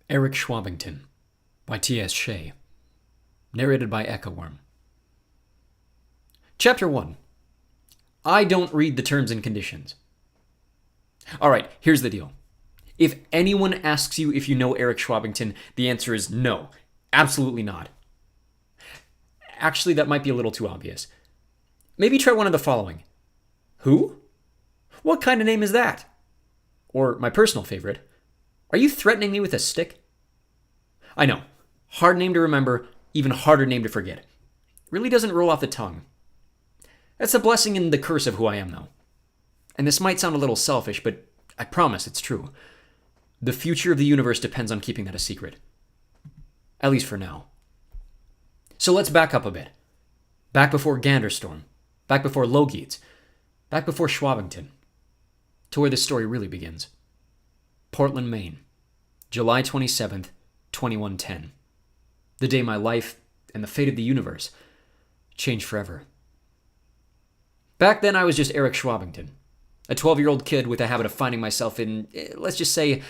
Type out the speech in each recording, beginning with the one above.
Eric Shwabbington by T.S. Shea. Narrated by Echoworm. Chapter 1. I don't read the terms and conditions. Alright, here's the deal. If anyone asks you if you know Eric Shwabbington, the answer is no. Absolutely not. Actually, that might be a little too obvious. Maybe try one of the following. Who? What kind of name is that? Or my personal favorite. Are you threatening me with a stick? I know. Hard name to remember, even harder name to forget. Really doesn't roll off the tongue. That's the blessing and the curse of who I am, though. And this might sound a little selfish, but I promise it's true. The future of the universe depends on keeping that a secret. At least for now. So let's back up a bit. Back before Ganderstorm. Back before Logeeds. Back before Shwabbington. To where this story really begins. Portland, Maine. July 27th, 2110. The day my life and the fate of the universe changed forever. Back then I was just Eric Shwabbington. A 12-year-old kid with a habit of finding myself in, let's just say,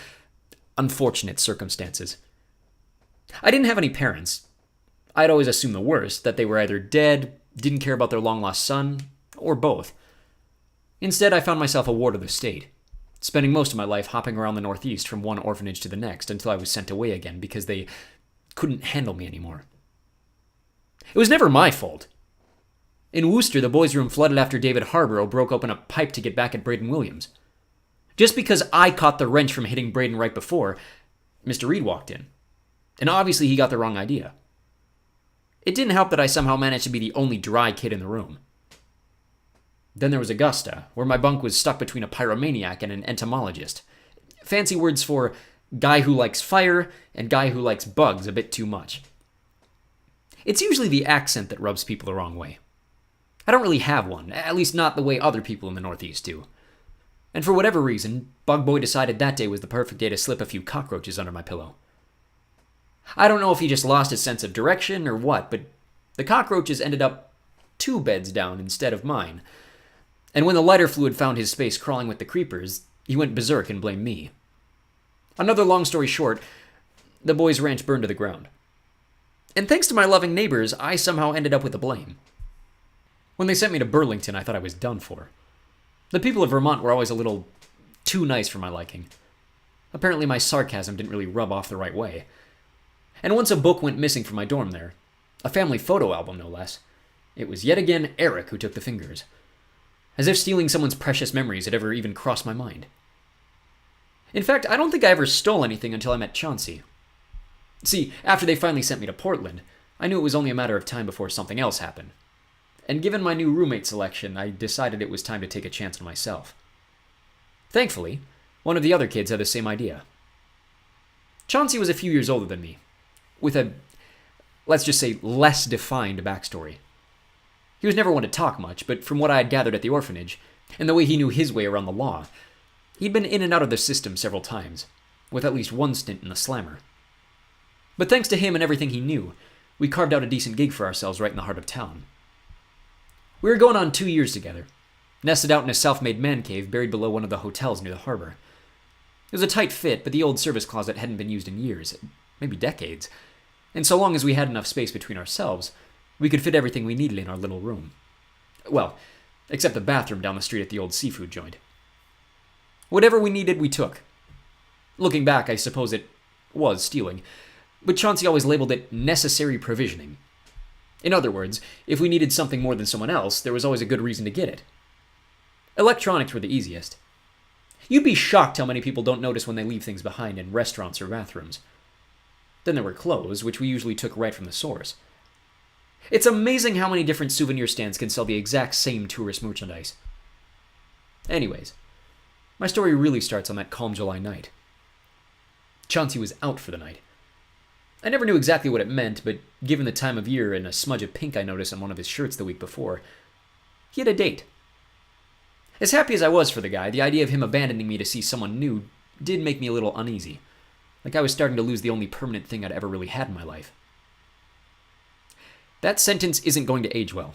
unfortunate circumstances. I didn't have any parents. I'd always assumed the worst, that they were either dead, didn't care about their long-lost son, or both. Instead, I found myself a ward of the state, spending most of my life hopping around the Northeast from one orphanage to the next until I was sent away again because they couldn't handle me anymore. It was never my fault. In Worcester, the boys' room flooded after David Harborough broke open a pipe to get back at Braden Williams. Just because I caught the wrench from hitting Braden right before, Mr. Reed walked in. And obviously he got the wrong idea. It didn't help that I somehow managed to be the only dry kid in the room. Then there was Augusta, where my bunk was stuck between a pyromaniac and an entomologist. Fancy words for guy who likes fire and guy who likes bugs a bit too much. It's usually the accent that rubs people the wrong way. I don't really have one, at least not the way other people in the Northeast do. And for whatever reason, Bug Boy decided that day was the perfect day to slip a few cockroaches under my pillow. I don't know if he just lost his sense of direction or what, but the cockroaches ended up 2 beds down instead of mine. And when the lighter fluid found his space crawling with the creepers, he went berserk and blamed me. Another long story short, the boys' ranch burned to the ground. And thanks to my loving neighbors, I somehow ended up with the blame. When they sent me to Burlington, I thought I was done for. The people of Vermont were always a little too nice for my liking. Apparently my sarcasm didn't really rub off the right way. And once a book went missing from my dorm there, a family photo album no less, it was yet again Eric who took the fingers. As if stealing someone's precious memories had ever even crossed my mind. In fact, I don't think I ever stole anything until I met Chauncey. See, after they finally sent me to Portland, I knew it was only a matter of time before something else happened. And given my new roommate selection, I decided it was time to take a chance on myself. Thankfully, one of the other kids had the same idea. Chauncey was a few years older than me, with a, let's just say, less defined backstory. He was never one to talk much, but from what I had gathered at the orphanage, and the way he knew his way around the law, he'd been in and out of the system several times, with at least one stint in the slammer. But thanks to him and everything he knew, we carved out a decent gig for ourselves right in the heart of town. We were going on 2 years together, nested out in a self-made man cave buried below one of the hotels near the harbor. It was a tight fit, but the old service closet hadn't been used in years, maybe decades, and so long as we had enough space between ourselves, we could fit everything we needed in our little room. Well, except the bathroom down the street at the old seafood joint. Whatever we needed, we took. Looking back, I suppose it was stealing, but Chauncey always labeled it necessary provisioning. In other words, if we needed something more than someone else, there was always a good reason to get it. Electronics were the easiest. You'd be shocked how many people don't notice when they leave things behind in restaurants or bathrooms. Then there were clothes, which we usually took right from the source. It's amazing how many different souvenir stands can sell the exact same tourist merchandise. Anyways, my story really starts on that calm July night. Chauncey was out for the night. I never knew exactly what it meant, but given the time of year and a smudge of pink I noticed on one of his shirts the week before, he had a date. As happy as I was for the guy, the idea of him abandoning me to see someone new did make me a little uneasy, like I was starting to lose the only permanent thing I'd ever really had in my life. That sentence isn't going to age well.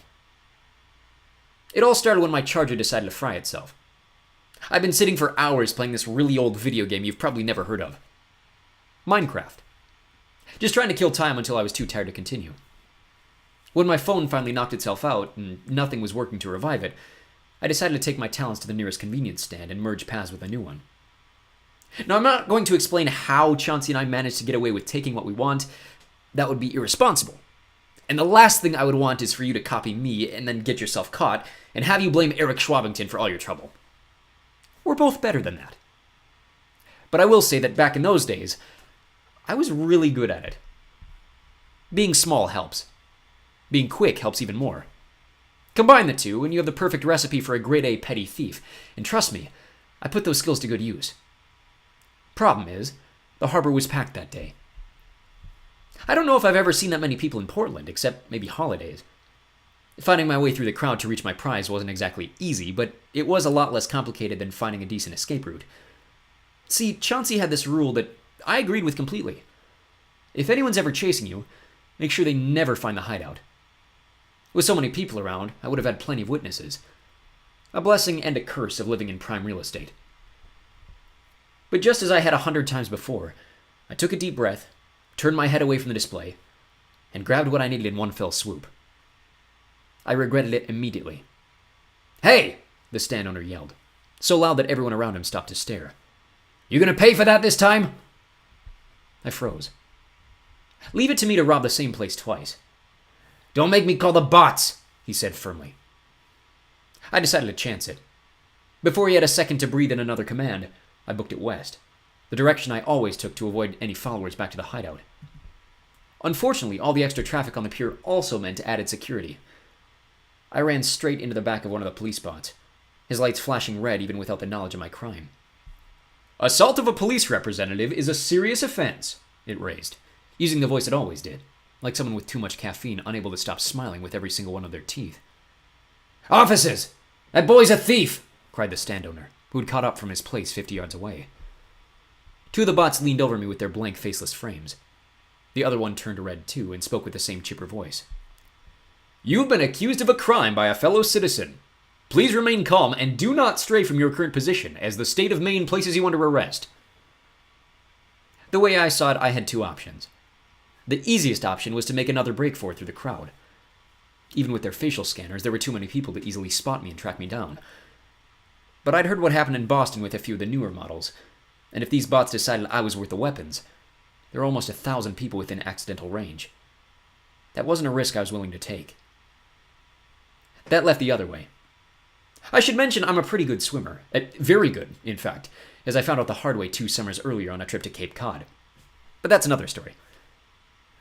It all started when my charger decided to fry itself. I've been sitting for hours playing this really old video game you've probably never heard of. Minecraft. Just trying to kill time until I was too tired to continue. When my phone finally knocked itself out and nothing was working to revive it, I decided to take my talents to the nearest convenience stand and merge paths with a new one. Now, I'm not going to explain how Chauncey and I managed to get away with taking what we want. That would be irresponsible. And the last thing I would want is for you to copy me and then get yourself caught and have you blame Eric Shwabbington for all your trouble. We're both better than that. But I will say that back in those days, I was really good at it. Being small helps. Being quick helps even more. Combine the two, and you have the perfect recipe for a grade A petty thief. And trust me, I put those skills to good use. Problem is, the harbor was packed that day. I don't know if I've ever seen that many people in Portland, except maybe holidays. Finding my way through the crowd to reach my prize wasn't exactly easy, but it was a lot less complicated than finding a decent escape route. See, Chauncey had this rule that I agreed with completely. If anyone's ever chasing you, make sure they never find the hideout. With so many people around, I would have had plenty of witnesses. A blessing and a curse of living in prime real estate. But just as I had 100 times before, I took a deep breath, turned my head away from the display, and grabbed what I needed in one fell swoop. I regretted it immediately. "Hey!" the stand owner yelled, so loud that everyone around him stopped to stare. "You gonna pay for that this time?" I froze. Leave it to me to rob the same place twice. "Don't make me call the bots," he said firmly. I decided to chance it. Before he had a second to breathe in another command, I booked it west, the direction I always took to avoid any followers back to the hideout. Unfortunately, all the extra traffic on the pier also meant added security. I ran straight into the back of one of the police bots, his lights flashing red even without the knowledge of my crime. "Assault of a police representative is a serious offense," it raised, using the voice it always did, like someone with too much caffeine unable to stop smiling with every single one of their teeth. "Officers! That boy's a thief!" cried the stand owner, who had caught up from his place 50 yards away. Two of the bots leaned over me with their blank, faceless frames. The other one turned red too and spoke with the same chipper voice. "You've been accused of a crime by a fellow citizen. Please remain calm and do not stray from your current position, as the state of Maine places you under arrest." The way I saw it, I had two options. The easiest option was to make another break for it through the crowd. Even with their facial scanners, there were too many people to easily spot me and track me down. But I'd heard what happened in Boston with a few of the newer models, and if these bots decided I was worth the weapons, there were almost 1,000 people within accidental range. That wasn't a risk I was willing to take. That left the other way. I should mention I'm a pretty good swimmer. Very good, in fact, as I found out the hard way 2 summers earlier on a trip to Cape Cod. But that's another story.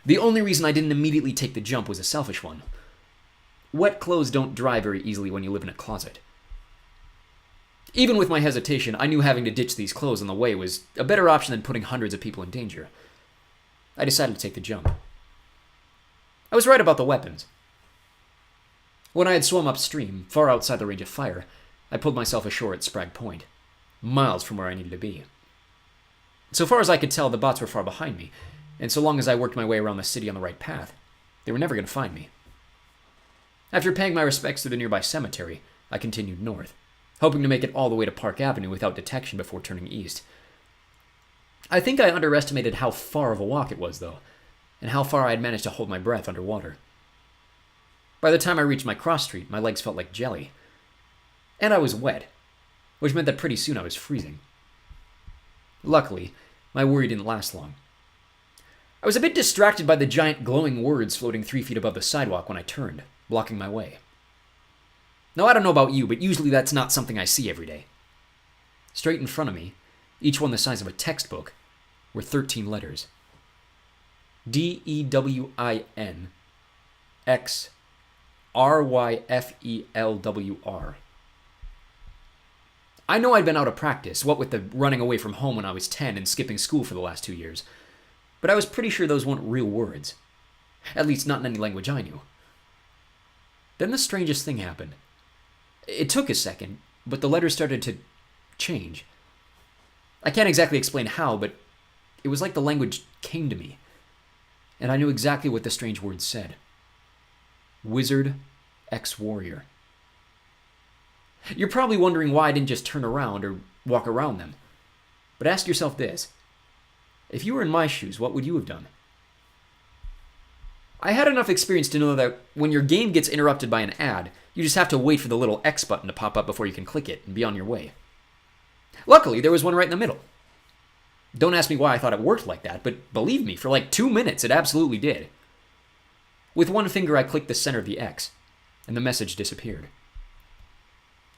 The only reason I didn't immediately take the jump was a selfish one. Wet clothes don't dry very easily when you live in a closet. Even with my hesitation, I knew having to ditch these clothes on the way was a better option than putting hundreds of people in danger. I decided to take the jump. I was right about the weapons. When I had swum upstream, far outside the range of fire, I pulled myself ashore at Spragg Point, miles from where I needed to be. So far as I could tell, the bots were far behind me, and so long as I worked my way around the city on the right path, they were never going to find me. After paying my respects to the nearby cemetery, I continued north, hoping to make it all the way to Park Avenue without detection before turning east. I think I underestimated how far of a walk it was, though, and how far I had managed to hold my breath underwater. By the time I reached my cross street, my legs felt like jelly. And I was wet, which meant that pretty soon I was freezing. Luckily, my worry didn't last long. I was a bit distracted by the giant glowing words floating 3 feet above the sidewalk when I turned, blocking my way. Now, I don't know about you, but usually that's not something I see every day. Straight in front of me, each one the size of a textbook, were 13 letters. DEWIN X RYFELWR. I know I'd been out of practice, what with the running away from home when I was 10 and skipping school for the last 2 years, but I was pretty sure those weren't real words. At least not in any language I knew. Then the strangest thing happened. It took a second, but the letters started to change. I can't exactly explain how, but it was like the language came to me, and I knew exactly what the strange words said. Wizard X Warrior. You're probably wondering why I didn't just turn around or walk around them. But ask yourself this. If you were in my shoes, what would you have done? I had enough experience to know that when your game gets interrupted by an ad, you just have to wait for the little X button to pop up before you can click it and be on your way. Luckily, there was one right in the middle. Don't ask me why I thought it worked like that, but believe me, for like 2 minutes, it absolutely did. With one finger, I clicked the center of the X, and the message disappeared.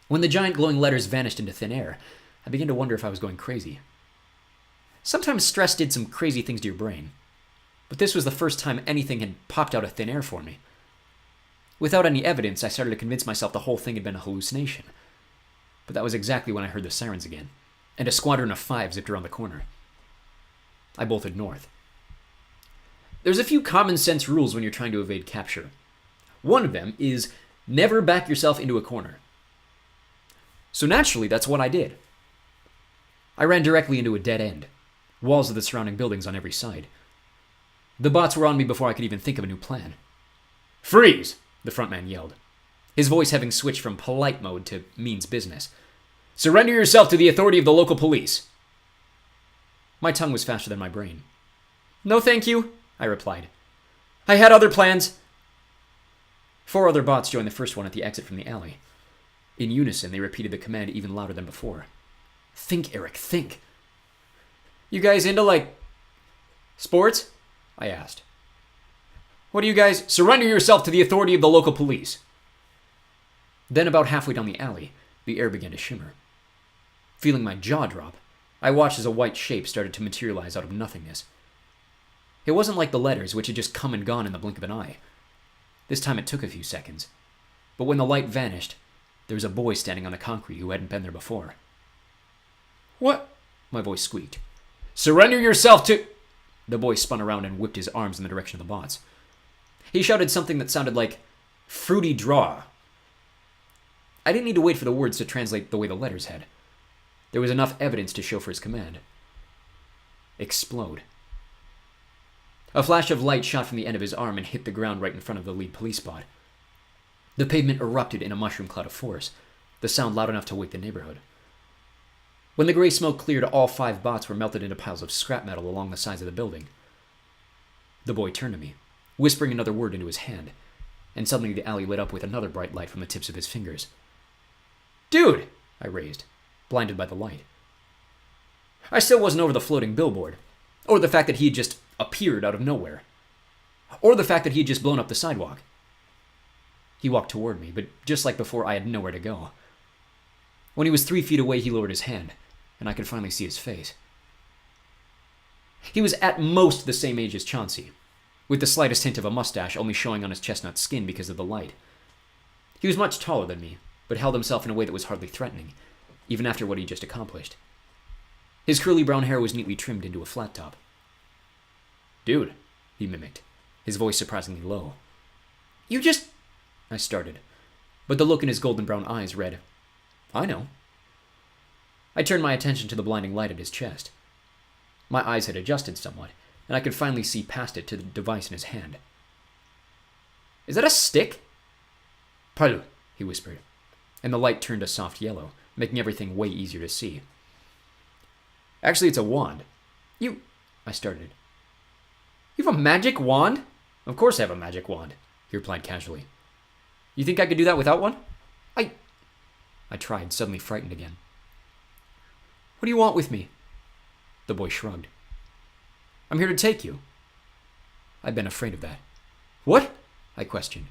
When the giant glowing letters vanished into thin air, I began to wonder if I was going crazy. Sometimes stress did some crazy things to your brain, but this was the first time anything had popped out of thin air for me. Without any evidence, I started to convince myself the whole thing had been a hallucination. But that was exactly when I heard the sirens again, and a squadron of 5 zipped around the corner. I bolted north. There's a few common sense rules when you're trying to evade capture. One of them is never back yourself into a corner. So naturally, that's what I did. I ran directly into a dead end, walls of the surrounding buildings on every side. The bots were on me before I could even think of a new plan. "Freeze!" the front man yelled, his voice having switched from polite mode to means business. "Surrender yourself to the authority of the local police." My tongue was faster than my brain. "No thank you," I replied. "I had other plans." 4 other bots joined the first one at the exit from the alley. In unison, they repeated the command even louder than before. "Think, Eric, think." "You guys into, sports?" I asked. "What do you guys—" "Surrender yourself to the authority of the local police." Then about halfway down the alley, the air began to shimmer. Feeling my jaw drop, I watched as a white shape started to materialize out of nothingness. It wasn't like the letters, which had just come and gone in the blink of an eye. This time it took a few seconds. But when the light vanished, there was a boy standing on the concrete who hadn't been there before. "What?" my voice squeaked. "Surrender yourself to—" The boy spun around and whipped his arms in the direction of the bots. He shouted something that sounded like, "fruity draw." I didn't need to wait for the words to translate the way the letters had. There was enough evidence to show for his command. Explode. A flash of light shot from the end of his arm and hit the ground right in front of the lead police bot. The pavement erupted in a mushroom cloud of force, the sound loud enough to wake the neighborhood. When the gray smoke cleared, all 5 bots were melted into piles of scrap metal along the sides of the building. The boy turned to me, whispering another word into his hand, and suddenly the alley lit up with another bright light from the tips of his fingers. "Dude!" I raised, blinded by the light. I still wasn't over the floating billboard, or the fact that he had just appeared out of nowhere, or the fact that he had just blown up the sidewalk. He walked toward me, but just like before, I had nowhere to go. When he was 3 feet away, he lowered his hand, and I could finally see his face. He was at most the same age as Chauncey, with the slightest hint of a mustache only showing on his chestnut skin because of the light. He was much taller than me, but held himself in a way that was hardly threatening, even after what he'd just accomplished. His curly brown hair was neatly trimmed into a flat top. "Dude," he mimicked, his voice surprisingly low. "You just—" I started, but the look in his golden brown eyes read, "I know." I turned my attention to the blinding light at his chest. My eyes had adjusted somewhat, and I could finally see past it to the device in his hand. "Is that a stick?" "Pardon," he whispered, and the light turned a soft yellow, making everything way easier to see. "Actually, it's a wand." "You—" I started. "You have a magic wand?" "Of course I have a magic wand," he replied casually. "You think I could do that without one?" I tried, suddenly frightened again. "What do you want with me?" The boy shrugged. "I'm here to take you." I'd been afraid of that. "What?" I questioned.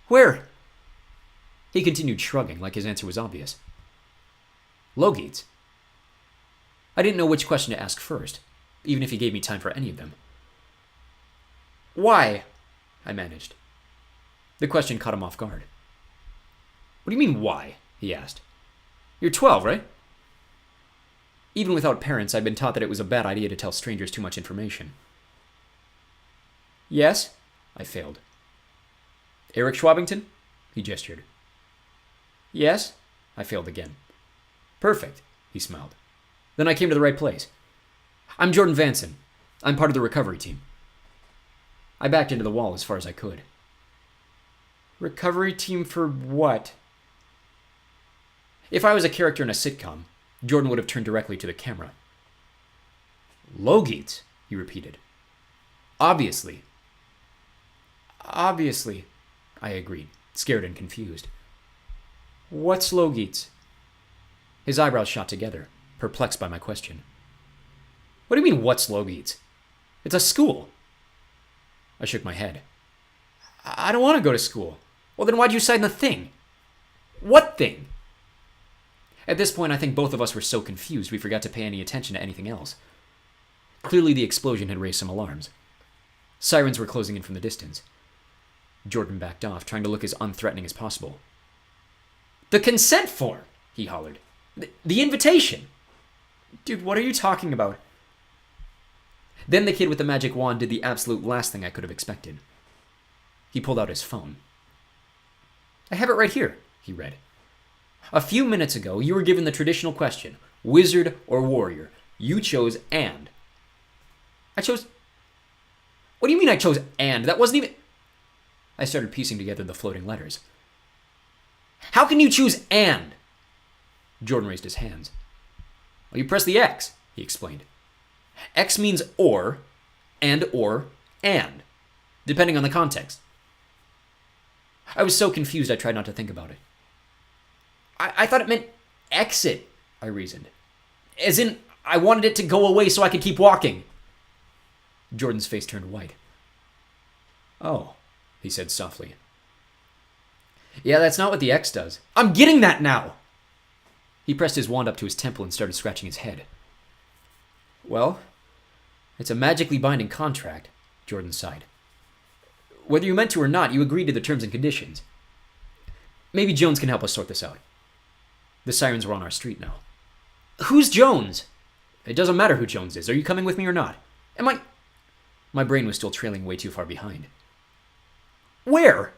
"Where?" He continued shrugging, like his answer was obvious. "Logeets." I didn't know which question to ask first, even if he gave me time for any of them. "Why?" I managed. The question caught him off guard. "What do you mean, why?" he asked. "You're 12, right?" Even without parents, I'd been taught that it was a bad idea to tell strangers too much information. "Yes?" I failed. "Eric Shwabbington?" He gestured. "Yes?" I failed again. "Perfect," he smiled. "Then I came to the right place. I'm Jordan Vanson. I'm part of the recovery team." I backed into the wall as far as I could. "Recovery team for what?" If I was a character in a sitcom, Jordan would have turned directly to the camera. Logies, he repeated. Obviously. Obviously, I agreed, scared and confused. What's Logies? His eyebrows shot together, perplexed by my question. What do you mean, what's Logies? It's a school. I shook my head. I don't want to go to school. Well, then why'd you sign the thing? What thing? At this point, I think both of us were so confused we forgot to pay any attention to anything else. Clearly, the explosion had raised some alarms. Sirens were closing in from the distance. Jordan backed off, trying to look as unthreatening as possible. The consent form, he hollered. The invitation. Dude, what are you talking about? Then the kid with the magic wand did the absolute last thing I could have expected. He pulled out his phone. I have it right here, he read. A few minutes ago, you were given the traditional question, wizard or warrior. You chose and. I chose... What do you mean I chose and? That wasn't even... I started piecing together the floating letters. How can you choose and? Jordan raised his hands. Well, you press the X, he explained. X means or, and, depending on the context. I was so confused I tried not to think about it. I thought it meant exit, I reasoned. As in, I wanted it to go away so I could keep walking. Jordan's face turned white. Oh, he said softly. Yeah, that's not what the X does. I'm getting that now! He pressed his wand up to his temple and started scratching his head. Well, it's a magically binding contract, Jordan sighed. Whether you meant to or not, you agreed to the terms and conditions. Maybe Jones can help us sort this out. The sirens were on our street now. Who's Jones? It doesn't matter who Jones is. Are you coming with me or not? Am I... My brain was still trailing way too far behind. Where?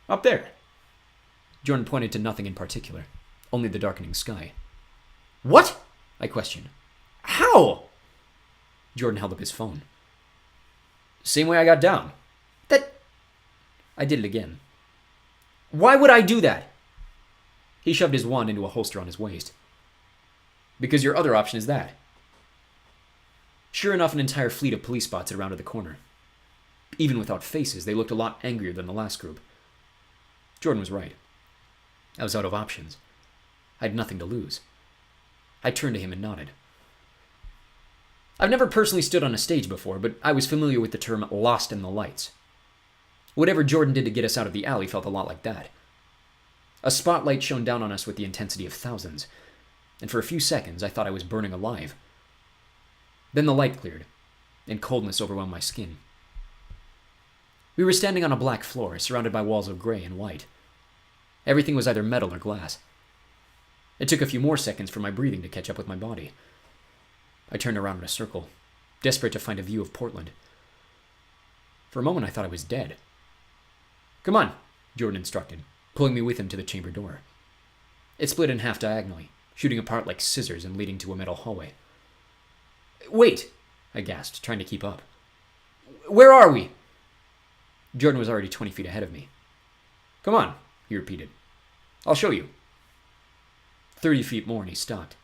Up there. Jordan pointed to nothing in particular, only the darkening sky. What? I questioned. How? Jordan held up his phone. Same way I got down. That... I did it again. Why would I do that? He shoved his wand into a holster on his waist. Because your other option is that. Sure enough, an entire fleet of police spots had rounded the corner. Even without faces, they looked a lot angrier than the last group. Jordan was right. I was out of options. I had nothing to lose. I turned to him and nodded. I've never personally stood on a stage before, but I was familiar with the term lost in the lights. Whatever Jordan did to get us out of the alley felt a lot like that. A spotlight shone down on us with the intensity of thousands, and for a few seconds I thought I was burning alive. Then the light cleared, and coldness overwhelmed my skin. We were standing on a black floor, surrounded by walls of gray and white. Everything was either metal or glass. It took a few more seconds for my breathing to catch up with my body. I turned around in a circle, desperate to find a view of Portland. For a moment I thought I was dead. Come on, Jordan instructed, pulling me with him to the chamber door. It split in half diagonally, shooting apart like scissors and leading to a metal hallway. Wait, I gasped, trying to keep up. Where are we? Jordan was already 20 feet ahead of me. Come on, he repeated. I'll show you. 30 feet more and he stopped.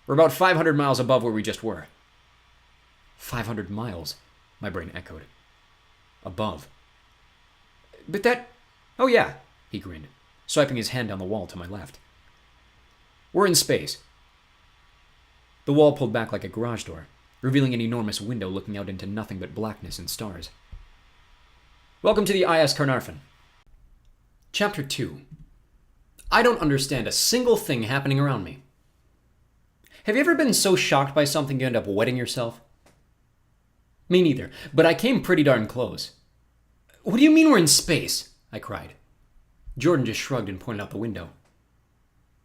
We're about 500 miles above where we just were. 500 miles, my brain echoed. Above. But that... Oh yeah, he grinned, swiping his hand down the wall to my left. We're in space. The wall pulled back like a garage door, revealing an enormous window looking out into nothing but blackness and stars. Welcome to the IS Carnarvon. Chapter 2. I don't understand a single thing happening around me. Have you ever been so shocked by something you end up wetting yourself? Me neither, but I came pretty darn close. What do you mean we're in space? I cried. Jordan just shrugged and pointed out the window.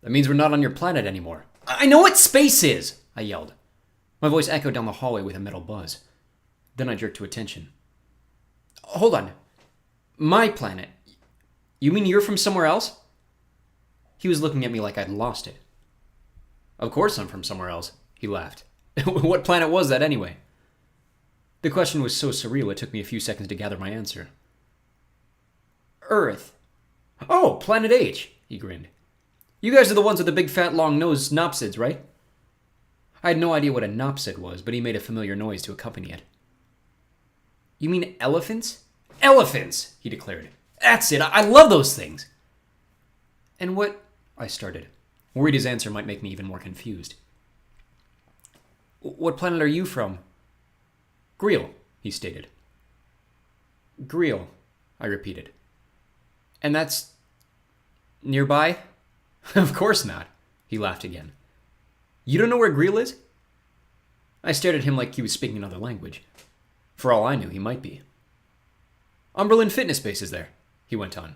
That means we're not on your planet anymore. I know what space is! I yelled. My voice echoed down the hallway with a metal buzz. Then I jerked to attention. Hold on. My planet? You mean you're from somewhere else? He was looking at me like I'd lost it. Of course I'm from somewhere else, he laughed. What planet was that anyway? The question was so surreal it took me a few seconds to gather my answer. Earth. Oh, Planet H, he grinned. You guys are the ones with the big fat long nose synopsids, right? I had no idea what a knapsack was, but he made a familiar noise to accompany it. You mean elephants? Elephants, he declared. That's it, I love those things. And what? I started, worried his answer might make me even more confused. What planet are you from? Greel, he stated. Greel, I repeated. And that's nearby? Of course not, he laughed again. You don't know where Greel is? I stared at him like he was speaking another language. For all I knew, he might be. Umberland Fitness Base is there, he went on.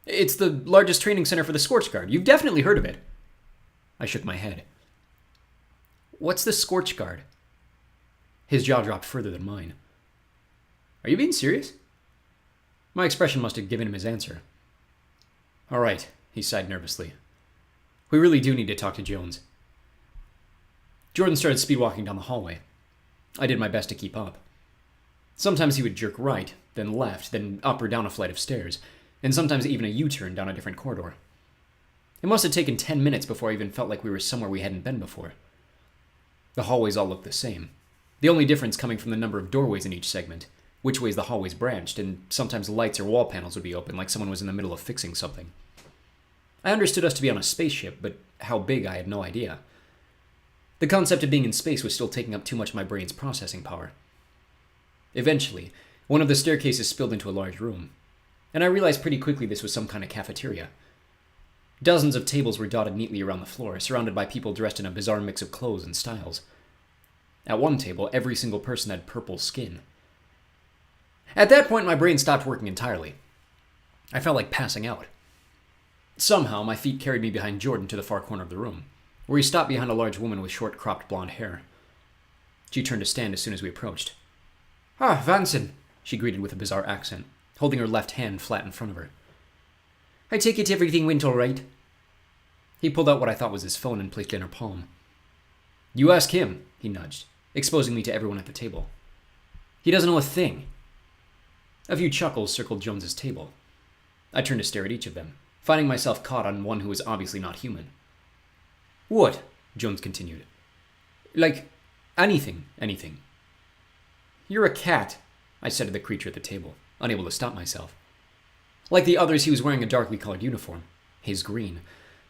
It's the largest training center for the Scorch Guard. You've definitely heard of it. I shook my head. What's the Scorch Guard? His jaw dropped further than mine. Are you being serious? My expression must have given him his answer. All right, he sighed nervously. We really do need to talk to Jones. Jordan started speedwalking down the hallway. I did my best to keep up. Sometimes he would jerk right, then left, then up or down a flight of stairs, and sometimes even a U-turn down a different corridor. It must have taken 10 minutes before I even felt like we were somewhere we hadn't been before. The hallways all looked the same, the only difference coming from the number of doorways in each segment, which ways the hallways branched, and sometimes lights or wall panels would be open like someone was in the middle of fixing something. I understood us to be on a spaceship, but how big I had no idea. The concept of being in space was still taking up too much of my brain's processing power. Eventually, one of the staircases spilled into a large room, and I realized pretty quickly this was some kind of cafeteria. Dozens of tables were dotted neatly around the floor, surrounded by people dressed in a bizarre mix of clothes and styles. At one table, every single person had purple skin. At that point, my brain stopped working entirely. I felt like passing out. Somehow, my feet carried me behind Jordan to the far corner of the room, where he stopped behind a large woman with short, cropped blonde hair. She turned to stand as soon as we approached. Ah, Vanson, she greeted with a bizarre accent, holding her left hand flat in front of her. I take it everything went all right. He pulled out what I thought was his phone and placed it in her palm. You ask him, he nudged, exposing me to everyone at the table. He doesn't know a thing. A few chuckles circled Jones's table. I turned to stare at each of them, finding myself caught on one who was obviously not human. What? Jones continued. Like, anything. You're a cat, I said to the creature at the table, unable to stop myself. Like the others, he was wearing a darkly colored uniform, his green,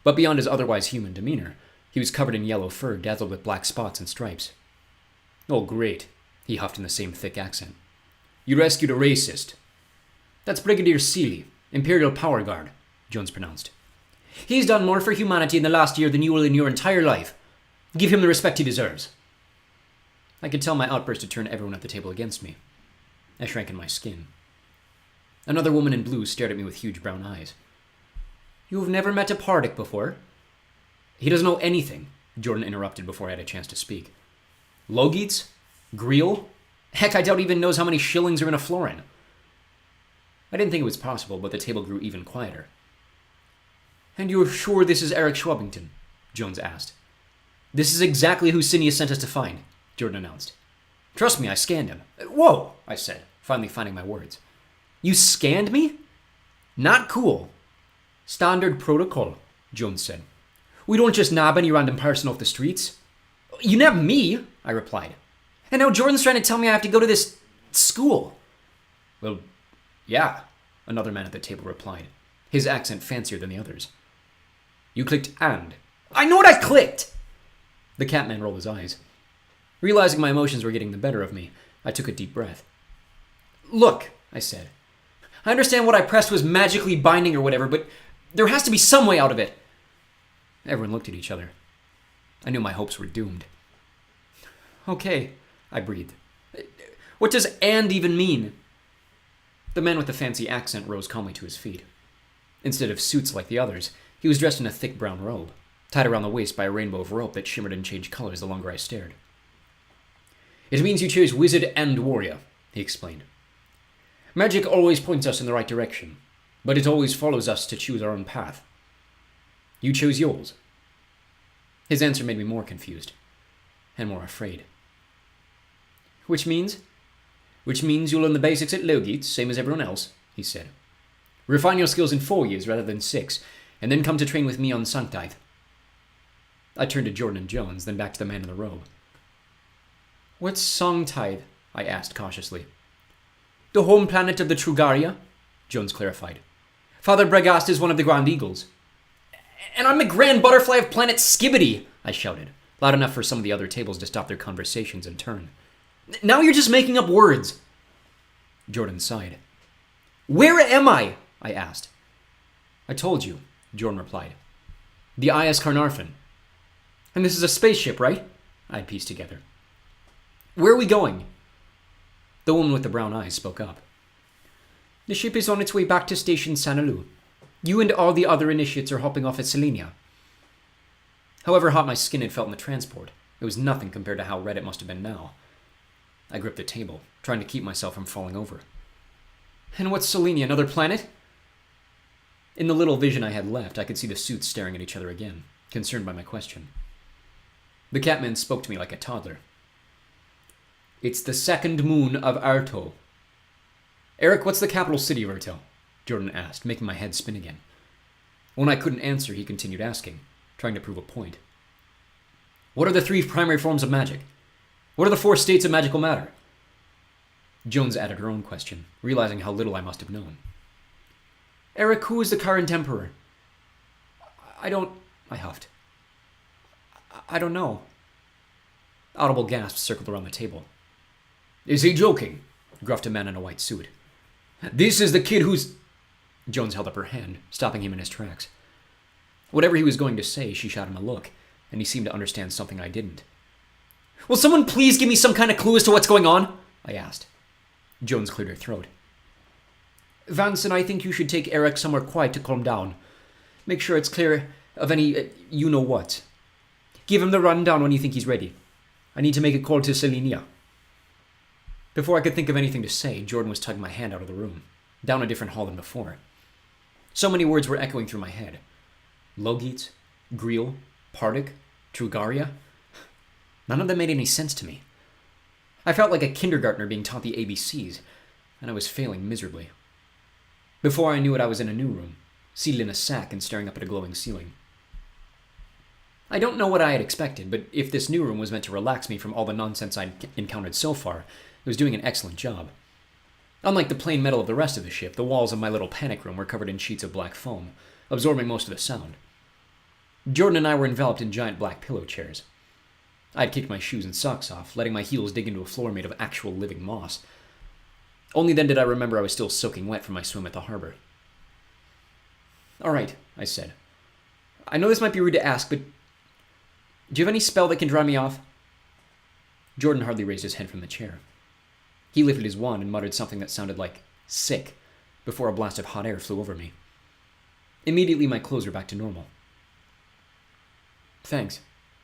but beyond his otherwise human demeanor, he was covered in yellow fur dazzled with black spots and stripes. Oh, great, he huffed in the same thick accent. You rescued a racist. That's Brigadier Seeley, Imperial Power Guard, Jones pronounced. He's done more for humanity in the last year than you will in your entire life. Give him the respect he deserves. I could tell my outburst had turned everyone at the table against me. I shrank in my skin. Another woman in blue stared at me with huge brown eyes. You've never met a Pardic before? He doesn't know anything, Jordan interrupted before I had a chance to speak. Logeets? Greel? Heck, I doubt he even knows how many shillings are in a florin. I didn't think it was possible, but the table grew even quieter. And you're sure this is Eric Shwabbington? Jones asked. This is exactly who Cineas sent us to find, Jordan announced. Trust me, I scanned him. Whoa, I said, finally finding my words. You scanned me? Not cool. Standard protocol, Jones said. We don't just nab any random person off the streets. You nabbed me, I replied. And now Jordan's trying to tell me I have to go to this school. Well, yeah, another man at the table replied, his accent fancier than the others. You clicked and. I know what I clicked! The Catman rolled his eyes. Realizing my emotions were getting the better of me, I took a deep breath. Look, I said. I understand what I pressed was magically binding or whatever, but there has to be some way out of it. Everyone looked at each other. I knew my hopes were doomed. Okay, I breathed. What does and even mean? The man with the fancy accent rose calmly to his feet. Instead of suits like the others, he was dressed in a thick brown robe, tied around the waist by a rainbow of rope that shimmered and changed colors the longer I stared. It means you chose wizard and warrior, he explained. Magic always points us in the right direction, but it always follows us to choose our own path. You chose yours. His answer made me more confused, and more afraid. Which means? Which means you'll learn the basics at Logeets, same as everyone else, he said. Refine your skills in 4 years rather than 6, and then come to train with me on Sanctite. I turned to Jordan and Jones, then back to the man in the robe. What's Songtide? I asked cautiously. The home planet of the Trugaria, Jones clarified. Father Bregast is one of the Grand Eagles. And I'm the Grand Butterfly of planet Skibbity, I shouted, loud enough for some of the other tables to stop their conversations and turn. Now you're just making up words. Jordan sighed. Where am I? I asked. I told you, Jordan replied. The IS Carnarvon. And this is a spaceship, right? I'd pieced together. Where are we going? The woman with the brown eyes spoke up. The ship is on its way back to Station Sanaloo. You and all the other initiates are hopping off at Selenia. However hot my skin had felt in the transport, it was nothing compared to how red it must have been now. I gripped the table, trying to keep myself from falling over. And what's Selenia, another planet? In the little vision I had left, I could see the suits staring at each other again, concerned by my question. The Catman spoke to me like a toddler. It's the second moon of Arto. Eric, what's the capital city of Arto? Jordan asked, making my head spin again. When I couldn't answer, he continued asking, trying to prove a point. What are the 3 primary forms of magic? What are the 4 states of magical matter? Jones added her own question, realizing how little I must have known. Eric, who is the current emperor? I huffed. I don't know. Audible gasps circled around the table. Is he joking? Gruffed a man in a white suit. This is the kid who's... Jones held up her hand, stopping him in his tracks. Whatever he was going to say, she shot him a look, and he seemed to understand something I didn't. Will someone please give me some kind of clue as to what's going on? I asked. Jones cleared her throat. Vance and I think you should take Eric somewhere quiet to calm down. Make sure it's clear of any you-know-what. Give him the rundown when you think he's ready. I need to make a call to Selenia. Before I could think of anything to say, Jordan was tugging my hand out of the room, down a different hall than before. So many words were echoing through my head. Logit, Griel, Pardik, Trugaria. None of them made any sense to me. I felt like a kindergartner being taught the ABCs, and I was failing miserably. Before I knew it, I was in a new room, seated in a sack and staring up at a glowing ceiling. I don't know what I had expected, but if this new room was meant to relax me from all the nonsense I'd encountered so far, it was doing an excellent job. Unlike the plain metal of the rest of the ship, the walls of my little panic room were covered in sheets of black foam, absorbing most of the sound. Jordan and I were enveloped in giant black pillow chairs. I had kicked my shoes and socks off, letting my heels dig into a floor made of actual living moss. Only then did I remember I was still soaking wet from my swim at the harbor. All right, I said. I know this might be rude to ask, but do you have any spell that can dry me off? Jordan hardly raised his head from the chair. He lifted his wand and muttered something that sounded like sick before a blast of hot air flew over me. Immediately, my clothes were back to normal. Thanks,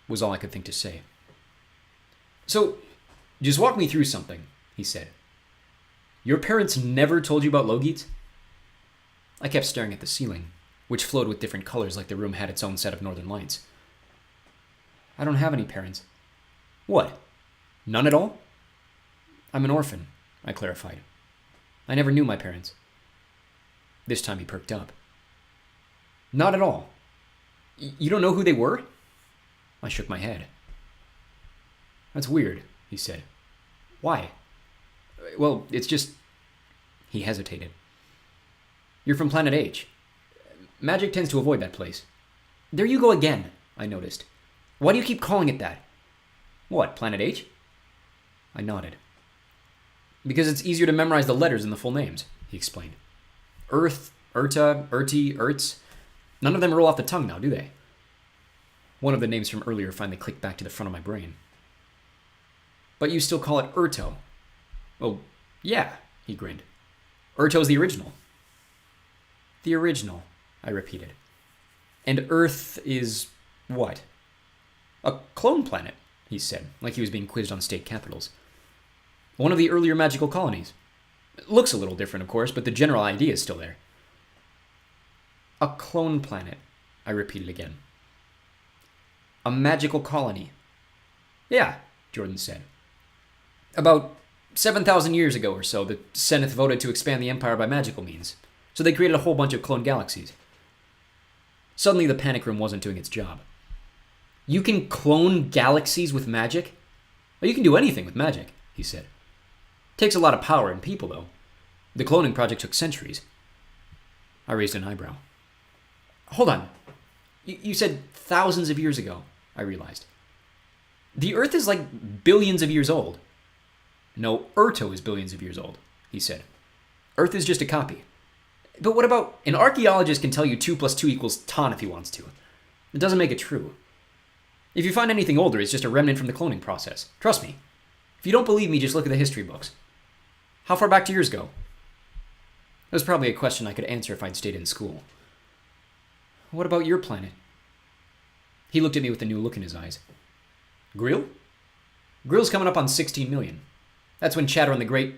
was all I could think to say. So, just walk me through something, he said. Your parents never told you about Logit? I kept staring at the ceiling, which flowed with different colors like the room had its own set of northern lights. I don't have any parents. What? None at all? I'm an orphan, I clarified. I never knew my parents. This time he perked up. Not at all. You don't know who they were? I shook my head. That's weird, he said. Why? Well, it's just... He hesitated. You're from Planet H. Magic tends to avoid that place. There you go again, I noticed. Why do you keep calling it that? What, Planet H? I nodded. Because it's easier to memorize the letters than the full names, he explained. Earth, Urta, Urti, Ertz. None of them roll off the tongue now, do they? One of the names from earlier finally clicked back to the front of my brain. But you still call it Urto. Oh, yeah, he grinned. Urto's the original. The original, I repeated. And Earth is what? A clone planet, he said, like he was being quizzed on state capitals. One of the earlier magical colonies. It looks a little different, of course, but the general idea is still there. A clone planet, I repeated again. A magical colony. Yeah, Jordan said. About 7,000 years ago or so, the Senate voted to expand the Empire by magical means, so they created a whole bunch of clone galaxies. Suddenly, the panic room wasn't doing its job. You can clone galaxies with magic? Well, you can do anything with magic, he said. Takes a lot of power and people, though. The cloning project took centuries. I raised an eyebrow. Hold on. You said thousands of years ago, I realized. The Earth is like billions of years old. No, Erto is billions of years old, he said. Earth is just a copy. But what about... An archaeologist can tell you 2 + 2 = ton if he wants to. It doesn't make it true. If you find anything older, it's just a remnant from the cloning process. Trust me. If you don't believe me, just look at the history books. How far back do yours go? That was probably a question I could answer if I'd stayed in school. What about your planet? He looked at me with a new look in his eyes. Grill? Grill's coming up on 16 million. That's when Chatter on the Great...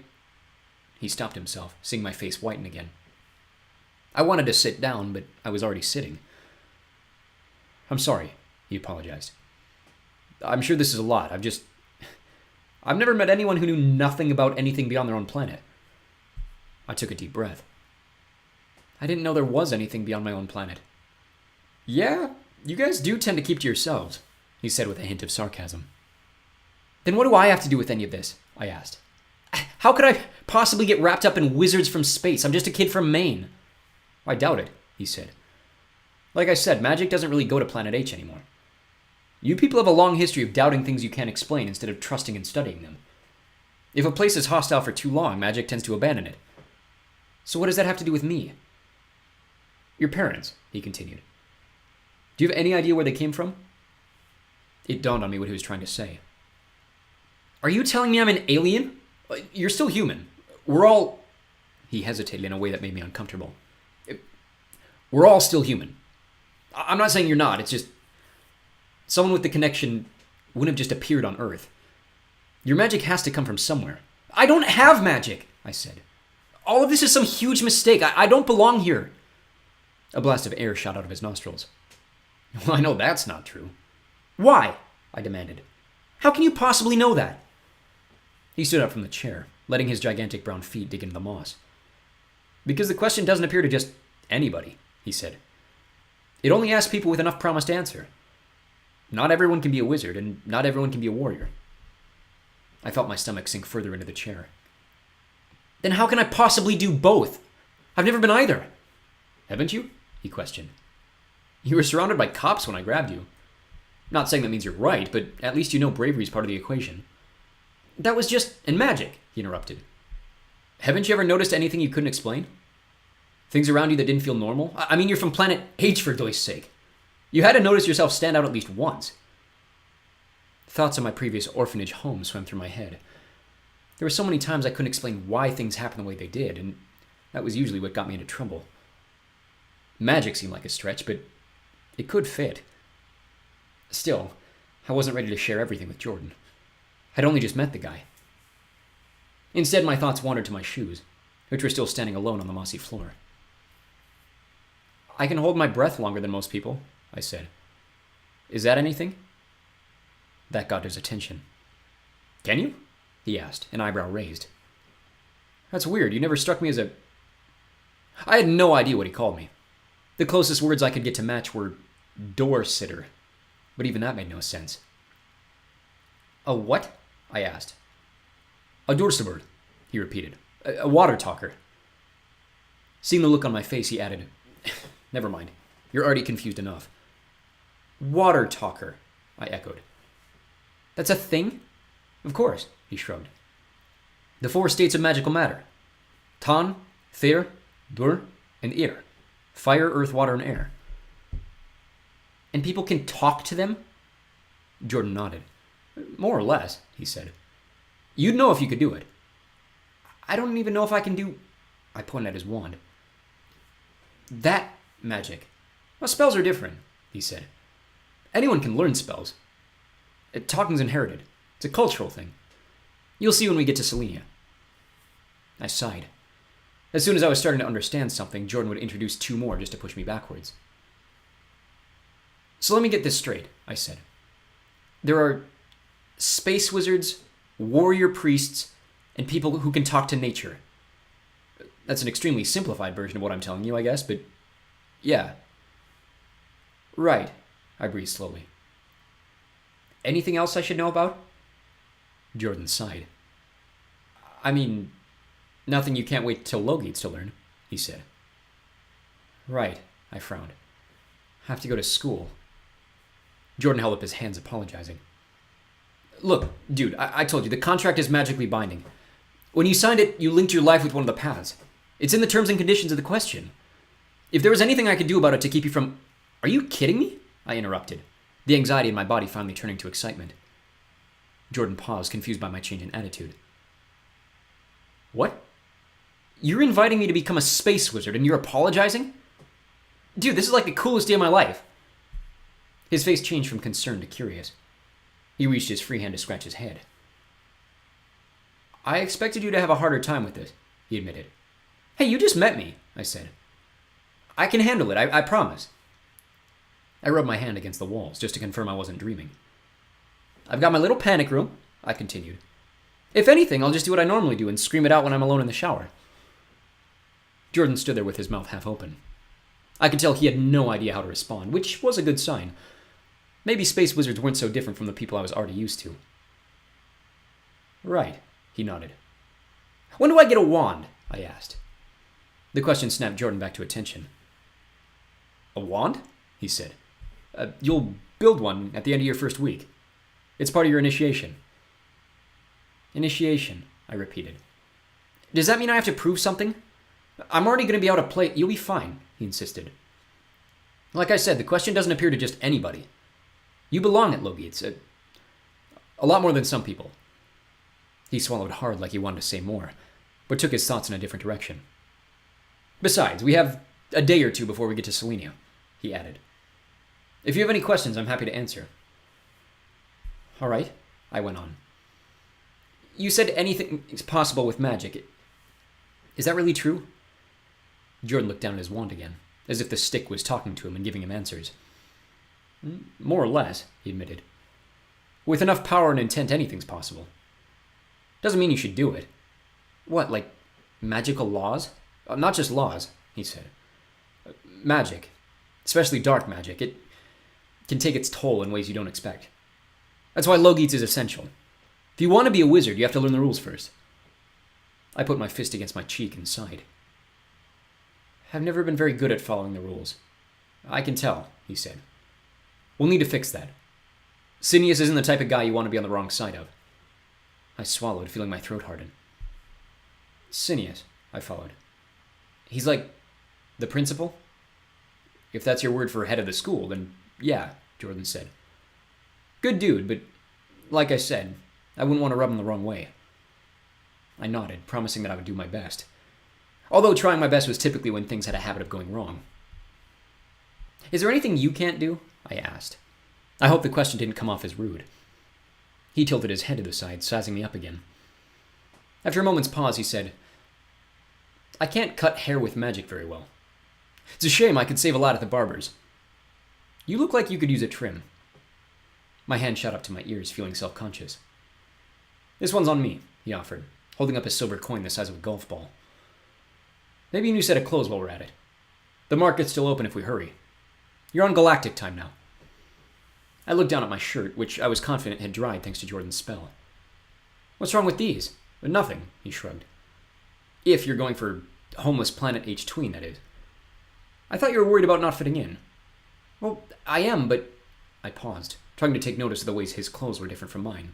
He stopped himself, seeing my face whiten again. I wanted to sit down, but I was already sitting. I'm sorry, he apologized. I'm sure this is a lot. I've never met anyone who knew nothing about anything beyond their own planet. I took a deep breath. I didn't know there was anything beyond my own planet. Yeah, you guys do tend to keep to yourselves, he said with a hint of sarcasm. Then what do I have to do with any of this? I asked. How could I possibly get wrapped up in wizards from space? I'm just a kid from Maine. I doubt it, he said. Like I said, magic doesn't really go to Planet H anymore. You people have a long history of doubting things you can't explain instead of trusting and studying them. If a place is hostile for too long, magic tends to abandon it. So what does that have to do with me? Your parents, he continued. Do you have any idea where they came from? It dawned on me what he was trying to say. Are you telling me I'm an alien? You're still human. We're all... He hesitated in a way that made me uncomfortable. We're all still human. I'm not saying you're not, it's just... Someone with the connection wouldn't have just appeared on Earth. Your magic has to come from somewhere. I don't have magic, I said. All of this is some huge mistake. I don't belong here. A blast of air shot out of his nostrils. Well, I know that's not true. Why? I demanded. How can you possibly know that? He stood up from the chair, letting his gigantic brown feet dig into the moss. Because the question doesn't appear to just anybody, he said. It only asks people with enough promise to answer. Not everyone can be a wizard, and not everyone can be a warrior. I felt my stomach sink further into the chair. Then how can I possibly do both? I've never been either. Haven't you? He questioned. You were surrounded by cops when I grabbed you. Not saying that means you're right, but at least you know bravery is part of the equation. That was just... And magic, he interrupted. Haven't you ever noticed anything you couldn't explain? Things around you that didn't feel normal? I mean, you're from planet H, for God's sake. You had to notice yourself stand out at least once. Thoughts of my previous orphanage home swam through my head. There were so many times I couldn't explain why things happened the way they did, and that was usually what got me into trouble. Magic seemed like a stretch, but it could fit. Still, I wasn't ready to share everything with Jordan. I'd only just met the guy. Instead, my thoughts wandered to my shoes, which were still standing alone on the mossy floor. I can hold my breath longer than most people, I said. Is that anything? That got his attention. Can you? He asked, an eyebrow raised. That's weird. You never struck me as a... I had no idea what he called me. The closest words I could get to match were door sitter, but even that made no sense. A what? I asked. A doorsibird, he repeated. A water talker. Seeing the look on my face, he added, Never mind. You're already confused enough. Water talker, I echoed. That's a thing? Of course, he shrugged. The 4 states of magical matter. Tan, Ther, Dur, and Ir. Fire, earth, water, and air. And people can talk to them? Jordan nodded. More or less, he said. You'd know if you could do it. I don't even know if I can do... I pointed at his wand. That magic. Well, spells are different, he said. Anyone can learn spells. Talking's inherited. It's a cultural thing. You'll see when we get to Selenia. I sighed. As soon as I was starting to understand something, Jordan would introduce 2 more just to push me backwards. So let me get this straight, I said. There are space wizards, warrior priests, and people who can talk to nature. That's an extremely simplified version of what I'm telling you, I guess, but yeah. Right, I breathed slowly. Anything else I should know about? Jordan sighed. I mean, nothing you can't wait till Logates to learn, he said. Right, I frowned. Have to go to school. Jordan held up his hands, apologizing. Look, dude, I told you, the contract is magically binding. When you signed it, you linked your life with one of the paths. It's in the terms and conditions of the question. If there was anything I could do about it to keep you from... Are you kidding me? I interrupted, the anxiety in my body finally turning to excitement. Jordan paused, confused by my change in attitude. What? You're inviting me to become a space wizard and you're apologizing? Dude, this is like the coolest day of my life. His face changed from concern to curious. He reached his free hand to scratch his head. I expected you to have a harder time with this, he admitted. Hey, you just met me, I said. I can handle it, I promise. I rubbed my hand against the walls just to confirm I wasn't dreaming. I've got my little panic room, I continued. If anything, I'll just do what I normally do and scream it out when I'm alone in the shower. Jordan stood there with his mouth half open. I could tell he had no idea how to respond, which was a good sign. Maybe space wizards weren't so different from the people I was already used to. Right, he nodded. When do I get a wand? I asked. The question snapped Jordan back to attention. A wand? He said. You'll build one at the end of your first week. It's part of your initiation. Initiation, I repeated. Does that mean I have to prove something? I'm already going to be out of play. You'll be fine, he insisted. Like I said, the question doesn't appear to just anybody. You belong at Logates. A lot more than some people. He swallowed hard like he wanted to say more, but took his thoughts in a different direction. Besides, we have a day or two before we get to Selenia, he added. If you have any questions, I'm happy to answer. All right, I went on. You said anything is possible with magic. Is that really true? Jordan looked down at his wand again, as if the stick was talking to him and giving him answers. More or less, he admitted. With enough power and intent, anything's possible. Doesn't mean you should do it. What, like magical laws? Not just laws, he said. Magic, especially dark magic, it can take its toll in ways you don't expect. That's why Logates is essential. If you want to be a wizard, you have to learn the rules first. I put my fist against my cheek and sighed. I've never been very good at following the rules. I can tell, he said. We'll need to fix that. Sinius isn't the type of guy you want to be on the wrong side of. I swallowed, feeling my throat harden. Sinius, I followed. He's like the principal? If that's your word for head of the school, then yeah, Jordan said. Good dude, but like I said, I wouldn't want to rub him the wrong way. I nodded, promising that I would do my best. Although trying my best was typically when things had a habit of going wrong. Is there anything you can't do? I asked. I hoped the question didn't come off as rude. He tilted his head to the side, sizing me up again. After a moment's pause, he said, I can't cut hair with magic very well. It's a shame, I could save a lot at the barber's. You look like you could use a trim. My hand shot up to my ears, feeling self-conscious. This one's on me, he offered, holding up a silver coin the size of a golf ball. Maybe a new set of clothes while we're at it. The market's still open if we hurry. You're on galactic time now. I looked down at my shirt, which I was confident had dried thanks to Jordan's spell. What's wrong with these? Nothing, he shrugged. If you're going for homeless planet H-tween, that is. I thought you were worried about not fitting in. Well, I am, but... I paused, trying to take notice of the ways his clothes were different from mine.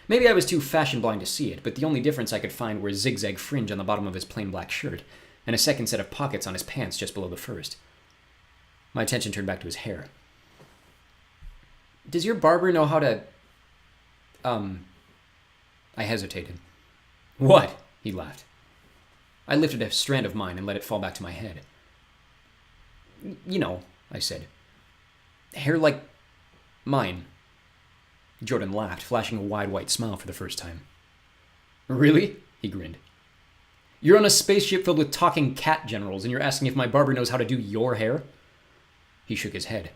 Maybe I was too fashion-blind to see it, but the only difference I could find were a zigzag fringe on the bottom of his plain black shirt, and a second set of pockets on his pants just below the first. My attention turned back to his hair. Does your barber know how to... I hesitated. What? He laughed. I lifted a strand of mine and let it fall back to my head. You know, I said. Hair like mine. Jordan laughed, flashing a wide white smile for the first time. Really? He grinned. You're on a spaceship filled with talking cat generals, and you're asking if my barber knows how to do your hair? He shook his head.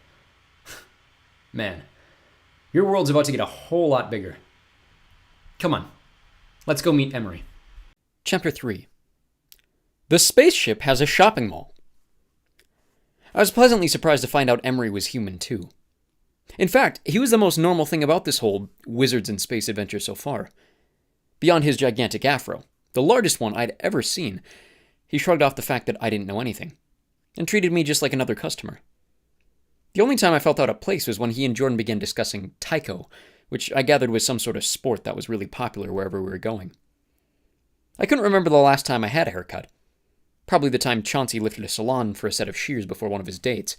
Man, your world's about to get a whole lot bigger. Come on, let's go meet Emery. Chapter 3. The spaceship has a shopping mall. I was pleasantly surprised to find out Emery was human too. In fact, he was the most normal thing about this whole wizards in space adventure so far. Beyond his gigantic afro, the largest one I'd ever seen, he shrugged off the fact that I didn't know anything, and treated me just like another customer. The only time I felt out of place was when he and Jordan began discussing taiko, which I gathered was some sort of sport that was really popular wherever we were going. I couldn't remember the last time I had a haircut. Probably the time Chauncey lifted a salon for a set of shears before one of his dates.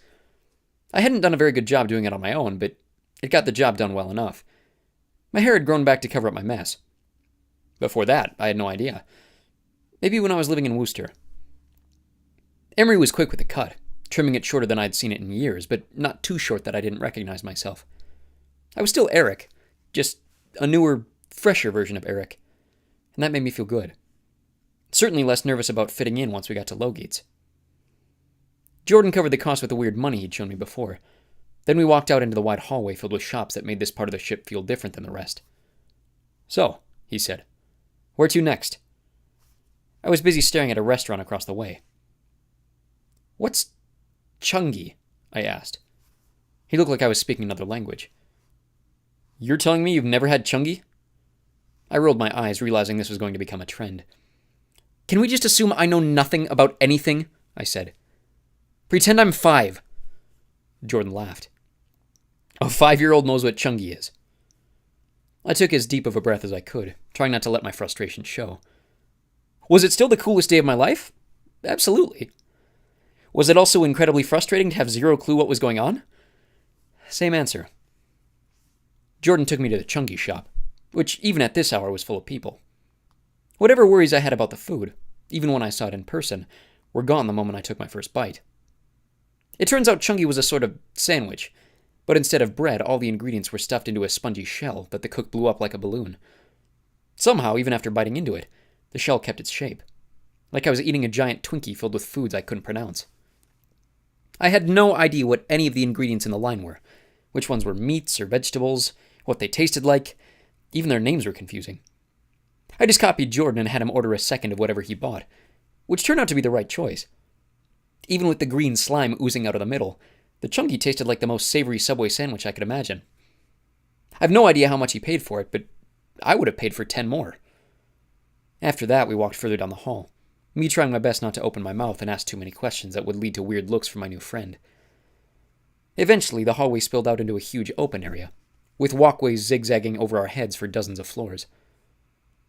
I hadn't done a very good job doing it on my own, but it got the job done well enough. My hair had grown back to cover up my mess. Before that, I had no idea. Maybe when I was living in Worcester. Emery was quick with the cut, trimming it shorter than I'd seen it in years, but not too short that I didn't recognize myself. I was still Eric, just a newer, fresher version of Eric, and that made me feel good. Certainly less nervous about fitting in once we got to Logates. Jordan covered the cost with the weird money he'd shown me before. Then we walked out into the wide hallway filled with shops that made this part of the ship feel different than the rest. "So," he said, "where to next?" I was busy staring at a restaurant across the way. "What's chungi?" I asked. He looked like I was speaking another language. "You're telling me you've never had chungi?" I rolled my eyes, realizing this was going to become a trend. "Can we just assume I know nothing about anything?" I said. "Pretend I'm 5. Jordan laughed. "A 5-year-old knows what chungi is." I took as deep of a breath as I could, trying not to let my frustration show. Was it still the coolest day of my life? Absolutely. Was it also incredibly frustrating to have zero clue what was going on? Same answer. Jordan took me to the chungi shop, which even at this hour was full of people. Whatever worries I had about the food, even when I saw it in person, were gone the moment I took my first bite. It turns out chungi was a sort of sandwich, but instead of bread, all the ingredients were stuffed into a spongy shell that the cook blew up like a balloon. Somehow, even after biting into it, the shell kept its shape, like I was eating a giant Twinkie filled with foods I couldn't pronounce. I had no idea what any of the ingredients in the line were, which ones were meats or vegetables, what they tasted like. Even their names were confusing. I just copied Jordan and had him order a second of whatever he bought, which turned out to be the right choice. Even with the green slime oozing out of the middle, the chunky tasted like the most savory Subway sandwich I could imagine. I've no idea how much he paid for it, but I would have paid for 10 more. After that, we walked further down the hall, me trying my best not to open my mouth and ask too many questions that would lead to weird looks from my new friend. Eventually, the hallway spilled out into a huge open area, with walkways zigzagging over our heads for dozens of floors.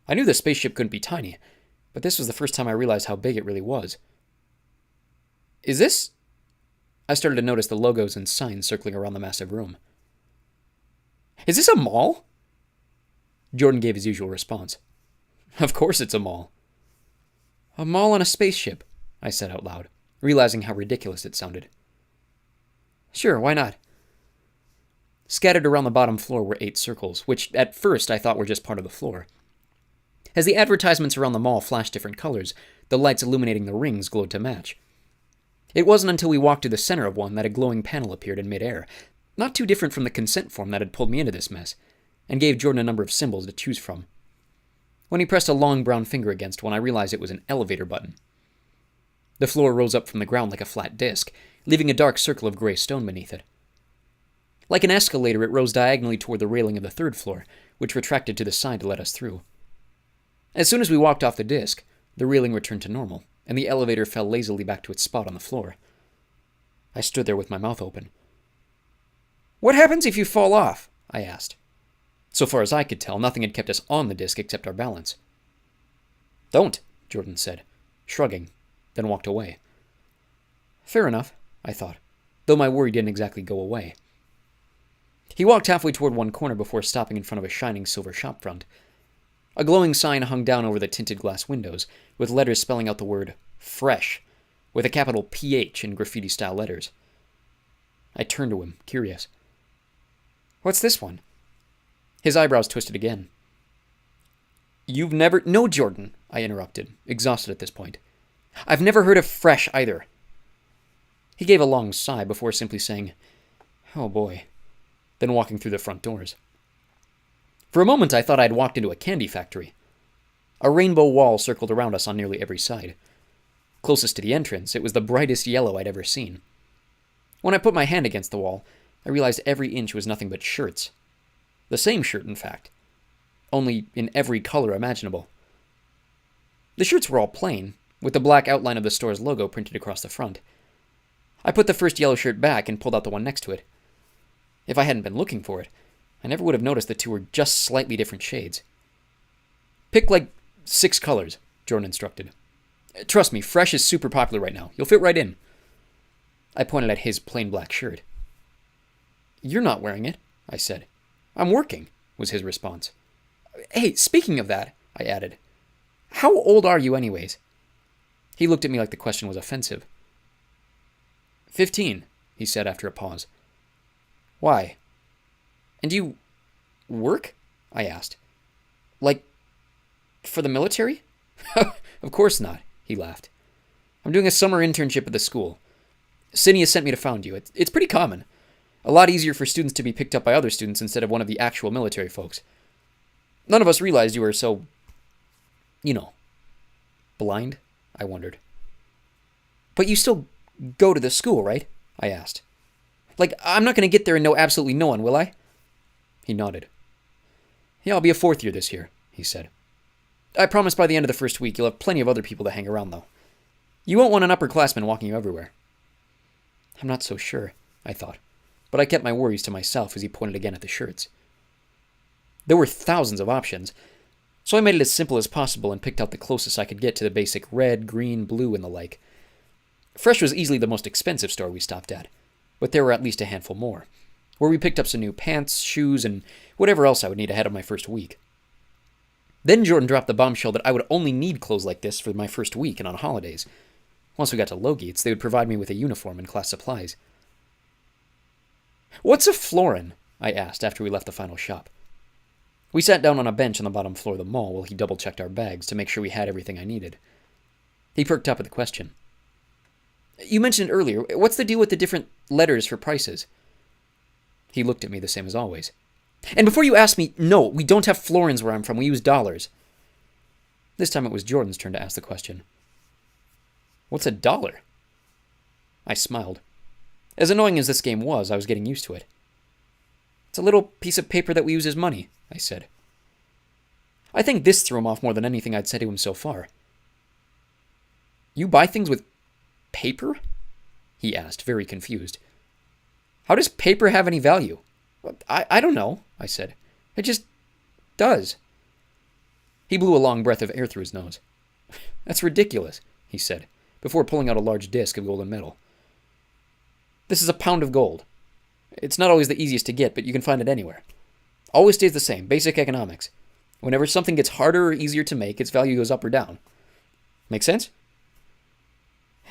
I knew the spaceship couldn't be tiny, but this was the first time I realized how big it really was. Is this? I started to notice the logos and signs circling around the massive room. Is this a mall? Jordan gave his usual response. Of course it's a mall. A mall on a spaceship, I said out loud, realizing how ridiculous it sounded. Sure, why not? Scattered around the bottom floor were 8 circles, which at first I thought were just part of the floor. As the advertisements around the mall flashed different colors, the lights illuminating the rings glowed to match. It wasn't until we walked to the center of one that a glowing panel appeared in midair, not too different from the consent form that had pulled me into this mess, and gave Jordan a number of symbols to choose from. When he pressed a long brown finger against one, I realized it was an elevator button. The floor rose up from the ground like a flat disc, leaving a dark circle of gray stone beneath it. Like an escalator, it rose diagonally toward the railing of the 3rd floor, which retracted to the side to let us through. As soon as we walked off the disc, the railing returned to normal, and the elevator fell lazily back to its spot on the floor. I stood there with my mouth open. What happens if you fall off? I asked. So far as I could tell, nothing had kept us on the disc except our balance. Don't, Jordan said, shrugging, then walked away. Fair enough, I thought, though my worry didn't exactly go away. He walked halfway toward one corner before stopping in front of a shining silver shopfront. A glowing sign hung down over the tinted glass windows, with letters spelling out the word Fresh, with a capital PH in graffiti-style letters. I turned to him, curious. What's this one? His eyebrows twisted again. You've never... No, Jordan, I interrupted, exhausted at this point. I've never heard of Fresh either. He gave a long sigh before simply saying, Oh boy, then walking through the front doors. For a moment I thought I'd walked into a candy factory. A rainbow wall circled around us on nearly every side. Closest to the entrance, it was the brightest yellow I'd ever seen. When I put my hand against the wall, I realized every inch was nothing but shirts. The same shirt, in fact. Only in every color imaginable. The shirts were all plain, with the black outline of the store's logo printed across the front. I put the first yellow shirt back and pulled out the one next to it. If I hadn't been looking for it, I never would have noticed the two were just slightly different shades. Pick like 6 colors, Jordan instructed. Trust me, fresh is super popular right now. You'll fit right in. I pointed at his plain black shirt. You're not wearing it, I said. I'm working, was his response. Hey, speaking of that, I added, how old are you anyways? He looked at me like the question was offensive. 15, he said after a pause. Why? And you work? I asked. Like, for the military? Of course not, he laughed. I'm doing a summer internship at the school. Cindy has sent me to found you. It's pretty common. A lot easier for students to be picked up by other students instead of one of the actual military folks. None of us realized you were so, blind, I wondered. But you still go to the school, right? I asked. Like, I'm not going to get there and know absolutely no one, will I? He nodded. Yeah, I'll be a 4th year this year, he said. I promise by the end of the first week you'll have plenty of other people to hang around, though. You won't want an upperclassman walking you everywhere. I'm not so sure, I thought, but I kept my worries to myself as he pointed again at the shirts. There were thousands of options, so I made it as simple as possible and picked out the closest I could get to the basic red, green, blue, and the like. Fresh was easily the most expensive store we stopped at, but there were at least a handful more, where we picked up some new pants, shoes, and whatever else I would need ahead of my first week. Then Jordan dropped the bombshell that I would only need clothes like this for my first week and on holidays. Once we got to Logates, they would provide me with a uniform and class supplies. What's a florin? I asked after we left the final shop. We sat down on a bench on the bottom floor of the mall while he double-checked our bags to make sure we had everything I needed. He perked up at the question. You mentioned earlier, what's the deal with the different letters for prices? He looked at me the same as always. And before you ask me, no, we don't have florins where I'm from, we use dollars. This time it was Jordan's turn to ask the question. What's a dollar? I smiled. As annoying as this game was, I was getting used to it. It's a little piece of paper that we use as money, I said. I think this threw him off more than anything I'd said to him so far. You buy things with paper? He asked, very confused. How does paper have any value? I don't know, I said. It just does. He blew a long breath of air through his nose. That's ridiculous, he said, before pulling out a large disc of golden metal. This is a pound of gold. It's not always the easiest to get, but you can find it anywhere. Always stays the same, basic economics. Whenever something gets harder or easier to make, its value goes up or down. Make sense?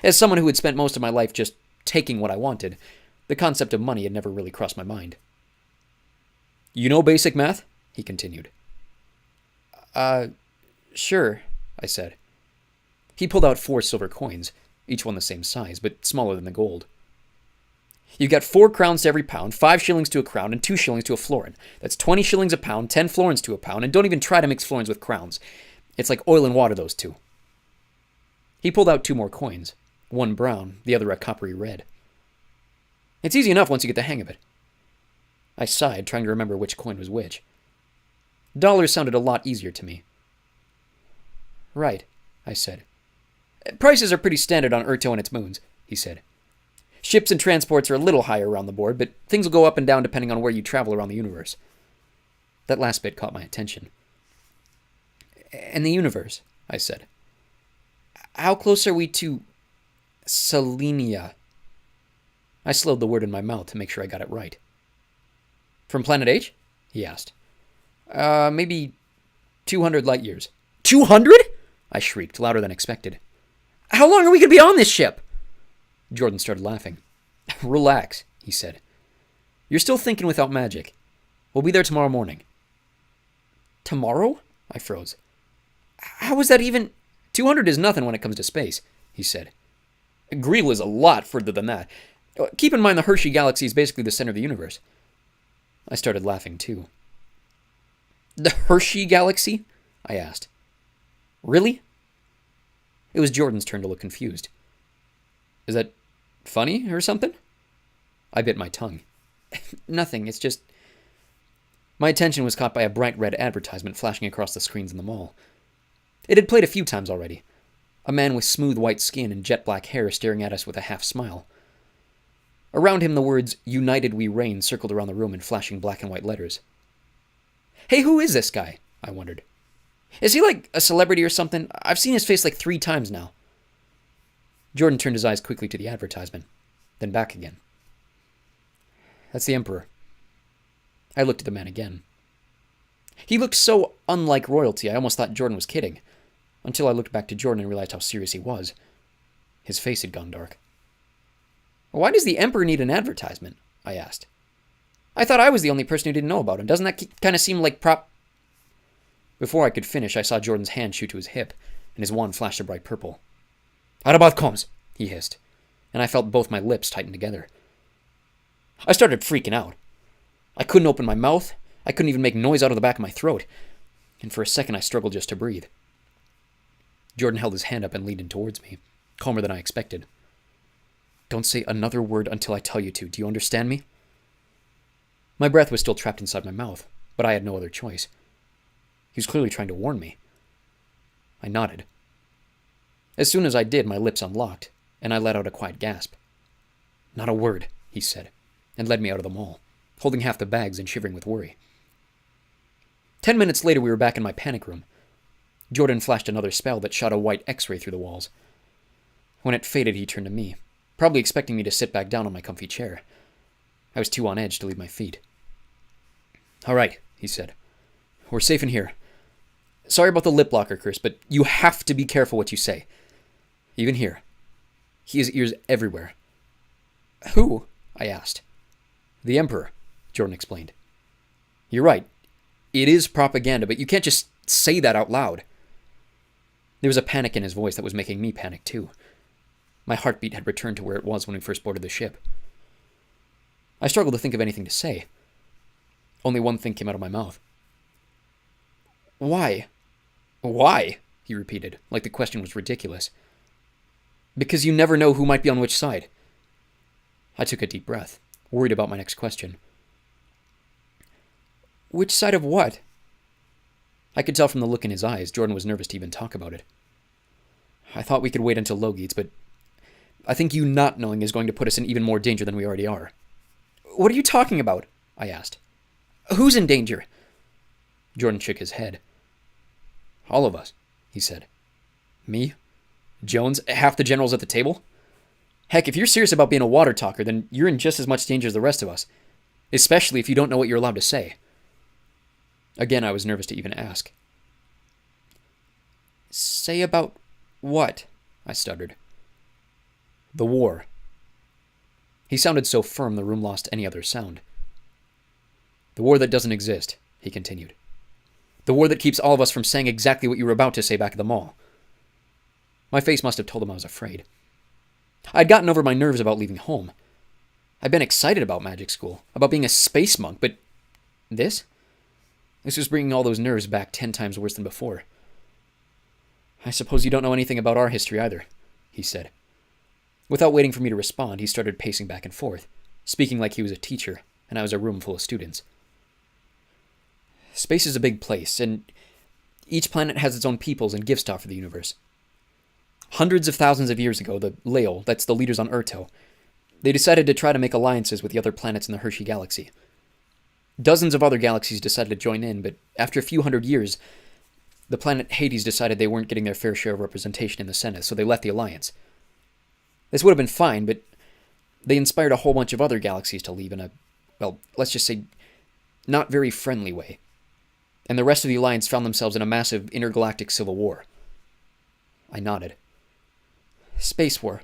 As someone who had spent most of my life just taking what I wanted, the concept of money had never really crossed my mind. You know basic math? He continued. Sure, I said. He pulled out 4 silver coins, each one the same size, but smaller than the gold. You got 4 crowns to every pound, 5 shillings to a crown, and 2 shillings to a florin. That's 20 shillings a pound, 10 florins to a pound, and don't even try to mix florins with crowns. It's like oil and water, those two. He pulled out 2 more coins, one brown, the other a coppery red. It's easy enough once you get the hang of it. I sighed, trying to remember which coin was which. Dollars sounded a lot easier to me. Right, I said. Prices are pretty standard on Urto and its moons, he said. Ships and transports are a little higher around the board, but things will go up and down depending on where you travel around the universe. That last bit caught my attention. And the universe, I said. How close are we to Selenia? I slowed the word in my mouth to make sure I got it right. From Planet H? He asked. Maybe 200 light years. 200? I shrieked, louder than expected. How long are we going to be on this ship? Jordan started laughing. Relax, he said. You're still thinking without magic. We'll be there tomorrow morning. Tomorrow? I froze. How is that even... 200 is nothing when it comes to space, he said. Greel is a lot further than that. Keep in mind the Hershey Galaxy is basically the center of the universe. I started laughing too. The Hershey Galaxy? I asked. Really? It was Jordan's turn to look confused. Is that funny or something? I bit my tongue. Nothing, it's just... My attention was caught by a bright red advertisement flashing across the screens in the mall. It had played a few times already. A man with smooth white skin and jet black hair staring at us with a half smile. Around him the words, "United We Reign," circled around the room in flashing black and white letters. Hey, who is this guy? I wondered. Is he like a celebrity or something? I've seen his face like 3 times now. Jordan turned his eyes quickly to the advertisement, then back again. That's the Emperor. I looked at the man again. He looked so unlike royalty, I almost thought Jordan was kidding, until I looked back to Jordan and realized how serious he was. His face had gone dark. Why does the Emperor need an advertisement? I asked. I thought I was the only person who didn't know about him. Doesn't that kind of seem like Before I could finish, I saw Jordan's hand shoot to his hip, and his wand flashed a bright purple. Out about comes, he hissed, and I felt both my lips tighten together. I started freaking out. I couldn't open my mouth. I couldn't even make noise out of the back of my throat, and for a second I struggled just to breathe. Jordan held his hand up and leaned in towards me, calmer than I expected. Don't say another word until I tell you to. Do you understand me? My breath was still trapped inside my mouth, but I had no other choice. He was clearly trying to warn me. I nodded. As soon as I did, my lips unlocked, and I let out a quiet gasp. Not a word, he said, and led me out of the mall, holding half the bags and shivering with worry. 10 minutes later, we were back in my panic room. Jordan flashed another spell that shot a white X-ray through the walls. When it faded, he turned to me, probably expecting me to sit back down on my comfy chair. I was too on edge to leave my feet. All right, he said. We're safe in here. Sorry about the lip blocker curse, but you have to be careful what you say. Even here. He has ears everywhere. Who? I asked. The Emperor, Jordan explained. You're right. It is propaganda, but you can't just say that out loud. There was a panic in his voice that was making me panic too. My heartbeat had returned to where it was when we first boarded the ship. I struggled to think of anything to say. Only one thing came out of my mouth. Why? Why? He repeated, like the question was ridiculous. Because you never know who might be on which side. I took a deep breath, worried about my next question. Which side of what? I could tell from the look in his eyes Jordan was nervous to even talk about it. I thought we could wait until Logi's, but I think you not knowing is going to put us in even more danger than we already are. What are you talking about? I asked. Who's in danger? Jordan shook his head. All of us, he said. Me? Jones? Half the generals at the table? Heck, if you're serious about being a water talker, then you're in just as much danger as the rest of us. Especially if you don't know what you're allowed to say. Again, I was nervous to even ask. Say about what? I stuttered. The war. He sounded so firm the room lost any other sound. The war that doesn't exist, he continued. The war that keeps all of us from saying exactly what you were about to say back at the mall. My face must have told him I was afraid. I'd gotten over my nerves about leaving home. I'd been excited about magic school, about being a space monk, but this? This was bringing all those nerves back 10 times worse than before. I suppose you don't know anything about our history either, he said. Without waiting for me to respond, he started pacing back and forth, speaking like he was a teacher, and I was a room full of students. Space is a big place, and each planet has its own peoples and gifts to offer the universe. Hundreds of thousands of years ago, the Leol, that's the leaders on Urto, they decided to try to make alliances with the other planets in the Hershey Galaxy. Dozens of other galaxies decided to join in, but after a few hundred years, the planet Hades decided they weren't getting their fair share of representation in the Senate, so they left the alliance. This would have been fine, but they inspired a whole bunch of other galaxies to leave in a, well, let's just say, not very friendly way. And the rest of the alliance found themselves in a massive intergalactic civil war. I nodded. Space war.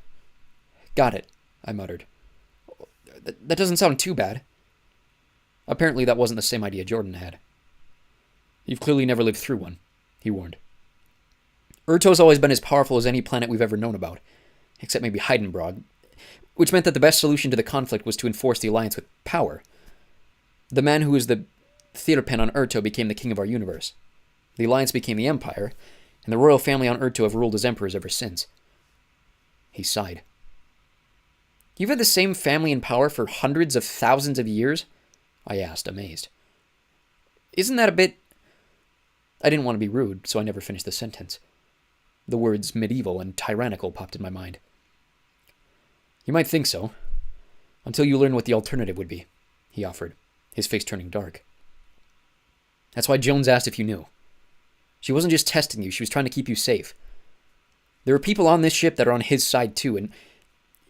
Got it, I muttered. That doesn't sound too bad. Apparently that wasn't the same idea Jordan had. You've clearly never lived through one, he warned. Urto's always been as powerful as any planet we've ever known about, except maybe Heidenbrod, which meant that the best solution to the conflict was to enforce the alliance with power. The man who was the Theaterpen on Urto became the king of our universe. The alliance became the empire, and the royal family on Urto have ruled as emperors ever since. He sighed. You've had the same family in power for hundreds of thousands of years? I asked, amazed. Isn't that a bit... I didn't want to be rude, so I never finished the sentence. The words medieval and tyrannical popped in my mind. You might think so, until you learn what the alternative would be, he offered, his face turning dark. That's why Jones asked if you knew. She wasn't just testing you, she was trying to keep you safe. There are people on this ship that are on his side too, and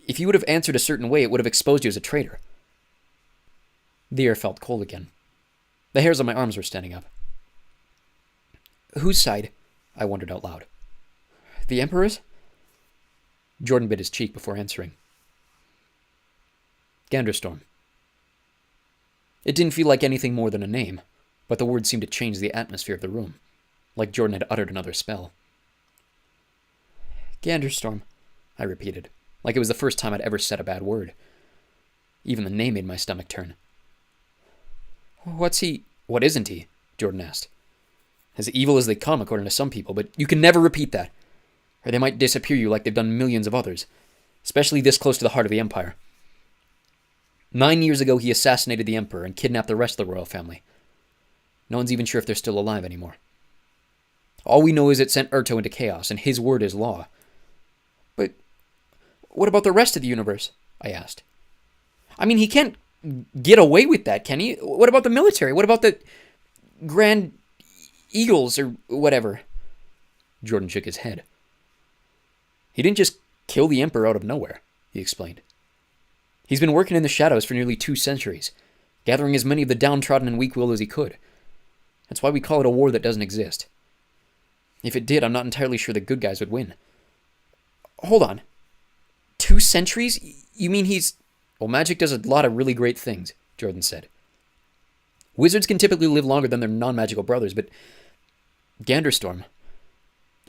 if you would have answered a certain way, it would have exposed you as a traitor. The air felt cold again. The hairs on my arms were standing up. Whose side? I wondered out loud. The Emperor's? Jordan bit his cheek before answering. Ganderstorm. It didn't feel like anything more than a name, but the word seemed to change the atmosphere of the room, like Jordan had uttered another spell. Ganderstorm, I repeated, like it was the first time I'd ever said a bad word. Even the name made my stomach turn. What's he? What isn't he? Jordan asked. As evil as they come, according to some people, but you can never repeat that, or they might disappear you like they've done millions of others, especially this close to the heart of the Empire. 9 years ago, he assassinated the Emperor and kidnapped the rest of the royal family. No one's even sure if they're still alive anymore. All we know is it sent Urto into chaos, and his word is law. But what about the rest of the universe? I asked. I mean, he can't get away with that, can he? What about the military? What about the Grand Eagles or whatever? Jordan shook his head. He didn't just kill the Emperor out of nowhere, he explained. He's been working in the shadows for nearly 2 centuries, gathering as many of the downtrodden and weak-willed as he could. That's why we call it a war that doesn't exist. If it did, I'm not entirely sure the good guys would win. Hold on. 2 centuries? You mean he's... Well, magic does a lot of really great things, Jordan said. Wizards can typically live longer than their non-magical brothers, but... Ganderstorm.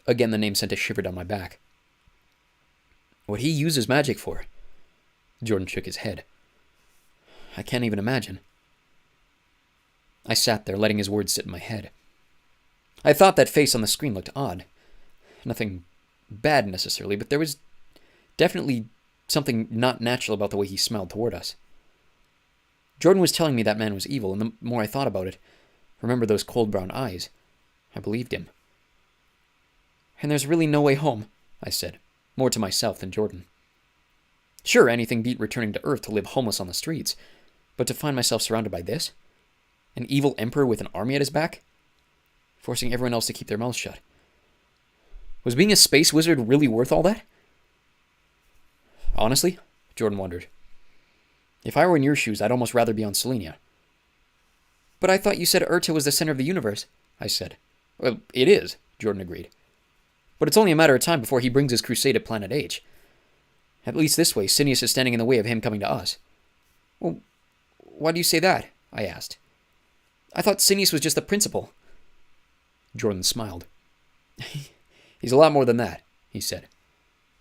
Again, the name sent a shiver down my back. What he uses magic for... Jordan shook his head. I can't even imagine. I sat there, letting his words sit in my head. I thought that face on the screen looked odd. Nothing bad necessarily, but there was definitely something not natural about the way he smiled toward us. Jordan was telling me that man was evil, and the more I thought about it, remember those cold brown eyes, I believed him. And there's really no way home, I said, more to myself than Jordan. Sure, anything beat returning to Earth to live homeless on the streets, but to find myself surrounded by this? An evil emperor with an army at his back? Forcing everyone else to keep their mouths shut. Was being a space wizard really worth all that? Honestly, Jordan wondered. If I were in your shoes, I'd almost rather be on Selenia. But I thought you said Urta was the center of the universe, I said. Well, it is, Jordan agreed. But it's only a matter of time before he brings his crusade to Planet H. At least this way, Sinius is standing in the way of him coming to us. Well, why do you say that? I asked. I thought Sinius was just the principal. Jordan smiled. He's a lot more than that, he said.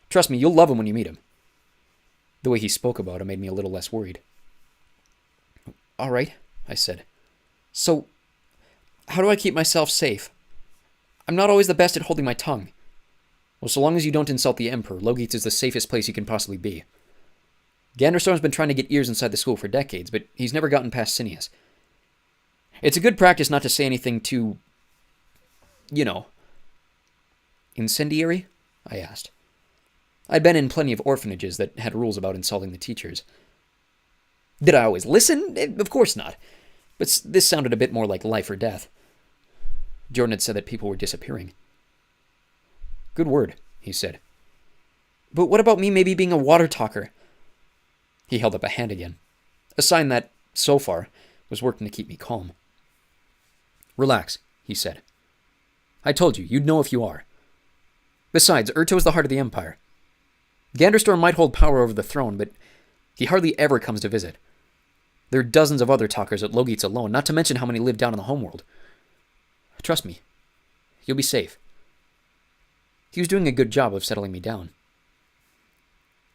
Trust me, you'll love him when you meet him. The way he spoke about him made me a little less worried. All right, I said. So, how do I keep myself safe? I'm not always the best at holding my tongue. Well, so long as you don't insult the Emperor, Logeats is the safest place you can possibly be. Ganderstorm's been trying to get ears inside the school for decades, but he's never gotten past Sinius. It's a good practice not to say anything too... Incendiary? I asked. I'd been in plenty of orphanages that had rules about insulting the teachers. Did I always listen? Of course not. But this sounded a bit more like life or death. Jordan had said that people were disappearing. Good word, he said. But what about me maybe being a water talker? He held up a hand again, a sign that, so far, was working to keep me calm. Relax, he said. I told you, you'd know if you are. Besides, Urto is the heart of the Empire. Ganderstorm might hold power over the throne, but he hardly ever comes to visit. There are dozens of other talkers at Logeats alone, not to mention how many live down in the homeworld. Trust me, you'll be safe. He was doing a good job of settling me down.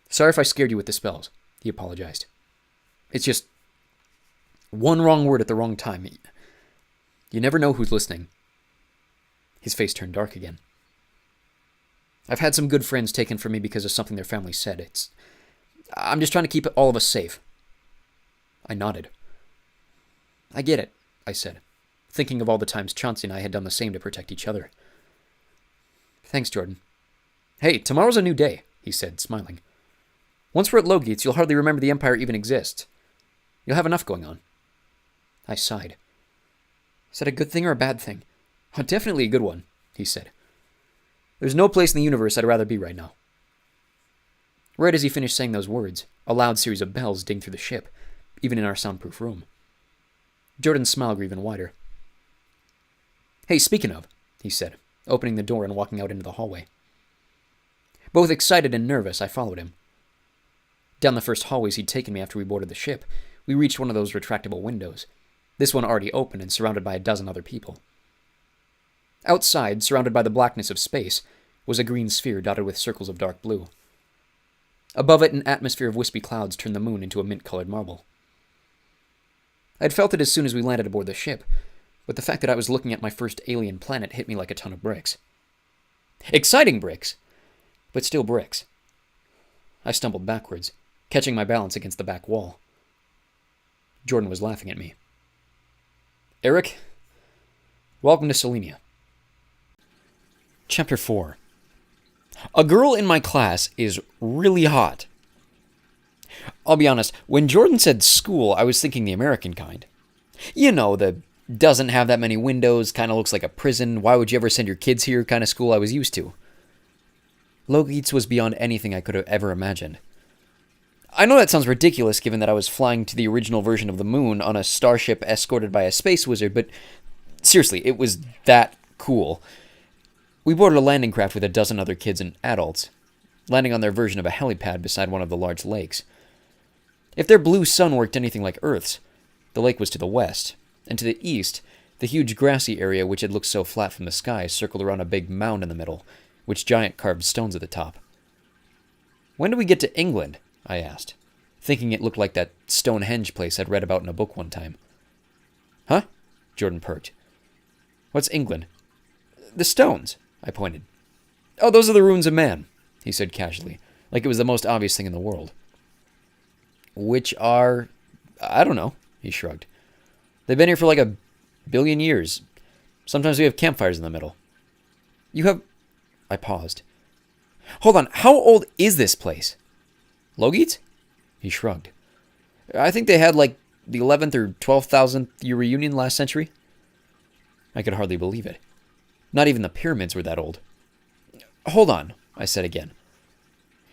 Sorry if I scared you with the spells, he apologized. It's just one wrong word at the wrong time. You never know who's listening. His face turned dark again. I've had some good friends taken from me because of something their family said. It's I'm just trying to keep all of us safe. I nodded. I get it, I said, thinking of all the times Chauncey and I had done the same to protect each other. Thanks, Jordan. Hey, tomorrow's a new day, he said, smiling. Once we're at Logates, you'll hardly remember the Empire even exists. You'll have enough going on. I sighed. Is that a good thing or a bad thing? Oh, definitely a good one, he said. There's no place in the universe I'd rather be right now. Right as he finished saying those words, a loud series of bells dinged through the ship, even in our soundproof room. Jordan's smile grew even wider. Hey, speaking of, he said, opening the door and walking out into the hallway. Both excited and nervous, I followed him. Down the first hallways he'd taken me after we boarded the ship, we reached one of those retractable windows, this one already open and surrounded by a dozen other people. Outside, surrounded by the blackness of space, was a green sphere dotted with circles of dark blue. Above it, an atmosphere of wispy clouds turned the moon into a mint-colored marble. I'd felt it as soon as we landed aboard the ship, but the fact that I was looking at my first alien planet hit me like a ton of bricks. Exciting bricks, but still bricks. I stumbled backwards, catching my balance against the back wall. Jordan was laughing at me. Eric, welcome to Selenia. Chapter 4. A girl in my class is really hot. I'll be honest, when Jordan said school, I was thinking the American kind. You know, the doesn't have that many windows, kind of looks like a prison, why would you ever send your kids here kind of school I was used to. Logates was beyond anything I could have ever imagined. I know that sounds ridiculous given that I was flying to the original version of the moon on a starship escorted by a space wizard, but seriously, it was that cool. We boarded a landing craft with a dozen other kids and adults, landing on their version of a helipad beside one of the large lakes. If their blue sun worked anything like Earth's, the lake was to the west, and to the east, the huge grassy area which had looked so flat from the sky circled around a big mound in the middle, with giant carved stones at the top. When do we get to England? I asked, thinking it looked like that Stonehenge place I'd read about in a book one time. Huh? Jordan perked. What's England? The stones, I pointed. Oh, those are the ruins of man, he said casually, like it was the most obvious thing in the world. Which are... I don't know, he shrugged. They've been here for like 1 billion years. Sometimes we have campfires in the middle. You have... I paused. Hold on, how old is this place? Logates? He shrugged. I think they had like the 11th or 12,000th year reunion last century. I could hardly believe it. Not even the pyramids were that old. Hold on, I said again.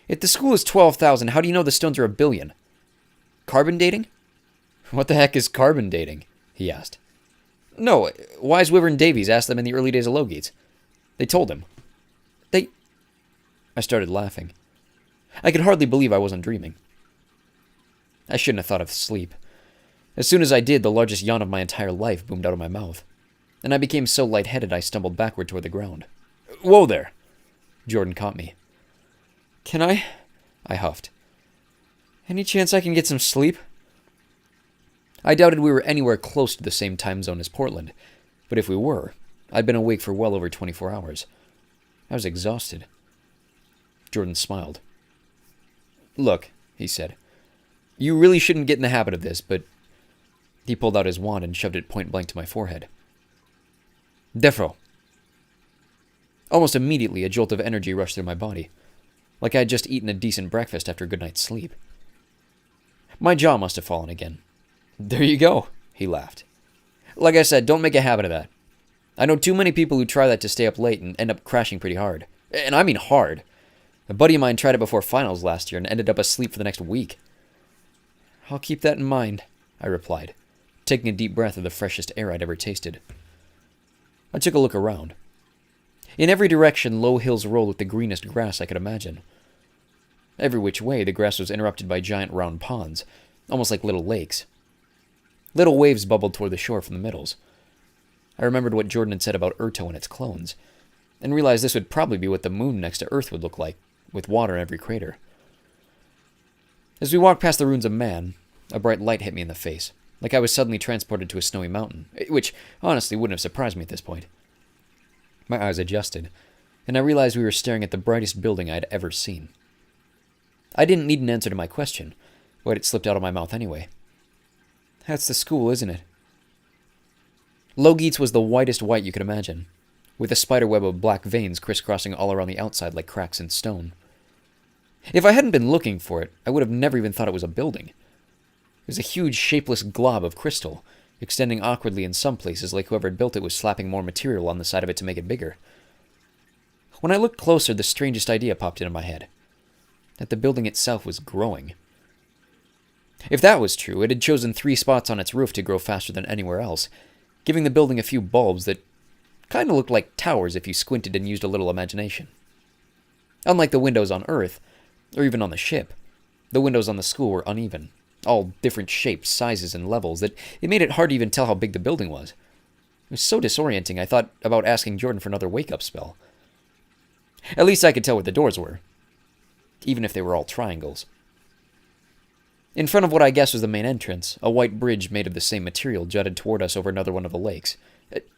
If the school is 12,000, how do you know the stones are 1 billion? Carbon dating? What the heck is carbon dating? He asked. No, Wise Wyvern Davies asked them in the early days of Logates. They told him. I started laughing. I could hardly believe I wasn't dreaming. I shouldn't have thought of sleep. As soon as I did, the largest yawn of my entire life boomed out of my mouth, and I became so lightheaded I stumbled backward toward the ground. Whoa there! Jordan caught me. Can I? I huffed. Any chance I can get some sleep? I doubted we were anywhere close to the same time zone as Portland, but if we were, I'd been awake for well over 24 hours. I was exhausted. Jordan smiled. Look, he said, you really shouldn't get in the habit of this, but... He pulled out his wand and shoved it point blank to my forehead. Defro. Almost immediately, a jolt of energy rushed through my body, like I had just eaten a decent breakfast after a good night's sleep. My jaw must have fallen again. There you go, he laughed. Like I said, don't make a habit of that. I know too many people who try that to stay up late and end up crashing pretty hard. And I mean hard. A buddy of mine tried it before finals last year and ended up asleep for the next week. I'll keep that in mind, I replied, taking a deep breath of the freshest air I'd ever tasted. I took a look around. In every direction, low hills rolled with the greenest grass I could imagine. Every which way, the grass was interrupted by giant round ponds, almost like little lakes. Little waves bubbled toward the shore from the middles. I remembered what Jordan had said about Urto and its clones, and realized this would probably be what the moon next to Earth would look like, with water in every crater. As we walked past the ruins of man, a bright light hit me in the face, like I was suddenly transported to a snowy mountain, which honestly wouldn't have surprised me at this point. My eyes adjusted, and I realized we were staring at the brightest building I had ever seen. I didn't need an answer to my question, but it slipped out of my mouth anyway. That's the school, isn't it? Logeet's was the whitest white you could imagine, with a spiderweb of black veins crisscrossing all around the outside like cracks in stone. If I hadn't been looking for it, I would have never even thought it was a building. It was a huge, shapeless glob of crystal, extending awkwardly in some places like whoever had built it was slapping more material on the side of it to make it bigger. When I looked closer, the strangest idea popped into my head. That the building itself was growing. If that was true, it had chosen 3 spots on its roof to grow faster than anywhere else, giving the building a few bulbs that kind of looked like towers if you squinted and used a little imagination. Unlike the windows on Earth, or even on the ship, the windows on the school were uneven, all different shapes, sizes, and levels, that it made it hard to even tell how big the building was. It was so disorienting, I thought about asking Jordan for another wake-up spell. At least I could tell where the doors were, even if they were all triangles. In front of what I guessed was the main entrance, a white bridge made of the same material jutted toward us over another one of the lakes.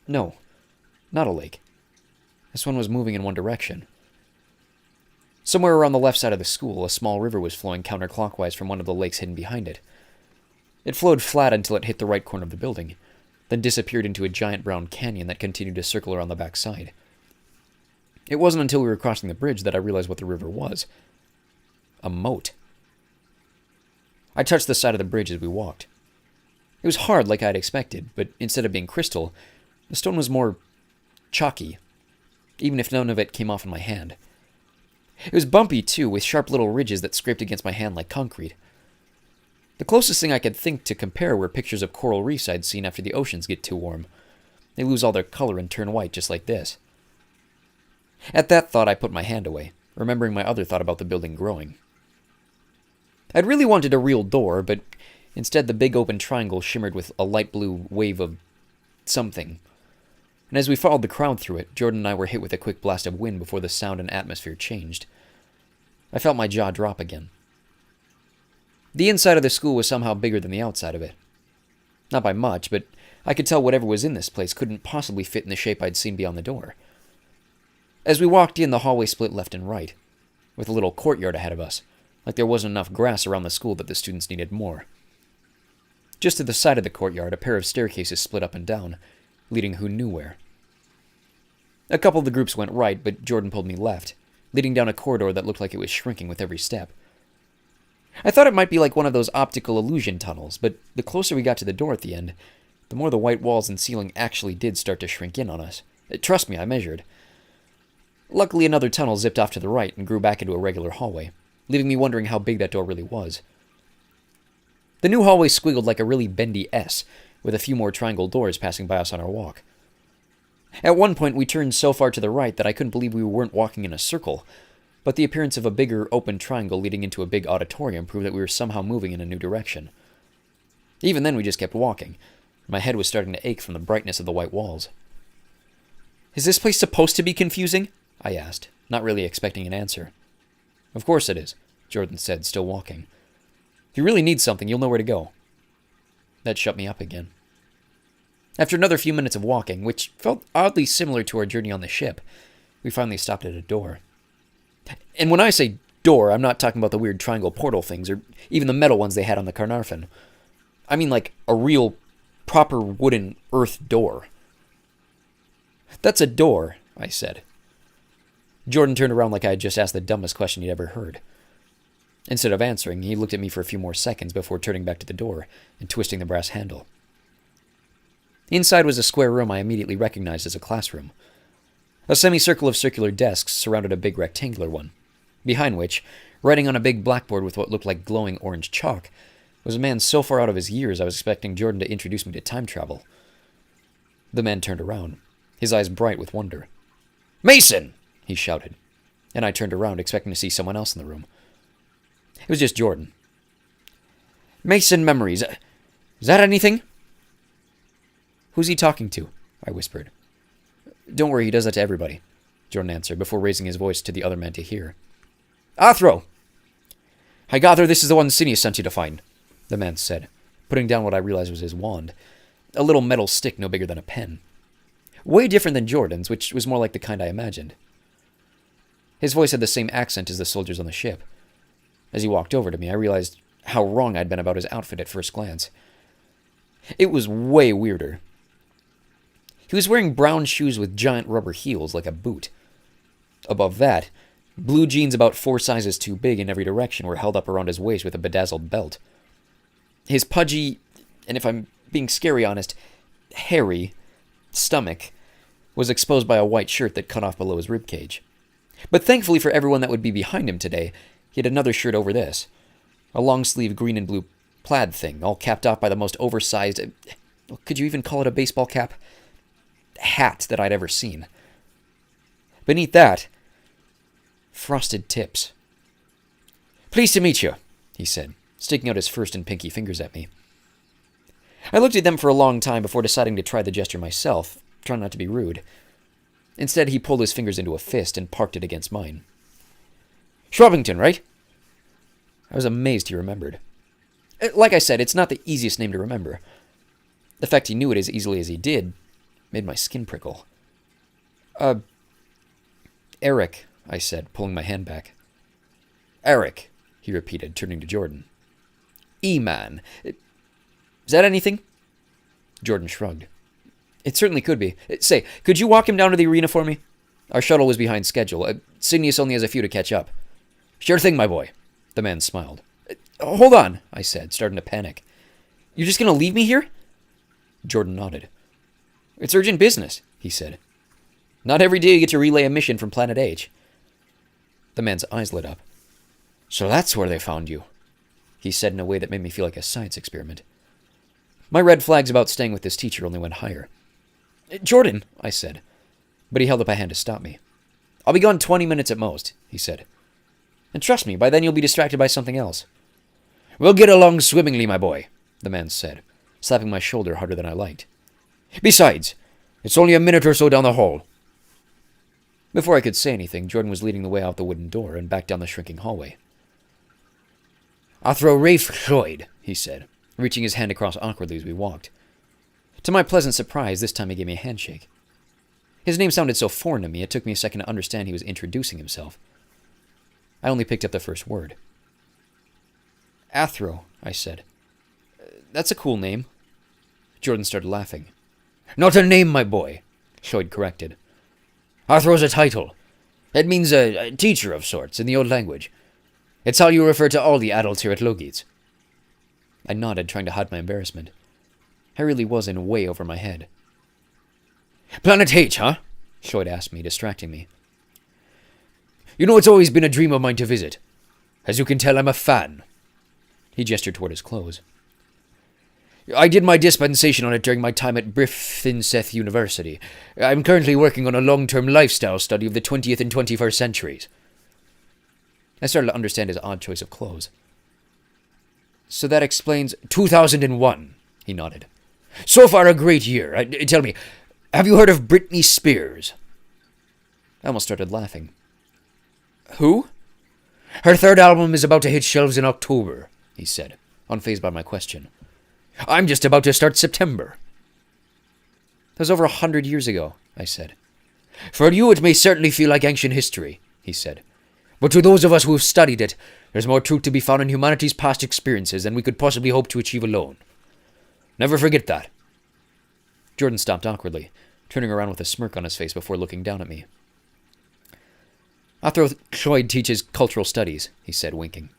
No, not a lake. This one was moving in one direction. Somewhere around the left side of the school, a small river was flowing counterclockwise from one of the lakes hidden behind it. It flowed flat until it hit the right corner of the building, then disappeared into a giant brown canyon that continued to circle around the back side. It wasn't until we were crossing the bridge that I realized what the river was. A moat. I touched the side of the bridge as we walked. It was hard like I had expected, but instead of being crystal, the stone was more chalky, even if none of it came off in my hand. It was bumpy, too, with sharp little ridges that scraped against my hand like concrete. The closest thing I could think to compare were pictures of coral reefs I'd seen after the oceans get too warm. They lose all their color and turn white just like this. At that thought, I put my hand away, remembering my other thought about the building growing. I'd really wanted a real door, but instead the big open triangle shimmered with a light blue wave of something. And as we followed the crowd through it, Jordan and I were hit with a quick blast of wind before the sound and atmosphere changed. I felt my jaw drop again. The inside of the school was somehow bigger than the outside of it. Not by much, but I could tell whatever was in this place couldn't possibly fit in the shape I'd seen beyond the door. As we walked in, the hallway split left and right, with a little courtyard ahead of us, like there wasn't enough grass around the school that the students needed more. Just to the side of the courtyard, a pair of staircases split up and down, leading who knew where. A couple of the groups went right, but Jordan pulled me left, leading down a corridor that looked like it was shrinking with every step. I thought it might be like one of those optical illusion tunnels, but the closer we got to the door at the end, the more the white walls and ceiling actually did start to shrink in on us. Trust me, I measured. Luckily, another tunnel zipped off to the right and grew back into a regular hallway, leaving me wondering how big that door really was. The new hallway squiggled like a really bendy S, with a few more triangle doors passing by us on our walk. At one point, we turned so far to the right that I couldn't believe we weren't walking in a circle, but the appearance of a bigger, open triangle leading into a big auditorium proved that we were somehow moving in a new direction. Even then, we just kept walking. My head was starting to ache from the brightness of the white walls. "Is this place supposed to be confusing?" I asked, not really expecting an answer. "Of course it is," Jordan said, still walking. "If you really need something, you'll know where to go." That shut me up again. After another few minutes of walking, which felt oddly similar to our journey on the ship, we finally stopped at a door. And when I say door, I'm not talking about the weird triangle portal things, or even the metal ones they had on the Carnarvon. I mean like a real, proper wooden earth door. "That's a door," I said. Jordan turned around like I had just asked the dumbest question he'd ever heard. Instead of answering, he looked at me for a few more seconds before turning back to the door and twisting the brass handle. Inside was a square room I immediately recognized as a classroom. A semicircle of circular desks surrounded a big rectangular one, behind which, writing on a big blackboard with what looked like glowing orange chalk, was a man so far out of his years I was expecting Jordan to introduce me to time travel. The man turned around, his eyes bright with wonder. "Mason!" he shouted, and I turned around expecting to see someone else in the room. It was just Jordan. "Mason memories. Is that anything?" "Who's he talking to?" I whispered. "Don't worry, he does that to everybody," Jordan answered before raising his voice to the other man to hear. "Athro! I gather this is the one Genie sent you to find," the man said, putting down what I realized was his wand, a little metal stick no bigger than a pen. Way different than Jordan's, which was more like the kind I imagined. His voice had the same accent as the soldiers on the ship. As he walked over to me, I realized how wrong I'd been about his outfit at first glance. It was way weirder. He was wearing brown shoes with giant rubber heels like a boot. Above that, blue jeans about 4 sizes too big in every direction were held up around his waist with a bedazzled belt. His pudgy, and if I'm being scary honest, hairy stomach was exposed by a white shirt that cut off below his ribcage. But thankfully for everyone that would be behind him today, he had another shirt over this. A long-sleeve green and blue plaid thing, all capped off by the most oversized, could you even call it a baseball cap? Hat that I'd ever seen. Beneath that, frosted tips. "Pleased to meet you," he said, sticking out his first and pinky fingers at me. I looked at them for a long time before deciding to try the gesture myself, trying not to be rude. Instead, he pulled his fingers into a fist and parked it against mine. "Shwabbington, right?" I was amazed he remembered. Like I said, it's not the easiest name to remember. The fact he knew it as easily as he did made my skin prickle. Eric, I said, pulling my hand back. "Eric," he repeated, turning to Jordan. "E-man. Is that anything?" Jordan shrugged. "It certainly could be. Say, could you walk him down to the arena for me? Our shuttle was behind schedule. Cygnus only has a few to catch up." "Sure thing, my boy." The man smiled. "Hold on," I said, starting to panic. "You're just going to leave me here?" Jordan nodded. "It's urgent business," he said. "Not every day you get to relay a mission from Planet H." The man's eyes lit up. "So that's where they found you," he said in a way that made me feel like a science experiment. My red flags about staying with this teacher only went higher. "Jordan," I said, but he held up a hand to stop me. "I'll be gone 20 minutes at most," he said. "And trust me, by then you'll be distracted by something else." "We'll get along swimmingly, my boy," the man said, slapping my shoulder harder than I liked. "Besides, it's only a minute or so down the hall." Before I could say anything, Jordan was leading the way out the wooden door and back down the shrinking hallway. "Athro Rafe Floyd," he said, reaching his hand across awkwardly as we walked. To my pleasant surprise, this time he gave me a handshake. His name sounded so foreign to me, it took me a second to understand he was introducing himself. I only picked up the first word. "Athro," I said. "That's a cool name." Jordan started laughing. "Not a name, my boy," Floyd corrected. "Athro's a title. It means a teacher of sorts in the old language. It's how you refer to all the adults here at Logi's." I nodded, trying to hide my embarrassment. I really was in way over my head. "Planet H, huh?" Floyd asked me, distracting me. "You know, it's always been a dream of mine to visit. As you can tell, I'm a fan." He gestured toward his clothes. "I did my dispensation on it during my time at Brifinseth University. I'm currently working on a long-term lifestyle study of the 20th and 21st centuries." I started to understand his odd choice of clothes. "So that explains 2001, he nodded. "So far a great year. Tell me, have you heard of Britney Spears?" I almost started laughing. "Who?" "Her third album is about to hit shelves in October," he said, unfazed by my question. "I'm just about to start September." "That was over 100 years ago," I said. "For you it may certainly feel like ancient history," he said. "But to those of us who have studied it, there's more truth to be found in humanity's past experiences than we could possibly hope to achieve alone. Never forget that." Jordan stopped awkwardly, turning around with a smirk on his face before looking down at me. "Athro Floyd teaches cultural studies," he said, winking.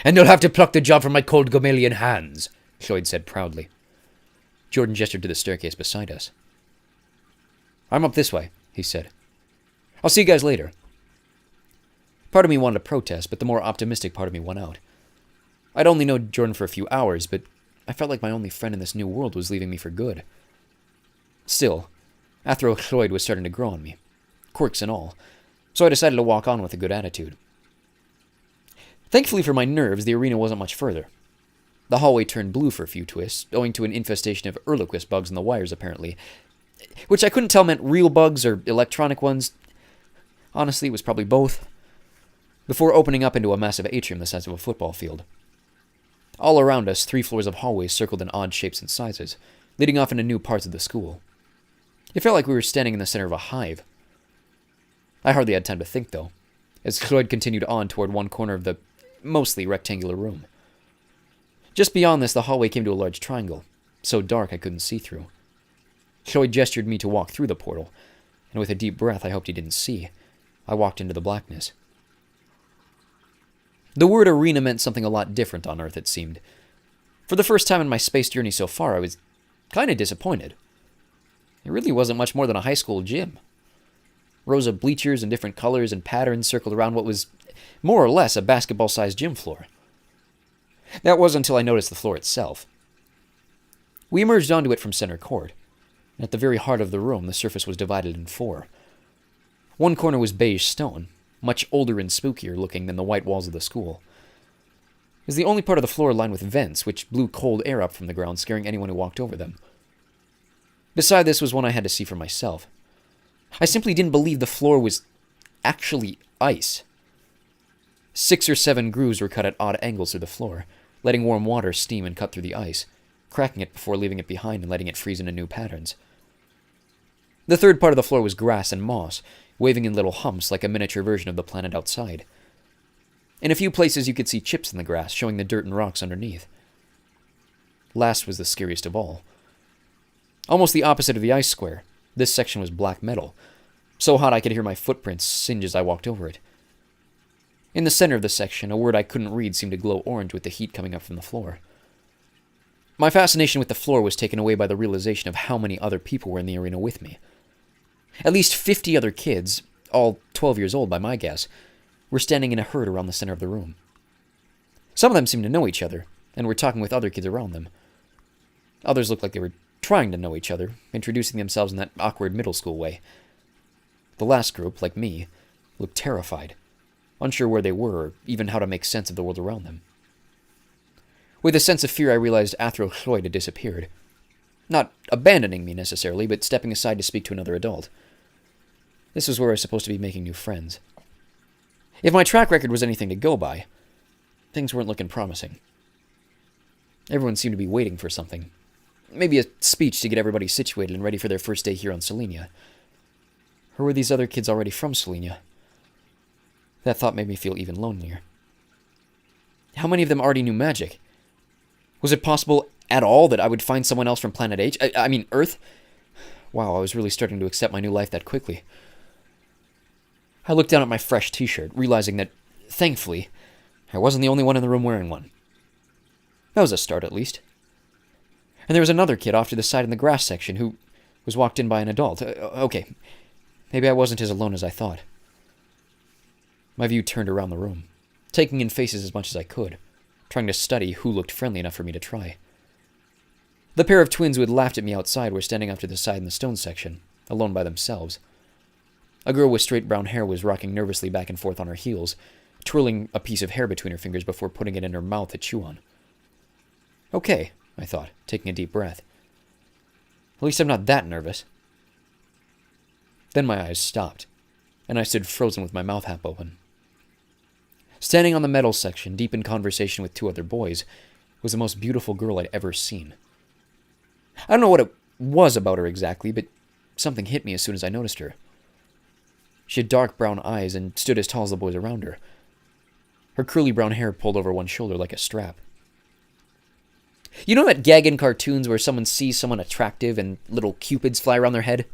"And you'll have to pluck the job from my cold Gomelian hands," Floyd said proudly. Jordan gestured to the staircase beside us. "I'm up this way," he said. "I'll see you guys later." Part of me wanted to protest, but the more optimistic part of me won out. I'd only known Jordan for a few hours, but I felt like my only friend in this new world was leaving me for good. Still, Athro Floyd was starting to grow on me, quirks and all, so I decided to walk on with a good attitude. Thankfully for my nerves, the arena wasn't much further. The hallway turned blue for a few twists, owing to an infestation of Ehrlichus bugs in the wires, apparently, which I couldn't tell meant real bugs or electronic ones. Honestly, it was probably both. Before opening up into a massive atrium the size of a football field. All around us, 3 floors of hallways circled in odd shapes and sizes, leading off into new parts of the school. It felt like we were standing in the center of a hive. I hardly had time to think, though, as Floyd continued on toward one corner of the mostly rectangular room. Just beyond this, the hallway came to a large triangle, so dark I couldn't see through. Chloe gestured me to walk through the portal, and with a deep breath I hoped he didn't see, I walked into the blackness. The word arena meant something a lot different on Earth, it seemed. For the first time in my space journey so far, I was kind of disappointed. It really wasn't much more than a high school gym. Rows of bleachers in different colors and patterns circled around what was more or less a basketball-sized gym floor. That was until I noticed the floor itself. We emerged onto it from center court. At the very heart of the room, the surface was divided in four. One corner was beige stone, much older and spookier looking than the white walls of the school. It was the only part of the floor lined with vents, which blew cold air up from the ground, scaring anyone who walked over them. Beside this was one I had to see for myself. I simply didn't believe the floor was actually ice. 6 or 7 grooves were cut at odd angles through the floor, letting warm water steam and cut through the ice, cracking it before leaving it behind and letting it freeze into new patterns. The third part of the floor was grass and moss, waving in little humps like a miniature version of the planet outside. In a few places you could see chips in the grass, showing the dirt and rocks underneath. Last was the scariest of all. Almost the opposite of the ice square, this section was black metal, so hot I could hear my footprints singe as I walked over it. In the center of the section, a word I couldn't read seemed to glow orange with the heat coming up from the floor. My fascination with the floor was taken away by the realization of how many other people were in the arena with me. At least 50 other kids, all 12 years old by my guess, were standing in a herd around the center of the room. Some of them seemed to know each other, and were talking with other kids around them. Others looked like they were trying to know each other, introducing themselves in that awkward middle school way. The last group, like me, looked terrified, unsure where they were, or even how to make sense of the world around them. With a sense of fear, I realized Athro Chloyd had disappeared. Not abandoning me necessarily, but stepping aside to speak to another adult. This was where I was supposed to be making new friends. If my track record was anything to go by, things weren't looking promising. Everyone seemed to be waiting for something. Maybe a speech to get everybody situated and ready for their first day here on Selenia. Or were these other kids already from Selenia? That thought made me feel even lonelier. How many of them already knew magic? Was it possible at all that I would find someone else from Planet H? I mean, Earth? Wow, I was really starting to accept my new life that quickly. I looked down at my fresh t-shirt, realizing that, thankfully, I wasn't the only one in the room wearing one. That was a start, at least. And there was another kid off to the side in the grass section who was walked in by an adult. Okay, maybe I wasn't as alone as I thought. My view turned around the room, taking in faces as much as I could, trying to study who looked friendly enough for me to try. The pair of twins who had laughed at me outside were standing off to the side in the stone section, alone by themselves. A girl with straight brown hair was rocking nervously back and forth on her heels, twirling a piece of hair between her fingers before putting it in her mouth to chew on. Okay, I thought, taking a deep breath. At least I'm not that nervous. Then my eyes stopped, and I stood frozen with my mouth half open. Standing on the metal section, deep in conversation with 2 other boys, was the most beautiful girl I'd ever seen. I don't know what it was about her exactly, but something hit me as soon as I noticed her. She had dark brown eyes and stood as tall as the boys around her. Her curly brown hair pulled over one shoulder like a strap. You know that gag in cartoons where someone sees someone attractive and little cupids fly around their head?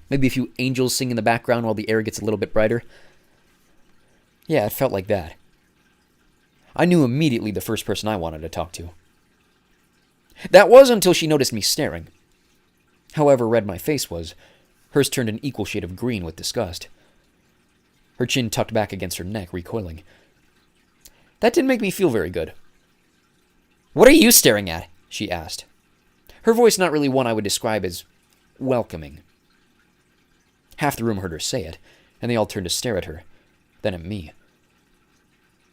Maybe a few angels sing in the background while the air gets a little bit brighter? Yeah, it felt like that. I knew immediately the first person I wanted to talk to. That was until she noticed me staring. However red my face was, hers turned an equal shade of green with disgust. Her chin tucked back against her neck, recoiling. That didn't make me feel very good. "What are you staring at?" she asked. Her voice not really one I would describe as welcoming. Half the room heard her say it, and they all turned to stare at her, then at me.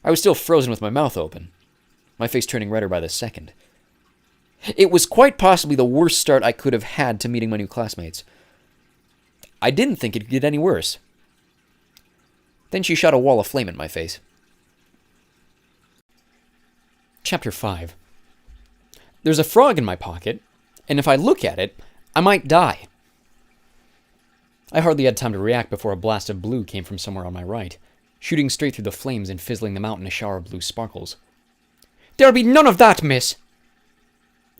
I was still frozen with my mouth open, my face turning redder by the second. It was quite possibly the worst start I could have had to meeting my new classmates. I didn't think it could get any worse. Then she shot a wall of flame at my face. Chapter 5. There's a frog in my pocket, and if I look at it, I might die. I hardly had time to react before a blast of blue came from somewhere on my right, shooting straight through the flames and fizzling them out in a shower of blue sparkles. "There'll be none of that, miss!"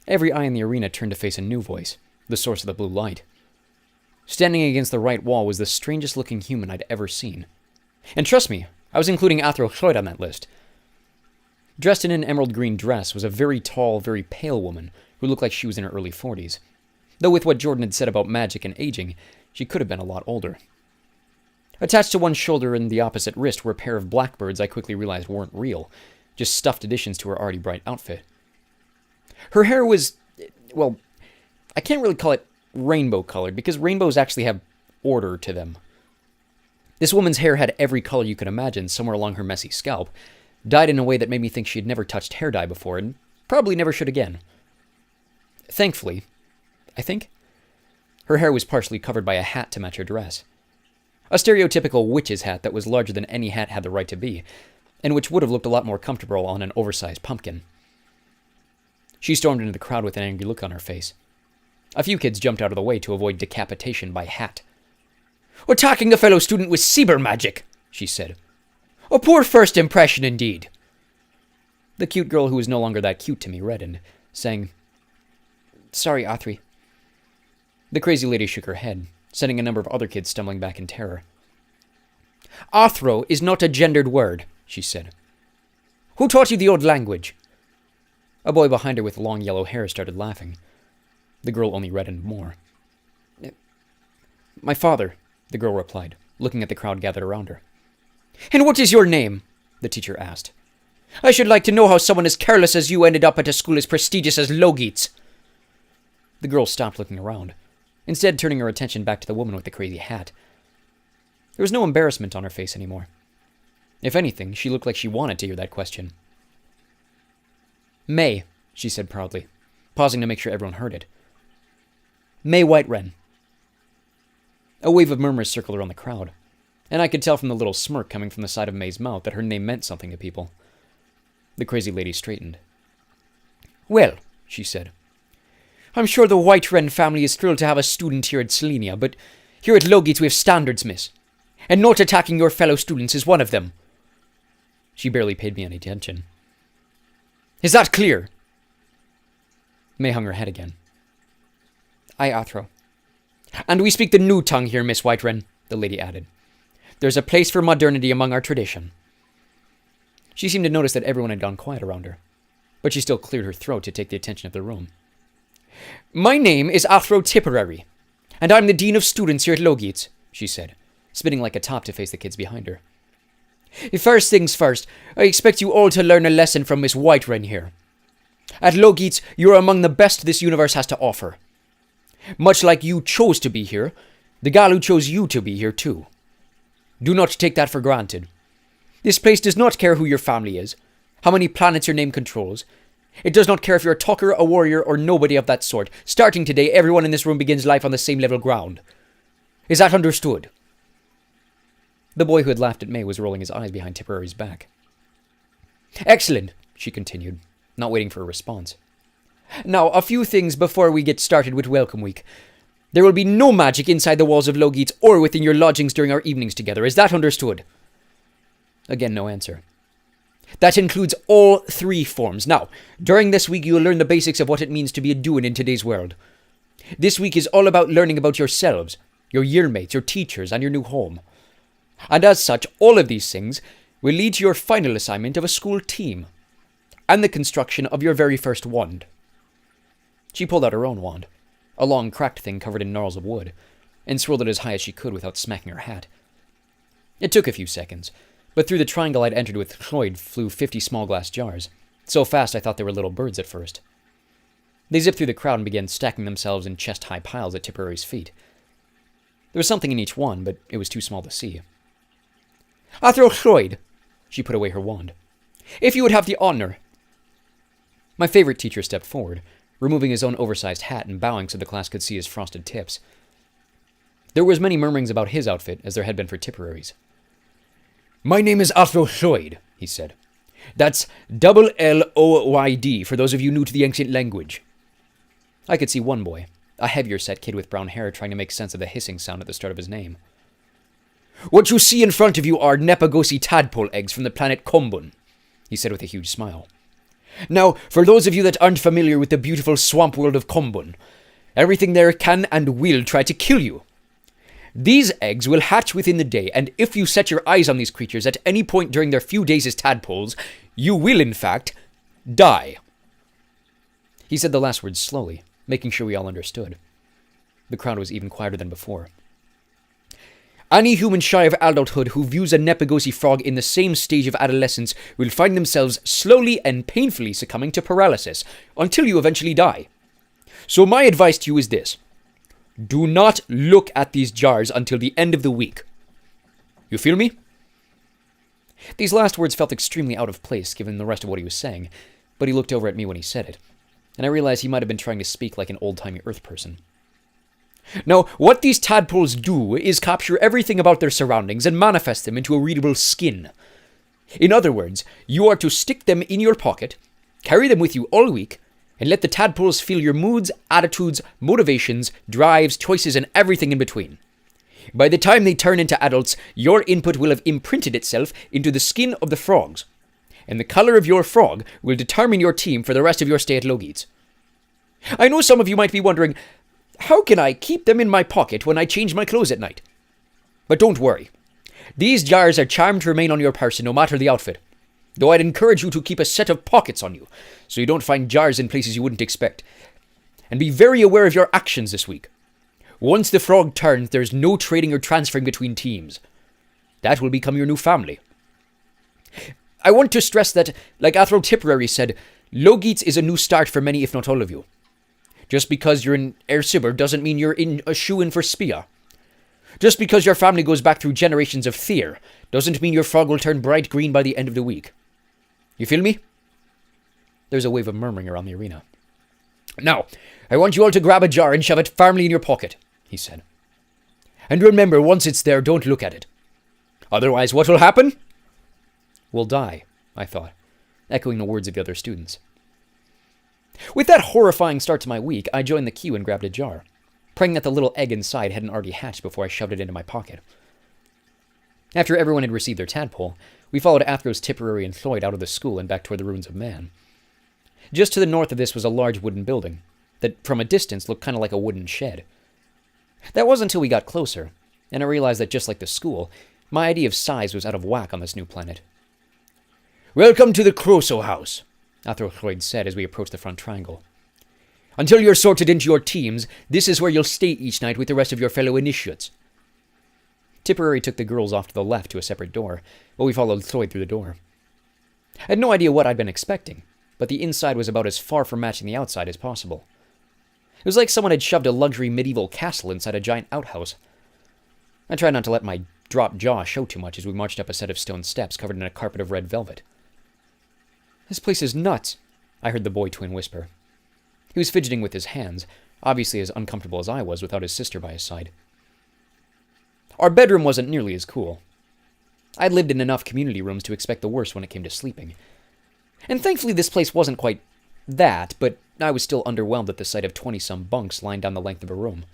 Every eye in the arena turned to face a new voice, the source of the blue light. Standing against the right wall was the strangest-looking human I'd ever seen. And trust me, I was including Athro Llwyd on that list. Dressed in an emerald green dress was a very tall, very pale woman who looked like she was in her early 40s. Though with what Jordan had said about magic and aging, she could have been a lot older. Attached to one shoulder and the opposite wrist were a pair of blackbirds I quickly realized weren't real, just stuffed additions to her already bright outfit. Her hair was, well, I can't really call it rainbow-colored, because rainbows actually have order to them. This woman's hair had every color you could imagine somewhere along her messy scalp, dyed in a way that made me think she had never touched hair dye before, and probably never should again. Thankfully, I think, her hair was partially covered by a hat to match her dress. A stereotypical witch's hat that was larger than any hat had the right to be, and which would have looked a lot more comfortable on an oversized pumpkin. She stormed into the crowd with an angry look on her face. A few kids jumped out of the way to avoid decapitation by hat. "Attacking a fellow student with saber magic," she said. "A poor first impression indeed." The cute girl who was no longer that cute to me reddened, saying, "Sorry, Athri." The crazy lady shook her head, sending a number of other kids stumbling back in terror. "Athro is not a gendered word," she said. "Who taught you the old language?" A boy behind her with long yellow hair started laughing. The girl only reddened more. "My father," the girl replied, looking at the crowd gathered around her. "And what is your name?" the teacher asked. "I should like to know how someone as careless as you ended up at a school as prestigious as Logiet's." The girl stopped looking around, instead turning her attention back to the woman with the crazy hat. There was no embarrassment on her face anymore. If anything, she looked like she wanted to hear that question. "May," she said proudly, pausing to make sure everyone heard it. "May Whitewren." A wave of murmurs circled around the crowd, and I could tell from the little smirk coming from the side of May's mouth that her name meant something to people. The crazy lady straightened. "Well," she said, "I'm sure the Whitewren family is thrilled to have a student here at Selenia, but here at Logiet's we have standards, miss, and not attacking your fellow students is one of them." She barely paid me any attention. "Is that clear?" May hung her head again. "Aye, Athro." "And we speak the new tongue here, Miss Whitewren," the lady added. "There's a place for modernity among our tradition." She seemed to notice that everyone had gone quiet around her, but she still cleared her throat to take the attention of the room. "My name is Athro Tipperary, and I'm the Dean of Students here at Logiet's," she said, spinning like a top to face the kids behind her. "First things first, I expect you all to learn a lesson from Miss Whitewren here. At Logiet's, you're among the best this universe has to offer. Much like you chose to be here, the gal who chose you to be here too. Do not take that for granted. This place does not care who your family is, how many planets your name controls. It does not care if you're a talker, a warrior, or nobody of that sort. Starting today, everyone in this room begins life on the same level ground. Is that understood?" The boy who had laughed at May was rolling his eyes behind Tipperary's back. "Excellent," she continued, not waiting for a response. "Now, a few things before we get started with Welcome Week. There will be no magic inside the walls of Logiet's or within your lodgings during our evenings together. Is that understood?" Again, no answer. "That includes all 3 forms. Now, during this week, you will learn the basics of what it means to be a Duin in today's world. This week is all about learning about yourselves, your yearmates, your teachers, and your new home. And as such, all of these things will lead to your final assignment of a school team, and the construction of your very first wand." She pulled out her own wand, a long cracked thing covered in gnarls of wood, and swirled it as high as she could without smacking her hat. It took a few seconds, but through the triangle I'd entered with Llwyd flew 50 small glass jars, so fast I thought they were little birds at first. They zipped through the crowd and began stacking themselves in chest-high piles at Tipperary's feet. There was something in each one, but it was too small to see. "Athro Llwyd," she put away her wand. "If you would have the honor." My favorite teacher stepped forward, removing his own oversized hat and bowing so the class could see his frosted tips. There were as many murmurings about his outfit as there had been for Tipperary's. "My name is Athro Llwyd," he said. "That's Lloyd for those of you new to the ancient language." I could see one boy, a heavier-set kid with brown hair, trying to make sense of the hissing sound at the start of his name. What you see in front of you are Nepagosi tadpole eggs from the planet Kombun, he said with a huge smile. Now, for those of you that aren't familiar with the beautiful swamp world of Kombun, everything there can and will try to kill you. These eggs will hatch within the day, and if you set your eyes on these creatures at any point during their few days as tadpoles, you will, in fact, die. He said the last words slowly, making sure we all understood. The crowd was even quieter than before. Any human shy of adulthood who views a Nepagosi frog in the same stage of adolescence will find themselves slowly and painfully succumbing to paralysis, until you eventually die. So my advice to you is this. Do not look at these jars until the end of the week. You feel me? These last words felt extremely out of place given the rest of what he was saying, but he looked over at me when he said it, and I realized he might have been trying to speak like an old-timey Earth person. Now, what these tadpoles do is capture everything about their surroundings and manifest them into a readable skin. In other words, you are to stick them in your pocket, carry them with you all week, and let the tadpoles feel your moods, attitudes, motivations, drives, choices, and everything in between. By the time they turn into adults, your input will have imprinted itself into the skin of the frogs, and the color of your frog will determine your team for the rest of your stay at Logies. I know some of you might be wondering, how can I keep them in my pocket when I change my clothes at night? But don't worry. These jars are charmed to remain on your person no matter the outfit. Though I'd encourage you to keep a set of pockets on you, so you don't find jars in places you wouldn't expect. And be very aware of your actions this week. Once the frog turns, there's no trading or transferring between teams. That will become your new family. I want to stress that, like Athro Tipperary said, Logies is a new start for many, if not all of you. Just because you're in Ersibber doesn't mean you're in a shoe-in for Spia. Just because your family goes back through generations of fear doesn't mean your frog will turn bright green by the end of the week. You feel me? There's a wave of murmuring around the arena. Now, I want you all to grab a jar and shove it firmly in your pocket, he said. And remember, once it's there, don't look at it. Otherwise, what will happen? We'll die, I thought, echoing the words of the other students. With that horrifying start to my week, I joined the queue and grabbed a jar, praying that the little egg inside hadn't already hatched before I shoved it into my pocket. After everyone had received their tadpole, we followed Athros, Tipperary, and Floyd out of the school and back toward the ruins of Man. Just to the north of this was a large wooden building that, from a distance, looked kind of like a wooden shed. That wasn't until we got closer, and I realized that just like the school, my idea of size was out of whack on this new planet. Welcome to the Croso House, Athro said as we approached the front triangle. Until you're sorted into your teams, this is where you'll stay each night with the rest of your fellow initiates. Tipperary took the girls off to the left to a separate door, while we followed Floyd through the door. I had no idea what I'd been expecting, but the inside was about as far from matching the outside as possible. It was like someone had shoved a luxury medieval castle inside a giant outhouse. I tried not to let my dropped jaw show too much as we marched up a set of stone steps covered in a carpet of red velvet. This place is nuts, I heard the boy twin whisper. He was fidgeting with his hands, obviously as uncomfortable as I was without his sister by his side. Our bedroom wasn't nearly as cool. I'd lived in enough community rooms to expect the worst when it came to sleeping. And thankfully this place wasn't quite that, but I was still underwhelmed at the sight of 20-some bunks lying down the length of a room.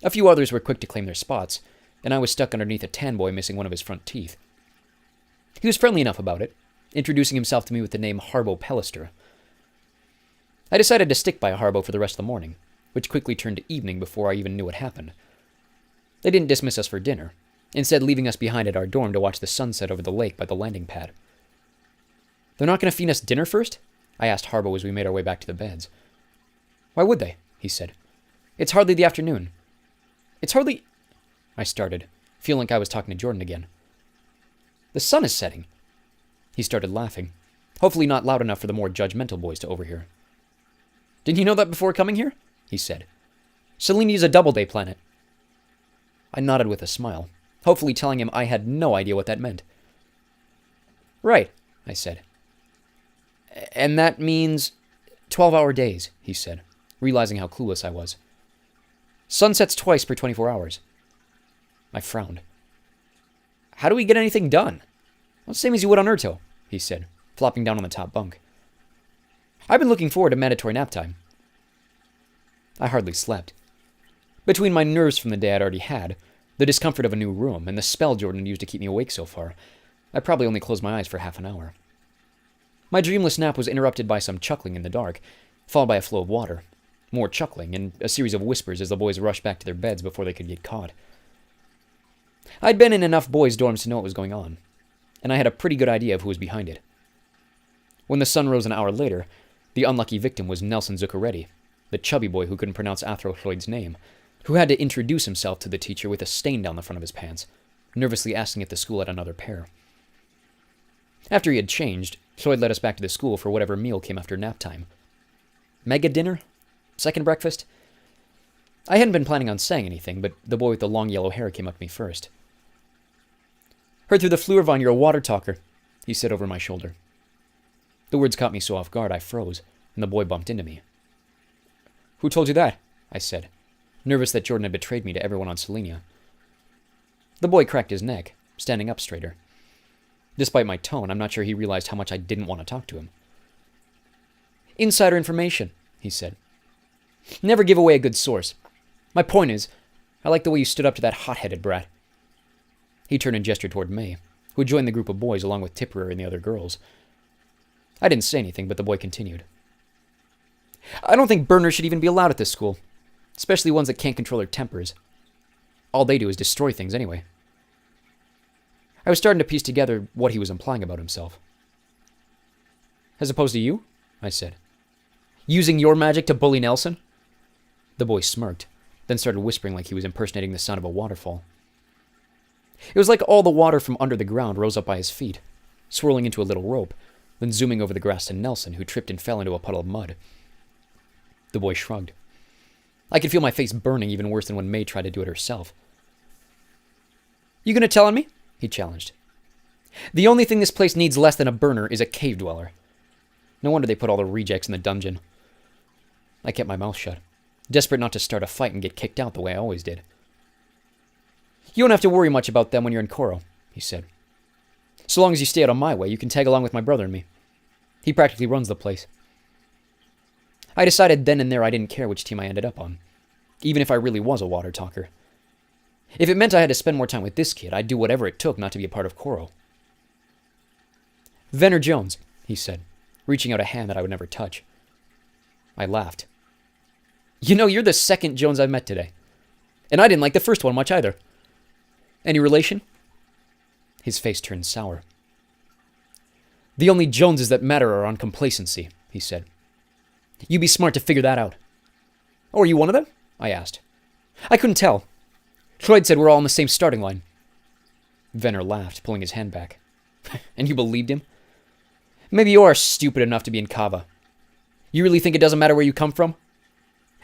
A few others were quick to claim their spots, and I was stuck underneath a tan boy missing one of his front teeth. He was friendly enough about it, introducing himself to me with the name Harbo Pellister. I decided to stick by Harbo for the rest of the morning, which quickly turned to evening before I even knew what happened. They didn't dismiss us for dinner, instead leaving us behind at our dorm to watch the sunset over the lake by the landing pad. They're not going to feed us dinner first? I asked Harbo as we made our way back to the beds. Why would they? He said. It's hardly the afternoon. It's hardly... I started, feeling like I was talking to Jordan again. The sun is setting. He started laughing, hopefully not loud enough for the more judgmental boys to overhear. Didn't you know that before coming here? He said. Selene is a doubleday planet. I nodded with a smile, hopefully telling him I had no idea what that meant. Right, I said. And that means 12-hour days, he said, realizing how clueless I was. Sun sets twice per 24 hours. I frowned. How do we get anything done? Well, same as you would on Urto, he said, flopping down on the top bunk. I've been looking forward to mandatory nap time. I hardly slept. Between my nerves from the day I'd already had, The discomfort of a new room, and the spell Jordan had used to keep me awake so far. I probably only closed my eyes for half an hour. My dreamless nap was interrupted by some chuckling in the dark, followed by a flow of water, more chuckling, and a series of whispers as the boys rushed back to their beds before they could get caught. I'd been in enough boys' dorms to know what was going on, and I had a pretty good idea of who was behind it. When the sun rose an hour later, the unlucky victim was Nelson Zuccaretti, the chubby boy who couldn't pronounce Athrochloid's name, who had to introduce himself to the teacher with a stain down the front of his pants, nervously asking if the school had another pair. After he had changed, Cloyd led us back to the school for whatever meal came after nap time. Mega dinner? Second breakfast? I hadn't been planning on saying anything, but the boy with the long yellow hair came up to me first. "Heard through the Fleurvine you're a water talker," he said over my shoulder. The words caught me so off guard I froze, and the boy bumped into me. "Who told you that?" I said, nervous that Jordan had betrayed me to everyone on Selenia. The boy cracked his neck, standing up straighter. Despite my tone, I'm not sure he realized how much I didn't want to talk to him. "Insider information," he said. "Never give away a good source. My point is, I like the way you stood up to that hot-headed brat." He turned and gestured toward May, who had joined the group of boys along with Tipperary and the other girls. I didn't say anything, but the boy continued. "I don't think burners should even be allowed at this school, especially ones that can't control their tempers. All they do is destroy things anyway." I was starting to piece together what he was implying about himself. "As opposed to you?" I said. "Using your magic to bully Nelson?" The boy smirked, then started whispering like he was impersonating the sound of a waterfall. It was like all the water from under the ground rose up by his feet, swirling into a little rope, then zooming over the grass to Nelson, who tripped and fell into a puddle of mud. The boy shrugged. I could feel my face burning even worse than when May tried to do it herself. "You gonna tell on me?" he challenged. "The only thing this place needs less than a burner is a cave dweller. No wonder they put all the rejects in the dungeon." I kept my mouth shut, desperate not to start a fight and get kicked out the way I always did. "You don't have to worry much about them when you're in Koro," he said. "So long as you stay out of my way, you can tag along with my brother and me. He practically runs the place." I decided then and there I didn't care which team I ended up on, even if I really was a water talker. If it meant I had to spend more time with this kid, I'd do whatever it took not to be a part of Koro. "Venner Jones," he said, reaching out a hand that I would never touch. I laughed. "You know, you're the second Jones I've met today. And I didn't like the first one much either. Any relation?" His face turned sour. "The only Joneses that matter are on complacency," he said. "You'd be smart to figure that out." "Oh, are you one of them?" I asked. "I couldn't tell. Troyd said we're all on the same starting line." Venner laughed, pulling his hand back. "And you believed him? Maybe you are stupid enough to be in Kava. You really think it doesn't matter where you come from?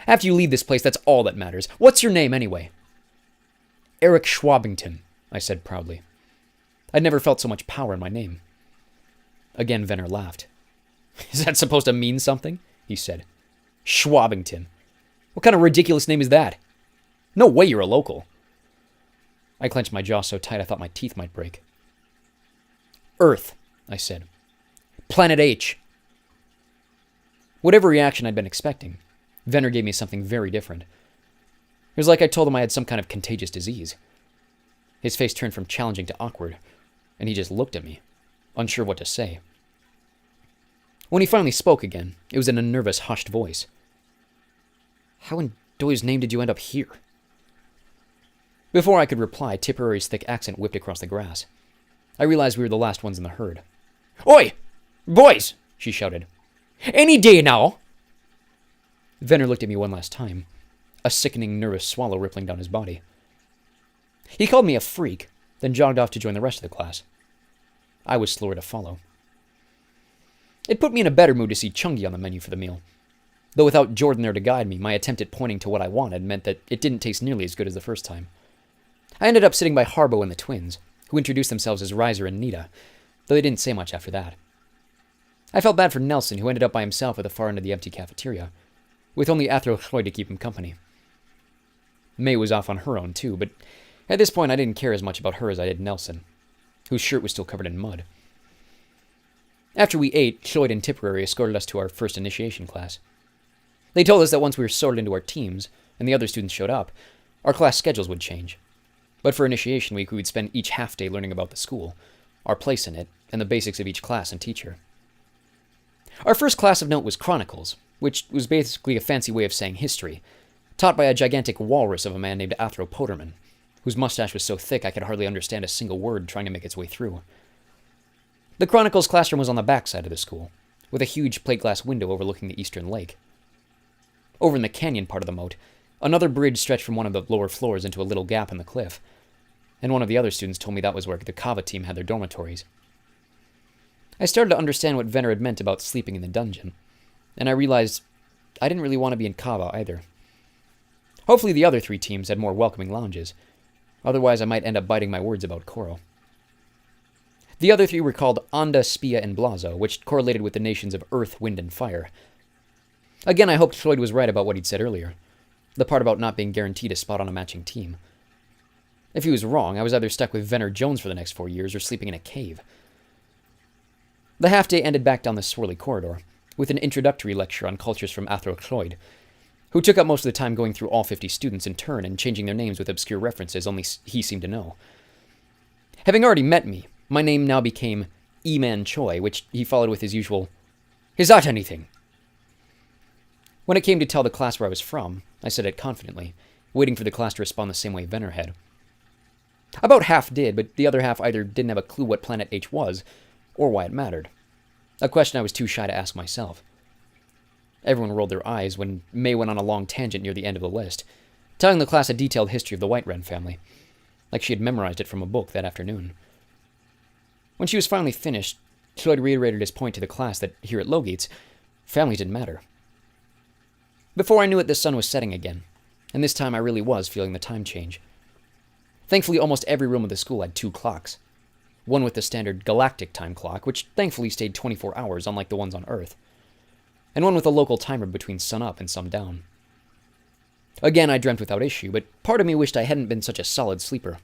After you leave this place, that's all that matters. What's your name, anyway?" "Eric Shwabbington," I said proudly. I'd never felt so much power in my name. Again, Venner laughed. "Is that supposed to mean something?" he said. "Shwabbington. What kind of ridiculous name is that? No way you're a local." I clenched my jaw so tight I thought my teeth might break. "Earth," I said. "Planet H." Whatever reaction I'd been expecting, Venner gave me something very different. It was like I told him I had some kind of contagious disease. His face turned from challenging to awkward, and he just looked at me, unsure what to say. When he finally spoke again, it was in a nervous, hushed voice. "How in Doy's name did you end up here?" Before I could reply, Tipperary's thick accent whipped across the grass. I realized we were the last ones in the herd. "Oi! Boys!" she shouted. "Any day now!" Venner looked at me one last time, a sickening, nervous swallow rippling down his body. He called me a freak, then jogged off to join the rest of the class. I was slower to follow. It put me in a better mood to see Chungi on the menu for the meal. Though without Jordan there to guide me, my attempt at pointing to what I wanted meant that it didn't taste nearly as good as the first time. I ended up sitting by Harbo and the twins, who introduced themselves as Riser and Nita, though they didn't say much after that. I felt bad for Nelson, who ended up by himself at the far end of the empty cafeteria, with only Athrochloid to keep him company. May was off on her own too, but at this point I didn't care as much about her as I did Nelson, whose shirt was still covered in mud. After we ate, Cloyd and Tipperary escorted us to our first initiation class. They told us that once we were sorted into our teams, and the other students showed up, our class schedules would change. But for initiation week, we would spend each half day learning about the school, our place in it, and the basics of each class and teacher. Our first class of note was Chronicles, which was basically a fancy way of saying history, taught by a gigantic walrus of a man named Athro Poterman, whose mustache was so thick I could hardly understand a single word trying to make its way through. The Chronicles classroom was on the back side of the school, with a huge plate glass window overlooking the eastern lake. Over in the canyon part of the moat, another bridge stretched from one of the lower floors into a little gap in the cliff, and one of the other students told me that was where the Kava team had their dormitories. I started to understand what Venner had meant about sleeping in the dungeon, and I realized I didn't really want to be in Kava either. Hopefully the other 3 teams had more welcoming lounges, otherwise I might end up biting my words about Koro. The other 3 were called Anda, Spia, and Blazo, which correlated with the nations of Earth, Wind, and Fire. Again, I hoped Floyd was right about what he'd said earlier, the part about not being guaranteed a spot on a matching team. If he was wrong, I was either stuck with Venner Jones for the next 4 years or sleeping in a cave. The half-day ended back down the swirly corridor, with an introductory lecture on cultures from Athro Cloyd, who took up most of the time going through all 50 students in turn and changing their names with obscure references only he seemed to know. Having already met me, my name now became E-Man Choi, which he followed with his usual, "Is that anything?" When it came to tell the class where I was from, I said it confidently, waiting for the class to respond the same way Venner had. About half did, but the other half either didn't have a clue what Planet H was, or why it mattered. A question I was too shy to ask myself. Everyone rolled their eyes when May went on a long tangent near the end of the list, telling the class a detailed history of the White Wren family, like she had memorized it from a book that afternoon. When she was finally finished, Floyd reiterated his point to the class that here at Logates, families didn't matter. Before I knew it, the sun was setting again, and this time I really was feeling the time change. Thankfully, almost every room of the school had 2 clocks. One with the standard galactic time clock, which thankfully stayed 24 hours, unlike the ones on Earth, and one with a local timer between sunup and sundown. Again, I dreamt without issue, but part of me wished I hadn't been such a solid sleeper.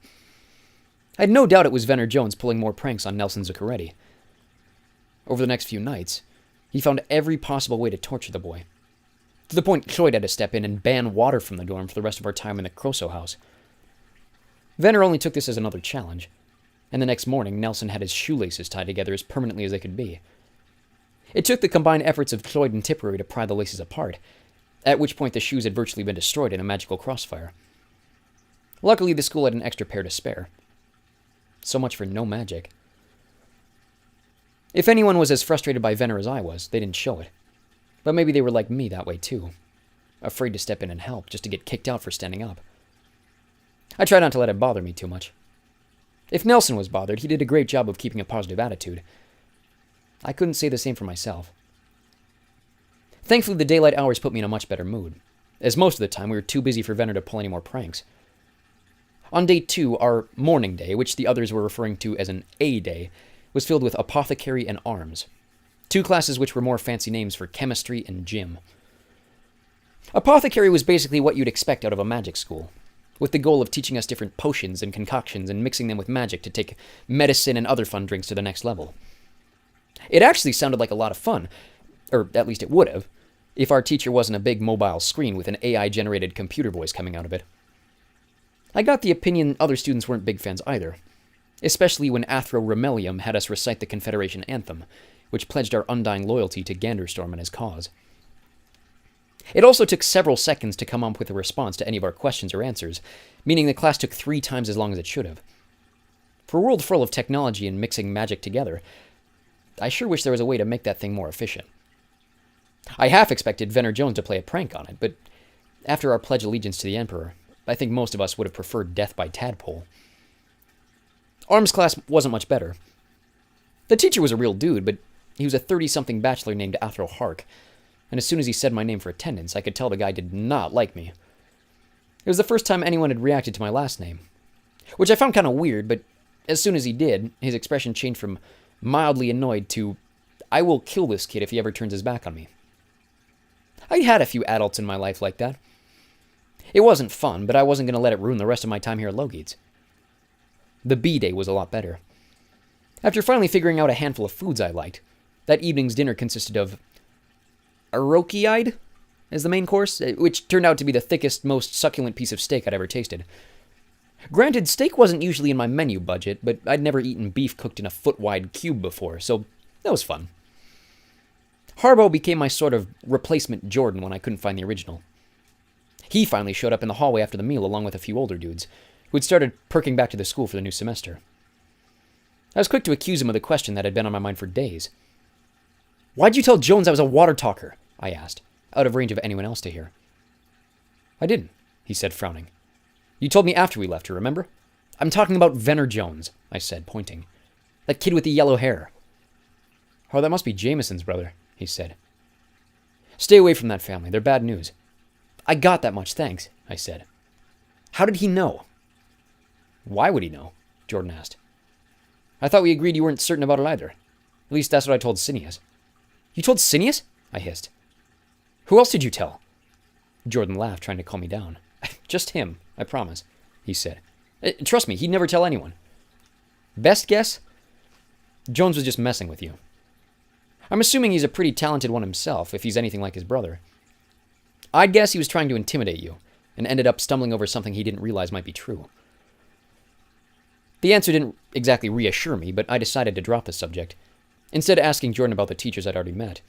I had no doubt it was Venner Jones pulling more pranks on Nelson Zuccoretti. Over the next few nights, he found every possible way to torture the boy, to the point Cloyd had to step in and ban water from the dorm for the rest of our time in the Croso house. Venner only took this as another challenge, and the next morning Nelson had his shoelaces tied together as permanently as they could be. It took the combined efforts of Cloyd and Tipperary to pry the laces apart, at which point the shoes had virtually been destroyed in a magical crossfire. Luckily, the school had an extra pair to spare. So much for no magic. If anyone was as frustrated by Venner as I was, they didn't show it. But maybe they were like me that way too, afraid to step in and help, just to get kicked out for standing up. I tried not to let it bother me too much. If Nelson was bothered, he did a great job of keeping a positive attitude. I couldn't say the same for myself. Thankfully, the daylight hours put me in a much better mood, as most of the time we were too busy for Venner to pull any more pranks. On day 2, our morning day, which the others were referring to as an A day, was filled with apothecary and arms, 2 classes which were more fancy names for chemistry and gym. Apothecary was basically what you'd expect out of a magic school, with the goal of teaching us different potions and concoctions and mixing them with magic to take medicine and other fun drinks to the next level. It actually sounded like a lot of fun, or at least it would have, if our teacher wasn't a big mobile screen with an AI-generated computer voice coming out of it. I got the opinion other students weren't big fans either, especially when Athro Remelium had us recite the Confederation Anthem, which pledged our undying loyalty to Ganderstorm and his cause. It also took several seconds to come up with a response to any of our questions or answers, meaning the class took 3 times as long as it should have. For a world full of technology and mixing magic together, I sure wish there was a way to make that thing more efficient. I half expected Venner Jones to play a prank on it, but after our pledge allegiance to the Emperor, I think most of us would have preferred death by tadpole. Arms class wasn't much better. The teacher was a real dude, but he was a 30-something bachelor named Athro Hark, and as soon as he said my name for attendance, I could tell the guy did not like me. It was the first time anyone had reacted to my last name, which I found kind of weird, but as soon as he did, his expression changed from mildly annoyed to, "I will kill this kid if he ever turns his back on me." I'd had a few adults in my life like that. It wasn't fun, but I wasn't going to let it ruin the rest of my time here at Logates. The B day was a lot better. After finally figuring out a handful of foods I liked, that evening's dinner consisted of Arokiide as the main course, which turned out to be the thickest, most succulent piece of steak I'd ever tasted. Granted, steak wasn't usually in my menu budget, but I'd never eaten beef cooked in a foot-wide cube before, so that was fun. Harbo became my sort of replacement Jordan when I couldn't find the original. He finally showed up in the hallway after the meal along with a few older dudes, who had started perking back to the school for the new semester. I was quick to accuse him of the question that had been on my mind for days. "Why'd you tell Jones I was a water talker?" I asked, out of range of anyone else to hear. "I didn't," he said, frowning. "You told me after we left her, remember? I'm talking about Venner Jones," I said, pointing. "That kid with the yellow hair." "Oh, that must be Jameson's brother," he said. "Stay away from that family. They're bad news." "I got that much, thanks," I said. "How did he know?" "Why would he know?" Jordan asked. "I thought we agreed you weren't certain about it either. At least that's what I told Cineas." "You told Cineas?" I hissed. "Who else did you tell?" Jordan laughed, trying to calm me down. "Just him, I promise," he said. "Trust me, he'd never tell anyone." "Best guess? Jones was just messing with you. I'm assuming he's a pretty talented one himself, if he's anything like his brother. I'd guess he was trying to intimidate you, and ended up stumbling over something he didn't realize might be true." The answer didn't exactly reassure me, but I decided to drop the subject, instead asking Jordan about the teachers I'd already met.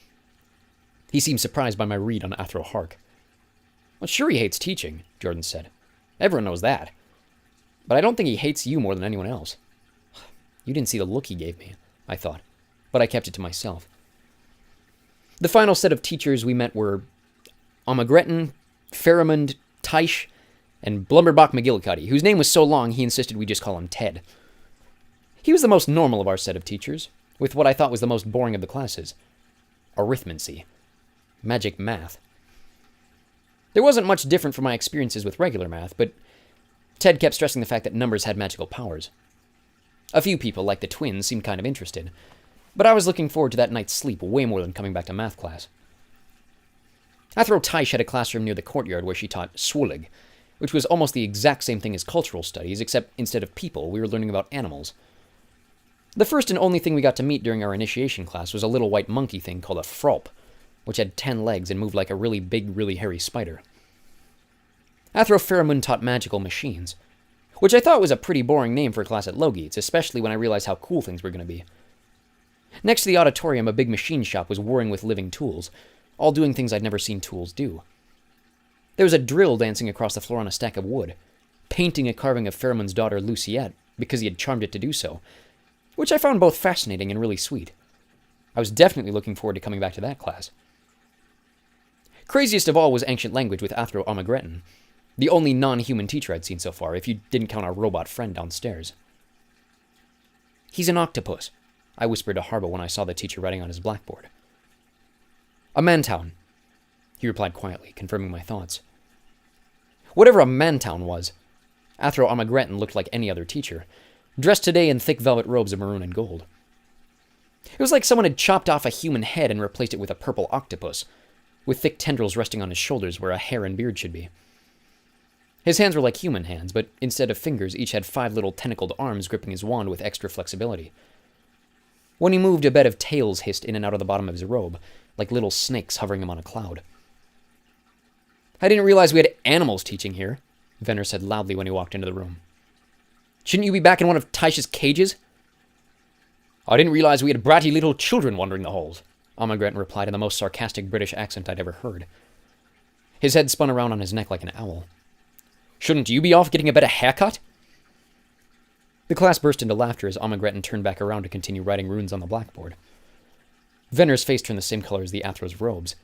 He seemed surprised by my read on Athro Hark. "Well, sure he hates teaching," Jordan said. "Everyone knows that. But I don't think he hates you more than anyone else." You didn't see the look he gave me, I thought, but I kept it to myself. The final set of teachers we met were Omagretin, Pharamond, Taish, and Blumberbach McGillicuddy, whose name was so long he insisted we just call him Ted. He was the most normal of our set of teachers, with what I thought was the most boring of the classes. Arithmancy. Magic math. There wasn't much different from my experiences with regular math, but Ted kept stressing the fact that numbers had magical powers. A few people, like the twins, seemed kind of interested, but I was looking forward to that night's sleep way more than coming back to math class. Athro Taish had a classroom near the courtyard where she taught Swulig, which was almost the exact same thing as cultural studies, except instead of people, we were learning about animals. The first and only thing we got to meet during our initiation class was a little white monkey thing called a frolp, which had 10 legs and moved like a really big, really hairy spider. Athro Pharamund taught magical machines, which I thought was a pretty boring name for a class at Logates, especially when I realized how cool things were going to be. Next to the auditorium, a big machine shop was whirring with living tools, all doing things I'd never seen tools do. There was a drill dancing across the floor on a stack of wood, painting a carving of Pharamund's daughter Luciette, because he had charmed it to do so, which I found both fascinating and really sweet. I was definitely looking forward to coming back to that class. Craziest of all was ancient language with Athro Omagretin, the only non-human teacher I'd seen so far, if you didn't count our robot friend downstairs. "He's an octopus," I whispered to Harbo when I saw the teacher writing on his blackboard. "A mantown," he replied quietly, confirming my thoughts. Whatever a mantown was, Athro Omagretin looked like any other teacher, dressed today in thick velvet robes of maroon and gold. It was like someone had chopped off a human head and replaced it with a purple octopus, with thick tendrils resting on his shoulders where a hair and beard should be. His hands were like human hands, but instead of fingers, each had 5 little tentacled arms gripping his wand with extra flexibility. When he moved, a bed of tails hissed in and out of the bottom of his robe, like little snakes hovering him on a cloud. "I didn't realize we had animals teaching here," Venner said loudly when he walked into the room. "Shouldn't you be back in one of Taish's cages?" "I didn't realize we had bratty little children wandering the halls," Omagretin replied in the most sarcastic British accent I'd ever heard. His head spun around on his neck like an owl. "Shouldn't you be off getting a better haircut?" The class burst into laughter as Omagretin turned back around to continue writing runes on the blackboard. Venner's face turned the same color as the Athro's robes.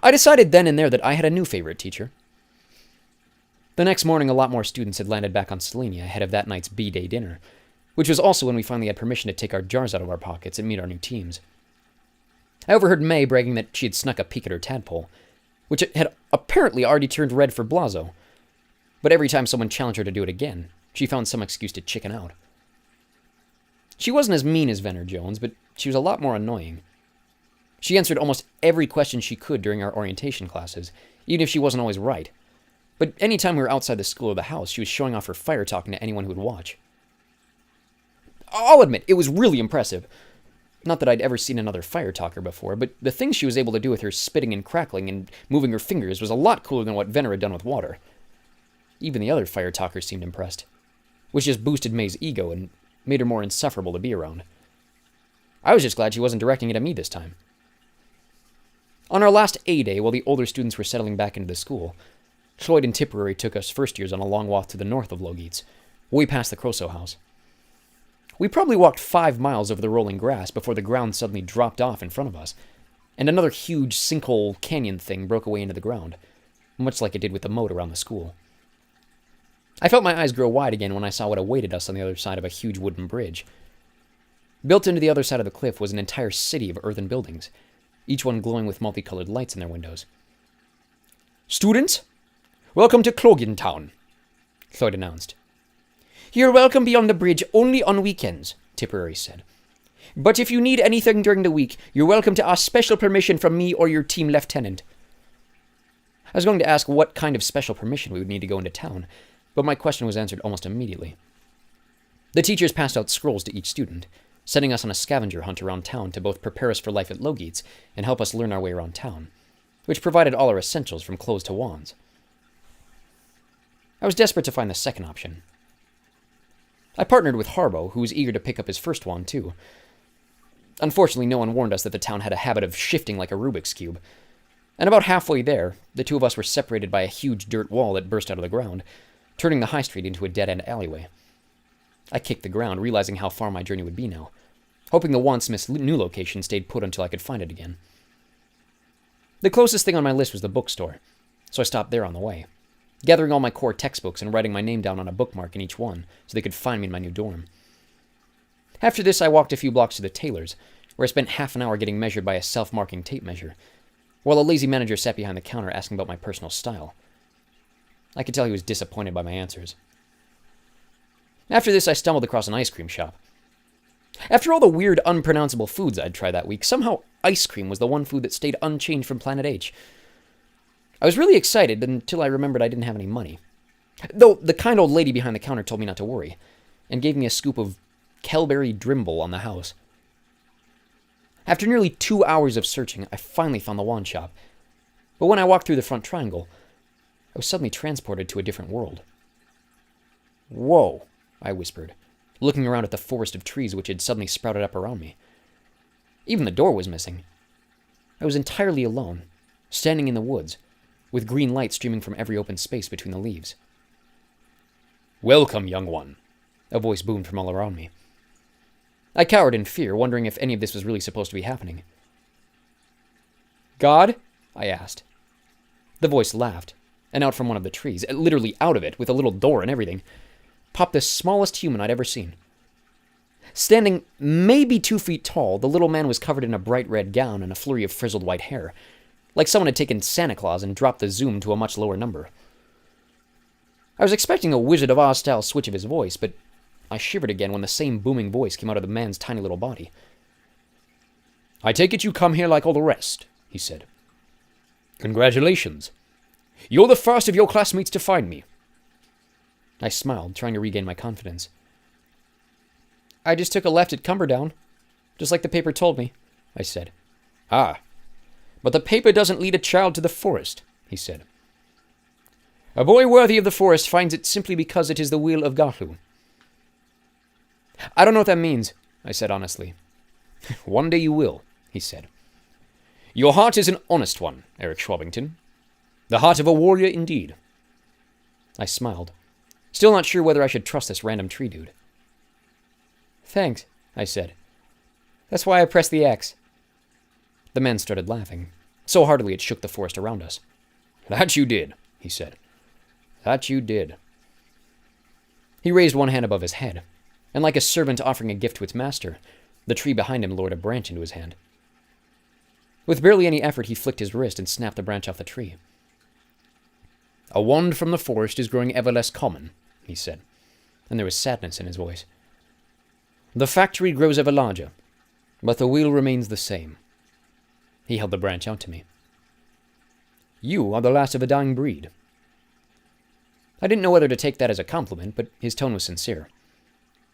I decided then and there that I had a new favorite teacher. The next morning, a lot more students had landed back on Selenia ahead of that night's B-Day dinner, which was also when we finally had permission to take our jars out of our pockets and meet our new teams. I overheard May bragging that she had snuck a peek at her tadpole, which had apparently already turned red for Blazo, but every time someone challenged her to do it again, she found some excuse to chicken out. She wasn't as mean as Venner Jones, but she was a lot more annoying. She answered almost every question she could during our orientation classes, even if she wasn't always right. But any time we were outside the school or the house, she was showing off her fire talking to anyone who would watch. I'll admit, it was really impressive. Not that I'd ever seen another fire talker before, but the things she was able to do with her spitting and crackling and moving her fingers was a lot cooler than what Venner had done with water. Even the other fire talkers seemed impressed, which just boosted May's ego and made her more insufferable to be around. I was just glad she wasn't directing it at me this time. On our last A day, while the older students were settling back into the school, Floyd and Tipperary took us first years on a long walk to the north of Logeets, way past the Croso house. We probably walked 5 miles over the rolling grass before the ground suddenly dropped off in front of us, and another huge sinkhole canyon thing broke away into the ground, much like it did with the moat around the school. I felt my eyes grow wide again when I saw what awaited us on the other side of a huge wooden bridge. Built into the other side of the cliff was an entire city of earthen buildings, each one glowing with multicolored lights in their windows. "Students, welcome to Clogintown," Floyd announced. "You're welcome beyond the bridge only on weekends," Tipperary said. "But if you need anything during the week, you're welcome to ask special permission from me or your team lieutenant." I was going to ask what kind of special permission we would need to go into town, but my question was answered almost immediately. The teachers passed out scrolls to each student, sending us on a scavenger hunt around town to both prepare us for life at Logeets and help us learn our way around town, which provided all our essentials from clothes to wands. I was desperate to find the second option. I partnered with Harbo, who was eager to pick up his first wand too. Unfortunately, no one warned us that the town had a habit of shifting like a Rubik's Cube, and about halfway there, the two of us were separated by a huge dirt wall that burst out of the ground, turning the high street into a dead-end alleyway. I kicked the ground, realizing how far my journey would be now, hoping the Wandsmith's new location stayed put until I could find it again. The closest thing on my list was the bookstore, so I stopped there on the way, gathering all my core textbooks and writing my name down on a bookmark in each one so they could find me in my new dorm. After this, I walked a few blocks to the tailor's, where I spent half an hour getting measured by a self-marking tape measure, while a lazy manager sat behind the counter asking about my personal style. I could tell he was disappointed by my answers. After this, I stumbled across an ice cream shop. After all the weird, unpronounceable foods I'd tried that week, somehow ice cream was the one food that stayed unchanged from Planet H. I was really excited until I remembered I didn't have any money. Though the kind old lady behind the counter told me not to worry, and gave me a scoop of Kelberry Drimble on the house. After nearly 2 hours of searching, I finally found the wand shop. But when I walked through the front triangle, I was suddenly transported to a different world. "Whoa," I whispered, looking around at the forest of trees which had suddenly sprouted up around me. Even the door was missing. I was entirely alone, standing in the woods, with green light streaming from every open space between the leaves. "Welcome, young one," a voice boomed from all around me. I cowered in fear, wondering if any of this was really supposed to be happening. "God?" I asked. The voice laughed, and out from one of the trees, literally out of it, with a little door and everything, popped the smallest human I'd ever seen. Standing maybe 2 feet tall, the little man was covered in a bright red gown and a flurry of frizzled white hair, like someone had taken Santa Claus and dropped the zoom to a much lower number. I was expecting a Wizard of Oz-style switch of his voice, but I shivered again when the same booming voice came out of the man's tiny little body. "I take it you come here like all the rest," he said. "Congratulations. You're the first of your classmates to find me." I smiled, trying to regain my confidence. "I just took a left at Cumberdown, just like the paper told me," I said. "Ah, but the paper doesn't lead a child to the forest," he said. "A boy worthy of the forest finds it simply because it is the will of Gahlu." "I don't know what that means," I said honestly. "One day you will," he said. "Your heart is an honest one, Eric Shwabbington. The heart of a warrior indeed." I smiled, still not sure whether I should trust this random tree dude. "Thanks," I said. "That's why I pressed the X." The man started laughing, so heartily it shook the forest around us. "That you did," he said. "That you did." He raised one hand above his head, and like a servant offering a gift to its master, the tree behind him lowered a branch into his hand. With barely any effort, he flicked his wrist and snapped the branch off the tree. "A wand from the forest is growing ever less common," he said, and there was sadness in his voice. "The factory grows ever larger, but the wheel remains the same." He held the branch out to me. "You are the last of a dying breed." I didn't know whether to take that as a compliment, but his tone was sincere.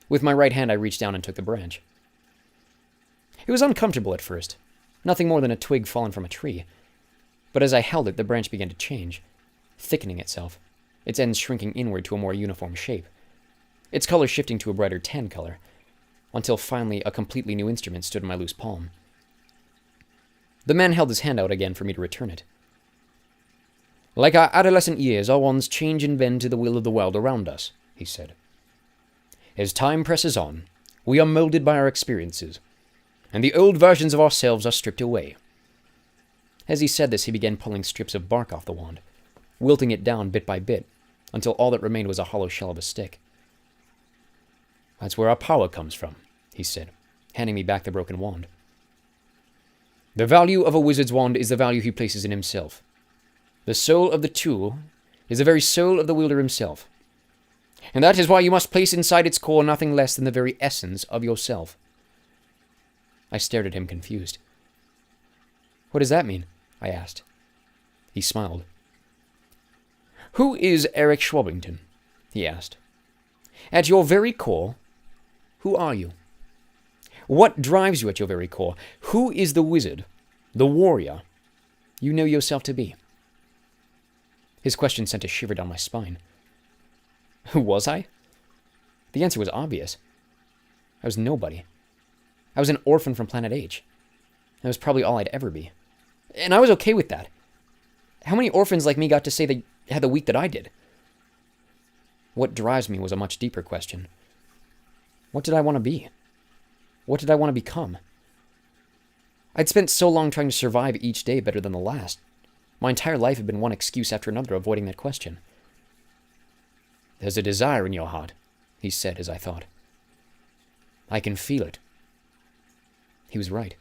With my right hand, I reached down and took the branch. It was uncomfortable at first, nothing more than a twig fallen from a tree, but as I held it, the branch began to change, thickening itself, its ends shrinking inward to a more uniform shape, its color shifting to a brighter tan color, until finally a completely new instrument stood in my loose palm. The man held his hand out again for me to return it. Like our adolescent years, our wands change and bend to the will of the world around us, he said. As time presses on, we are molded by our experiences, and the old versions of ourselves are stripped away. As he said this, he began pulling strips of bark off the wand, wilting it down bit by bit, until all that remained was a hollow shell of a stick. That's where our power comes from, he said, handing me back the broken wand. The value of a wizard's wand is the value he places in himself. The soul of the tool is the very soul of the wielder himself. And that is why you must place inside its core nothing less than the very essence of yourself. I stared at him, confused. What does that mean? I asked. He smiled. Who is Eric Shwabbington? He asked. At your very core, who are you? What drives you at your very core? Who is the wizard, the warrior, you know yourself to be? His question sent a shiver down my spine. Who was I? The answer was obvious. I was nobody. I was an orphan from Planet H. That was probably all I'd ever be. And I was okay with that. How many orphans like me got to say they had the week that I did? What drives me was a much deeper question. What did I want to be? What did I want to become? I'd spent so long trying to survive each day better than the last. My entire life had been one excuse after another avoiding that question. There's a desire in your heart, he said as I thought. I can feel it. He was right.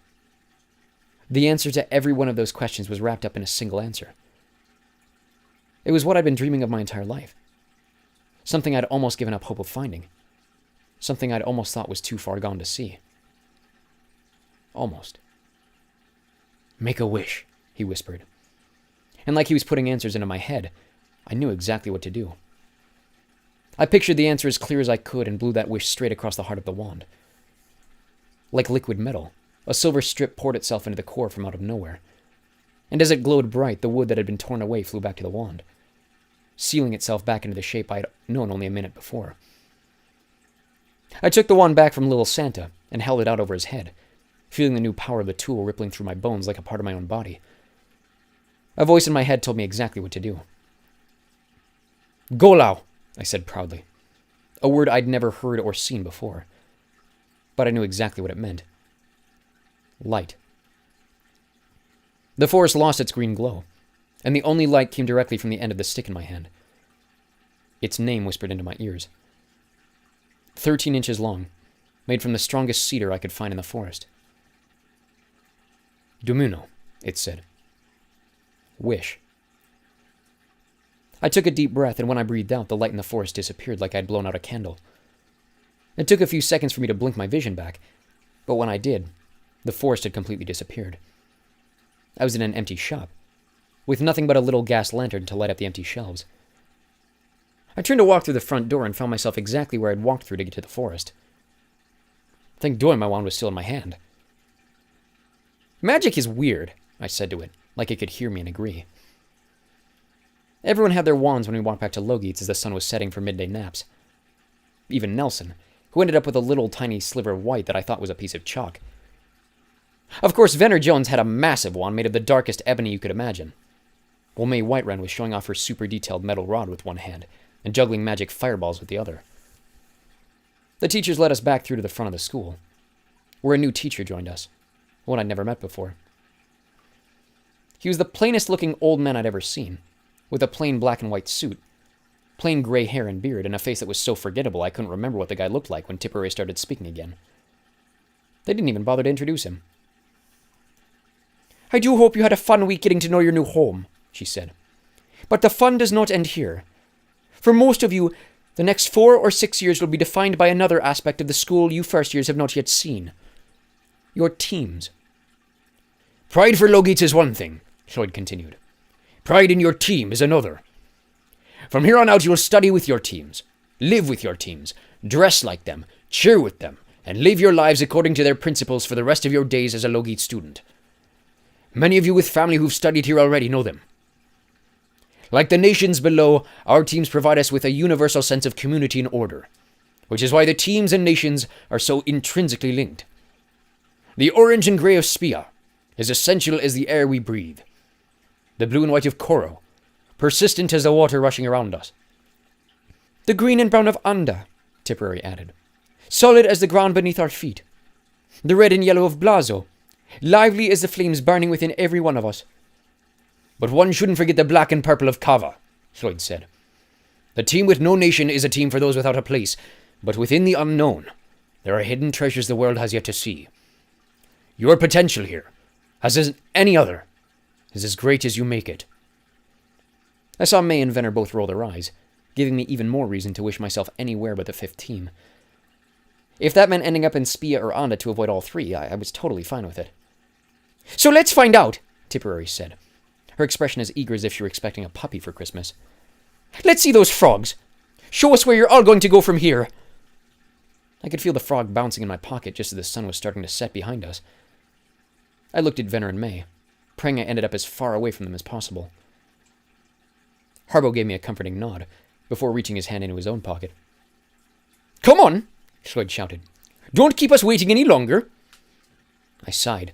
The answer to every one of those questions was wrapped up in a single answer. It was what I'd been dreaming of my entire life. Something I'd almost given up hope of finding. Something I'd almost thought was too far gone to see. Almost. Make a wish, he whispered. And like he was putting answers into my head, I knew exactly what to do. I pictured the answer as clear as I could and blew that wish straight across the heart of the wand. Like liquid metal, a silver strip poured itself into the core from out of nowhere. And as it glowed bright, the wood that had been torn away flew back to the wand, sealing itself back into the shape I had known only a minute before. I took the wand back from Little Santa and held it out over his head, feeling the new power of the tool rippling through my bones like a part of my own body. A voice in my head told me exactly what to do. Golau, I said proudly, a word I'd never heard or seen before. But I knew exactly what it meant. Light. The forest lost its green glow, and the only light came directly from the end of the stick in my hand. Its name whispered into my ears. 13 inches long, made from the strongest cedar I could find in the forest. Dumuno, it said. Wish. I took a deep breath, and when I breathed out, the light in the forest disappeared like I'd blown out a candle. It took a few seconds for me to blink my vision back, but when I did, the forest had completely disappeared. I was in an empty shop, with nothing but a little gas lantern to light up the empty shelves. I turned to walk through the front door and found myself exactly where I'd walked through to get to the forest. Thank God my wand was still in my hand. Magic is weird, I said to it, like it could hear me and agree. Everyone had their wands when we walked back to Logeets as the sun was setting for midday naps. Even Nelson, who ended up with a little tiny sliver of white that I thought was a piece of chalk. Of course, Venner Jones had a massive wand made of the darkest ebony you could imagine, while May Whiterun was showing off her super detailed metal rod with one hand and juggling magic fireballs with the other. The teachers led us back through to the front of the school, where a new teacher joined us, one I'd never met before. He was the plainest looking old man I'd ever seen, with a plain black and white suit, plain gray hair and beard, and a face that was so forgettable I couldn't remember what the guy looked like when Tipperary started speaking again. They didn't even bother to introduce him. I do hope you had a fun week getting to know your new home, she said. But the fun does not end here. For most of you, the next 4 or 6 years will be defined by another aspect of the school you first years have not yet seen. Your teams. Pride for Logeets is one thing, Floyd continued. Pride in your team is another. From here on out, you will study with your teams, live with your teams, dress like them, cheer with them, and live your lives according to their principles for the rest of your days as a Logeet student. Many of you with family who've studied here already know them. Like the nations below, our teams provide us with a universal sense of community and order, which is why the teams and nations are so intrinsically linked. The orange and grey of Spia is essential as the air we breathe. The blue and white of Koro, persistent as the water rushing around us. The green and brown of Anda, Tipperary added, solid as the ground beneath our feet. The red and yellow of Blazo, lively as the flames burning within every one of us. But one shouldn't forget the black and purple of Kava, Floyd said. The team with no nation is a team for those without a place, but within the unknown, there are hidden treasures the world has yet to see. Your potential here, as is any other, is as great as you make it. I saw May and Venner both roll their eyes, giving me even more reason to wish myself anywhere but the 5th team. If that meant ending up in Spia or Anda to avoid all three, I was totally fine with it. So let's find out, Tipperary said, her expression as eager as if she were expecting a puppy for Christmas. Let's see those frogs. Show us where you're all going to go from here. I could feel the frog bouncing in my pocket just as the sun was starting to set behind us. I looked at Venner and May, praying I ended up as far away from them as possible. Harbo gave me a comforting nod, before reaching his hand into his own pocket. Come on, Floyd shouted. Don't keep us waiting any longer. I sighed.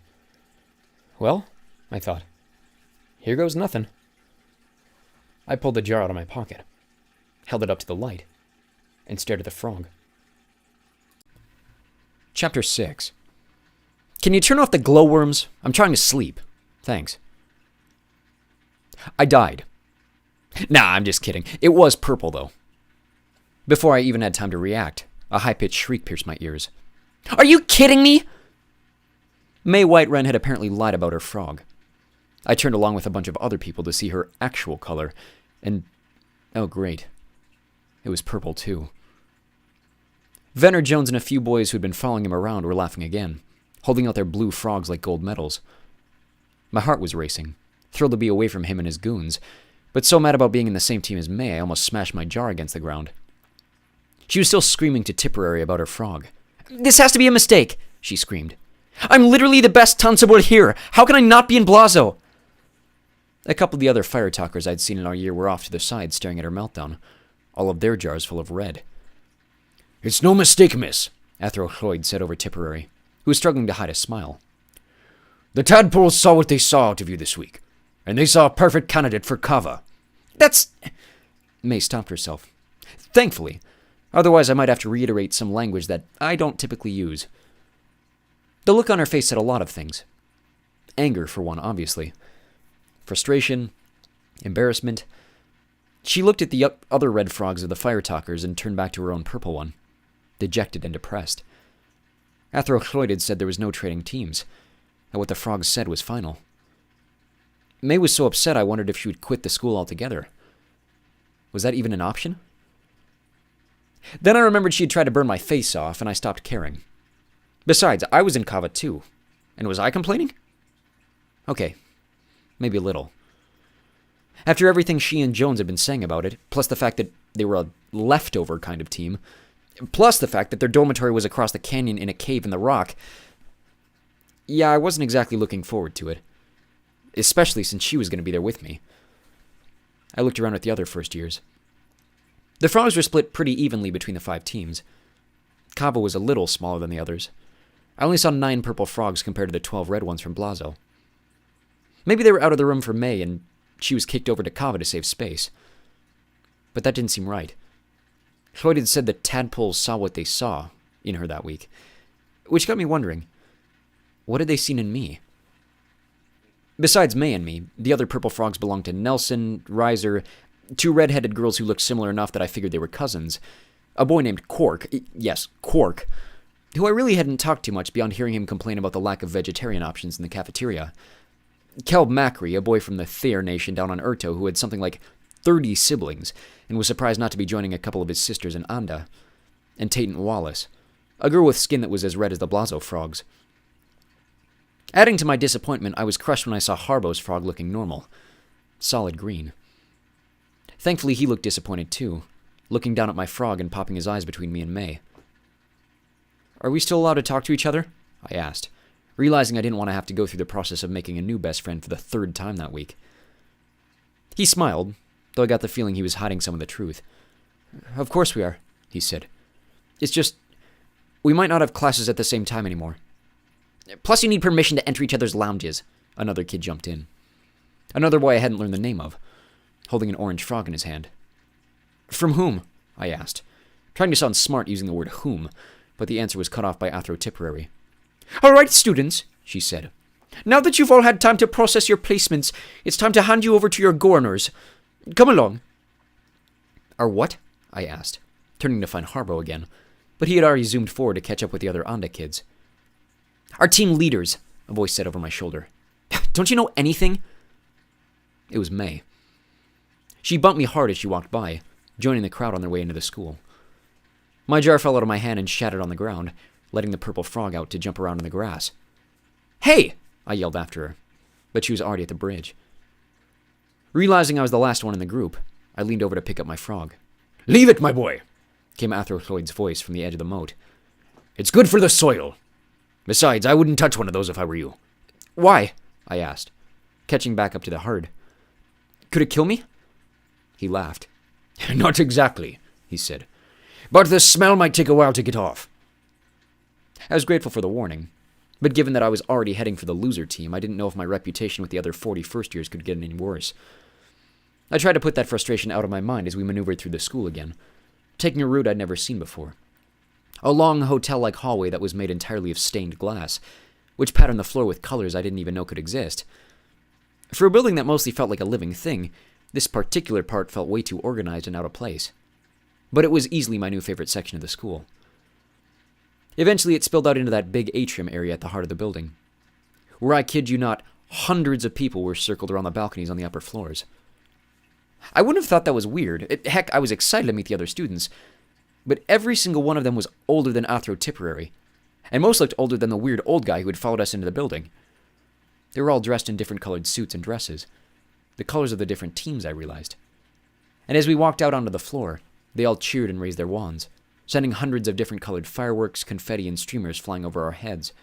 Well, I thought, here goes nothing. I pulled the jar out of my pocket, held it up to the light, and stared at the frog. Chapter 6. Can you turn off the glowworms? I'm trying to sleep. Thanks. I died. Nah, I'm just kidding. It was purple, though. Before I even had time to react, a high-pitched shriek pierced my ears. Are you kidding me? May White-Wren had apparently lied about her frog. I turned along with a bunch of other people to see her actual color, and... oh, great. It was purple, too. Venner Jones and a few boys who'd been following him around were laughing again, holding out their blue frogs like gold medals. My heart was racing, thrilled to be away from him and his goons, but so mad about being in the same team as May, I almost smashed my jar against the ground. She was still screaming to Tipperary about her frog. This has to be a mistake, she screamed. I'm literally the best Tunstable here. How can I not be in Blazo? A couple of the other fire talkers I'd seen in our year were off to their side staring at her meltdown, all of their jars full of red. It's no mistake, miss, Athro Floyd said over Tipperary, who was struggling to hide a smile. The tadpoles saw what they saw out of you this week, and they saw a perfect candidate for Kava. That's... May stopped herself. Thankfully. Otherwise, I might have to reiterate some language that I don't typically use. The look on her face said a lot of things. Anger, for one, obviously. Frustration. Embarrassment. She looked at the other red frogs of the fire talkers and turned back to her own purple one, dejected and depressed. Athro Floyd had said there was no trading teams, and what the frogs said was final. May was so upset I wondered if she would quit the school altogether. Was that even an option? Then I remembered she had tried to burn my face off, and I stopped caring. Besides, I was in Kava too. And was I complaining? Okay, maybe a little. After everything she and Jones had been saying about it, plus the fact that they were a leftover kind of team, plus the fact that their dormitory was across the canyon in a cave in the rock, yeah, I wasn't exactly looking forward to it. Especially since she was going to be there with me. I looked around at the other first years. The frogs were split pretty evenly between the 5 teams. Kava was a little smaller than the others. I only saw 9 purple frogs compared to the 12 red ones from Blazo. Maybe they were out of the room for May and she was kicked over to Kava to save space. But that didn't seem right. Floyd had said the tadpoles saw what they saw in her that week, which got me wondering, what had they seen in me? Besides May and me, the other purple frogs belonged to Nelson, Riser, 2 red-headed girls who looked similar enough that I figured they were cousins, a boy named Quark, yes, Quark, who I really hadn't talked to much beyond hearing him complain about the lack of vegetarian options in the cafeteria, Kelb Macri, a boy from the Thayer Nation down on Urto who had something like 30 siblings and was surprised not to be joining a couple of his sisters in Anda, and Tatent Wallace, a girl with skin that was as red as the Blazo frogs. Adding to my disappointment, I was crushed when I saw Harbo's frog looking normal. Solid green. Thankfully, he looked disappointed too, looking down at my frog and popping his eyes between me and May. Are we still allowed to talk to each other? I asked, realizing I didn't want to have to go through the process of making a new best friend for the 3rd time that week. He smiled, though I got the feeling he was hiding some of the truth. Of course we are, he said. It's just, we might not have classes at the same time anymore. Plus you need permission to enter each other's lounges, another kid jumped in. Another boy I hadn't learned the name of, holding an orange frog in his hand. From whom? I asked, trying to sound smart using the word whom, but the answer was cut off by Athro Tipperary. All right, students, she said. Now that you've all had time to process your placements, it's time to hand you over to your gorners. Come along. Our what? I asked, turning to find Harbo again, but he had already zoomed forward to catch up with the other Anda kids. Our team leaders, a voice said over my shoulder. Don't you know anything? It was May. She bumped me hard as she walked by, joining the crowd on their way into the school. My jar fell out of my hand and shattered on the ground, letting the purple frog out to jump around in the grass. Hey! I yelled after her, but she was already at the bridge. Realizing I was the last one in the group, I leaned over to pick up my frog. Leave it, my boy, came Athrothloid's voice from the edge of the moat. It's good for the soil. Besides, I wouldn't touch one of those if I were you. Why? I asked, catching back up to the herd. Could it kill me? He laughed. Not exactly, he said, but the smell might take a while to get off. I was grateful for the warning, but given that I was already heading for the loser team, I didn't know if my reputation with the other 40 first years could get any worse. I tried to put that frustration out of my mind as we maneuvered through the school again, taking a route I'd never seen before. A long hotel-like hallway that was made entirely of stained glass, which patterned the floor with colors I didn't even know could exist. For a building that mostly felt like a living thing, this particular part felt way too organized and out of place. But it was easily my new favorite section of the school. Eventually, it spilled out into that big atrium area at the heart of the building, where I kid you not, hundreds of people were circled around the balconies on the upper floors. I wouldn't have thought that was weird. Heck, I was excited to meet the other students, but every single one of them was older than Athro Tipperary, and most looked older than the weird old guy who had followed us into the building. They were all dressed in different colored suits and dresses, the colors of the different teams, I realized. And as we walked out onto the floor, they all cheered and raised their wands, sending hundreds of different colored fireworks, confetti, and streamers flying over our heads.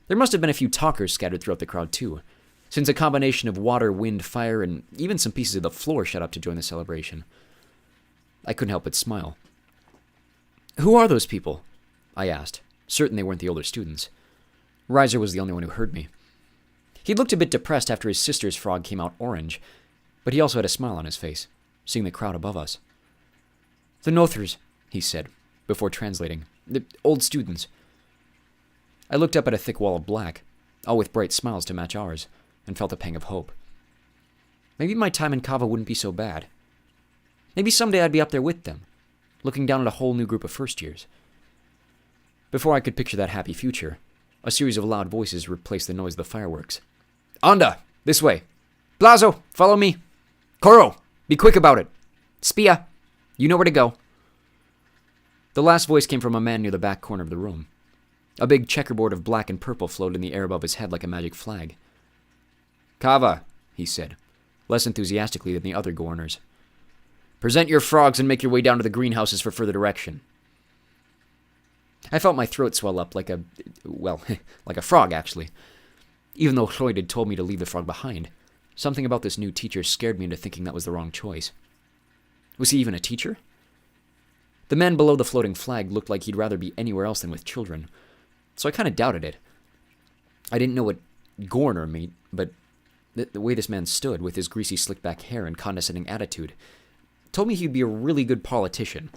There must have been a few talkers scattered throughout the crowd, too, since a combination of water, wind, fire, and even some pieces of the floor showed up to join the celebration. I couldn't help but smile. Who are those people? I asked, certain they weren't the older students. Reiser was the only one who heard me. He looked a bit depressed after his sister's frog came out orange, but he also had a smile on his face, seeing the crowd above us. The Nothers, he said, before translating. The old students. I looked up at a thick wall of black, all with bright smiles to match ours, and felt a pang of hope. Maybe my time in Kava wouldn't be so bad. Maybe someday I'd be up there with them, looking down at a whole new group of first years. Before I could picture that happy future, a series of loud voices replaced the noise of the fireworks. Anda, this way. Blazo, follow me. Koro, be quick about it. Spia, you know where to go. The last voice came from a man near the back corner of the room. A big checkerboard of black and purple floated in the air above his head like a magic flag. Kava, he said, less enthusiastically than the other Gorners. Present your frogs and make your way down to the greenhouses for further direction. I felt my throat swell up like like a frog, actually. Even though Floyd had told me to leave the frog behind, something about this new teacher scared me into thinking that was the wrong choice. Was he even a teacher? The man below the floating flag looked like he'd rather be anywhere else than with children, so I kind of doubted it. I didn't know what Gorner meant, but the way this man stood, with his greasy slick-back hair and condescending attitude, told me he'd be a really good politician,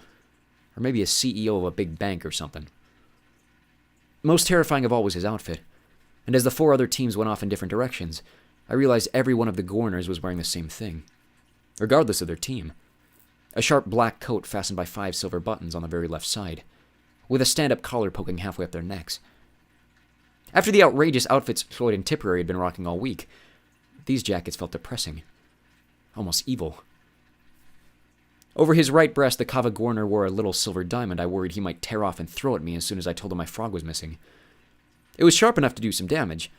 or maybe a CEO of a big bank or something. Most terrifying of all was his outfit, and as the 4 other teams went off in different directions, I realized every one of the Gorners was wearing the same thing, regardless of their team. A sharp black coat fastened by 5 silver buttons on the very left side, with a stand-up collar poking halfway up their necks. After the outrageous outfits Floyd and Tipperary had been rocking all week, these jackets felt depressing, almost evil. Over his right breast, the Kava Gorner wore a little silver diamond I worried he might tear off and throw at me as soon as I told him my frog was missing. It was sharp enough to do some damage,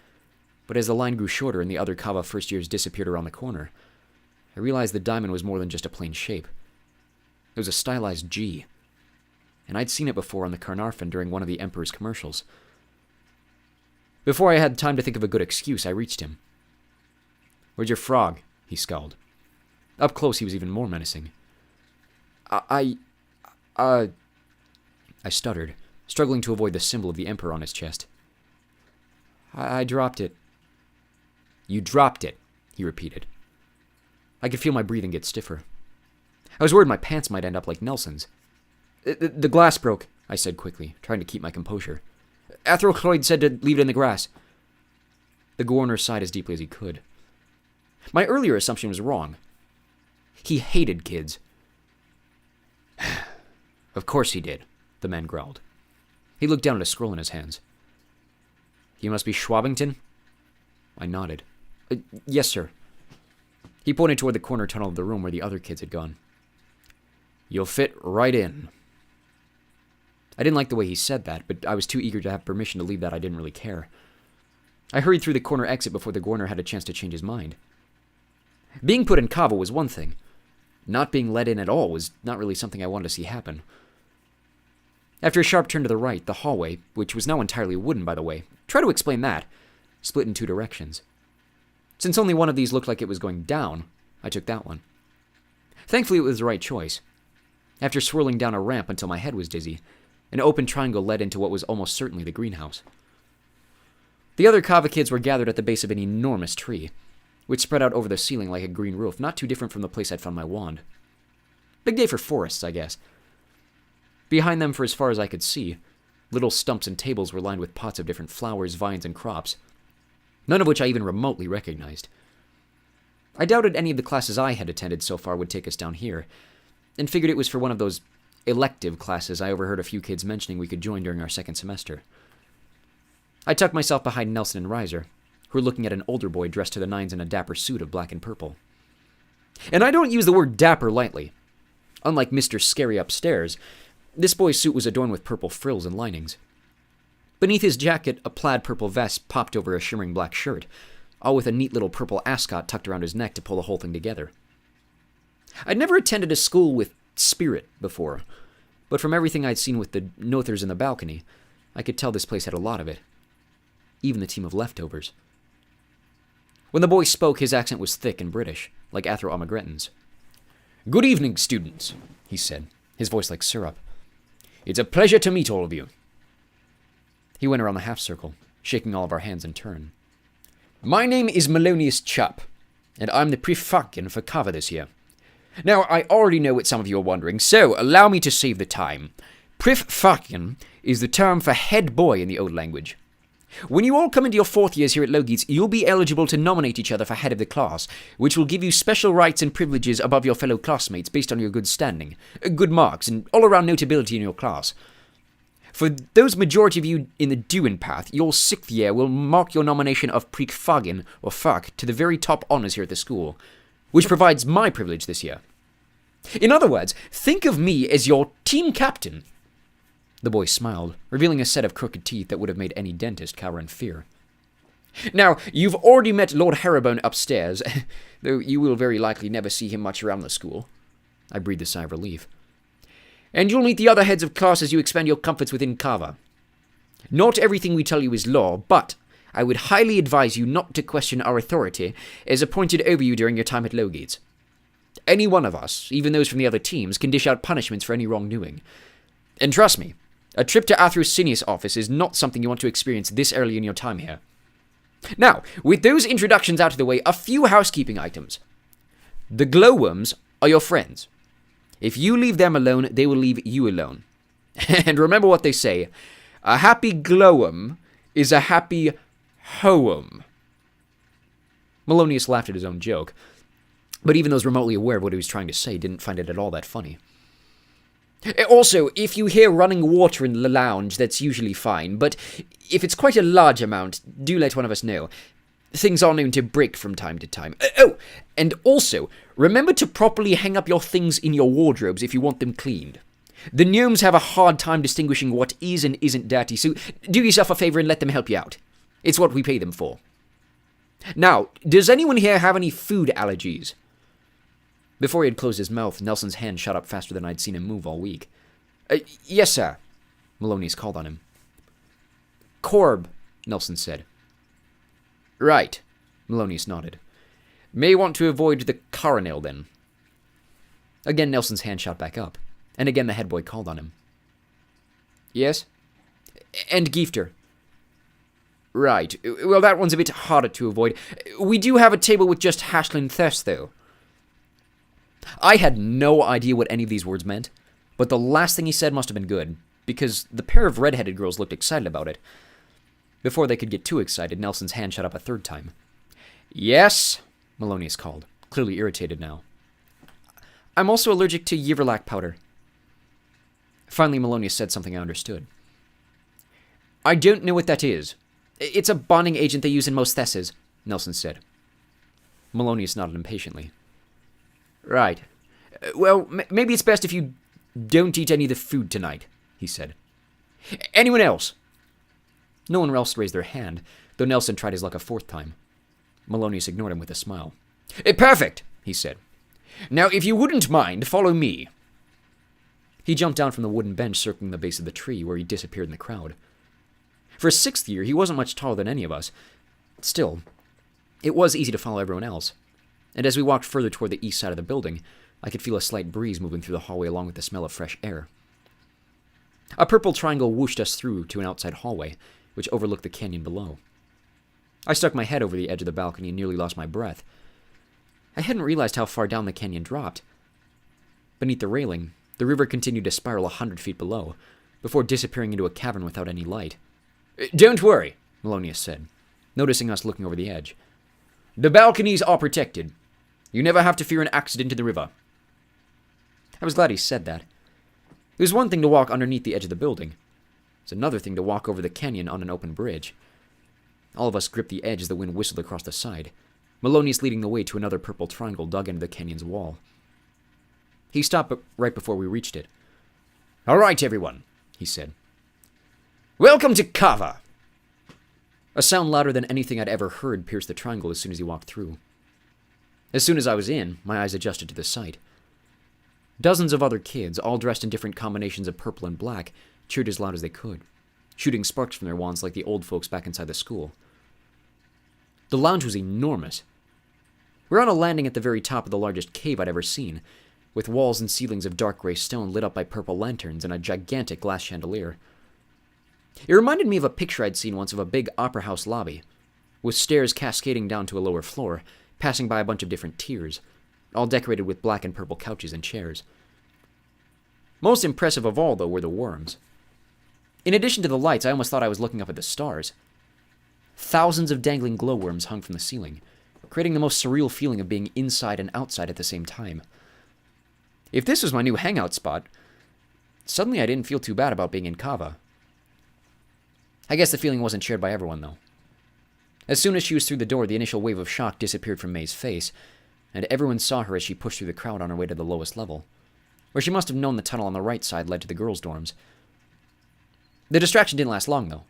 but as the line grew shorter and the other Kava first years disappeared around the corner, I realized the diamond was more than just a plain shape. It was a stylized G, and I'd seen it before on the Carnarvon during one of the Emperor's commercials. Before I had time to think of a good excuse, I reached him. Where's your frog? He scowled. Up close, he was even more menacing. I stuttered, struggling to avoid the symbol of the Emperor on his chest. I dropped it. You dropped it, he repeated. I could feel my breathing get stiffer. I was worried my pants might end up like Nelson's. The glass broke, I said quickly, trying to keep my composure. Athro said to leave it in the grass. The governor sighed as deeply as he could. My earlier assumption was wrong. He hated kids. Of course he did, the man growled. He looked down at a scroll in his hands. You must be Shwabbington? I nodded. Yes, sir. He pointed toward the corner tunnel of the room where the other kids had gone. You'll fit right in. I didn't like the way he said that, but I was too eager to have permission to leave that I didn't really care. I hurried through the corner exit before the governor had a chance to change his mind. Being put in kava was one thing. Not being let in at all was not really something I wanted to see happen. After a sharp turn to the right, the hallway, which was now entirely wooden, by the way, try to explain that, split in two directions. Since only one of these looked like it was going down, I took that one. Thankfully, it was the right choice. After swirling down a ramp until my head was dizzy, an open triangle led into what was almost certainly the greenhouse. The other kava kids were gathered at the base of an enormous tree, which spread out over the ceiling like a green roof, not too different from the place I'd found my wand. Big day for forests, I guess. Behind them, for as far as I could see, little stumps and tables were lined with pots of different flowers, vines, and crops, none of which I even remotely recognized. I doubted any of the classes I had attended so far would take us down here, and figured it was for one of those elective classes I overheard a few kids mentioning we could join during our second semester. I tucked myself behind Nelson and Reiser, who were looking at an older boy dressed to the nines in a dapper suit of black and purple. And I don't use the word dapper lightly. Unlike Mr. Scary upstairs, this boy's suit was adorned with purple frills and linings. Beneath his jacket, a plaid purple vest popped over a shimmering black shirt, all with a neat little purple ascot tucked around his neck to pull the whole thing together. I'd never attended a school with spirit before, but from everything I'd seen with the Nothers in the balcony, I could tell this place had a lot of it. Even the team of leftovers. When the boy spoke, his accent was thick and British, like Afro-Amagretans. Good evening, students, he said, his voice like syrup. It's a pleasure to meet all of you. He went around the half-circle, shaking all of our hands in turn. My name is Melonius Chupp, and I'm the Prefectin for Kava this year. Now, I already know what some of you are wondering, so allow me to save the time. Prefectin is the term for head boy in the old language. When you all come into your fourth years here at Logies, you'll be eligible to nominate each other for head of the class, which will give you special rights and privileges above your fellow classmates based on your good standing, good marks, and all-around notability in your class. For those majority of you in the Duin path, your sixth year will mark your nomination of Prefagin, or Fuck, to the very top honors here at the school, which provides my privilege this year. In other words, think of me as your team captain. The boy smiled, revealing a set of crooked teeth that would have made any dentist cower in fear. Now, you've already met Lord Harrowbone upstairs, though you will very likely never see him much around the school. I breathed a sigh of relief. And you'll meet the other heads of class as you expand your comforts within Kava. Not everything we tell you is law, but I would highly advise you not to question our authority as appointed over you during your time at Logies. Any one of us, even those from the other teams, can dish out punishments for any wrongdoing. And trust me, a trip to Athrosinius' office is not something you want to experience this early in your time here. Now, with those introductions out of the way, a few housekeeping items. The glowworms are your friends. If you leave them alone, they will leave you alone. And remember what they say, a happy glowworm is a happy hoem. Melonius laughed at his own joke, but even those remotely aware of what he was trying to say didn't find it at all that funny. Also, if you hear running water in the lounge, that's usually fine, but if it's quite a large amount, do let one of us know. Things are known to break from time to time. And also, remember to properly hang up your things in your wardrobes if you want them cleaned. The gnomes have a hard time distinguishing what is and isn't dirty, so do yourself a favor and let them help you out. It's what we pay them for. Now, does anyone here have any food allergies? Before he had closed his mouth, Nelson's hand shot up faster than I'd seen him move all week. Yes, sir, Melonius called on him. Corb, Nelson said. Right, Melonius nodded. May want to avoid the coronel, then. Again, Nelson's hand shot back up, and again the head boy called on him. Yes? And Giefter. Right. Well, that one's a bit harder to avoid. We do have a table with just Hashlin Thess, though. I had no idea what any of these words meant, but the last thing he said must have been good, because the pair of red-headed girls looked excited about it. Before they could get too excited, Nelson's hand shot up a third time. Yes, Melonius called, clearly irritated now. I'm also allergic to Yeverlac powder. Finally, Melonius said something I understood. I don't know what that is. It's a bonding agent they use in most Thesses, Nelson said. Melonius nodded impatiently. Right. Well, maybe it's best if you don't eat any of the food tonight, he said. Anyone else? No one else raised their hand, though Nelson tried his luck a fourth time. Melonius ignored him with a smile. Perfect, he said. Now, if you wouldn't mind, follow me. He jumped down from the wooden bench circling the base of the tree, where he disappeared in the crowd. For a sixth year, he wasn't much taller than any of us. Still, it was easy to follow everyone else, and as we walked further toward the east side of the building, I could feel a slight breeze moving through the hallway along with the smell of fresh air. A purple triangle whooshed us through to an outside hallway, which overlooked the canyon below. I stuck my head over the edge of the balcony and nearly lost my breath. I hadn't realized how far down the canyon dropped. Beneath the railing, the river continued to spiral 100 feet below, before disappearing into a cavern without any light. Don't worry, Melonius said, noticing us looking over the edge. The balconies are protected. You never have to fear an accident in the river. I was glad he said that. It was one thing to walk underneath the edge of the building. It's another thing to walk over the canyon on an open bridge. All of us gripped the edge as the wind whistled across the side, Melonius leading the way to another purple triangle dug into the canyon's wall. He stopped right before we reached it. All right, everyone, he said. Welcome to Kava! A sound louder than anything I'd ever heard pierced the triangle as soon as he walked through. As soon as I was in, my eyes adjusted to the sight. Dozens of other kids, all dressed in different combinations of purple and black, cheered as loud as they could, shooting sparks from their wands like the old folks back inside the school. The lounge was enormous. We're on a landing at the very top of the largest cave I'd ever seen, with walls and ceilings of dark gray stone lit up by purple lanterns and a gigantic glass chandelier. It reminded me of a picture I'd seen once of a big opera house lobby, with stairs cascading down to a lower floor, passing by a bunch of different tiers, all decorated with black and purple couches and chairs. Most impressive of all, though, were the worms. In addition to the lights, I almost thought I was looking up at the stars. Thousands of dangling glowworms hung from the ceiling, creating the most surreal feeling of being inside and outside at the same time. If this was my new hangout spot, suddenly I didn't feel too bad about being in Kava. I guess the feeling wasn't shared by everyone, though. As soon as she was through the door, the initial wave of shock disappeared from May's face, and everyone saw her as she pushed through the crowd on her way to the lowest level, where she must have known the tunnel on the right side led to the girls' dorms. The distraction didn't last long, though.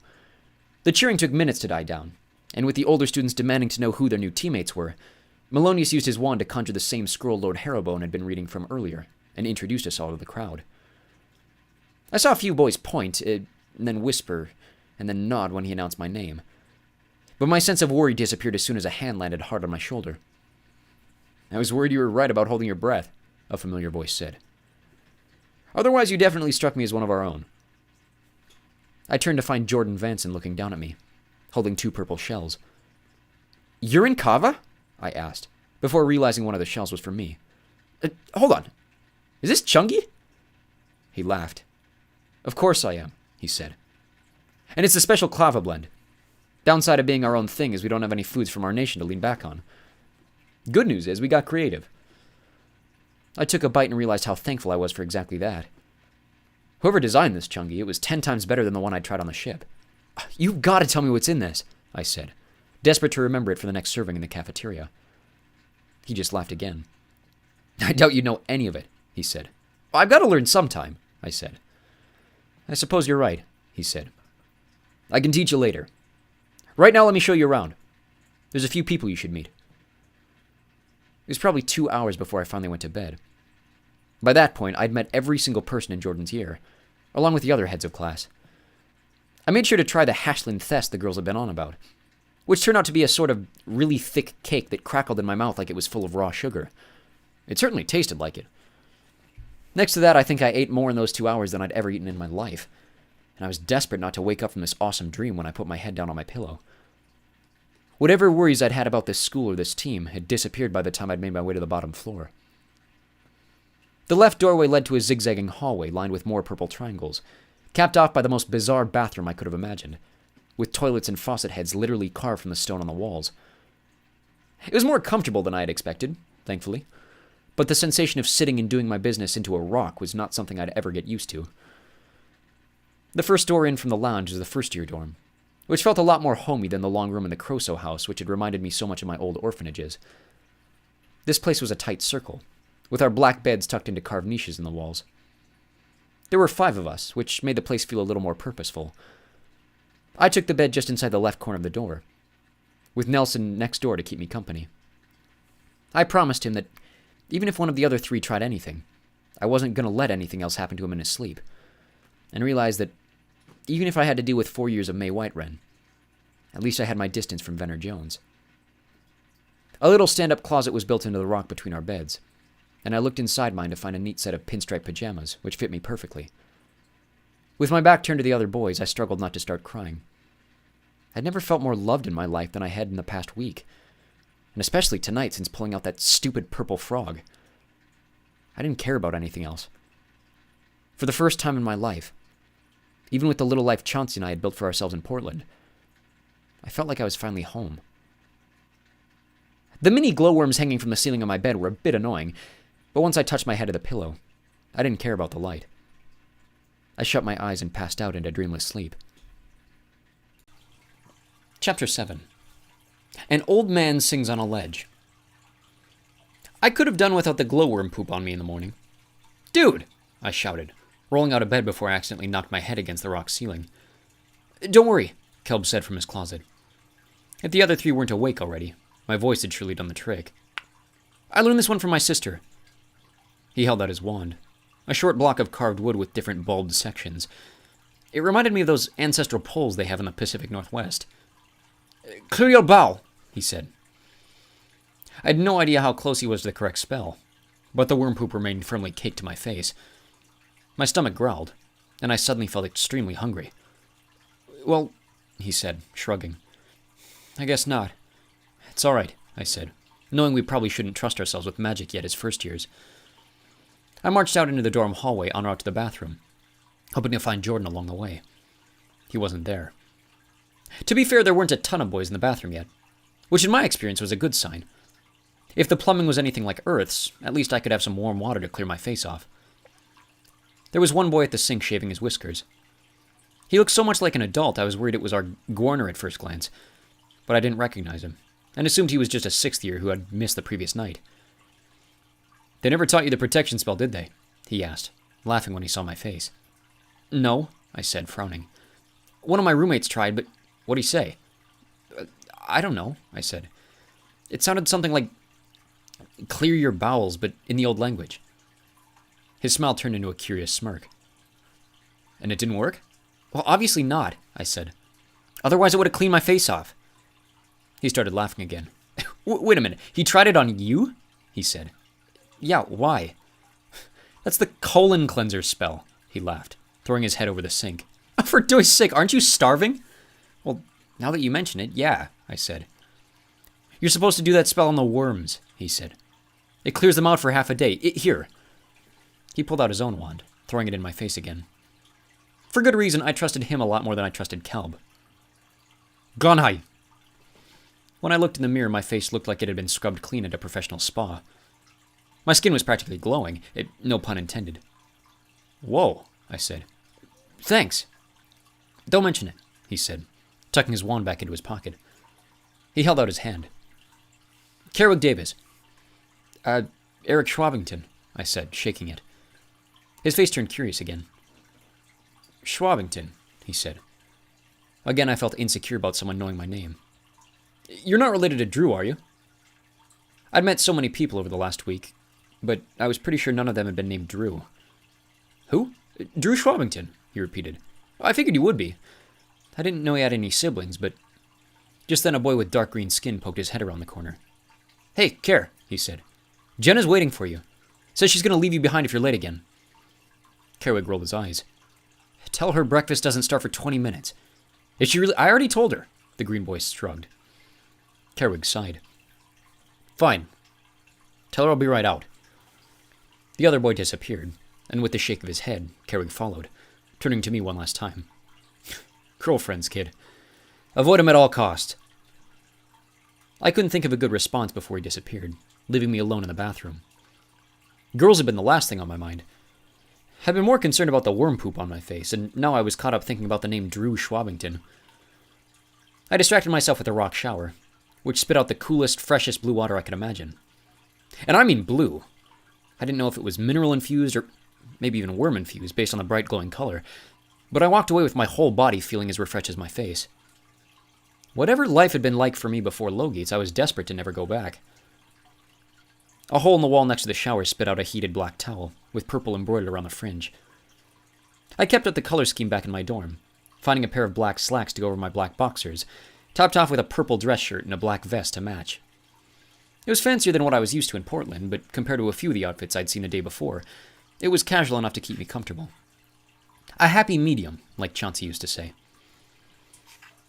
The cheering took minutes to die down, and with the older students demanding to know who their new teammates were, Melonius used his wand to conjure the same scroll Lord Harrowbone had been reading from earlier, and introduced us all to the crowd. I saw a few boys point, and then whisper, and then nod when he announced my name. But my sense of worry disappeared as soon as a hand landed hard on my shoulder. I was worried you were right about holding your breath, a familiar voice said. Otherwise, you definitely struck me as one of our own. I turned to find Jordan Vanson looking down at me, holding 2 purple shells. You're in Kava? I asked, before realizing one of the shells was for me. Hold on. Is this Chungi? He laughed. Of course I am, he said. And it's a special clava blend. Downside of being our own thing is we don't have any foods from our nation to lean back on. Good news is we got creative. I took a bite and realized how thankful I was for exactly that. Whoever designed this Chungi, it was 10 times better than the one I tried on the ship. You've got to tell me what's in this, I said, desperate to remember it for the next serving in the cafeteria. He just laughed again. I doubt you know any of it, he said. I've got to learn sometime, I said. I suppose you're right, he said. I can teach you later. Right now, let me show you around. There's a few people you should meet. It was probably 2 hours before I finally went to bed. By that point, I'd met every single person in Jordan's year, along with the other heads of class. I made sure to try the Hashlin Thess the girls had been on about, which turned out to be a sort of really thick cake that crackled in my mouth like it was full of raw sugar. It certainly tasted like it. Next to that, I think I ate more in those 2 hours than I'd ever eaten in my life, and I was desperate not to wake up from this awesome dream when I put my head down on my pillow. Whatever worries I'd had about this school or this team had disappeared by the time I'd made my way to the bottom floor. The left doorway led to a zigzagging hallway lined with more purple triangles, capped off by the most bizarre bathroom I could have imagined, with toilets and faucet heads literally carved from the stone on the walls. It was more comfortable than I had expected, thankfully, but the sensation of sitting and doing my business into a rock was not something I'd ever get used to. The first door in from the lounge was the first-year dorm, which felt a lot more homey than the long room in the Croso house, which had reminded me so much of my old orphanages. This place was a tight circle, with our black beds tucked into carved niches in the walls. There were 5 of us, which made the place feel a little more purposeful. I took the bed just inside the left corner of the door, with Nelson next door to keep me company. I promised him that even if one of the other 3 tried anything, I wasn't going to let anything else happen to him in his sleep, and realized that even if I had to deal with 4 years of May Whitewren, at least I had my distance from Venner Jones. A little stand-up closet was built into the rock between our beds, and I looked inside mine to find a neat set of pinstripe pajamas, which fit me perfectly. With my back turned to the other boys, I struggled not to start crying. I'd never felt more loved in my life than I had in the past week, and especially tonight since pulling out that stupid purple frog. I didn't care about anything else. For the first time in my life, even with the little life Chauncey and I had built for ourselves in Portland, I felt like I was finally home. The mini glowworms hanging from the ceiling of my bed were a bit annoying, but once I touched my head to the pillow, I didn't care about the light. I shut my eyes and passed out into dreamless sleep. Chapter 7. An old man sings on a ledge. I could have done without the glowworm poop on me in the morning. "Dude!" I shouted, rolling out of bed before I accidentally knocked my head against the rock ceiling. "Don't worry," Kelb said from his closet. If the other 3 weren't awake already, my voice had surely done the trick. "I learned this one from my sister." He held out his wand, a short block of carved wood with different bulbed sections. It reminded me of those ancestral poles they have in the Pacific Northwest. "Clear your bow," he said. I had no idea how close he was to the correct spell, but the worm poop remained firmly caked to my face. My stomach growled, and I suddenly felt extremely hungry. "Well," he said, shrugging. "I guess not." "It's all right," I said, knowing we probably shouldn't trust ourselves with magic yet as first years. I marched out into the dorm hallway en route to the bathroom, hoping to find Jordan along the way. He wasn't there. To be fair, there weren't a ton of boys in the bathroom yet, which in my experience was a good sign. If the plumbing was anything like Earth's, at least I could have some warm water to clear my face off. There was one boy at the sink shaving his whiskers. He looked so much like an adult I was worried it was our Gorner at first glance, but I didn't recognize him, and assumed he was just a 6th year who had missed the previous night. "They never taught you the protection spell, did they?" he asked, laughing when he saw my face. "No," I said, frowning. "One of my roommates tried, but what'd he say?" "I don't know," I said. "It sounded something like clear your bowels, but in the old language." His smile turned into a curious smirk. "And it didn't work?" "Well, obviously not," I said. "Otherwise it would have cleaned my face off." He started laughing again. "Wait a minute, he tried it on you?" he said. "Yeah, why?" "That's the colon cleanser spell," he laughed, throwing his head over the sink. "For doing's sake, aren't you starving?" "Well, now that you mention it, yeah," I said. "You're supposed to do that spell on the worms," he said. "It clears them out for half a day. Here." He pulled out his own wand, throwing it in my face again. For good reason, I trusted him a lot more than I trusted Kelb. "Gonhai." When I looked in the mirror, my face looked like it had been scrubbed clean at a professional spa. My skin was practically glowing, no pun intended. "Whoa," I said. "Thanks." "Don't mention it," he said, tucking his wand back into his pocket. He held out his hand. "Kerwig Davis." Eric Shwabbington," I said, shaking it. His face turned curious again. "Shwabbington," he said. Again, I felt insecure about someone knowing my name. "You're not related to Drew, are you?" I'd met so many people over the last week, but I was pretty sure none of them had been named Drew. "Who?" "Drew Shwabbington," he repeated. "I figured you would be. I didn't know he had any siblings, but..." Just then a boy with dark green skin poked his head around the corner. "Hey, Care," he said. "Jenna's waiting for you. Says she's going to leave you behind if you're late again. Kerwig rolled his eyes. Tell her breakfast doesn't start for 20 minutes. Is she really? I already told her. The green boy shrugged. Kerwig sighed. Fine. Tell her I'll be right out. The other boy disappeared, and with a shake of his head, Kerwig followed, turning to me one last time. Girlfriends, kid. Avoid him at all costs. I couldn't think of a good response before he disappeared, leaving me alone in the bathroom. Girls had been the last thing on my mind. I'd been more concerned about the worm poop on my face, and now I was caught up thinking about the name Drew Shwabbington. I distracted myself with a rock shower, which spit out the coolest, freshest blue water I could imagine. And I mean blue. I didn't know if it was mineral-infused or maybe even worm-infused based on the bright glowing color, but I walked away with my whole body feeling as refreshed as my face. Whatever life had been like for me before Logates, I was desperate to never go back. A hole in the wall next to the shower spit out a heated black towel, with purple embroidered around the fringe. I kept up the color scheme back in my dorm, finding a pair of black slacks to go over my black boxers, topped off with a purple dress shirt and a black vest to match. It was fancier than what I was used to in Portland, but compared to a few of the outfits I'd seen the day before, it was casual enough to keep me comfortable. A happy medium, like Chauncey used to say.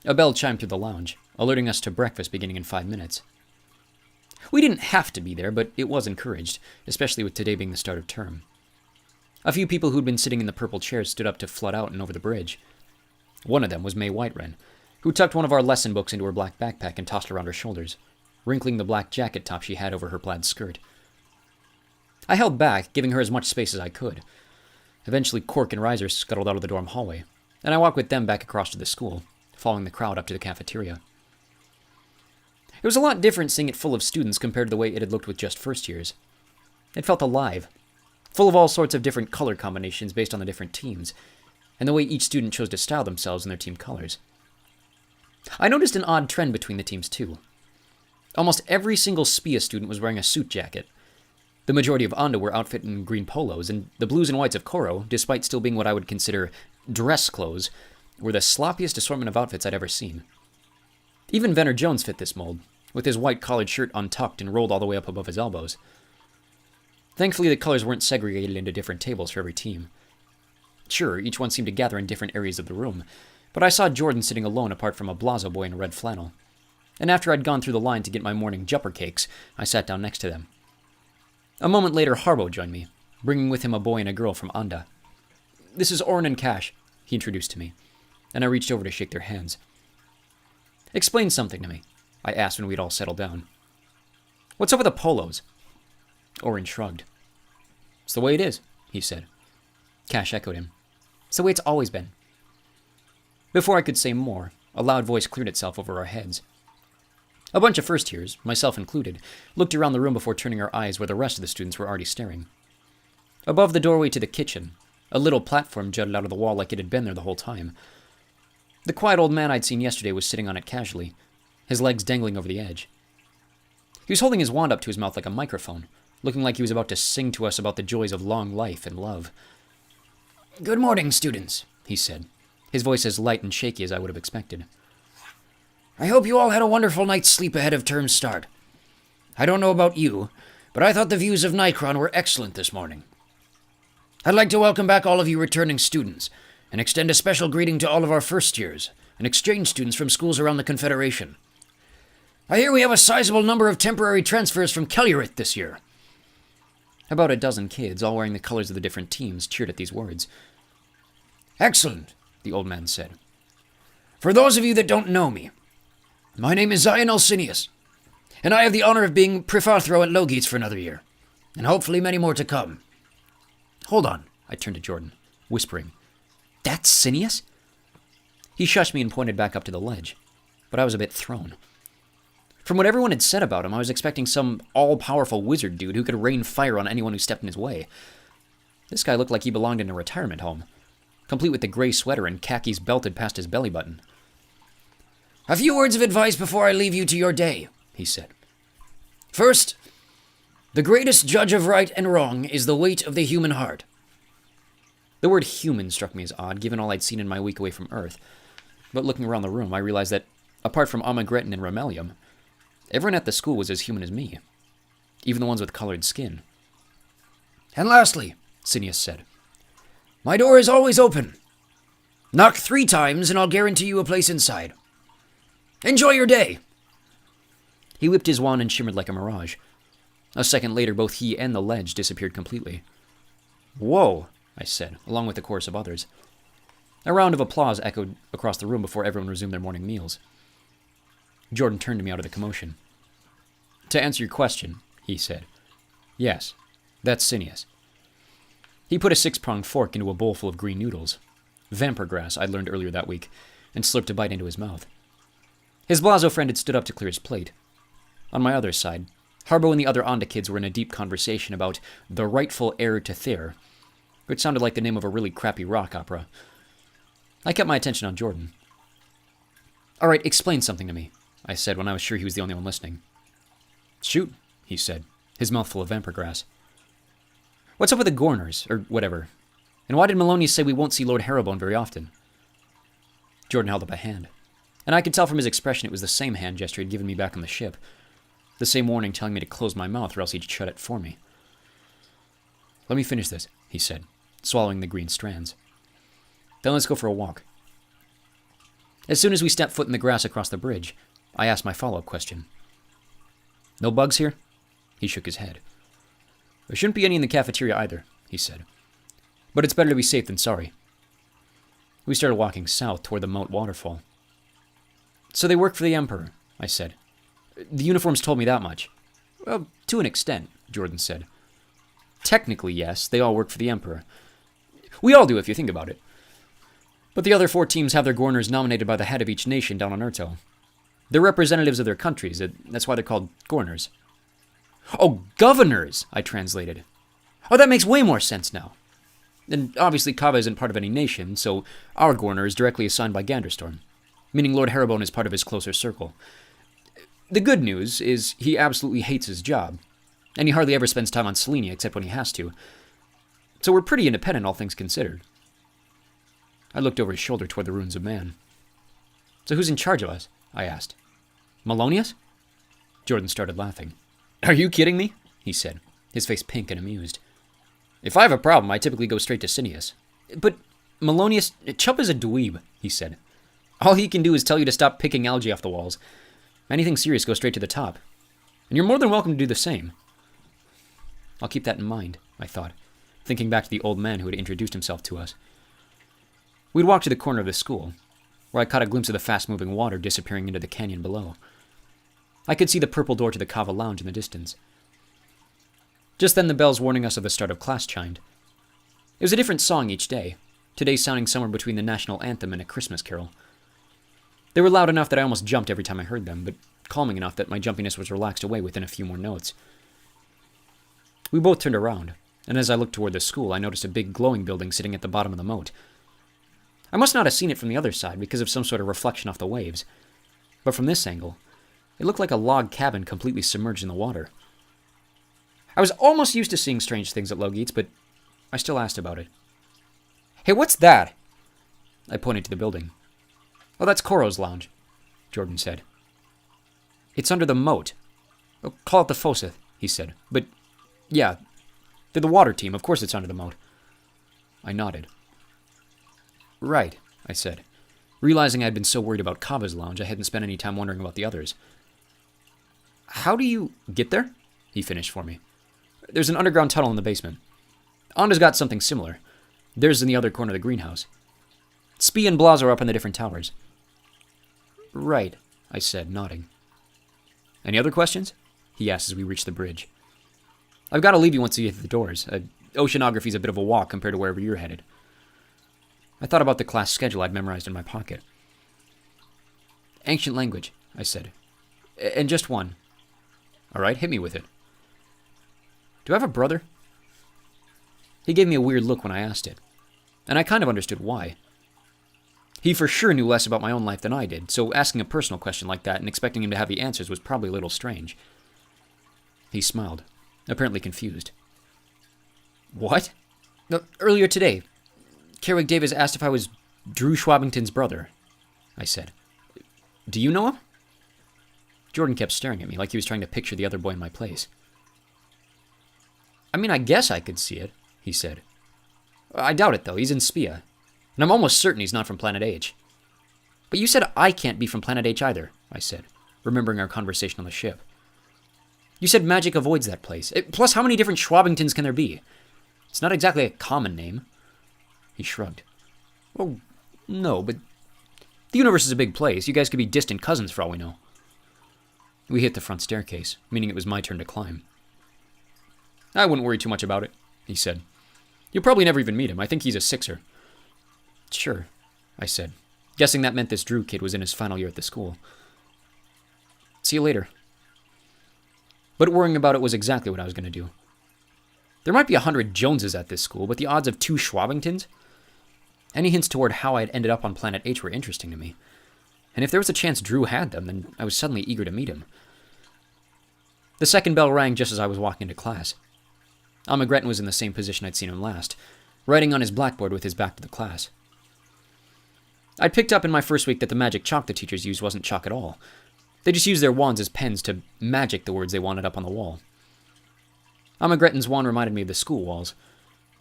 A bell chimed through the lounge, alerting us to breakfast beginning in 5 minutes. We didn't have to be there, but it was encouraged, especially with today being the start of term. A few people who'd been sitting in the purple chairs stood up to flood out and over the bridge. One of them was May Whitewren, who tucked one of our lesson books into her black backpack and tossed it around her shoulders, wrinkling the black jacket top she had over her plaid skirt. I held back, giving her as much space as I could. Eventually, Cork and Riser scuttled out of the dorm hallway, and I walked with them back across to the school, following the crowd up to the cafeteria. It was a lot different seeing it full of students compared to the way it had looked with just first years. It felt alive, full of all sorts of different color combinations based on the different teams, and the way each student chose to style themselves in their team colors. I noticed an odd trend between the teams, too. Almost every single SPIA student was wearing a suit jacket. The majority of Onda were outfitted in green polos, and the blues and whites of Koro, despite still being what I would consider dress clothes, were the sloppiest assortment of outfits I'd ever seen. Even Venner Jones fit this mold, with his white collared shirt untucked and rolled all the way up above his elbows. Thankfully, the colors weren't segregated into different tables for every team. Sure, each one seemed to gather in different areas of the room, but I saw Jordan sitting alone apart from a Blazo boy in a red flannel. And after I'd gone through the line to get my morning jumper cakes, I sat down next to them. A moment later, Harbo joined me, bringing with him a boy and a girl from Onda. "This is Oren and Cash," he introduced to me, and I reached over to shake their hands. "Explain something to me," I asked when we'd all settled down. "What's up with the polos?" Oren shrugged. "It's the way it is," he said. Cash echoed him. "It's the way it's always been." Before I could say more, a loud voice cleared itself over our heads. A bunch of first-years, myself included, looked around the room before turning our eyes where the rest of the students were already staring. Above the doorway to the kitchen, a little platform jutted out of the wall like it had been there the whole time. The quiet old man I'd seen yesterday was sitting on it casually, his legs dangling over the edge. He was holding his wand up to his mouth like a microphone, looking like he was about to sing to us about the joys of long life and love. "Good morning, students," he said, his voice as light and shaky as I would have expected. "I hope you all had a wonderful night's sleep ahead of term start. I don't know about you, but I thought the views of Nikron were excellent this morning. I'd like to welcome back all of you returning students, and extend a special greeting to all of our first years and exchange students from schools around the Confederation. I hear we have a sizable number of temporary transfers from Kellyrit this year." About a dozen kids, all wearing the colors of the different teams, cheered at these words. "Excellent," the old man said. "For those of you that don't know me, my name is Zion Alcinius, and I have the honor of being Prifathro at Logates for another year, and hopefully many more to come." "Hold on," I turned to Jordan, whispering. "That's Cineas?" He shushed me and pointed back up to the ledge, but I was a bit thrown. From what everyone had said about him, I was expecting some all-powerful wizard dude who could rain fire on anyone who stepped in his way. This guy looked like he belonged in a retirement home, complete with the gray sweater and khakis belted past his belly button. "A few words of advice before I leave you to your day," he said. "First, the greatest judge of right and wrong is the weight of the human heart." The word human struck me as odd, given all I'd seen in my week away from Earth. But looking around the room, I realized that, apart from Amagretin and Romelium, everyone at the school was as human as me, even the ones with colored skin. "And lastly," Cineas said, My door is always open. Knock 3 times and I'll guarantee you a place inside. Enjoy your day. He whipped his wand and shimmered like a mirage. A second later, both he and the ledge disappeared completely. Whoa, I said, along with a chorus of others. A round of applause echoed across the room before everyone resumed their morning meals. Jordan turned to me out of the commotion. To answer your question, he said, yes, that's Cineas. He put a 6-pronged fork into a bowl full of green noodles, vampire grass I'd learned earlier that week, and slipped a bite into his mouth. His Blazo friend had stood up to clear his plate. On my other side, Harbo and the other Onda kids were in a deep conversation about the rightful heir to Thayer, which sounded like the name of a really crappy rock opera. I kept my attention on Jordan. All right, explain something to me, I said when I was sure he was the only one listening. Shoot, he said, his mouth full of vampire grass. What's up with the Gorners, or whatever? And why did Melonius say we won't see Lord Harrowbone very often? Jordan held up a hand, and I could tell from his expression it was the same hand gesture he'd given me back on the ship. The same warning telling me to close my mouth or else he'd shut it for me. Let me finish this, he said, swallowing the green strands. Then let's go for a walk. As soon as we stepped foot in the grass across the bridge, I asked my follow-up question. No bugs here? He shook his head. There shouldn't be any in the cafeteria either, he said. But it's better to be safe than sorry. We started walking south toward the moat waterfall. So they work for the Emperor, I said. The uniforms told me that much. Well, to an extent, Jordan said. Technically, yes, they all work for the Emperor. We all do if you think about it. But the other 4 teams have their Gorners nominated by the head of each nation down on Urto. They're representatives of their countries, that's why they're called Gorners. Oh, governors, I translated. Oh, that makes way more sense now. And obviously Kava isn't part of any nation, so our Gorner is directly assigned by Ganderstorm, meaning Lord Harrowbone is part of his closer circle. The good news is he absolutely hates his job, and he hardly ever spends time on Selenia except when he has to. So we're pretty independent, all things considered. I looked over his shoulder toward the ruins of man. So who's in charge of us? I asked. Melonius? Jordan started laughing. Are you kidding me? He said, his face pink and amused. If I have a problem, I typically go straight to Cineas. But Melonius, Chup is a dweeb, he said. All he can do is tell you to stop picking algae off the walls. Anything serious goes straight to the top. And you're more than welcome to do the same. I'll keep that in mind, I thought, thinking back to the old man who had introduced himself to us. We'd walked to the corner of the school, where I caught a glimpse of the fast-moving water disappearing into the canyon below. I could see the purple door to the Kava Lounge in the distance. Just then the bells warning us of the start of class chimed. It was a different song each day, today sounding somewhere between the national anthem and a Christmas carol. They were loud enough that I almost jumped every time I heard them, but calming enough that my jumpiness was relaxed away within a few more notes. We both turned around, and as I looked toward the school, I noticed a big glowing building sitting at the bottom of the moat. I must not have seen it from the other side because of some sort of reflection off the waves, but from this angle, it looked like a log cabin completely submerged in the water. I was almost used to seeing strange things at Logeets, but I still asked about it. Hey, what's that? I pointed to the building. Oh, that's Koro's lounge, Jordan said. It's under the moat. Oh, call it the Fosith, he said. But, yeah, they're the water team. Of course it's under the moat. I nodded. Right, I said, realizing I had been so worried about Kava's lounge I hadn't spent any time wondering about the others. How do you get there? He finished for me. There's an underground tunnel in the basement. Onda's got something similar. Theirs in the other corner of the greenhouse. Spee and Blaz are up in the different towers. Right, I said, nodding. Any other questions? He asked as we reached the bridge. I've got to leave you once you get to the doors. Oceanography's a bit of a walk compared to wherever you're headed. I thought about the class schedule I'd memorized in my pocket. Ancient language, I said. And just one. All right, hit me with it. Do I have a brother? He gave me a weird look when I asked it, and I kind of understood why. He for sure knew less about my own life than I did, so asking a personal question like that and expecting him to have the answers was probably a little strange. He smiled, apparently confused. What? No, earlier today, Kerwig Davis asked if I was Drew Shwabbington's brother, I said. Do you know him? Jordan kept staring at me like he was trying to picture the other boy in my place. I mean, I guess I could see it, he said. I doubt it, though. He's in Spia. And I'm almost certain he's not from Planet H. But you said I can't be from Planet H either, I said, remembering our conversation on the ship. You said magic avoids that place. Plus, how many different Shwabbingtons can there be? It's not exactly a common name. He shrugged. Oh, no, but the universe is a big place. You guys could be distant cousins for all we know. We hit the front staircase, meaning it was my turn to climb. I wouldn't worry too much about it, he said. You'll probably never even meet him. I think he's a sixer. Sure, I said, guessing that meant this Drew kid was in his final year at the school. See you later. But worrying about it was exactly what I was going to do. There might be 100 Joneses at this school, but the odds of 2 Shwabbingtons? Any hints toward how I had ended up on Planet H were interesting to me. And if there was a chance Drew had them, then I was suddenly eager to meet him. The second bell rang just as I was walking into class. Almagretin was in the same position I'd seen him last, writing on his blackboard with his back to the class. I'd picked up in my first week that the magic chalk the teachers used wasn't chalk at all. They just used their wands as pens to magic the words they wanted up on the wall. Almagretin's wand reminded me of the school walls,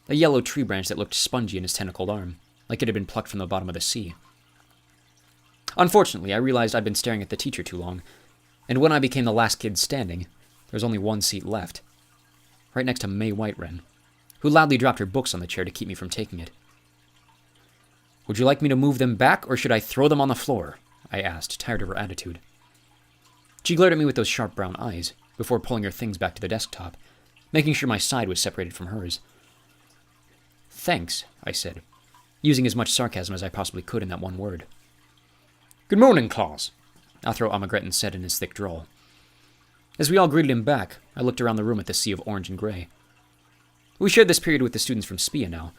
a yellow tree branch that looked spongy in his tentacled arm, like it had been plucked from the bottom of the sea. Unfortunately, I realized I'd been staring at the teacher too long, and when I became the last kid standing, there was only one seat left, right next to May Whitewren, who loudly dropped her books on the chair to keep me from taking it. Would you like me to move them back, or should I throw them on the floor? I asked, tired of her attitude. She glared at me with those sharp brown eyes, before pulling her things back to the desktop, making sure my side was separated from hers. Thanks, I said, using as much sarcasm as I possibly could in that one word. Good morning, class, Athro Almagretin said in his thick drawl. As we all greeted him back, I looked around the room at the sea of orange and gray. We shared this period with the students from Spia now,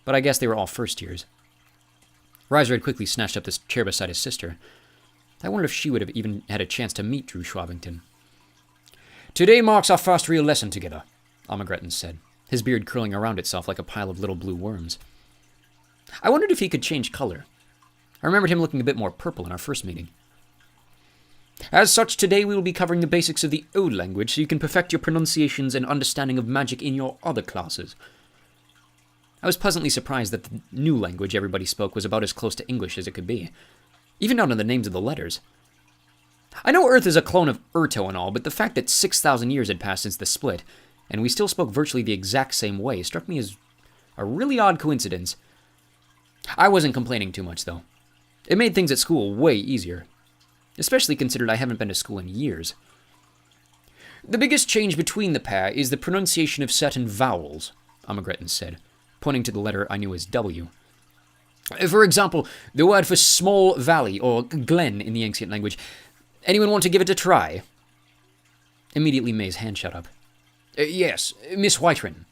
but I guess they were all first years. Riser had quickly snatched up this chair beside his sister. I wondered if she would have even had a chance to meet Drew Shwabbington. Today marks our first real lesson together, Almagretin said, his beard curling around itself like a pile of little blue worms. I wondered if he could change color. I remembered him looking a bit more purple in our first meeting. As such, today we will be covering the basics of the old language so you can perfect your pronunciations and understanding of magic in your other classes. I was pleasantly surprised that the new language everybody spoke was about as close to English as it could be, even down to the names of the letters. I know Earth is a clone of Urto and all, but the fact that 6,000 years had passed since the split, and we still spoke virtually the exact same way, struck me as a really odd coincidence. I wasn't complaining too much, though. It made things at school way easier, especially considered I haven't been to school in years. The biggest change between the pair is the pronunciation of certain vowels, Almagretin said, pointing to the letter I knew as W. For example, the word for small valley, or glen in the ancient language. Anyone want to give it a try? Immediately May's hand shot up. Yes, Miss Whitewren.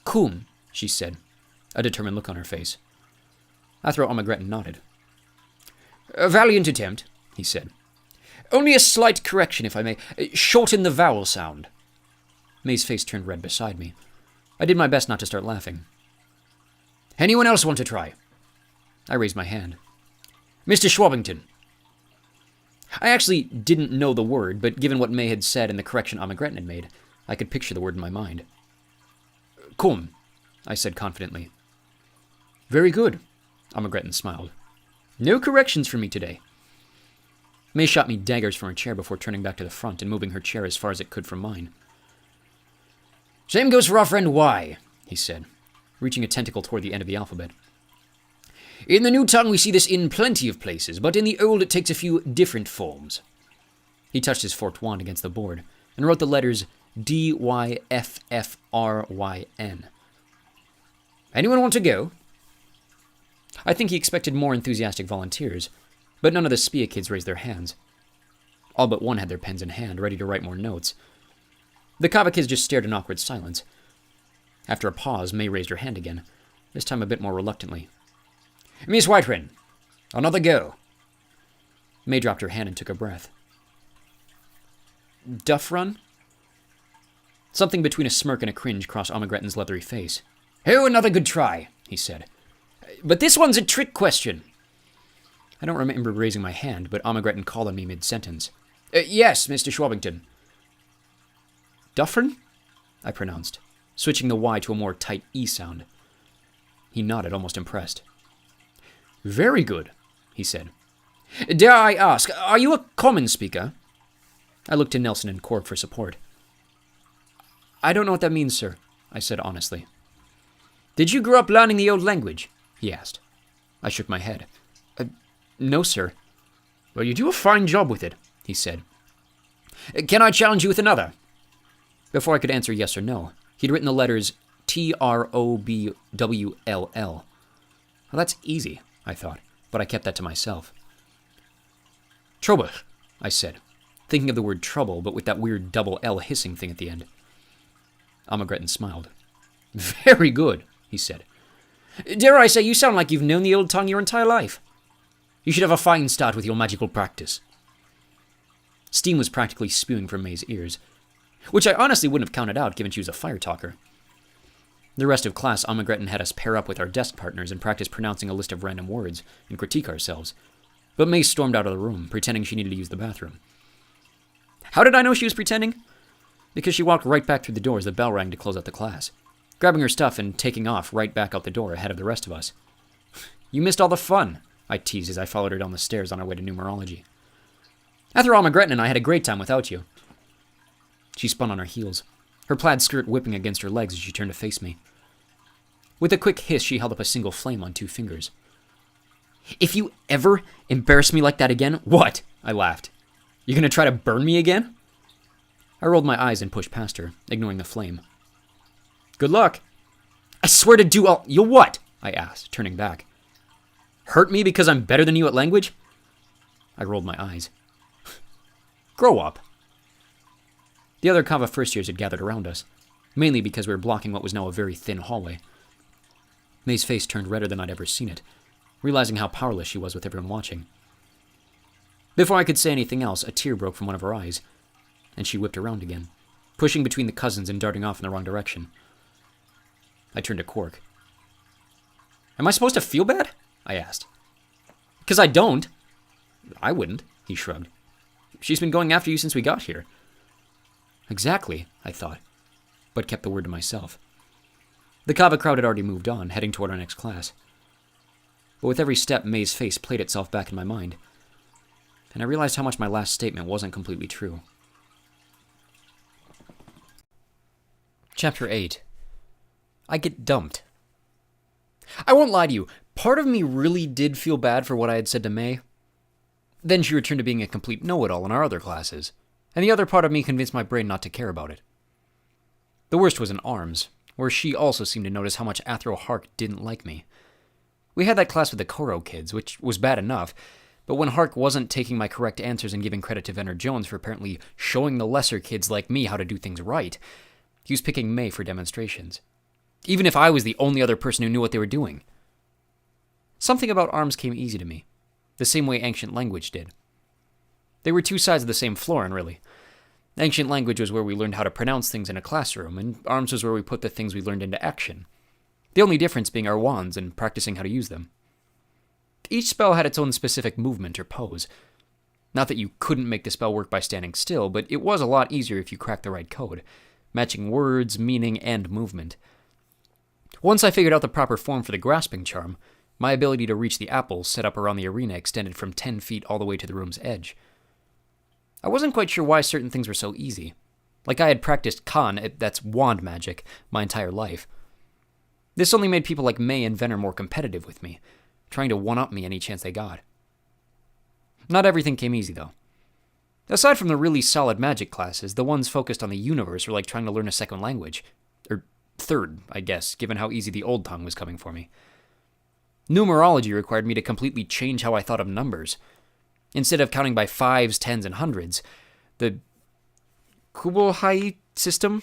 Cum, she said, a determined look on her face. Athro Almagretin nodded. A valiant attempt, he said. Only a slight correction, if I may. Shorten the vowel sound. May's face turned red beside me. I did my best not to start laughing. Anyone else want to try? I raised my hand. Mr. Shwabbington. I actually didn't know the word, but given what May had said and the correction Almagretin had made, I could picture the word in my mind. Cum, I said confidently. Very good, Almagretin smiled. No corrections for me today. May shot me daggers from her chair before turning back to the front and moving her chair as far as it could from mine. Same goes for our friend Y, he said, reaching a tentacle toward the end of the alphabet. In the new tongue we see this in plenty of places, but in the old it takes a few different forms. He touched his forked wand against the board and wrote the letters D-Y-F-F-R-Y-N. Anyone want to go? I think he expected more enthusiastic volunteers, but none of the Spia kids raised their hands. All but one had their pens in hand, ready to write more notes. The Kava kids just stared in awkward silence. After a pause, May raised her hand again, this time a bit more reluctantly. Miss Whitewren, another go. May dropped her hand and took a breath. Duff run? Something between a smirk and a cringe crossed Almagretin's leathery face. Oh, another good try, he said. But this one's a trick question. I don't remember raising my hand, but Almagretin called on me mid-sentence. Yes, Mr. Shwabbington. Duffern? I pronounced, switching the Y to a more tight E sound. He nodded, almost impressed. Very good, he said. Dare I ask, are you a common speaker? I looked to Nelson and Cork for support. I don't know what that means, sir, I said honestly. Did you grow up learning the old language? He asked. I shook my head. No, sir. Well, you do a fine job with it, he said. Can I challenge you with another? Before I could answer yes or no, he'd written the letters Trobwll. Well, that's easy, I thought, but I kept that to myself. Trouble, I said, thinking of the word trouble, but with that weird double L hissing thing at the end. Armageddon smiled. Very good, he said. Dare I say you sound like you've known the old tongue your entire life. You should have a fine start with your magical practice. Steam was practically spewing from May's ears, which I honestly wouldn't have counted out given she was a fire talker. The rest of class, Armageddon had us pair up with our desk partners and practice pronouncing a list of random words and critique ourselves. But May stormed out of the room, pretending she needed to use the bathroom. How did I know she was pretending? Because she walked right back through the door as the bell rang to close out the class, grabbing her stuff and taking off right back out the door ahead of the rest of us. You missed all the fun, I teased as I followed her down the stairs on our way to numerology. After all, Armageddon and I had a great time without you. She spun on her heels, her plaid skirt whipping against her legs as she turned to face me. With a quick hiss, she held up a single flame on 2 fingers. If you ever embarrass me like that again, what? I laughed. You gonna try to burn me again? I rolled my eyes and pushed past her, ignoring the flame. Good luck. I swear to do all... You'll what? I asked, turning back. Hurt me because I'm better than you at language? I rolled my eyes. Grow up. The other Kava first years had gathered around us, mainly because we were blocking what was now a very thin hallway. May's face turned redder than I'd ever seen it, realizing how powerless she was with everyone watching. Before I could say anything else, a tear broke from one of her eyes, and she whipped around again, pushing between the cousins and darting off in the wrong direction. I turned to Quark. Am I supposed to feel bad? I asked. 'Cause I don't. I wouldn't, he shrugged. She's been going after you since we got here. Exactly, I thought, but kept the word to myself. The Kava crowd had already moved on, heading toward our next class. But with every step, May's face played itself back in my mind, and I realized how much my last statement wasn't completely true. Chapter 8. I get dumped. I won't lie to you, part of me really did feel bad for what I had said to May. Then she returned to being a complete know-it-all in our other classes, and the other part of me convinced my brain not to care about it. The worst was in arms, where she also seemed to notice how much Athro Hark didn't like me. We had that class with the Koro kids, which was bad enough, but when Hark wasn't taking my correct answers and giving credit to Venner Jones for apparently showing the lesser kids like me how to do things right, he was picking May for demonstrations, even if I was the only other person who knew what they were doing. Something about arms came easy to me, the same way ancient language did. They were 2 sides of the same florin, really. Ancient language was where we learned how to pronounce things in a classroom, and arms was where we put the things we learned into action. The only difference being our wands and practicing how to use them. Each spell had its own specific movement or pose. Not that you couldn't make the spell work by standing still, but it was a lot easier if you cracked the right code, matching words, meaning, and movement. Once I figured out the proper form for the grasping charm, my ability to reach the apples set up around the arena extended from 10 feet all the way to the room's edge. I wasn't quite sure why certain things were so easy. Like I had practiced Khan, that's wand magic, my entire life. This only made people like May and Venner more competitive with me, trying to one-up me any chance they got. Not everything came easy, though. Aside from the really solid magic classes, the ones focused on the universe were like trying to learn a second language. Or third, I guess, given how easy the old tongue was coming for me. Numerology required me to completely change how I thought of numbers. Instead of counting by 5s, 10s, and 100s, the Kubohai system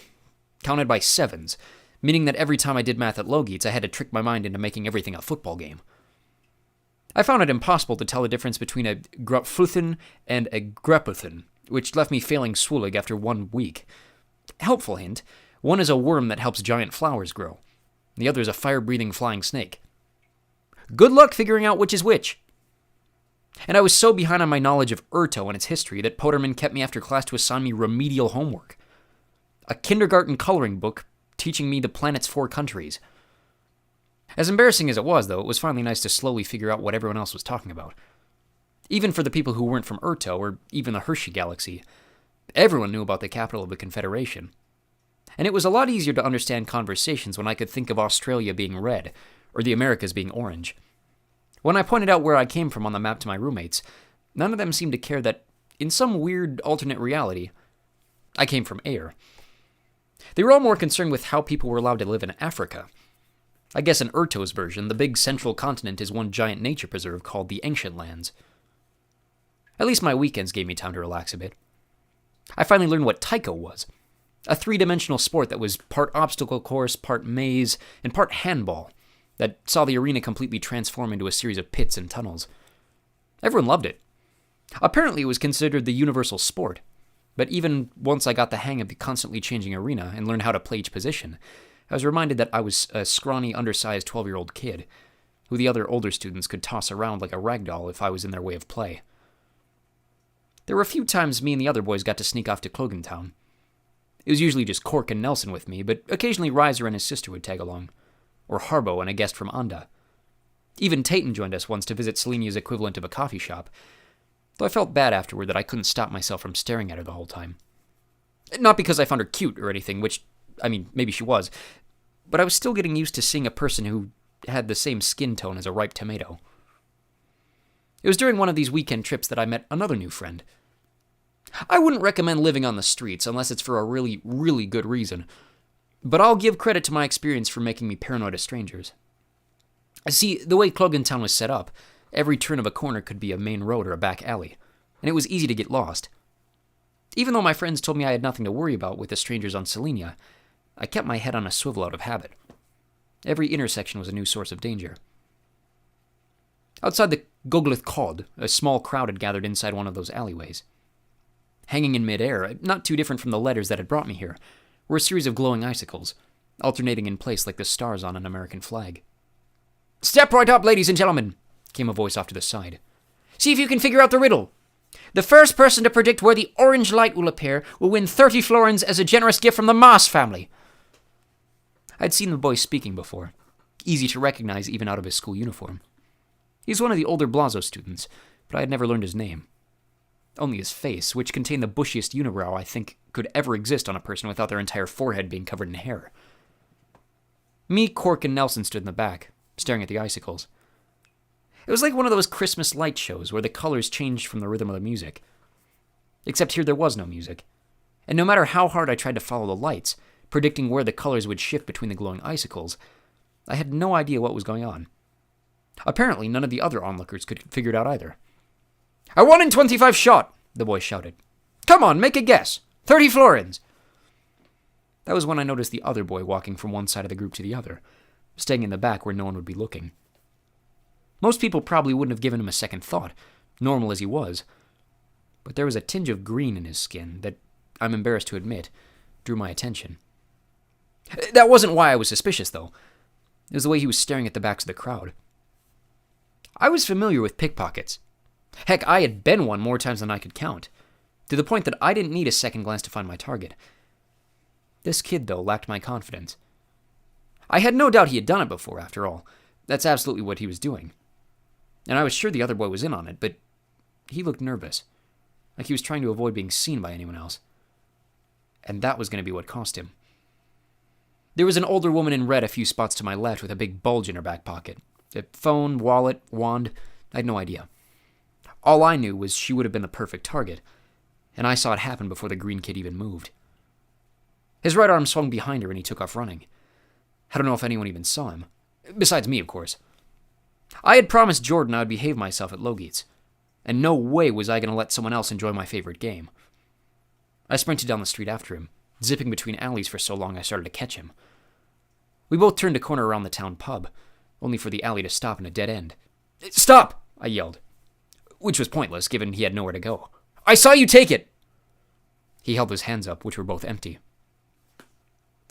counted by 7s, meaning that every time I did math at Logites, I had to trick my mind into making everything a football game. I found it impossible to tell the difference between a Grapfuthen and a Graputhen, which left me failing Swulig after 1 week. Helpful hint, one is a worm that helps giant flowers grow. The other is a fire-breathing flying snake. Good luck figuring out which is which. And I was so behind on my knowledge of Urto and its history that Poterman kept me after class to assign me remedial homework. A kindergarten coloring book teaching me the planet's 4 countries. As embarrassing as it was, though, it was finally nice to slowly figure out what everyone else was talking about. Even for the people who weren't from Urto or even the Hershey Galaxy, everyone knew about the capital of the Confederation. And it was a lot easier to understand conversations when I could think of Australia being red, or the Americas being orange. When I pointed out where I came from on the map to my roommates, none of them seemed to care that, in some weird alternate reality, I came from air. They were all more concerned with how people were allowed to live in Africa. I guess in Urto's version, the big central continent is one giant nature preserve called the Ancient Lands. At least my weekends gave me time to relax a bit. I finally learned what taiko was. A three-dimensional sport that was part obstacle course, part maze, and part handball, that saw the arena completely transform into a series of pits and tunnels. Everyone loved it. Apparently it was considered the universal sport, but even once I got the hang of the constantly changing arena and learned how to play each position, I was reminded that I was a scrawny, undersized 12-year-old kid, who the other older students could toss around like a rag doll if I was in their way of play. There were a few times me and the other boys got to sneak off to Clogantown. It was usually just Cork and Nelson with me, but occasionally Reiser and his sister would tag along, or Harbo and a guest from Anda. Even Tayton joined us once to visit Selenia's equivalent of a coffee shop, though I felt bad afterward that I couldn't stop myself from staring at her the whole time. Not because I found her cute or anything, which, maybe she was, but I was still getting used to seeing a person who had the same skin tone as a ripe tomato. It was during one of these weekend trips that I met another new friend. I wouldn't recommend living on the streets unless it's for a really, really good reason, but I'll give credit to my experience for making me paranoid of strangers. See, the way Clogantown was set up, every turn of a corner could be a main road or a back alley, and it was easy to get lost. Even though my friends told me I had nothing to worry about with the strangers on Selenia, I kept my head on a swivel out of habit. Every intersection was a new source of danger. Outside the Goglith Cod, a small crowd had gathered inside one of those alleyways. Hanging in midair, not too different from the letters that had brought me here, were a series of glowing icicles, alternating in place like the stars on an American flag. "Step right up, ladies and gentlemen," came a voice off to the side. "See if you can figure out the riddle. The first person to predict where the orange light will appear will win 30 florins as a generous gift from the Moss family." I'd seen the boy speaking before, easy to recognize even out of his school uniform. He was one of the older Blazo students, but I had never learned his name. Only his face, which contained the bushiest unibrow I think could ever exist on a person without their entire forehead being covered in hair. Me, Cork, and Nelson stood in the back, staring at the icicles. It was like one of those Christmas light shows where the colors changed from the rhythm of the music. Except here there was no music. And no matter how hard I tried to follow the lights, predicting where the colors would shift between the glowing icicles, I had no idea what was going on. Apparently, none of the other onlookers could figure it out either. "A 1 in 25 shot!" the boy shouted. "Come on, make a guess. 30 florins!" That was when I noticed the other boy walking from one side of the group to the other, staying in the back where no one would be looking. Most people probably wouldn't have given him a second thought, normal as he was, but there was a tinge of green in his skin that, I'm embarrassed to admit, drew my attention. That wasn't why I was suspicious, though. It was the way he was staring at the backs of the crowd. I was familiar with pickpockets. Heck, I had been one more times than I could count, to the point that I didn't need a second glance to find my target. This kid, though, lacked my confidence. I had no doubt he had done it before, after all. That's absolutely what he was doing. And I was sure the other boy was in on it, but he looked nervous, like he was trying to avoid being seen by anyone else. And that was going to be what cost him. There was an older woman in red a few spots to my left with a big bulge in her back pocket. A phone, wallet, wand, I had no idea. All I knew was she would have been the perfect target, and I saw it happen before the green kid even moved. His right arm swung behind her and he took off running. I don't know if anyone even saw him. Besides me, of course. I had promised Jordan I would behave myself at Logiet's, and no way was I going to let someone else enjoy my favorite game. I sprinted down the street after him, zipping between alleys for so long I started to catch him. We both turned a corner around the town pub, only for the alley to stop in a dead end. "Stop!" I yelled, which was pointless given he had nowhere to go. "I saw you take it!" He held his hands up, which were both empty.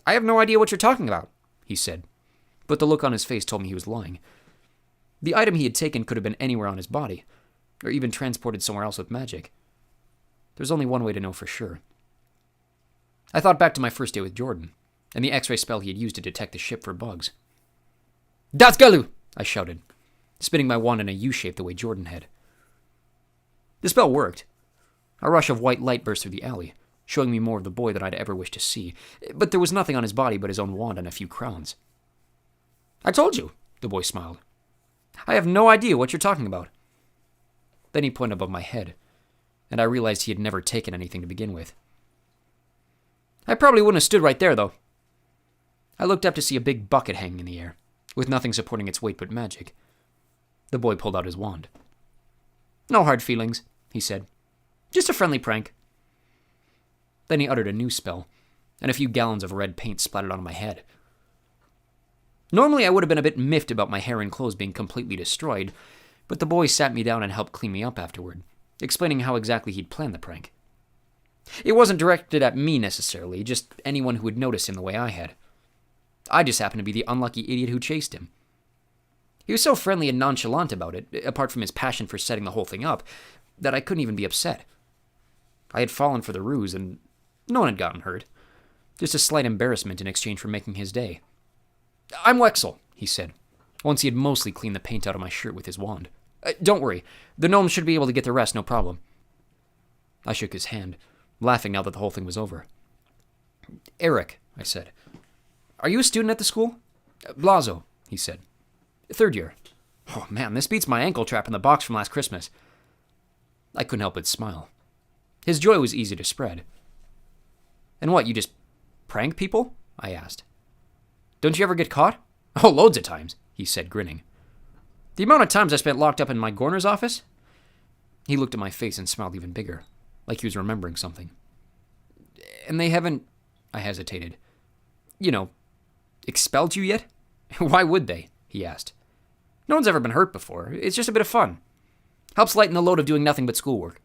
"I have no idea what you're talking about," he said, but the look on his face told me he was lying. The item he had taken could have been anywhere on his body, or even transported somewhere else with magic. There's only one way to know for sure. I thought back to my first day with Jordan, and the X-ray spell he had used to detect the ship for bugs. Das Galu! I shouted, spinning my wand in a U-shape the way Jordan had. The spell worked. A rush of white light burst through the alley, showing me more of the boy than I'd ever wished to see, but there was nothing on his body but his own wand and a few crowns. I told you, the boy smiled. I have no idea what you're talking about. Then he pointed above my head, and I realized he had never taken anything to begin with. I probably wouldn't have stood right there, though. I looked up to see a big bucket hanging in the air, with nothing supporting its weight but magic. The boy pulled out his wand. No hard feelings, he said. Just a friendly prank. Then he uttered a new spell, and a few gallons of red paint splattered onto my head. Normally I would have been a bit miffed about my hair and clothes being completely destroyed, but the boy sat me down and helped clean me up afterward, explaining how exactly he'd planned the prank. It wasn't directed at me necessarily, just anyone who would notice him the way I had. I just happened to be the unlucky idiot who chased him. He was so friendly and nonchalant about it, apart from his passion for setting the whole thing up, that I couldn't even be upset. I had fallen for the ruse, and no one had gotten hurt. Just a slight embarrassment in exchange for making his day. I'm Wexel, he said, once he had mostly cleaned the paint out of my shirt with his wand. Don't worry, the gnomes should be able to get the rest, no problem. I shook his hand, laughing now that the whole thing was over. Eric, I said. Are you a student at the school? Blazo, he said. 3rd year. Oh man, this beats my ankle trap in the box from last Christmas. I couldn't help but smile. His joy was easy to spread. And what, you just prank people? I asked. Don't you ever get caught? Oh, loads of times, he said, grinning. The amount of times I spent locked up in my Gorner's office? He looked at my face and smiled even bigger, like he was remembering something. And they haven't, I hesitated, expelled you yet? Why would they? He asked. No one's ever been hurt before. It's just a bit of fun. Helps lighten the load of doing nothing but schoolwork.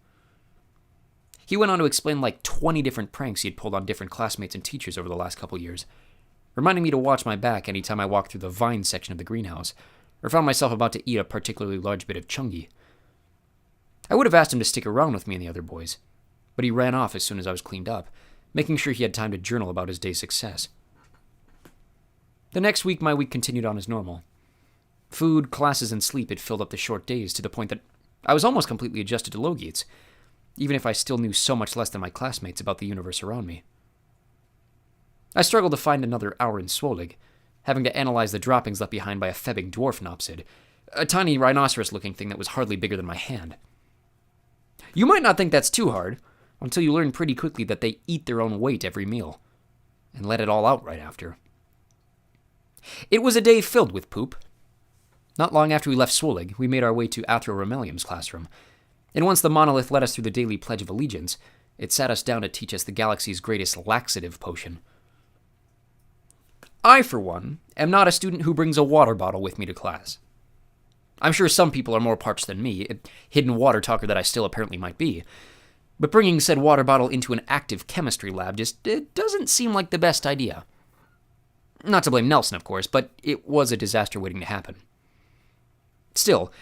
He went on to explain like 20 different pranks he had pulled on different classmates and teachers over the last couple years, reminding me to watch my back anytime I walked through the vine section of the greenhouse, or found myself about to eat a particularly large bit of chungi. I would have asked him to stick around with me and the other boys, but he ran off as soon as I was cleaned up, making sure he had time to journal about his day's success. The next week, my week continued on as normal. Food, classes, and sleep had filled up the short days to the point that I was almost completely adjusted to Logites, even if I still knew so much less than my classmates about the universe around me. I struggled to find another hour in Swolig, having to analyze the droppings left behind by a febbing dwarf Nopsid, a tiny rhinoceros-looking thing that was hardly bigger than my hand. You might not think that's too hard, until you learn pretty quickly that they eat their own weight every meal, and let it all out right after. It was a day filled with poop. Not long after we left Swolig, we made our way to Athro Romelium's classroom, and once the monolith led us through the daily Pledge of Allegiance, it sat us down to teach us the galaxy's greatest laxative potion. I, for one, am not a student who brings a water bottle with me to class. I'm sure some people are more parched than me, a hidden water talker that I still apparently might be, but bringing said water bottle into an active chemistry lab it doesn't seem like the best idea. Not to blame Nelson, of course, but it was a disaster waiting to happen. Still,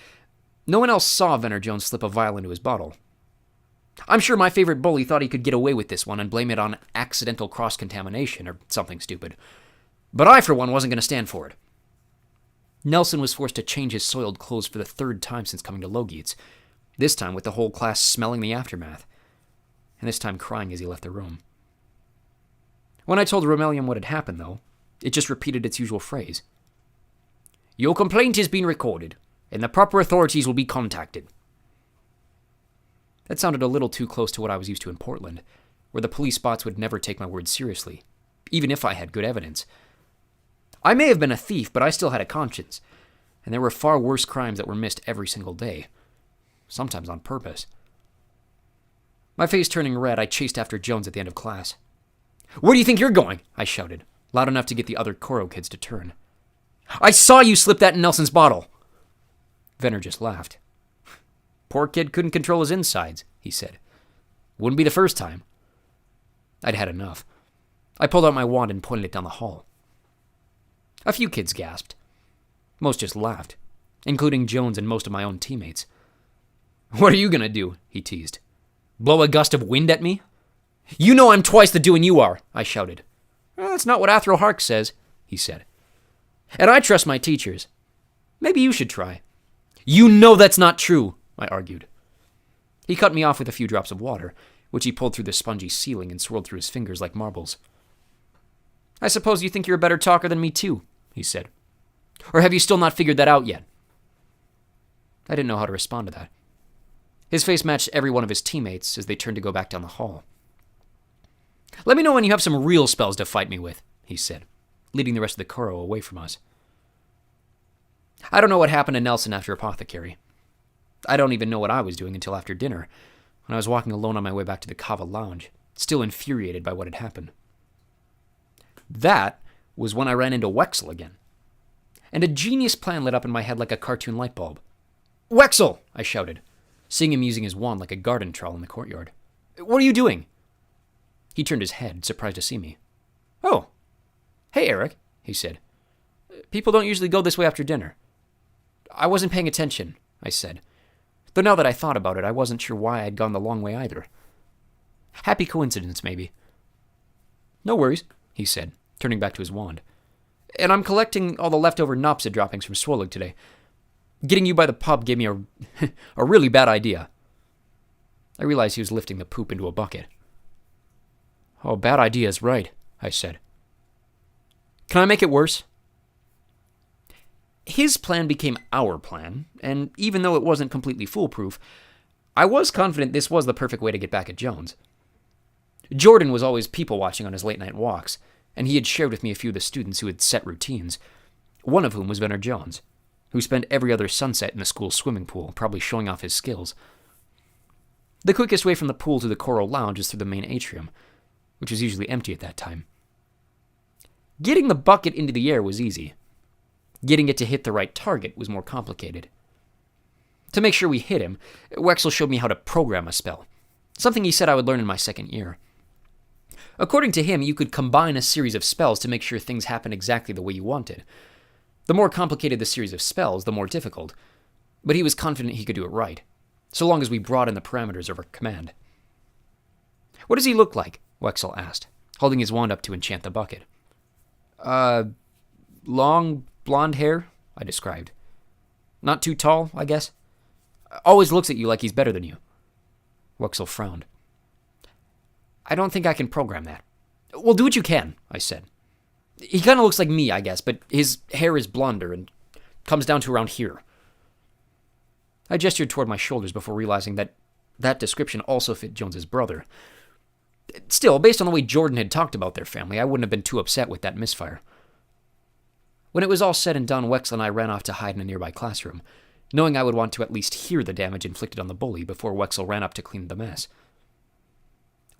no one else saw Venner Jones slip a vial into his bottle. I'm sure my favorite bully thought he could get away with this one and blame it on accidental cross-contamination or something stupid. But I, for one, wasn't going to stand for it. Nelson was forced to change his soiled clothes for the 3rd time since coming to Logites, this time with the whole class smelling the aftermath, and this time crying as he left the room. When I told Romelium what had happened, though, it just repeated its usual phrase. Your complaint has been recorded, and the proper authorities will be contacted. That sounded a little too close to what I was used to in Portland, where the police spots would never take my words seriously, even if I had good evidence. I may have been a thief, but I still had a conscience, and there were far worse crimes that were missed every single day, sometimes on purpose. My face turning red, I chased after Jones at the end of class. Where do you think you're going? I shouted, loud enough to get the other Koro kids to turn. I saw you slip that in Nelson's bottle. Venner just laughed. Poor kid couldn't control his insides, he said. Wouldn't be the first time. I'd had enough. I pulled out my wand and pointed it down the hall. A few kids gasped. Most just laughed, including Jones and most of my own teammates. What are you gonna do? He teased. Blow a gust of wind at me? You know I'm twice the doing you are, I shouted. Well, that's not what Athro Hark says, he said. And I trust my teachers. Maybe you should try. You know that's not true, I argued. He cut me off with a few drops of water, which he pulled through the spongy ceiling and swirled through his fingers like marbles. I suppose you think you're a better talker than me too, he said. Or have you still not figured that out yet? I didn't know how to respond to that. His face matched every one of his teammates as they turned to go back down the hall. Let me know when you have some real spells to fight me with, he said, leading the rest of the Kuro away from us. I don't know what happened to Nelson after Apothecary. I don't even know what I was doing until after dinner, when I was walking alone on my way back to the Kava Lounge, still infuriated by what had happened. That was when I ran into Wexel again, and a genius plan lit up in my head like a cartoon light bulb. Wexel! I shouted, seeing him using his wand like a garden trowel in the courtyard. What are you doing? He turned his head, surprised to see me. Oh, hey, Eric, he said. People don't usually go this way after dinner. I wasn't paying attention, I said. Though now that I thought about it, I wasn't sure why I'd gone the long way either. Happy coincidence, maybe. No worries, he said, turning back to his wand. And I'm collecting all the leftover Nopsid droppings from Swirlig today. Getting you by the pub gave me a really bad idea. I realized he was lifting the poop into a bucket. Oh, bad idea is right, I said. Can I make it worse? His plan became our plan, and even though it wasn't completely foolproof, I was confident this was the perfect way to get back at Jones. Jordan was always people-watching on his late-night walks, and he had shared with me a few of the students who had set routines, one of whom was Venner Jones, who spent every other sunset in the school's swimming pool, probably showing off his skills. The quickest way from the pool to the Coral Lounge is through the main atrium, which was usually empty at that time. Getting the bucket into the air was easy. Getting it to hit the right target was more complicated. To make sure we hit him, Wexel showed me how to program a spell, something he said I would learn in my second year. According to him, you could combine a series of spells to make sure things happen exactly the way you wanted. The more complicated the series of spells, the more difficult, but he was confident he could do it right, so long as we broadened the parameters of our command. What does he look like? Wexel asked, holding his wand up to enchant the bucket. Long, blonde hair, I described. Not too tall, I guess. Always looks at you like he's better than you. Wexel frowned. I don't think I can program that. Well, do what you can, I said. He kind of looks like me, I guess, but his hair is blonder and comes down to around here. I gestured toward my shoulders before realizing that that description also fit Jones's brother. Still, based on the way Jordan had talked about their family, I wouldn't have been too upset with that misfire. When it was all said and done, Wexel and I ran off to hide in a nearby classroom, knowing I would want to at least hear the damage inflicted on the bully before Wexel ran up to clean the mess.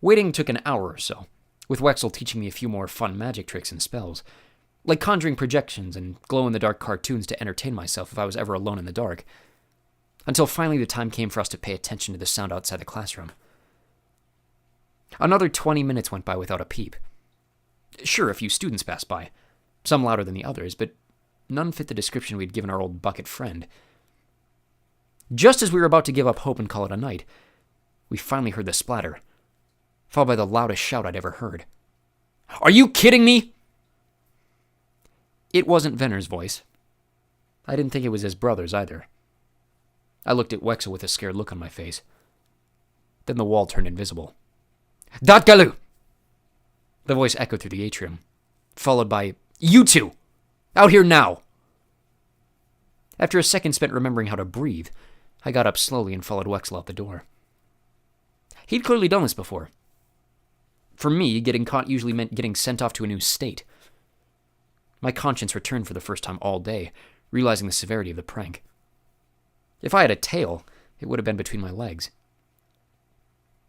Waiting took an hour or so, with Wexel teaching me a few more fun magic tricks and spells, like conjuring projections and glow-in-the-dark cartoons to entertain myself if I was ever alone in the dark, until finally the time came for us to pay attention to the sound outside the classroom. Another 20 minutes went by without a peep. Sure, a few students passed by, some louder than the others, but none fit the description we'd given our old bucket friend. Just as we were about to give up hope and call it a night, we finally heard the splatter, followed by the loudest shout I'd ever heard. Are you kidding me? It wasn't Venner's voice. I didn't think it was his brother's either. I looked at Wexel with a scared look on my face. Then the wall turned invisible. Datgalu! The voice echoed through the atrium, followed by, You two! Out here now! After a second spent remembering how to breathe, I got up slowly and followed Wexel out the door. He'd clearly done this before. For me, getting caught usually meant getting sent off to a new state. My conscience returned for the first time all day, realizing the severity of the prank. If I had a tail, it would have been between my legs.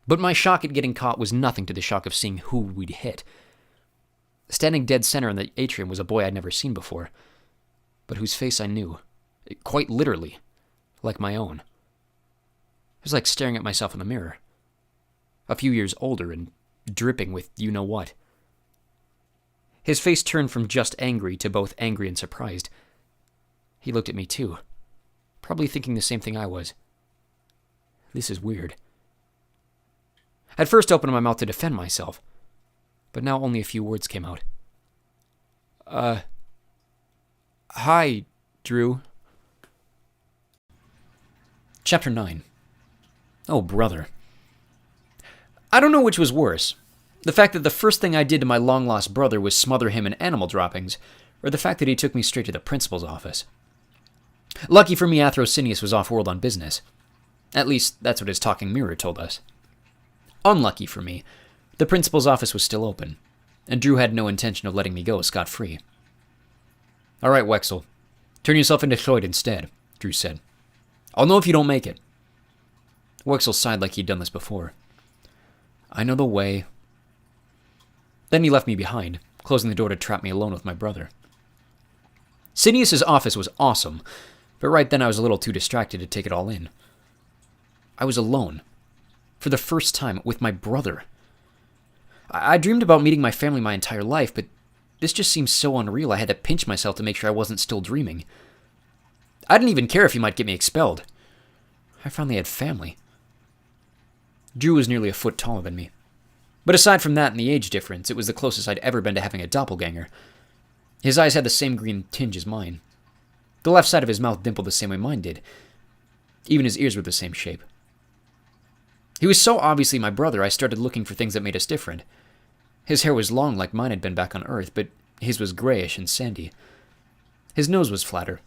But my shock at getting caught was nothing to the shock of seeing who we'd hit. Standing dead center in the atrium was a boy I'd never seen before, but whose face I knew, quite literally, like my own. It was like staring at myself in the mirror. A few years older and dripping with you-know-what. His face turned from just angry to both angry and surprised. He looked at me too, probably thinking the same thing I was. This is weird. I'd first opened my mouth to defend myself, but now only a few words came out. Hi, Drew. Chapter 9. Oh, brother. I don't know which was worse. The fact that the first thing I did to my long-lost brother was smother him in animal droppings, or the fact that he took me straight to the principal's office. Lucky for me, Athrosinius was off-world on business. At least, that's what his talking mirror told us. Unlucky for me, the principal's office was still open, and Drew had no intention of letting me go scot-free. All right, Wexel. Turn yourself into Floyd instead, Drew said. I'll know if you don't make it. Wexel sighed like he'd done this before. I know the way. Then he left me behind, closing the door to trap me alone with my brother. Sinius's office was awesome, but right then I was a little too distracted to take it all in. I was alone. For the first time, with my brother. I dreamed about meeting my family my entire life, but this just seemed so unreal I had to pinch myself to make sure I wasn't still dreaming. I didn't even care if he might get me expelled. I finally had family. Drew was nearly a foot taller than me. But aside from that and the age difference, it was the closest I'd ever been to having a doppelganger. His eyes had the same green tinge as mine. The left side of his mouth dimpled the same way mine did. Even his ears were the same shape. He was so obviously my brother, I started looking for things that made us different. His hair was long like mine had been back on Earth, but his was grayish and sandy. His nose was flatter.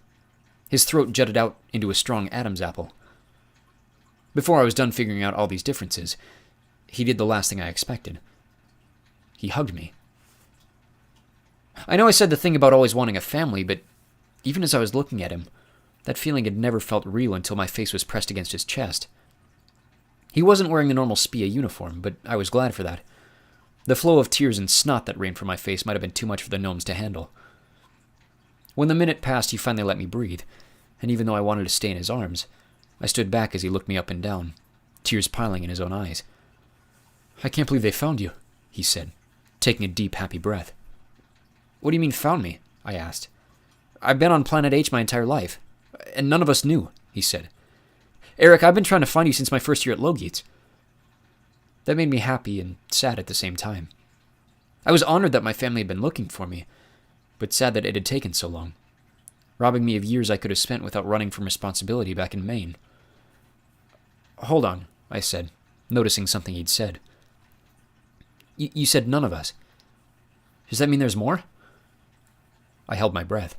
His throat jutted out into a strong Adam's apple. Before I was done figuring out all these differences, he did the last thing I expected. He hugged me. I know I said the thing about always wanting a family, but even as I was looking at him, that feeling had never felt real until my face was pressed against his chest. He wasn't wearing the normal SPIA uniform, but I was glad for that. The flow of tears and snot that rained from my face might have been too much for the gnomes to handle. When the minute passed, he finally let me breathe, and even though I wanted to stay in his arms, I stood back as he looked me up and down, tears piling in his own eyes. I can't believe they found you, he said, taking a deep, happy breath. What do you mean, found me? I asked. I've been on Planet H my entire life, and none of us knew, he said. Eric, I've been trying to find you since my first year at Logeets. That made me happy and sad at the same time. I was honored that my family had been looking for me, but sad that it had taken so long, robbing me of years I could have spent without running from responsibility back in Maine. Hold on, I said, noticing something he'd said. You said none of us. Does that mean there's more? I held my breath.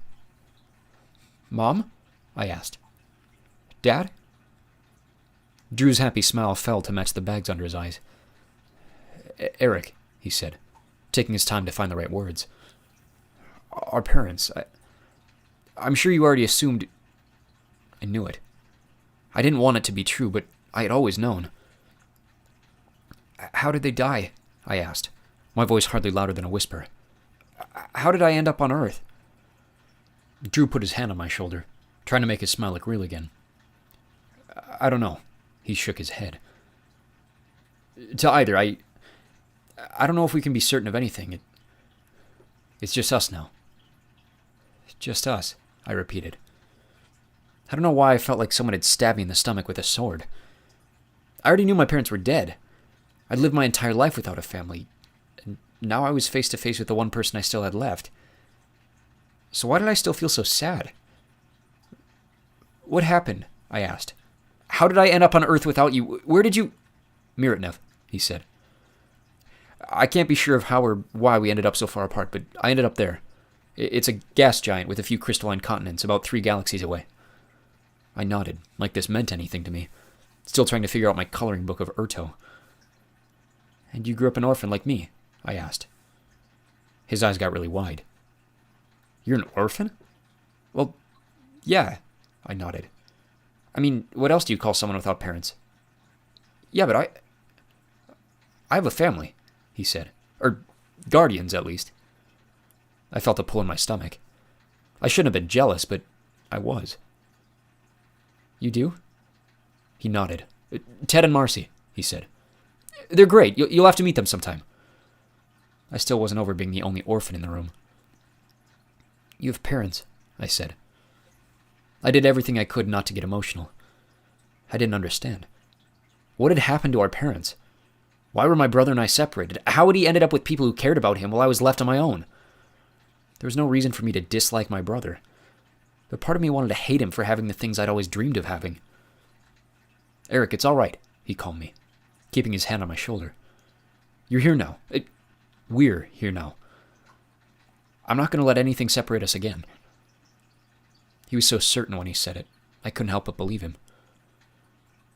Mom? I asked. Dad? Drew's happy smile fell to match the bags under his eyes. Eric, he said, taking his time to find the right words. Our parents, I'm sure you already assumed. I knew it. I didn't want it to be true, but I had always known. How did they die? I asked, my voice hardly louder than a whisper. How did I end up on Earth? Drew put his hand on my shoulder, trying to make his smile look real again. I don't know. He shook his head. To either, I don't know if we can be certain of anything. It's just us now. Just us, I repeated. I don't know why I felt like someone had stabbed me in the stomach with a sword. I already knew my parents were dead. I'd lived my entire life without a family, and now I was face to face with the one person I still had left. So why did I still feel so sad? What happened? I asked. How did I end up on Earth without you? Where did you... Miritnev, he said. I can't be sure of how or why we ended up so far apart, but I ended up there. It's a gas giant with a few crystalline continents about 3 galaxies away. I nodded, like this meant anything to me, still trying to figure out my coloring book of Urto. And you grew up an orphan like me? I asked. His eyes got really wide. You're an orphan? Well, yeah, I nodded. I mean, what else do you call someone without parents? Yeah, but I have a family, he said. Or guardians, at least. I felt a pull in my stomach. I shouldn't have been jealous, but I was. You do? He nodded. Ted and Marcy, he said. They're great. You'll have to meet them sometime. I still wasn't over being the only orphan in the room. You have parents, I said. I did everything I could not to get emotional. I didn't understand. What had happened to our parents? Why were my brother and I separated? How had he ended up with people who cared about him while I was left on my own? There was no reason for me to dislike my brother, but part of me wanted to hate him for having the things I'd always dreamed of having. "Eric, it's all right," he calmed me, keeping his hand on my shoulder. "You're here now. We're here now. I'm not going to let anything separate us again." He was so certain when he said it, I couldn't help but believe him.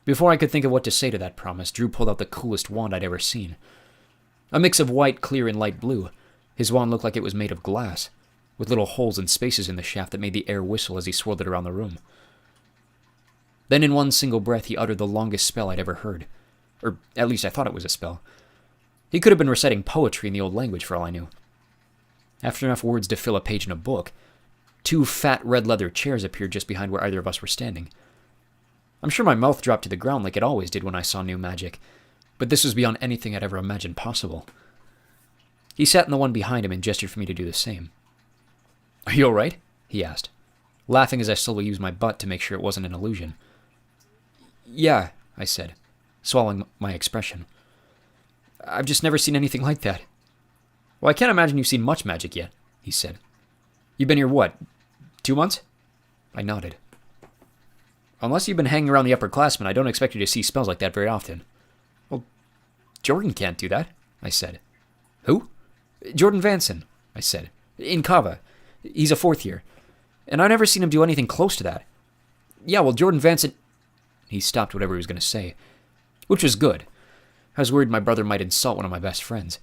Before I could think of what to say to that promise, Drew pulled out the coolest wand I'd ever seen. A mix of white, clear, and light blue, his wand looked like it was made of glass, with little holes and spaces in the shaft that made the air whistle as he swirled it around the room. Then in one single breath, he uttered the longest spell I'd ever heard. Or at least I thought it was a spell. He could have been reciting poetry in the old language for all I knew. After enough words to fill a page in a book, 2 fat red leather chairs appeared just behind where either of us were standing. I'm sure my mouth dropped to the ground like it always did when I saw new magic, but this was beyond anything I'd ever imagined possible. He sat in the one behind him and gestured for me to do the same. "Are you all right?" he asked, laughing as I slowly used my butt to make sure it wasn't an illusion. "Yeah," I said, swallowing my expression. "I've just never seen anything like that." "Well, I can't imagine you've seen much magic yet," he said. "You've been here, what, 2 months?" I nodded. "Unless you've been hanging around the upperclassmen, I don't expect you to see spells like that very often." "Well, Jordan can't do that," I said. "Who?" "Jordan Vanson," I said. "In Kava. He's a 4th year. And I've never seen him do anything close to that." "Yeah, well, Jordan Vanson..." He stopped whatever he was going to say, which was good. I was worried my brother might insult one of my best friends.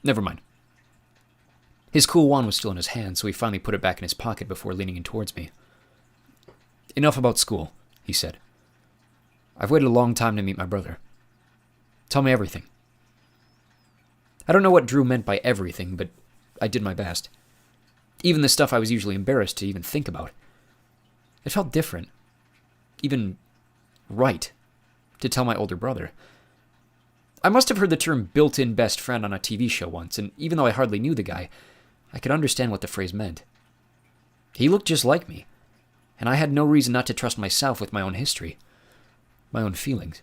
Never mind. His cool wand was still in his hand, so he finally put it back in his pocket before leaning in towards me. "Enough about school," he said. "I've waited a long time to meet my brother. Tell me everything." I don't know what Drew meant by everything, but I did my best. Even the stuff I was usually embarrassed to even think about. It felt different. Even right. To tell my older brother. I must have heard the term built-in best friend on a TV show once, and even though I hardly knew the guy, I could understand what the phrase meant. He looked just like me, and I had no reason not to trust myself with my own history, my own feelings.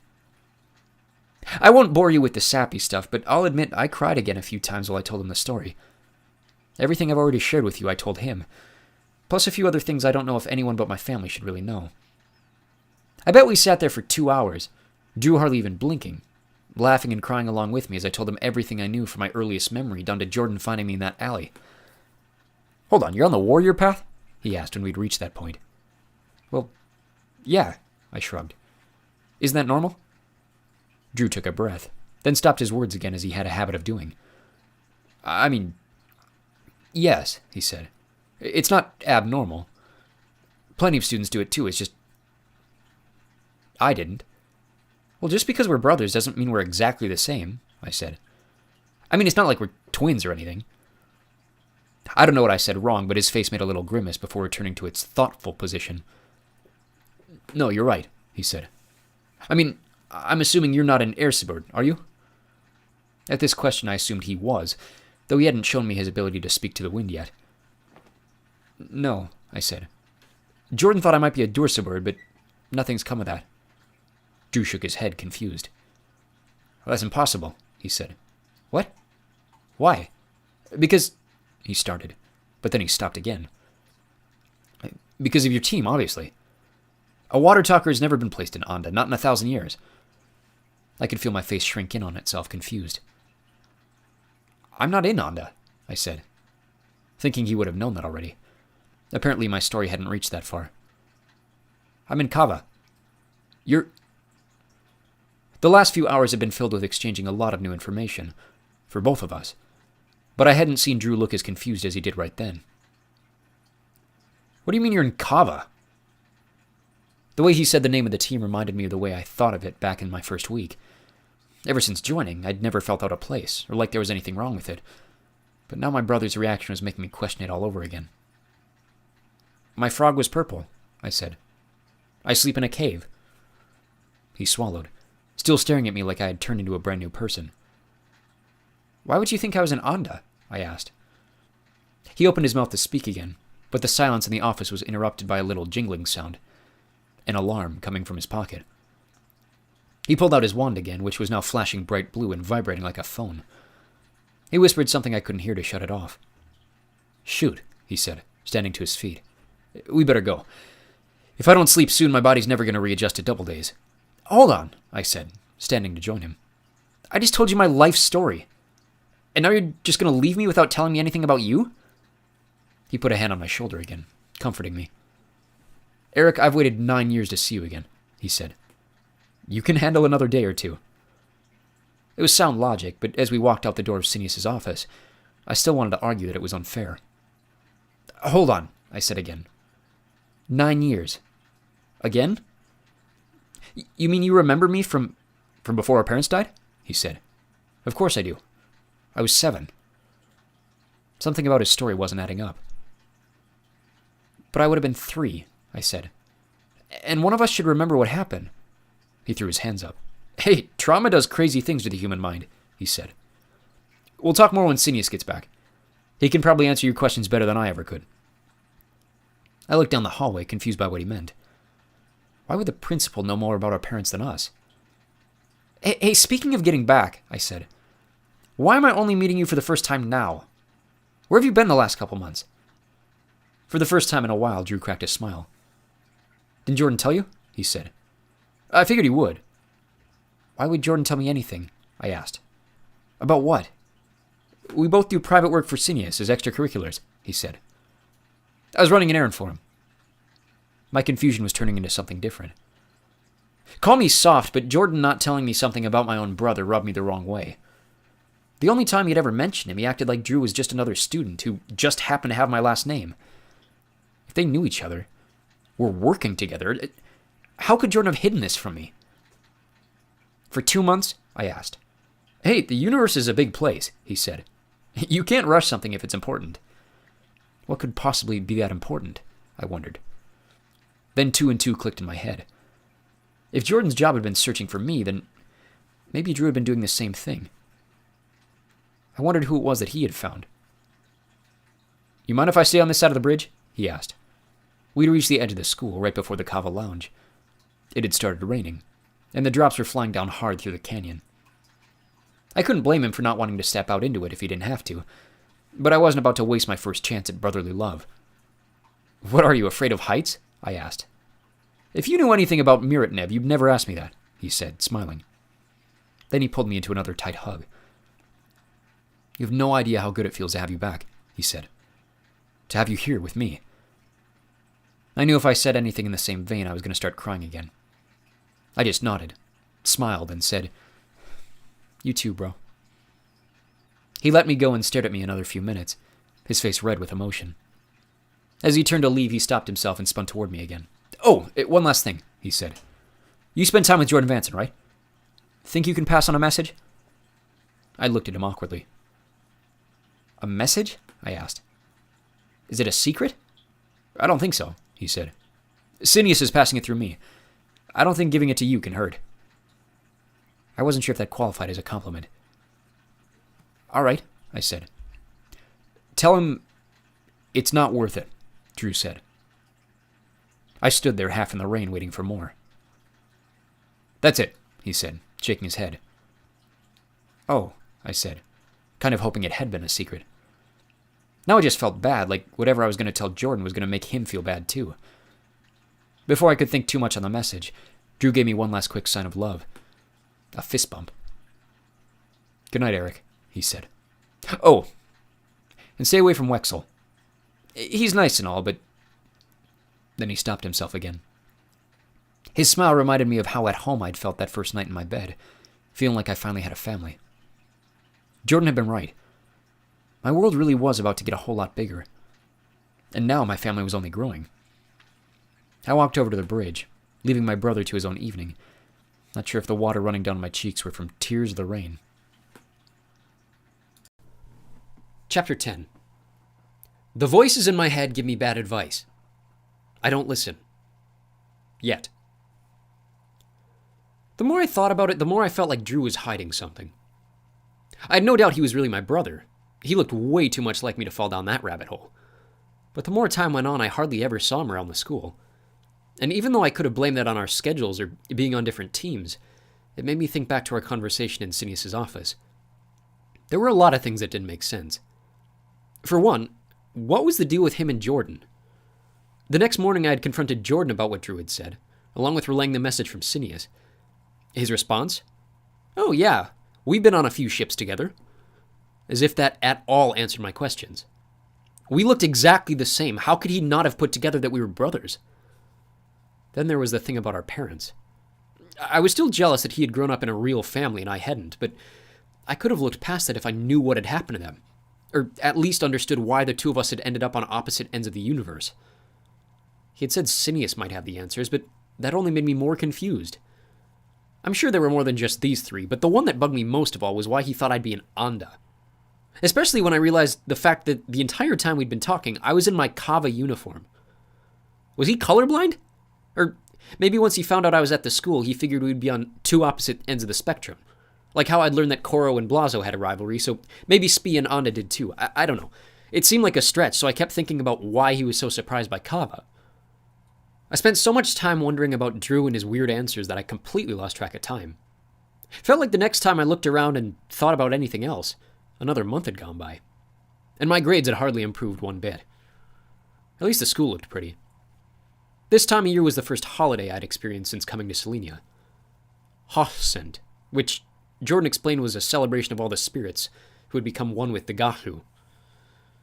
I won't bore you with the sappy stuff, but I'll admit I cried again a few times while I told him the story. Everything I've already shared with you, I told him, plus a few other things I don't know if anyone but my family should really know. I bet we sat there for 2 hours, Drew hardly even blinking, laughing and crying along with me as I told him everything I knew from my earliest memory down to Jordan finding me in that alley. "Hold on, you're on the warrior path?" he asked when we'd reached that point. "Well, yeah," I shrugged. "Isn't that normal?" Drew took a breath, then stopped his words again as he had a habit of doing. "I mean, yes," he said. "It's not abnormal. Plenty of students do it too, it's just... I didn't." "Well, just because we're brothers doesn't mean we're exactly the same," I said. "I mean, it's not like we're twins or anything." I don't know what I said wrong, but his face made a little grimace before returning to its thoughtful position. "No, you're right," he said. "I mean, I'm assuming you're not an Ersibird, are you?" At this question, I assumed he was, though he hadn't shown me his ability to speak to the wind yet. "No," I said. "Jordan thought I might be a Dursibird, but nothing's come of that." Drew shook his head, confused. "Well, that's impossible," he said. "What? Why?" "Because..." he started, but then he stopped again. "Because of your team, obviously. A water talker has never been placed in Onda, not in 1,000 years. I could feel my face shrink in on itself, confused. "I'm not in Onda," I said, thinking he would have known that already. Apparently my story hadn't reached that far. "I'm in Kava." "You're..." The last few hours had been filled with exchanging a lot of new information, for both of us, but I hadn't seen Drew look as confused as he did right then. "What do you mean you're in Kava?" The way he said the name of the team reminded me of the way I thought of it back in my first week. Ever since joining, I'd never felt out of place, or like there was anything wrong with it, but now my brother's reaction was making me question it all over again. "My frog was purple," I said. "I sleep in a cave." He swallowed, still staring at me like I had turned into a brand new person. "Why would you think I was in Onda?" I asked. He opened his mouth to speak again, but the silence in the office was interrupted by a little jingling sound. An alarm coming from his pocket. He pulled out his wand again, which was now flashing bright blue and vibrating like a phone. He whispered something I couldn't hear to shut it off. "Shoot," he said, standing to his feet. "We better go. If I don't sleep soon, my body's never going to readjust to double days. Hold on, I said, standing to join him. I just told you my life story. And now you're just going to leave me without telling me anything about you? He put a hand on my shoulder again, comforting me. Eric, I've waited 9 years to see you again, he said. You can handle another day or two. It was sound logic, but as we walked out the door of Sinius's office, I still wanted to argue that it was unfair. Hold on, I said again. 9 years. Again? You mean you remember me from before our parents died? He said. Of course I do. I was 7. Something about his story wasn't adding up. But I would have been 3, I said. And one of us should remember what happened. He threw his hands up. Hey, trauma does crazy things to the human mind, he said. We'll talk more when Sinius gets back. He can probably answer your questions better than I ever could. I looked down the hallway, confused by what he meant. Why would the principal know more about our parents than us? Hey, speaking of getting back, I said, why am I only meeting you for the first time now? Where have you been the last couple months? For the first time in a while, Drew cracked a smile. Didn't Jordan tell you? He said. I figured he would. Why would Jordan tell me anything? I asked. About what? We both do private work for Sinius as extracurriculars, he said. I was running an errand for him. My confusion was turning into something different. Call me soft, but Jordan not telling me something about my own brother rubbed me the wrong way. The only time he'd ever mentioned him, he acted like Drew was just another student who just happened to have my last name. If they knew each other, were working together, how could Jordan have hidden this from me? For 2 months, I asked. Hey, the universe is a big place, he said. You can't rush something if it's important. What could possibly be that important? I wondered. Then 2 and 2 clicked in my head. If Jordan's job had been searching for me, then maybe Drew had been doing the same thing. I wondered who it was that he had found. You mind if I stay on this side of the bridge? He asked. We'd reached the edge of the school right before the Kava Lounge. It had started raining, and the drops were flying down hard through the canyon. I couldn't blame him for not wanting to step out into it if he didn't have to, but I wasn't about to waste my first chance at brotherly love. What are you, afraid of heights? I asked. If you knew anything about Miritnev, you'd never ask me that, he said, smiling. Then he pulled me into another tight hug. You have no idea how good it feels to have you back, he said. To have you here with me. I knew if I said anything in the same vein, I was going to start crying again. I just nodded, smiled, and said, You too, bro. He let me go and stared at me another few minutes, his face red with emotion. As he turned to leave, he stopped himself and spun toward me again. Oh, one last thing, he said. You spent time with Jordan Vanson, right? Think you can pass on a message? I looked at him awkwardly. A message? I asked. Is it a secret? I don't think so, he said. Sinius is passing it through me. I don't think giving it to you can hurt. I wasn't sure if that qualified as a compliment. All right, I said. Tell him it's not worth it, Drew said. I stood there half in the rain waiting for more. That's it, he said, shaking his head. Oh, I said, kind of hoping it had been a secret. Now I just felt bad, like whatever I was going to tell Jordan was going to make him feel bad too. Before I could think too much on the message, Drew gave me one last quick sign of love. A fist bump. Good night, Eric, he said. Oh, and stay away from Wexel. He's nice and all, but... Then he stopped himself again. His smile reminded me of how at home I'd felt that first night in my bed, feeling like I finally had a family. Jordan had been right. My world really was about to get a whole lot bigger. And now my family was only growing. I walked over to the bridge, leaving my brother to his own evening, not sure if the water running down my cheeks were from tears of the rain. Chapter 10. The voices in my head give me bad advice. I don't listen. Yet. The more I thought about it, the more I felt like Drew was hiding something. I had no doubt he was really my brother. He looked way too much like me to fall down that rabbit hole. But the more time went on, I hardly ever saw him around the school. And even though I could have blamed that on our schedules or being on different teams, it made me think back to our conversation in Sinius's office. There were a lot of things that didn't make sense. For one, what was the deal with him and Jordan? The next morning I had confronted Jordan about what Drew had said, along with relaying the message from Cineas. His response? "Oh yeah, we've been on a few ships together." As if that at all answered my questions. We looked exactly the same. How could he not have put together that we were brothers? Then there was the thing about our parents. I was still jealous that he had grown up in a real family and I hadn't, but I could have looked past that if I knew what had happened to them, or at least understood why the two of us had ended up on opposite ends of the universe. He had said Cineas might have the answers, but that only made me more confused. I'm sure there were more than just these three, but the one that bugged me most of all was why he thought I'd be an Anda. Especially when I realized the fact that the entire time we'd been talking, I was in my Kava uniform. Was he colorblind? Or maybe once he found out I was at the school, he figured we'd be on two opposite ends of the spectrum. Like how I'd learned that Koro and Blazo had a rivalry, so maybe Spee and Anda did too. I don't know. It seemed like a stretch, so I kept thinking about why he was so surprised by Kava. I spent so much time wondering about Drew and his weird answers that I completely lost track of time. Felt like the next time I looked around and thought about anything else, another month had gone by. And my grades had hardly improved one bit. At least the school looked pretty. This time of year was the first holiday I'd experienced since coming to Selenia. Hothsend, which Jordan explained was a celebration of all the spirits who had become one with the Gahu.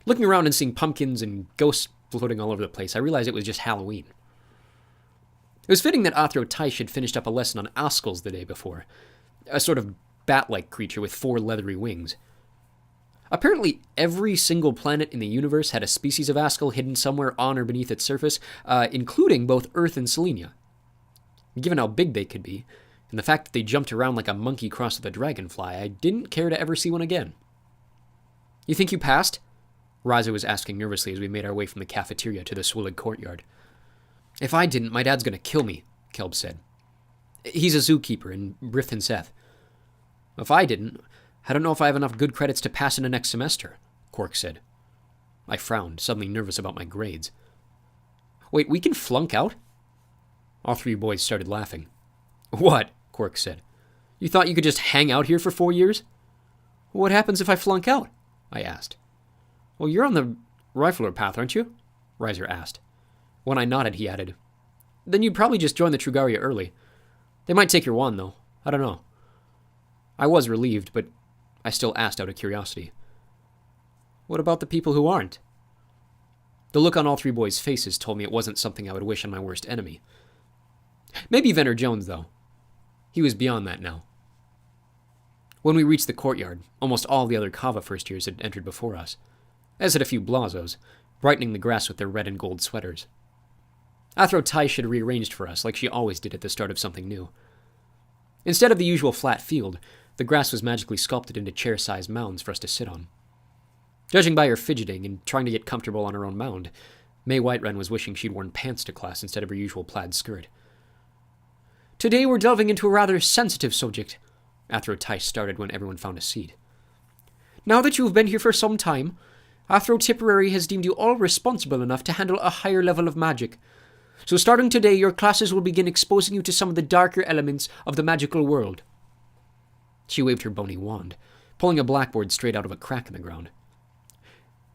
Looking around and seeing pumpkins and ghosts floating all over the place, I realized it was just Halloween. It was fitting that Athro Taish had finished up a lesson on Askel's the day before, a sort of bat-like creature with 4 leathery wings. Apparently, every single planet in the universe had a species of Askel hidden somewhere on or beneath its surface, including both Earth and Selenia. Given how big they could be, and the fact that they jumped around like a monkey crossed with a dragonfly, I didn't care to ever see one again. "You think you passed?" Raza was asking nervously as we made our way from the cafeteria to the Swillig courtyard. "If I didn't, my dad's gonna kill me," Kelb said. "He's a zookeeper in Brithyn Seth." "If I didn't, I don't know if I have enough good credits to pass into next semester," Quark said. I frowned, suddenly nervous about my grades. "Wait, we can flunk out?" All 3 boys started laughing. "What?" Quark said. "You thought you could just hang out here for 4 years?" "What happens if I flunk out?" I asked. "Well, you're on the Rifler path, aren't you?" Reiser asked. When I nodded, he added, "Then you'd probably just join the Trugaria early. They might take your wand, though. I don't know." I was relieved, but I still asked out of curiosity. "What about the people who aren't?" The look on all 3 boys' faces told me it wasn't something I would wish on my worst enemy. Maybe Venner Jones, though. He was beyond that now. When we reached the courtyard, almost all the other Kava first years had entered before us, as had a few Blazos, brightening the grass with their red and gold sweaters. Athro Taish had rearranged for us, like she always did at the start of something new. Instead of the usual flat field, the grass was magically sculpted into chair-sized mounds for us to sit on. Judging by her fidgeting and trying to get comfortable on her own mound, May Whiterun was wishing she'd worn pants to class instead of her usual plaid skirt. "Today we're delving into a rather sensitive subject," Athro Taish started when everyone found a seat. "Now that you've been here for some time, Athro Tipperary has deemed you all responsible enough to handle a higher level of magic. So starting today, your classes will begin exposing you to some of the darker elements of the magical world." She waved her bony wand, pulling a blackboard straight out of a crack in the ground.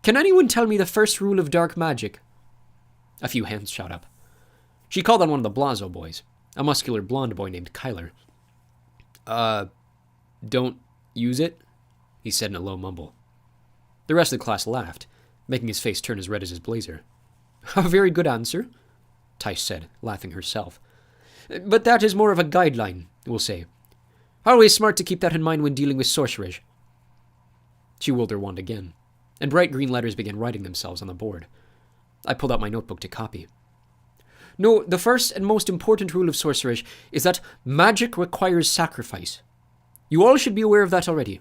"Can anyone tell me the first rule of dark magic?" A few hands shot up. She called on one of the Blazo boys, a muscular blonde boy named Kyler. Don't use it," he said in a low mumble. The rest of the class laughed, making his face turn as red as his blazer. "A very good answer," Taish said, laughing herself. "But that is more of a guideline, we'll say. Always smart to keep that in mind when dealing with sorcerers." She whirled her wand again, and bright green letters began writing themselves on the board. I pulled out my notebook to copy. "No, the first and most important rule of sorcerers is that magic requires sacrifice. You all should be aware of that already.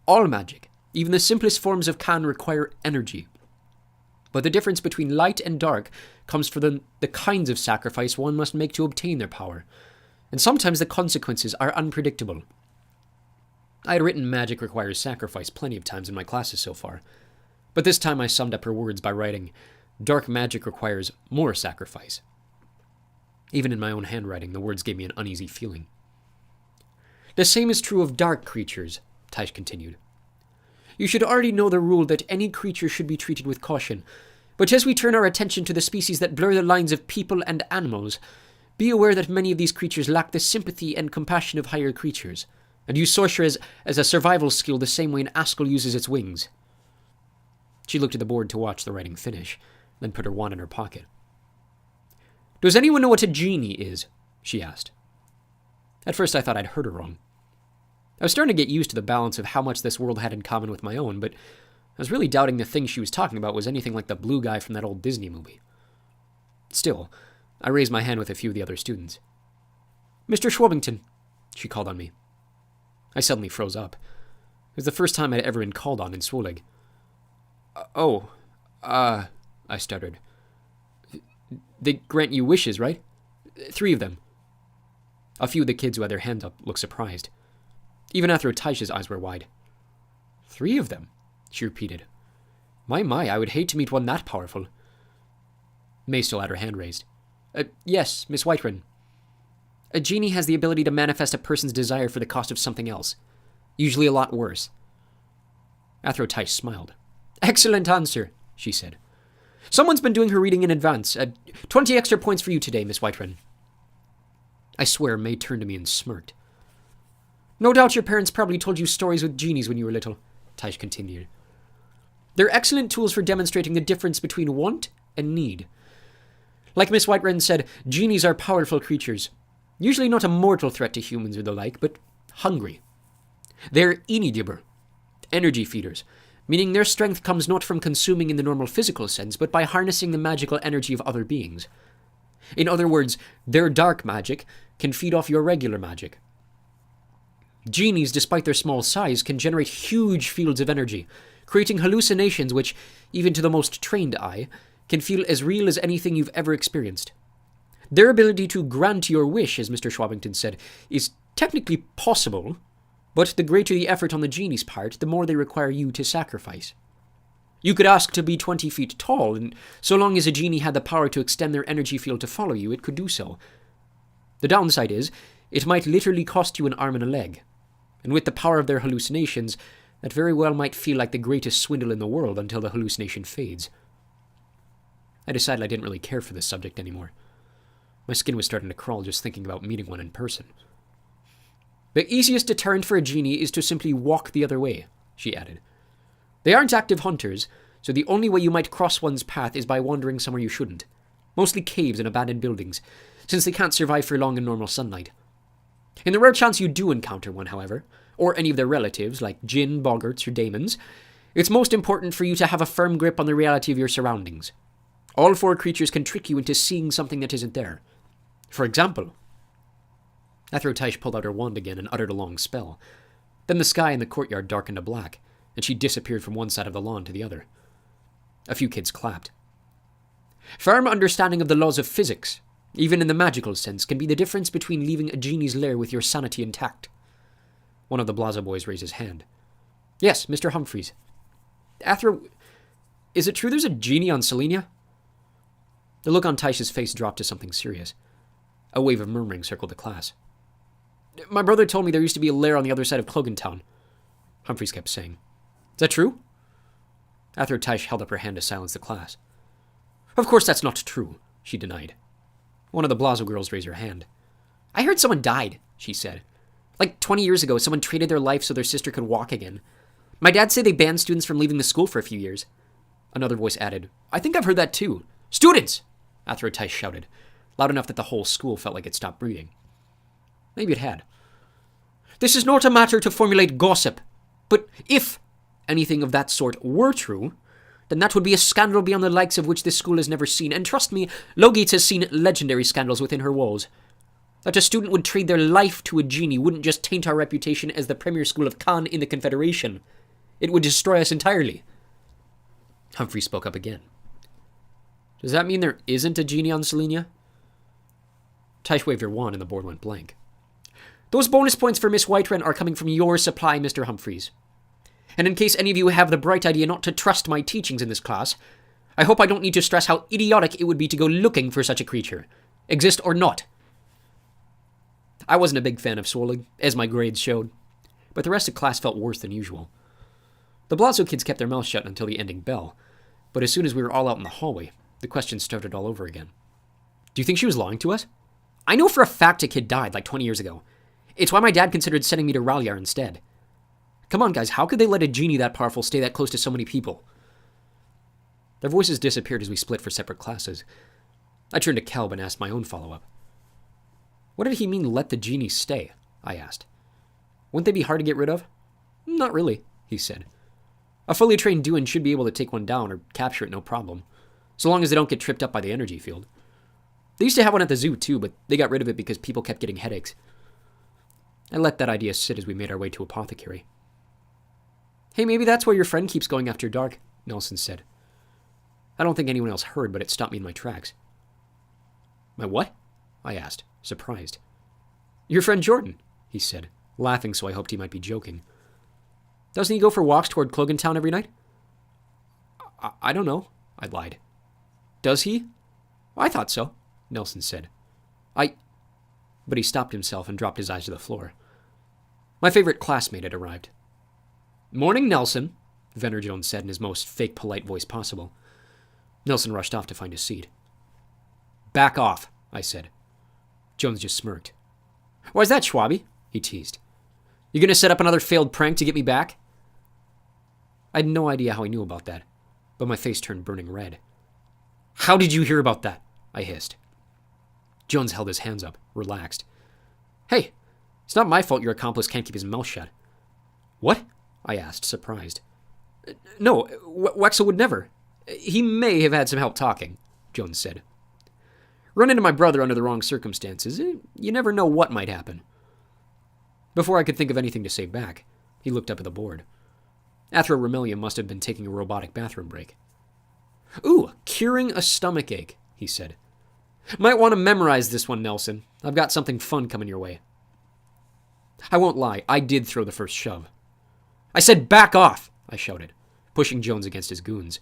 All magic, even the simplest forms of can, require energy. But the difference between light and dark comes from the kinds of sacrifice one must make to obtain their power, and sometimes the consequences are unpredictable." I had written magic requires sacrifice plenty of times in my classes so far, but this time I summed up her words by writing, "Dark magic requires more sacrifice." Even in my own handwriting, the words gave me an uneasy feeling. "The same is true of dark creatures," Taish continued. "You should already know the rule that any creature should be treated with caution, But as we turn our attention to the species that blur the lines of people and animals, be aware that many of these creatures lack the sympathy and compassion of higher creatures, and use sorcery as a survival skill the same way an askel uses its wings. She looked at the board to watch the writing finish, then put her wand in her pocket. Does anyone know what a genie is? She asked. At first I thought I'd heard her wrong. I was starting to get used to the balance of how much this world had in common with my own, but I was really doubting the thing she was talking about was anything like the blue guy from that old Disney movie. Still, I raised my hand with a few of the other students. Mr. Shwabbington, she called on me. I suddenly froze up. It was the first time I'd ever been called on in Swolig. I stuttered. They grant you wishes, right? 3 of them. A few of the kids who had their hands up looked surprised. Even Athro Taish's eyes were wide. 3 of them, she repeated. My, I would hate to meet one that powerful. May still had her hand raised. Yes, Miss Whiterun. A genie has the ability to manifest a person's desire for the cost of something else. Usually a lot worse. Athro Taish smiled. Excellent answer, she said. Someone's been doing her reading in advance. 20 extra points for you today, Miss Whiterun. I swear May turned to me and smirked. No doubt your parents probably told you stories with genies when you were little, Taish continued. They're excellent tools for demonstrating the difference between want and need. Like Miss Whiterun said, genies are powerful creatures. Usually not a mortal threat to humans or the like, but hungry. They're inidibur, energy feeders, meaning their strength comes not from consuming in the normal physical sense, but by harnessing the magical energy of other beings. In other words, their dark magic can feed off your regular magic. Genies, despite their small size, can generate huge fields of energy, creating hallucinations which, even to the most trained eye, can feel as real as anything you've ever experienced. Their ability to grant your wish, as Mr. Shwabbington said, is technically possible, but the greater the effort on the genie's part, the more they require you to sacrifice. You could ask to be 20 feet tall, and so long as a genie had the power to extend their energy field to follow you, it could do so. The downside is, it might literally cost you an arm and a leg, and with the power of their hallucinations, that very well might feel like the greatest swindle in the world until the hallucination fades. I decided I didn't really care for this subject anymore. My skin was starting to crawl just thinking about meeting one in person. The easiest deterrent for a genie is to simply walk the other way, she added. They aren't active hunters, so the only way you might cross one's path is by wandering somewhere you shouldn't. Mostly caves and abandoned buildings, since they can't survive for long in normal sunlight. In the rare chance you do encounter one, however, or any of their relatives, like Jinn, Boggarts, or Daemons, it's most important for you to have a firm grip on the reality of your surroundings. All 4 creatures can trick you into seeing something that isn't there. For example, Athro Taish pulled out her wand again and uttered a long spell. Then the sky in the courtyard darkened to black, and she disappeared from one side of the lawn to the other. A few kids clapped. Firm understanding of the laws of physics, even in the magical sense, can be the difference between leaving a genie's lair with your sanity intact. One of the Blaza boys raised his hand. Yes, Mr. Humphreys. Athro, is it true there's a genie on Selenia? The look on Taish's face dropped to something serious. A wave of murmuring circled the class. My brother told me there used to be a lair on the other side of Clogantown, Humphreys kept saying. Is that true? Athro Taish held up her hand to silence the class. Of course that's not true, she denied. One of the Blazo girls raised her hand. I heard someone died, she said. Like 20 years ago, someone traded their life so their sister could walk again. My dad said they banned students from leaving the school for a few years. Another voice added, I think I've heard that too. Students! Athro Taish shouted, loud enough that the whole school felt like it stopped breathing. Maybe it had. This is not a matter to formulate gossip, but if anything of that sort were true, then that would be a scandal beyond the likes of which this school has never seen, and trust me, Lowgates has seen legendary scandals within her walls. That a student would trade their life to a genie wouldn't just taint our reputation as the premier school of Khan in the Confederation. It would destroy us entirely. Humphrey spoke up again. Does that mean there isn't a genie on Selenia? Taish waved her wand and the board went blank. Those bonus points for Miss Whiterun are coming from your supply, Mr. Humphreys. And in case any of you have the bright idea not to trust my teachings in this class, I hope I don't need to stress how idiotic it would be to go looking for such a creature, exist or not. I wasn't a big fan of Swolig, as my grades showed, but the rest of class felt worse than usual. The Blazo kids kept their mouths shut until the ending bell, But as soon as we were all out in the hallway, the questions started all over again. Do you think she was lying to us? I know for a fact a kid died like 20 years ago. It's why my dad considered sending me to Ralyar instead. Come on, guys, how could they let a genie that powerful stay that close to so many people? Their voices disappeared as we split for separate classes. I turned to Kelb and asked my own follow-up. What did he mean, let the genie stay? I asked. Wouldn't they be hard to get rid of? Not really, he said. A fully trained Duin should be able to take one down or capture it no problem, so long as they don't get tripped up by the energy field. They used to have one at the zoo too, but they got rid of it because people kept getting headaches. I let that idea sit as we made our way to Apothecary. Hey, maybe that's where your friend keeps going after dark, Nelson said. I don't think anyone else heard, but it stopped me in my tracks. My what? I asked, surprised. Your friend Jordan, he said, laughing so I hoped he might be joking. Doesn't he go for walks toward Clogantown every night? I don't know, I lied. Does he? I thought so, Nelson said. But he stopped himself and dropped his eyes to the floor. My favorite classmate had arrived. Morning, Nelson, Venner Jones said in his most fake polite voice possible. Nelson rushed off to find his seat. Back off, I said. Jones just smirked. Why's that, Schwabby? He teased. You gonna set up another failed prank to get me back? I had no idea how he knew about that, but my face turned burning red. How did you hear about that? I hissed. Jones held his hands up, relaxed. Hey, it's not my fault your accomplice can't keep his mouth shut. What? I asked, surprised. No, Wexel would never. He may have had some help talking, Jones said. Run into my brother under the wrong circumstances. You never know what might happen. Before I could think of anything to say back, he looked up at the board. Athro Remelium must have been taking a robotic bathroom break. Ooh, curing a stomachache, he said. Might want to memorize this one, Nelson. I've got something fun coming your way. I won't lie, I did throw the first shove. I said back off, I shouted, pushing Jones against his goons.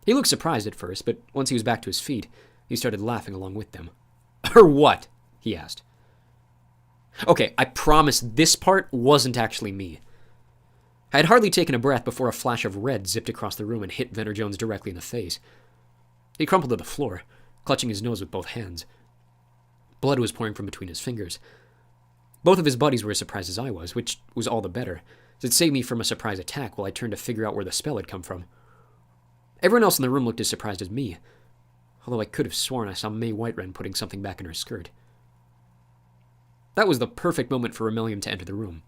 He looked surprised at first, but once he was back to his feet, he started laughing along with them. Or what? He asked. Okay, I promise this part wasn't actually me. I had hardly taken a breath before a flash of red zipped across the room and hit Venner Jones directly in the face. He crumpled to the floor, clutching his nose with both hands. Blood was pouring from between his fingers. Both of his buddies were as surprised as I was, which was all the better, as it saved me from a surprise attack while I turned to figure out where the spell had come from. Everyone else in the room looked as surprised as me, although I could have sworn I saw May Whiterun putting something back in her skirt. That was the perfect moment for Remelium to enter the room.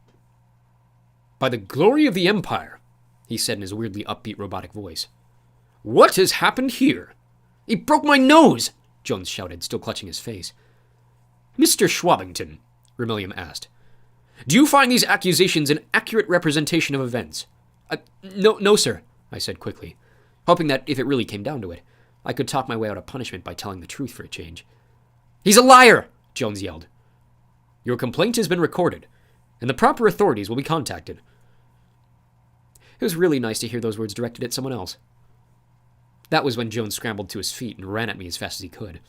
By the glory of the Empire, he said in his weirdly upbeat robotic voice. What has happened here? He broke my nose, Jones shouted, still clutching his face. Mr. Shwabbington, Remelium asked, do you find these accusations an accurate representation of events? No, sir, I said quickly, hoping that if it really came down to it, I could talk my way out of punishment by telling the truth for a change. He's a liar, Jones yelled. Your complaint has been recorded, and the proper authorities will be contacted. It was really nice to hear those words directed at someone else. That was when Jones scrambled to his feet and ran at me as fast as he could.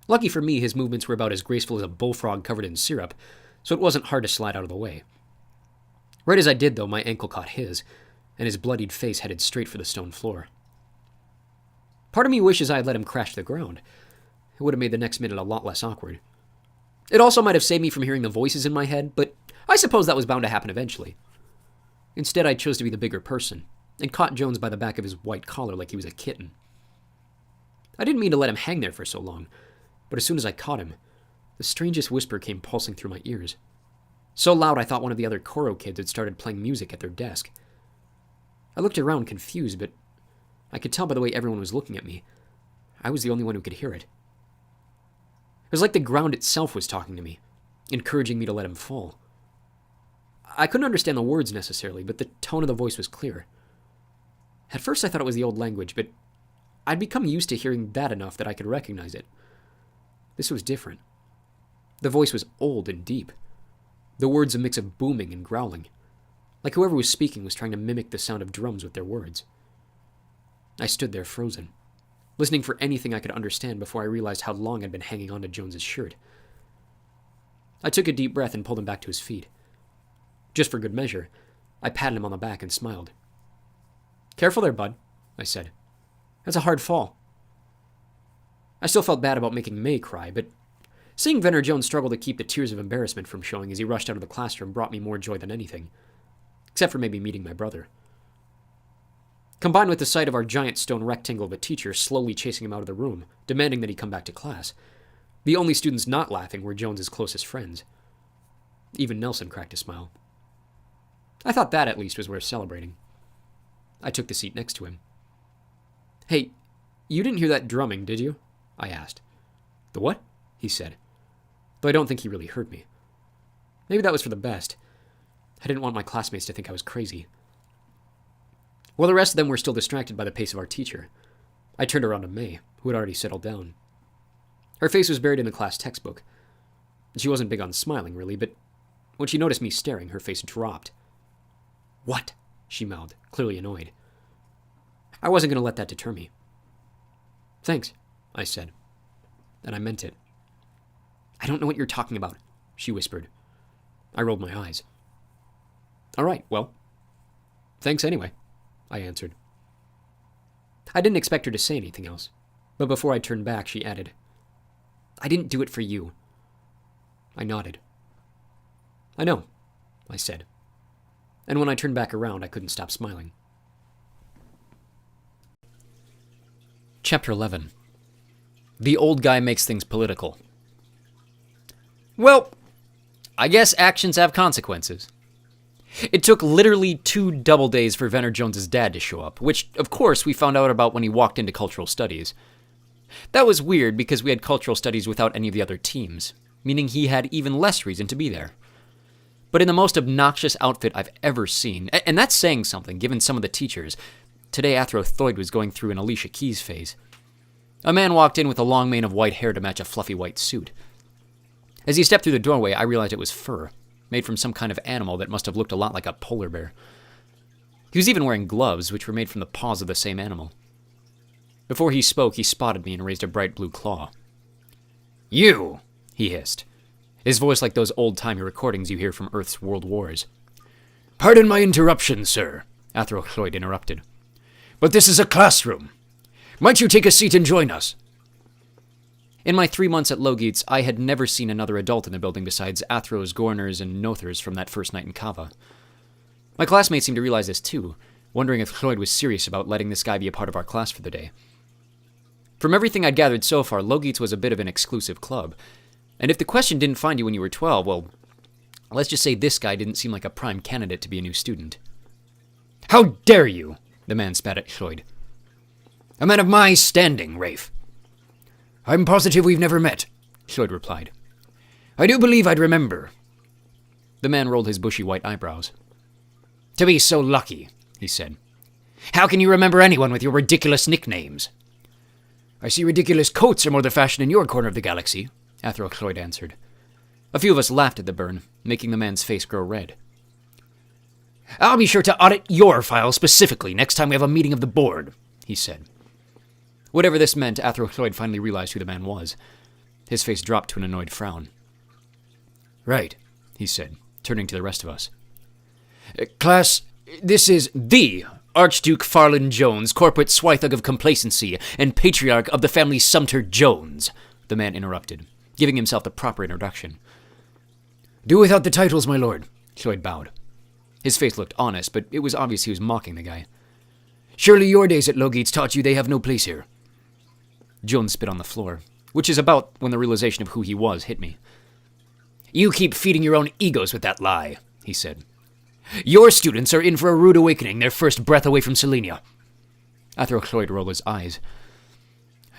Lucky for me, his movements were about as graceful as a bullfrog covered in syrup, so it wasn't hard to slide out of the way. Right as I did, though, my ankle caught his, and his bloodied face headed straight for the stone floor. Part of me wishes I had let him crash to the ground. It would have made the next minute a lot less awkward. It also might have saved me from hearing the voices in my head, but I suppose that was bound to happen eventually. Instead, I chose to be the bigger person, and caught Jones by the back of his white collar like he was a kitten. I didn't mean to let him hang there for so long, but as soon as I caught him, the strangest whisper came pulsing through my ears. So loud I thought one of the other Koro kids had started playing music at their desk. I looked around confused, but I could tell by the way everyone was looking at me. I was the only one who could hear it. It was like the ground itself was talking to me, encouraging me to let him fall. I couldn't understand the words necessarily, but the tone of the voice was clear. At first I thought it was the old language, but I'd become used to hearing that enough that I could recognize it. This was different. The voice was old and deep. The words a mix of booming and growling, like whoever was speaking was trying to mimic the sound of drums with their words. I stood there frozen, listening for anything I could understand before I realized how long I'd been hanging onto Jones's shirt. I took a deep breath and pulled him back to his feet. Just for good measure, I patted him on the back and smiled. Careful there, bud, I said. That's a hard fall. I still felt bad about making May cry, but seeing Venner Jones struggle to keep the tears of embarrassment from showing as he rushed out of the classroom brought me more joy than anything. Except for maybe meeting my brother. Combined with the sight of our giant stone rectangle of a teacher slowly chasing him out of the room, demanding that he come back to class, the only students not laughing were Jones's closest friends. Even Nelson cracked a smile. I thought that at least was worth celebrating. I took the seat next to him. Hey, you didn't hear that drumming, did you? I asked. The what? He said. Though I don't think he really heard me. Maybe that was for the best. I didn't want my classmates to think I was crazy. While the rest of them were still distracted by the pace of our teacher, I turned around to May, who had already settled down. Her face was buried in the class textbook. She wasn't big on smiling, really, but when she noticed me staring, her face dropped. What? She mouthed, clearly annoyed. I wasn't going to let that deter me. Thanks, I said. And I meant it. I don't know what you're talking about, she whispered. I rolled my eyes. All right, well, thanks anyway, I answered. I didn't expect her to say anything else, but before I turned back, she added, I didn't do it for you. I nodded. I know, I said. And when I turned back around, I couldn't stop smiling. Chapter 11. The old guy makes things political. Well, I guess actions have consequences. It took literally 2 double days for Venner Jones's dad to show up, which, of course, we found out about when he walked into cultural studies. That was weird because we had cultural studies without any of the other teams, meaning he had even less reason to be there. But in the most obnoxious outfit I've ever seen, and that's saying something given some of the teachers. Today Athro Thoyd was going through an Alicia Keys phase. A man walked in with a long mane of white hair to match a fluffy white suit. As he stepped through the doorway, I realized it was fur, made from some kind of animal that must have looked a lot like a polar bear. He was even wearing gloves, which were made from the paws of the same animal. Before he spoke, he spotted me and raised a bright blue claw. You, he hissed, his voice like those old-timey recordings you hear from Earth's world wars. Pardon my interruption, sir, Athro Thoyd interrupted. But this is a classroom. Might you take a seat and join us? In my 3 months at Logeets, I had never seen another adult in the building besides Athros, Gorners, and Nothers from that first night in Kava. My classmates seemed to realize this too, wondering if Thoyd was serious about letting this guy be a part of our class for the day. From everything I'd gathered so far, Logeets was a bit of an exclusive club. And if the question didn't find you when you were 12, well, let's just say this guy didn't seem like a prime candidate to be a new student. How dare you, the man spat at Thoyd. A man of my standing, Rafe. I'm positive we've never met, Thoyd replied. I do believe I'd remember. The man rolled his bushy white eyebrows. To be so lucky, he said. How can you remember anyone with your ridiculous nicknames? I see ridiculous coats are more the fashion in your corner of the galaxy, Athro Thoyd answered. A few of us laughed at the burn, making the man's face grow red. I'll be sure to audit your file specifically next time we have a meeting of the board, he said. Whatever this meant, Athro Thoyd finally realized who the man was. His face dropped to an annoyed frown. Right, he said, turning to the rest of us. Class, this is the Archduke Farland Jones, corporate swithug of complacency, and patriarch of the family Sumter Jones, the man interrupted, giving himself the proper introduction. Do without the titles, my lord, Thoyd bowed. His face looked honest, but it was obvious he was mocking the guy. Surely your days at Logeets taught you they have no place here. Jones spit on the floor, which is about when the realization of who he was hit me. You keep feeding your own egos with that lie, he said. Your students are in for a rude awakening, their first breath away from Selenia. Athro Thoyd rolled his eyes.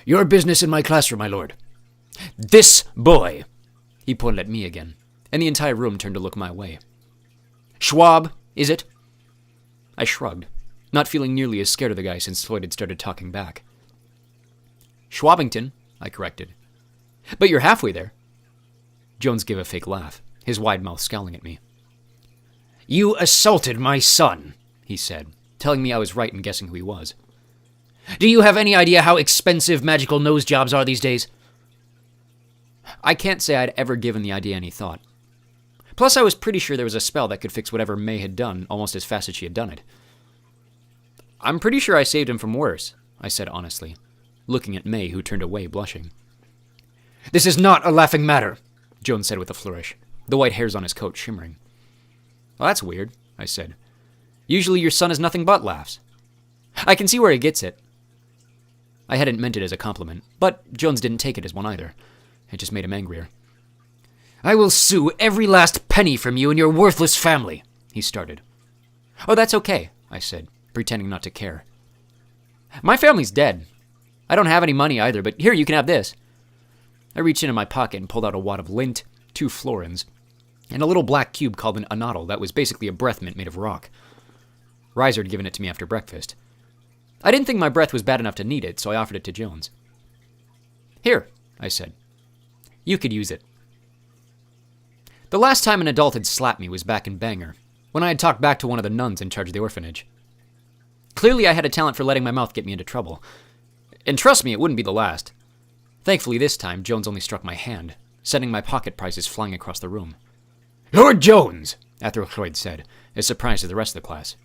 Your business in my classroom, my lord. This boy, he pointed at me again, and the entire room turned to look my way. Schwab, is it? I shrugged, not feeling nearly as scared of the guy since Thoyd had started talking back. Shwabbington, I corrected. But you're halfway there. Jones gave a fake laugh, his wide mouth scowling at me. You assaulted my son, he said, telling me I was right in guessing who he was. Do you have any idea how expensive magical nose jobs are these days? I can't say I'd ever given the idea any thought. Plus, I was pretty sure there was a spell that could fix whatever May had done almost as fast as she had done it. I'm pretty sure I saved him from worse, I said honestly, looking at May, who turned away, blushing. This is not a laughing matter, Jones said with a flourish, the white hairs on his coat shimmering. Well, that's weird, I said. Usually your son is nothing but laughs. I can see where he gets it. I hadn't meant it as a compliment, but Jones didn't take it as one either. It just made him angrier. I will sue every last penny from you and your worthless family, he started. Oh, that's okay, I said, pretending not to care. My family's dead. I don't have any money either, but here, you can have this. I reached into my pocket and pulled out a wad of lint, 2 florins, and a little black cube called an anatl that was basically a breath mint made of rock. Reiser had given it to me after breakfast. I didn't think my breath was bad enough to need it, so I offered it to Jones. Here, I said. You could use it. The last time an adult had slapped me was back in Bangor, when I had talked back to one of the nuns in charge of the orphanage. Clearly I had a talent for letting my mouth get me into trouble. And trust me, it wouldn't be the last. Thankfully this time, Jones only struck my hand, sending my pocket prices flying across the room. Lord Jones, Athroyd said, as surprised as the rest of the class.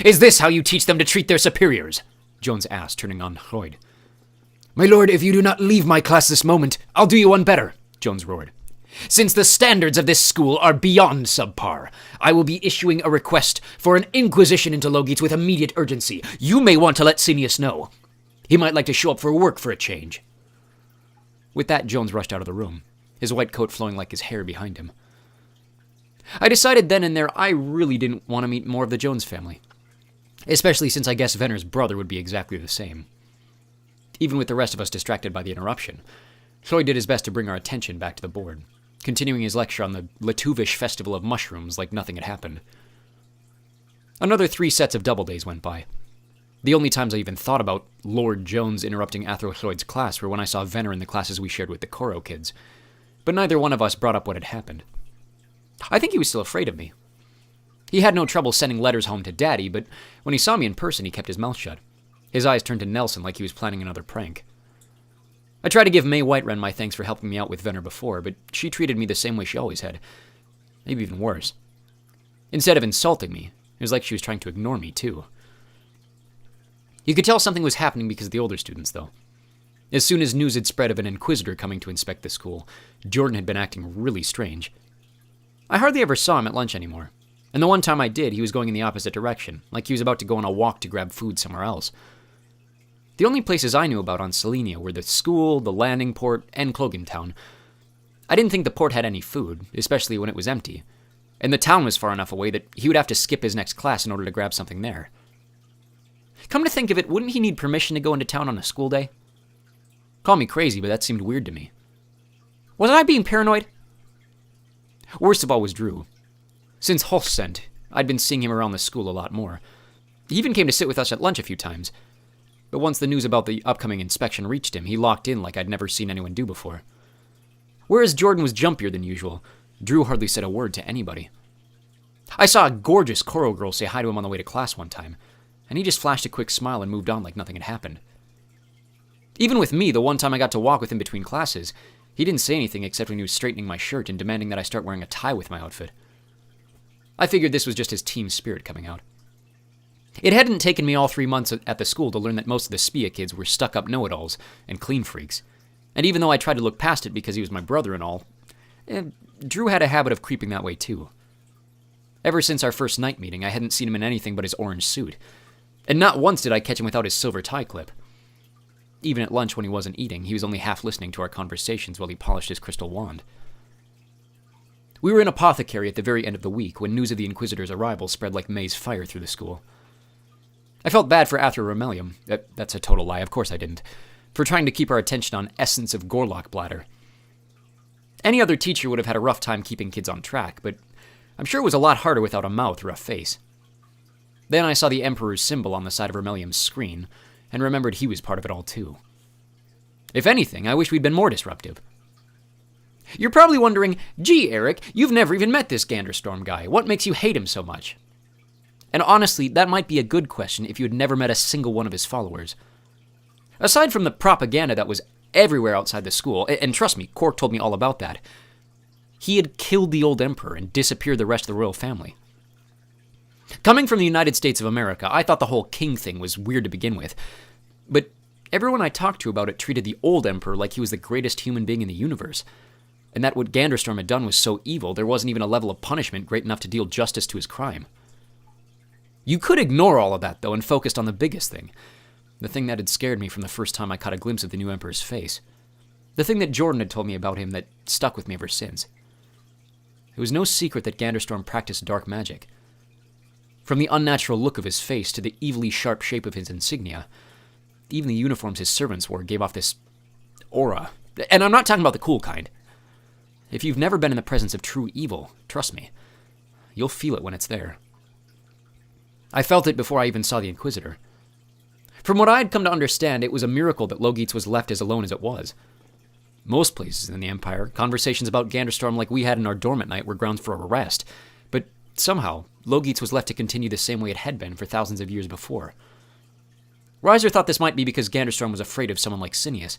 Is this how you teach them to treat their superiors? Jones asked, turning on Lloyd. My lord, if you do not leave my class this moment, I'll do you one better, Jones roared. Since the standards of this school are beyond subpar, I will be issuing a request for an inquisition into Logites with immediate urgency. You may want to let Senius know. He might like to show up for work for a change. With that, Jones rushed out of the room, his white coat flowing like his hair behind him. I decided then and there I really didn't want to meet more of the Jones family, especially since I guessed Venner's brother would be exactly the same. Even with the rest of us distracted by the interruption, Floyd did his best to bring our attention back to the board, continuing his lecture on the Latuvish festival of mushrooms like nothing had happened. Another 3 sets of double days went by. The only times I even thought about Lord Jones interrupting Athroyd's class were when I saw Venner in the classes we shared with the Coro kids, but neither one of us brought up what had happened. I think he was still afraid of me. He had no trouble sending letters home to Daddy, but when he saw me in person, he kept his mouth shut. His eyes turned to Nelson like he was planning another prank. I tried to give May Whiterun my thanks for helping me out with Venner before, but she treated me the same way she always had. Maybe even worse. Instead of insulting me, it was like she was trying to ignore me, too. You could tell something was happening because of the older students, though. As soon as news had spread of an inquisitor coming to inspect the school, Jordan had been acting really strange. I hardly ever saw him at lunch anymore, and the one time I did, he was going in the opposite direction, like he was about to go on a walk to grab food somewhere else. The only places I knew about on Selenia were the school, the landing port, and Clogan Town. I didn't think the port had any food, especially when it was empty, and the town was far enough away that he would have to skip his next class in order to grab something there. Come to think of it, wouldn't he need permission to go into town on a school day? Call me crazy, but that seemed weird to me. Wasn't I being paranoid? Worst of all was Drew. Since Hulse sent, I'd been seeing him around the school a lot more. He even came to sit with us at lunch a few times. But once the news about the upcoming inspection reached him, he locked in like I'd never seen anyone do before. Whereas Jordan was jumpier than usual, Drew hardly said a word to anybody. I saw a gorgeous Coro girl say hi to him on the way to class one time, and he just flashed a quick smile and moved on like nothing had happened. Even with me, the one time I got to walk with him between classes, he didn't say anything except when he was straightening my shirt and demanding that I start wearing a tie with my outfit. I figured this was just his team spirit coming out. It hadn't taken me all 3 months at the school to learn that most of the Spia kids were stuck-up know-it-alls and clean freaks, and even though I tried to look past it because he was my brother and all, Drew had a habit of creeping that way too. Ever since our first night meeting, I hadn't seen him in anything but his orange suit, and not once did I catch him without his silver tie clip. Even at lunch when he wasn't eating, he was only half listening to our conversations while he polished his crystal wand. We were in Apothecary at the very end of the week when news of the Inquisitor's arrival spread like May's fire through the school. I felt bad for Athro Romelium, that's a total lie, of course I didn't, for trying to keep our attention on Essence of Gorlock Bladder. Any other teacher would have had a rough time keeping kids on track, but I'm sure it was a lot harder without a mouth or a face. Then I saw the Emperor's symbol on the side of Romelium's screen, and remembered he was part of it all too. If anything, I wish we'd been more disruptive. You're probably wondering, gee, Eric, you've never even met this Ganderstorm guy. What makes you hate him so much? And honestly, that might be a good question if you had never met a single one of his followers. Aside from the propaganda that was everywhere outside the school, and trust me, Cork told me all about that, he had killed the old Emperor and disappeared the rest of the royal family. Coming from the United States of America, I thought the whole king thing was weird to begin with. But everyone I talked to about it treated the old emperor like he was the greatest human being in the universe. And that what Ganderstorm had done was so evil, there wasn't even a level of punishment great enough to deal justice to his crime. You could ignore all of that, though, and focused on the biggest thing. The thing that had scared me from the first time I caught a glimpse of the new emperor's face. The thing that Jordan had told me about him that stuck with me ever since. It was no secret that Ganderstorm practiced dark magic. From the unnatural look of his face to the evilly sharp shape of his insignia, even the uniforms his servants wore gave off this aura. And I'm not talking about the cool kind. If you've never been in the presence of true evil, trust me, you'll feel it when it's there. I felt it before I even saw the Inquisitor. From what I had come to understand, it was a miracle that Logeats was left as alone as it was. Most places in the Empire, conversations about Ganderstorm like we had in our dorm at night were grounds for arrest, but somehow, Logeats was left to continue the same way it had been for thousands of years before. Reiser thought this might be because Ganderstorm was afraid of someone like Cineas,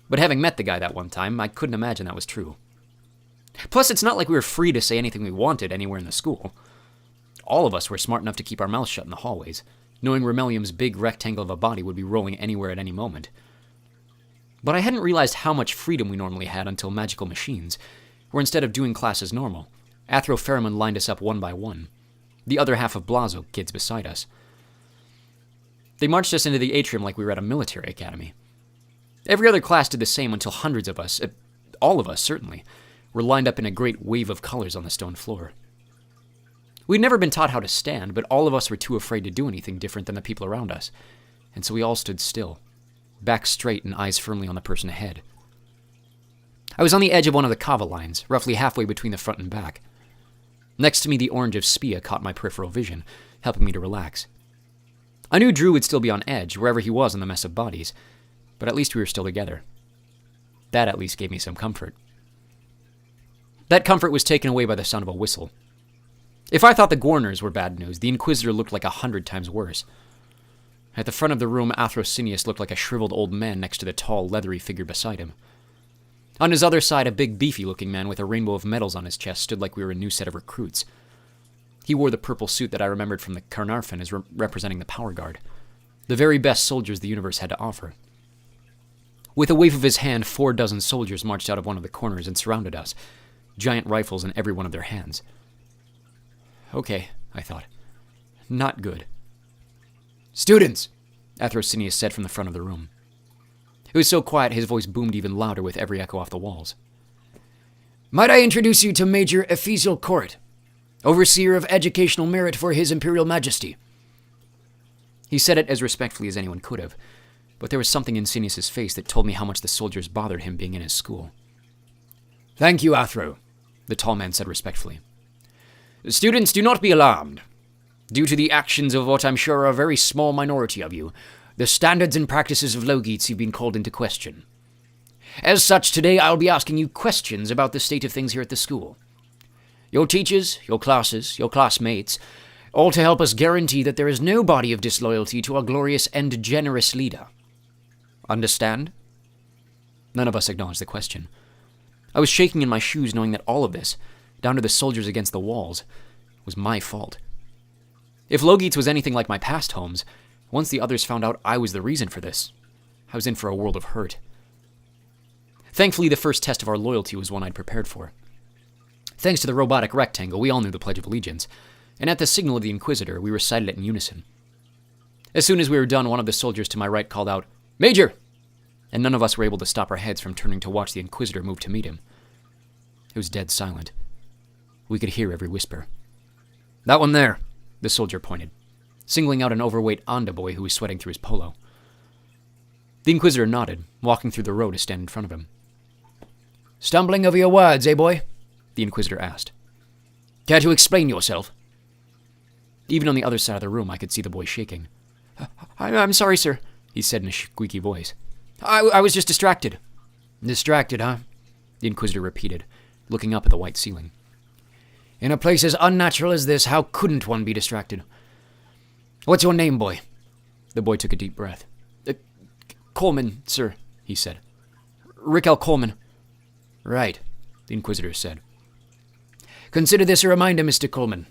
but having met the guy that one time, I couldn't imagine that was true. Plus, it's not like we were free to say anything we wanted anywhere in the school. All of us were smart enough to keep our mouths shut in the hallways, knowing Remelium's big rectangle of a body would be rolling anywhere at any moment. But I hadn't realized how much freedom we normally had until Magical Machines, where instead of doing class as normal, Athro Ferriman lined us up one by one, the other half of Blazo kids beside us. They marched us into the atrium like we were at a military academy. Every other class did the same until hundreds of us, all of us certainly, were lined up in a great wave of colors on the stone floor. We'd never been taught how to stand, but all of us were too afraid to do anything different than the people around us, and so we all stood still, back straight and eyes firmly on the person ahead. I was on the edge of one of the kava lines, roughly halfway between the front and back. Next to me, the orange of Spia caught my peripheral vision, helping me to relax. I knew Drew would still be on edge, wherever he was in the mess of bodies, but at least we were still together. That at least gave me some comfort. That comfort was taken away by the sound of a whistle. If I thought the Gorners were bad news, the Inquisitor looked like 100 times worse. At the front of the room, Athrosinius looked like a shriveled old man next to the tall, leathery figure beside him. On his other side, a big, beefy-looking man with a rainbow of medals on his chest stood like we were a new set of recruits. He wore the purple suit that I remembered from the Carnarfon as representing the Power Guard, the very best soldiers the universe had to offer. With a wave of his hand, 4 dozen soldiers marched out of one of the corners and surrounded us, giant rifles in every one of their hands. Okay, I thought. Not good. "Students!" Athrosinius said from the front of the room. It was so quiet his voice boomed even louder with every echo off the walls. "Might I introduce you to Major Ephesial Court, Overseer of Educational Merit for His Imperial Majesty." He said it as respectfully as anyone could have, but there was something in Cineas's face that told me how much the soldiers bothered him being in his school. "Thank you, Athro," the tall man said respectfully. "Students, do not be alarmed. Due to the actions of what I'm sure are a very small minority of you, the standards and practices of Logeats have been called into question. As such, today I'll be asking you questions about the state of things here at the school. Your teachers, your classes, your classmates, all to help us guarantee that there is no body of disloyalty to our glorious and generous leader. Understand?" None of us acknowledged the question. I was shaking in my shoes knowing that all of this, down to the soldiers against the walls, was my fault. If Logeats was anything like my past homes, once the others found out I was the reason for this, I was in for a world of hurt. Thankfully, the first test of our loyalty was one I'd prepared for. Thanks to the robotic rectangle, we all knew the Pledge of Allegiance, and at the signal of the Inquisitor, we recited it in unison. As soon as we were done, one of the soldiers to my right called out, "Major!" and none of us were able to stop our heads from turning to watch the Inquisitor move to meet him. It was dead silent. We could hear every whisper. "That one there," the soldier pointed, singling out an overweight Anda boy who was sweating through his polo. The Inquisitor nodded, walking through the row to stand in front of him. "Stumbling over your words, eh, boy?" the Inquisitor asked. "Care to explain yourself?" Even on the other side of the room, I could see the boy shaking. I'm sorry, sir," he said in a squeaky voice. I was just distracted." "Distracted, huh?" the Inquisitor repeated, looking up at the white ceiling. "In a place as unnatural as this, how couldn't one be distracted? What's your name, boy?" The boy took a deep breath. Coleman, sir," he said. "Raquel Coleman." "Right," the Inquisitor said. "Consider this a reminder, Mr. Coleman.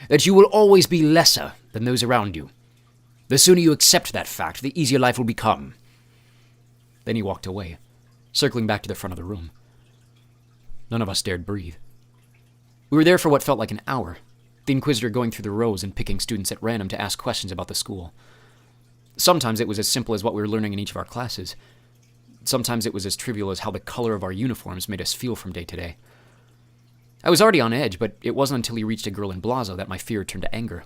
That you will always be lesser than those around you. The sooner you accept that fact, the easier life will become. Then he walked away, circling back to the front of the room. None of us dared breathe. We were there for what felt like an hour, the Inquisitor going through the rows and picking students at random to ask questions about the school. Sometimes it was as simple as what we were learning in each of our classes. Sometimes it was as trivial as how the color of our uniforms made us feel from day to day. I was already on edge, but it wasn't until he reached a girl in Blazo that my fear turned to anger.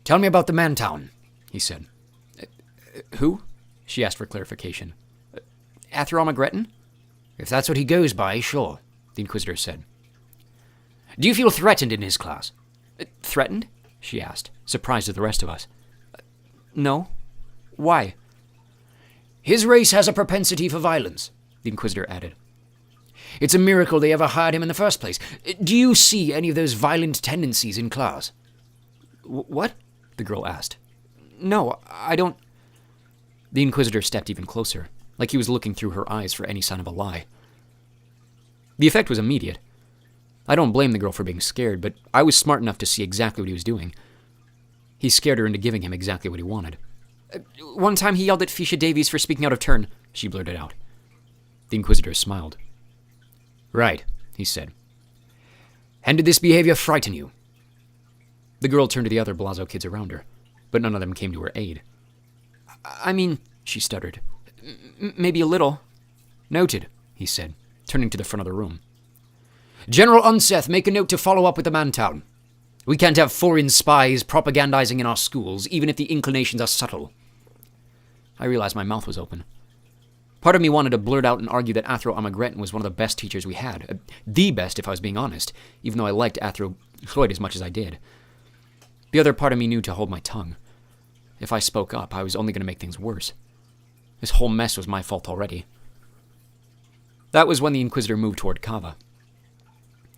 "Tell me about the Mantown," he said. Who? She asked for clarification. Athro Amagretin? "If that's what he goes by, sure," the Inquisitor said. "Do you feel threatened in his class?" Threatened? She asked, surprised at the rest of us. No. Why? "His race has a propensity for violence," the Inquisitor added. "It's a miracle they ever hired him in the first place. Do you see any of those violent tendencies in class?" What? The girl asked. No, I don't... The Inquisitor stepped even closer, like he was looking through her eyes for any sign of a lie. The effect was immediate. I don't blame the girl for being scared, but I was smart enough to see exactly what he was doing. He scared her into giving him exactly what he wanted. One time he yelled at Fisha Davies for speaking out of turn, she blurted out. The Inquisitor smiled. "Right," he said. "And did this behavior frighten you?" The girl turned to the other Blazo kids around her, but none of them came to her aid. I mean, she stuttered, maybe a little. "Noted," he said, turning to the front of the room. "General Unseth, make a note to follow up with the Mantown. We can't have foreign spies propagandizing in our schools, even if the inclinations are subtle." I realized my mouth was open. Part of me wanted to blurt out and argue that Athro Amagretin was one of the best teachers we had. The best, if I was being honest, even though I liked Athro Floyd as much as I did. The other part of me knew to hold my tongue. If I spoke up, I was only going to make things worse. This whole mess was my fault already. That was when the Inquisitor moved toward Kava.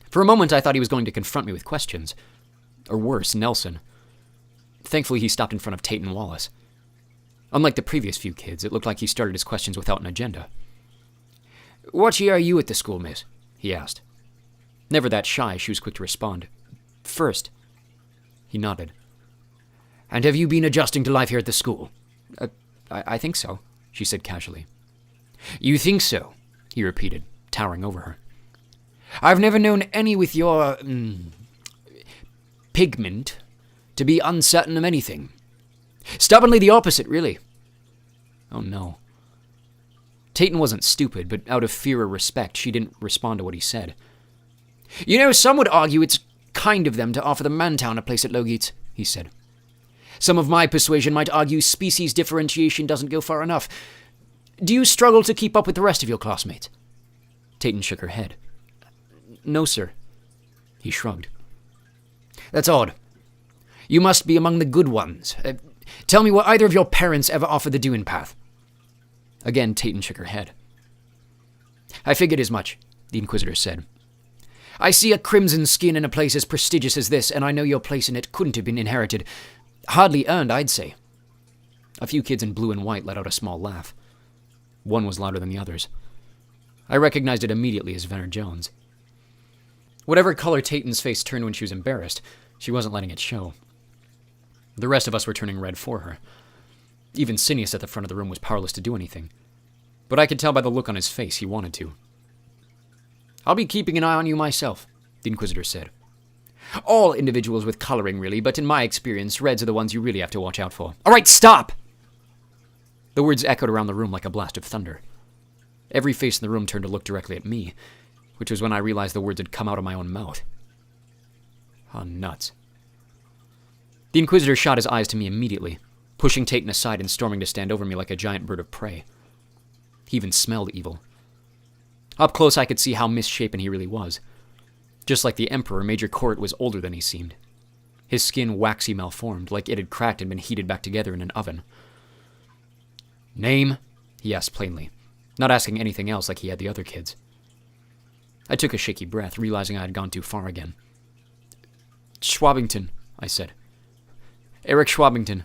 For a moment, I thought he was going to confront me with questions. Or worse, Nelson. Thankfully, he stopped in front of Tate and Wallace. Unlike the previous few kids, it looked like he started his questions without an agenda. "What year are you at the school, miss?" he asked. Never that shy, she was quick to respond. First. He nodded. "And have you been adjusting to life here at the school?" I think so, she said casually. "You think so?" he repeated, towering over her. "I've never known any with your... pigment to be uncertain of anything. Stubbornly the opposite, really." Oh no. Tayton wasn't stupid, but out of fear or respect, she didn't respond to what he said. "You know, some would argue it's kind of them to offer the Mantown a place at Logeets," he said. "Some of my persuasion might argue species differentiation doesn't go far enough. Do you struggle to keep up with the rest of your classmates?" Tayton shook her head. No, sir. He shrugged. "That's odd. You must be among the good ones. Tell me, were either of your parents ever offered the Dune Path?" Again, Tayton shook her head. "I figured as much," the Inquisitor said. "I see a crimson skin in a place as prestigious as this, and I know your place in it couldn't have been inherited. Hardly earned, I'd say." A few kids in blue and white let out a small laugh. One was louder than the others. I recognized it immediately as Venner Jones. Whatever color Tayton's face turned when she was embarrassed, she wasn't letting it show. The rest of us were turning red for her. Even Sinius at the front of the room was powerless to do anything. But I could tell by the look on his face he wanted to. "I'll be keeping an eye on you myself," the Inquisitor said. "All individuals with coloring, really, but in my experience, reds are the ones you really have to watch out for." "All right, stop!" The words echoed around the room like a blast of thunder. Every face in the room turned to look directly at me, which was when I realized the words had come out of my own mouth. Ah, nuts. The Inquisitor shot his eyes to me immediately, pushing Tayton aside and storming to stand over me like a giant bird of prey. He even smelled evil. Up close, I could see how misshapen he really was. Just like the Emperor, Major Court was older than he seemed. His skin waxy malformed, like it had cracked and been heated back together in an oven. "Name?" he asked plainly, not asking anything else like he had the other kids. I took a shaky breath, realizing I had gone too far again. "Shwabbington," I said. "Eric Shwabbington."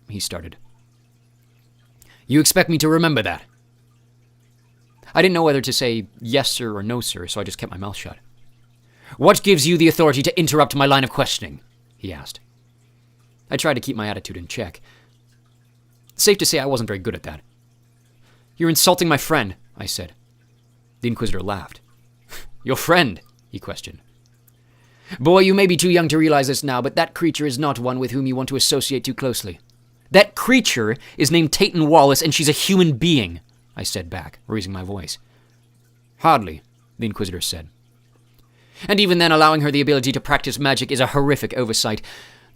He started. "You expect me to remember that?" I didn't know whether to say yes, sir, or no, sir, so I just kept my mouth shut. What gives you the authority to interrupt my line of questioning? He asked. I tried to keep my attitude in check. Safe to say I wasn't very good at that. You're insulting my friend, I said. The Inquisitor laughed. Your friend? He questioned. Boy, you may be too young to realize this now, but that creature is not one with whom you want to associate too closely. That creature is named Tayton Wallace, and she's a human being, I said back, raising my voice. Hardly, the Inquisitor said. And even then, allowing her the ability to practice magic is a horrific oversight.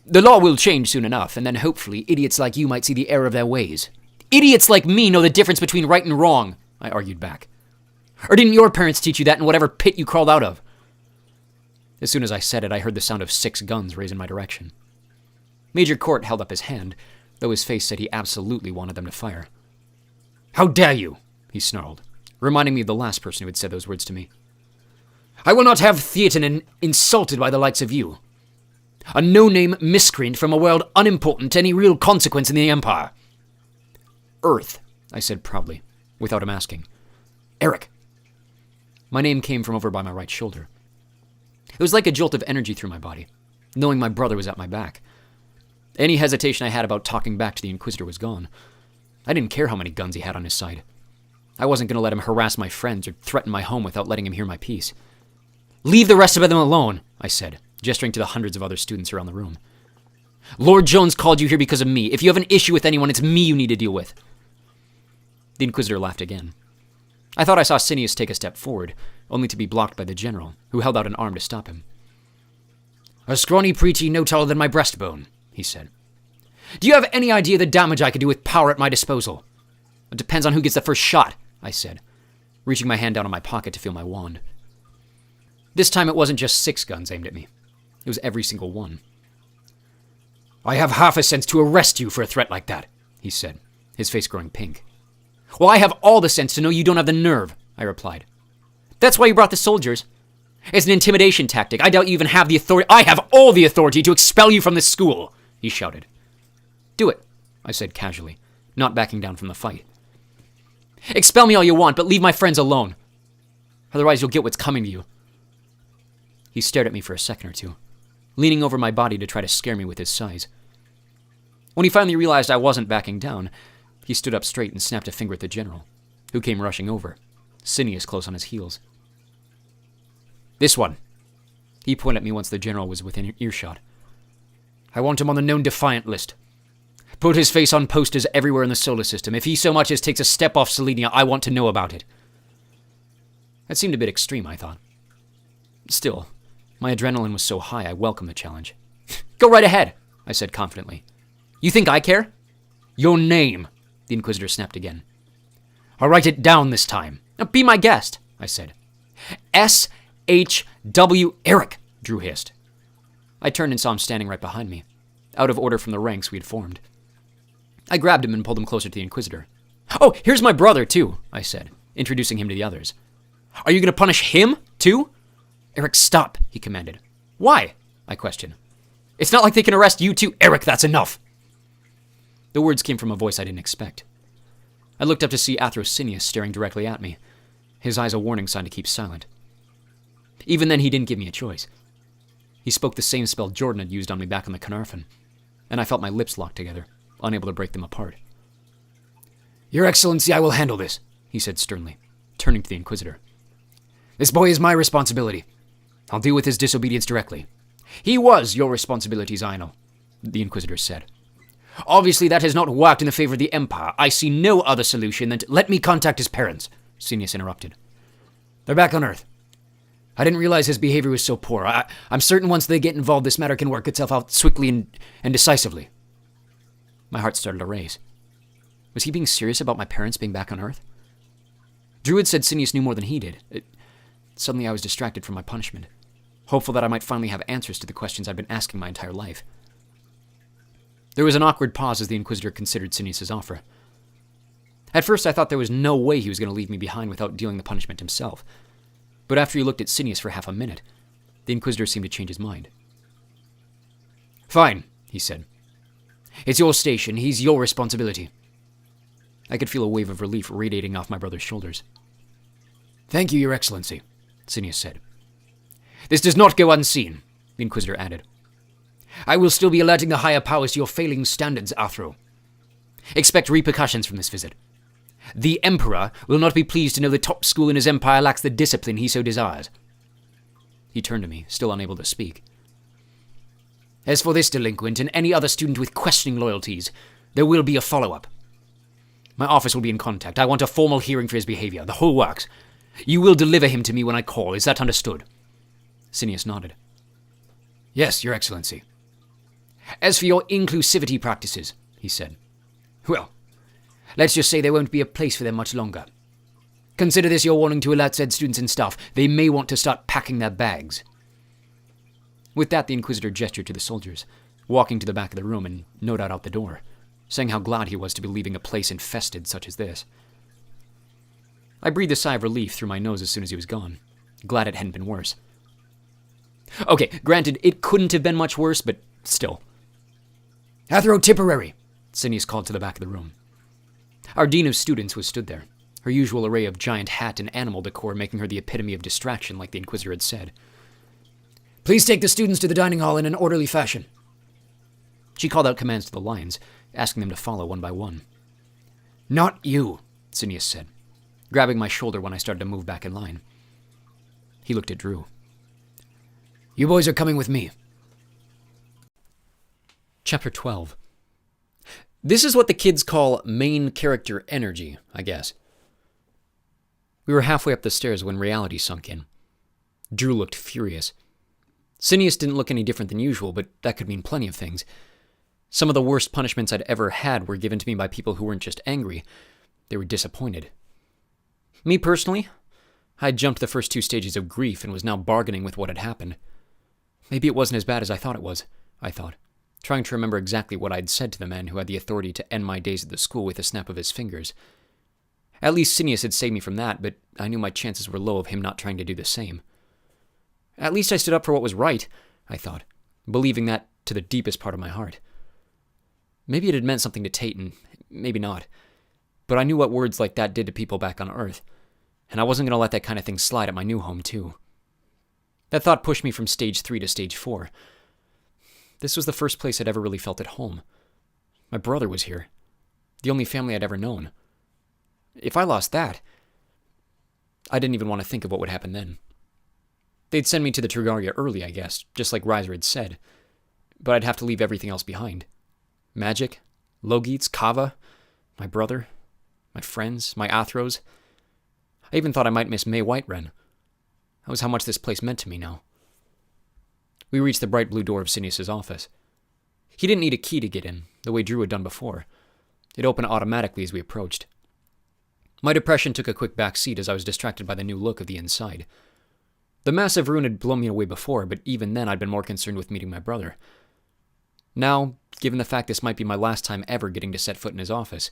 The law will change soon enough, and then hopefully idiots like you might see the error of their ways. Idiots like me know the difference between right and wrong, I argued back. Or didn't your parents teach you that in whatever pit you crawled out of? As soon as I said it, I heard the sound of 6 guns raised in my direction. Major Court held up his hand, though his face said he absolutely wanted them to fire. How dare you? He snarled, reminding me of the last person who had said those words to me. I will not have Theatin insulted by the likes of you. A no-name miscreant from a world unimportant to any real consequence in the Empire. Earth, I said proudly, without him asking. Eric. My name came from over by my right shoulder. It was like a jolt of energy through my body, knowing my brother was at my back. Any hesitation I had about talking back to the Inquisitor was gone. I didn't care how many guns he had on his side. I wasn't going to let him harass my friends or threaten my home without letting him hear my piece. Leave the rest of them alone, I said, gesturing to the hundreds of other students around the room. Lord Jones called you here because of me. If you have an issue with anyone, it's me you need to deal with. The Inquisitor laughed again. I thought I saw Sinius take a step forward, only to be blocked by the general, who held out an arm to stop him. A scrawny preachy no taller than my breastbone, he said. Do you have any idea the damage I could do with power at my disposal? It depends on who gets the first shot, I said, reaching my hand down in my pocket to feel my wand. This time it wasn't just 6 guns aimed at me. It was every single one. I have half a sense to arrest you for a threat like that, he said, his face growing pink. Well, I have all the sense to know you don't have the nerve, I replied. That's why you brought the soldiers. It's an intimidation tactic. I doubt you even have the authority. I have all the authority to expel you from this school, he shouted. Do it, I said casually, not backing down from the fight. Expel me all you want, but leave my friends alone. Otherwise you'll get what's coming to you. He stared at me for a second or two, leaning over my body to try to scare me with his size. When he finally realized I wasn't backing down, he stood up straight and snapped a finger at the general, who came rushing over, Sinius close on his heels. This one. He pointed at me once the general was within earshot. I want him on the known defiant list. Put his face on posters everywhere in the solar system. If he so much as takes a step off Selenia, I want to know about it. That seemed a bit extreme, I thought. Still, my adrenaline was so high I welcomed the challenge. Go right ahead, I said confidently. You think I care? Your name, the Inquisitor snapped again. I'll write it down this time. Now be my guest, I said. S-H-W Eric, Drew hissed. I turned and saw him standing right behind me, out of order from the ranks we had formed. I grabbed him and pulled him closer to the Inquisitor. Oh, here's my brother, too, I said, introducing him to the others. Are you going to punish him, too? Eric, stop, he commanded. Why? I questioned. It's not like they can arrest you, too. Eric, that's enough. The words came from a voice I didn't expect. I looked up to see Athros Sinius staring directly at me, his eyes a warning sign to keep silent. Even then, he didn't give me a choice. He spoke the same spell Jordan had used on me back on the Carnarvon, and I felt my lips locked together, unable to break them apart. Your Excellency, I will handle this, he said sternly, turning to the Inquisitor. This boy is my responsibility. I'll deal with his disobedience directly. He was your responsibility, Zionel, the Inquisitor said. Obviously, that has not worked in the favor of the Empire. I see no other solution than to let me contact his parents, Sinius interrupted. They're back on Earth. I didn't realize his behavior was so poor. I'm certain once they get involved, this matter can work itself out swiftly and decisively. My heart started to race. Was he being serious about my parents being back on Earth? Druid said Sinius knew more than he did. Suddenly I was distracted from my punishment, hopeful that I might finally have answers to the questions I'd been asking my entire life. There was an awkward pause as the Inquisitor considered Sinius's offer. At first I thought there was no way he was going to leave me behind without dealing the punishment himself. But after he looked at Sinius for half a minute, the Inquisitor seemed to change his mind. Fine, he said. It's your station. He's your responsibility. I could feel a wave of relief radiating off my brother's shoulders. Thank you, Your Excellency, Sinius said. This does not go unseen, the Inquisitor added. I will still be alerting the higher powers to your failing standards, Athro. Expect repercussions from this visit. The Emperor will not be pleased to know the top school in his empire lacks the discipline he so desires. He turned to me, still unable to speak. As for this delinquent and any other student with questioning loyalties, there will be a follow-up. My office will be in contact. I want a formal hearing for his behavior, the whole works. You will deliver him to me when I call. Is that understood? Sinius nodded. Yes, Your Excellency. As for your inclusivity practices, he said, well, let's just say there won't be a place for them much longer. Consider this your warning to alert said students and staff. They may want to start packing their bags. With that, the Inquisitor gestured to the soldiers, walking to the back of the room and no doubt out the door, saying how glad he was to be leaving a place infested such as this. I breathed a sigh of relief through my nose as soon as he was gone, glad it hadn't been worse. Okay, granted, it couldn't have been much worse, but still. Athro Tipperary, Sinius called to the back of the room. Our Dean of Students was stood there, her usual array of giant hat and animal decor making her the epitome of distraction, like the Inquisitor had said. Please take the students to the dining hall in an orderly fashion. She called out commands to the lions, asking them to follow one by one. Not you, Sinius said, grabbing my shoulder when I started to move back in line. He looked at Drew. You boys are coming with me. Chapter 12. This is what the kids call main character energy, I guess. We were halfway up the stairs when reality sunk in. Drew looked furious. Sinius didn't look any different than usual, but that could mean plenty of things. Some of the worst punishments I'd ever had were given to me by people who weren't just angry. They were disappointed. Me personally, I'd jumped the first 2 stages of grief and was now bargaining with what had happened. Maybe it wasn't as bad as I thought it was, I thought, trying to remember exactly what I'd said to the man who had the authority to end my days at the school with a snap of his fingers. At least Sinius had saved me from that, but I knew my chances were low of him not trying to do the same. At least I stood up for what was right, I thought, believing that to the deepest part of my heart. Maybe it had meant something to Tate, and maybe not. But I knew what words like that did to people back on Earth, and I wasn't going to let that kind of thing slide at my new home, too. That thought pushed me from stage 3 to stage 4. This was the first place I'd ever really felt at home. My brother was here, the only family I'd ever known. If I lost that, I didn't even want to think of what would happen then. They'd send me to the Tergaria early, I guess, just like Reiser had said, but I'd have to leave everything else behind. Magic, Logites, Kava, my brother, my friends, my Athros. I even thought I might miss May Whitewren. That was how much this place meant to me now. We reached the bright blue door of Sinius's office. He didn't need a key to get in, the way Drew had done before. It opened automatically as we approached. My depression took a quick back seat as I was distracted by the new look of the inside. The massive ruin had blown me away before, but even then I'd been more concerned with meeting my brother. Now, given the fact this might be my last time ever getting to set foot in his office,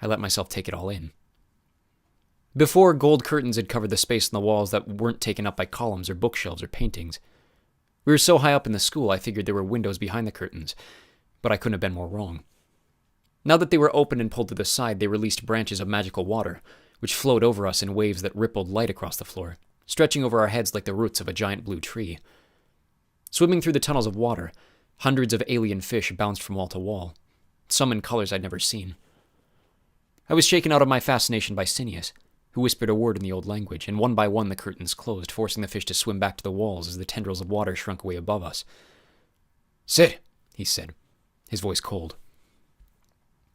I let myself take it all in. Before, gold curtains had covered the space on the walls that weren't taken up by columns or bookshelves or paintings. We were so high up in the school I figured there were windows behind the curtains, but I couldn't have been more wrong. Now that they were open and pulled to the side, they released branches of magical water, which flowed over us in waves that rippled light across the floor, stretching over our heads like the roots of a giant blue tree. Swimming through the tunnels of water, hundreds of alien fish bounced from wall to wall, some in colors I'd never seen. I was shaken out of my fascination by Sinius, who whispered a word in the old language, and one by one the curtains closed, forcing the fish to swim back to the walls as the tendrils of water shrunk away above us. Sit, he said, his voice cold.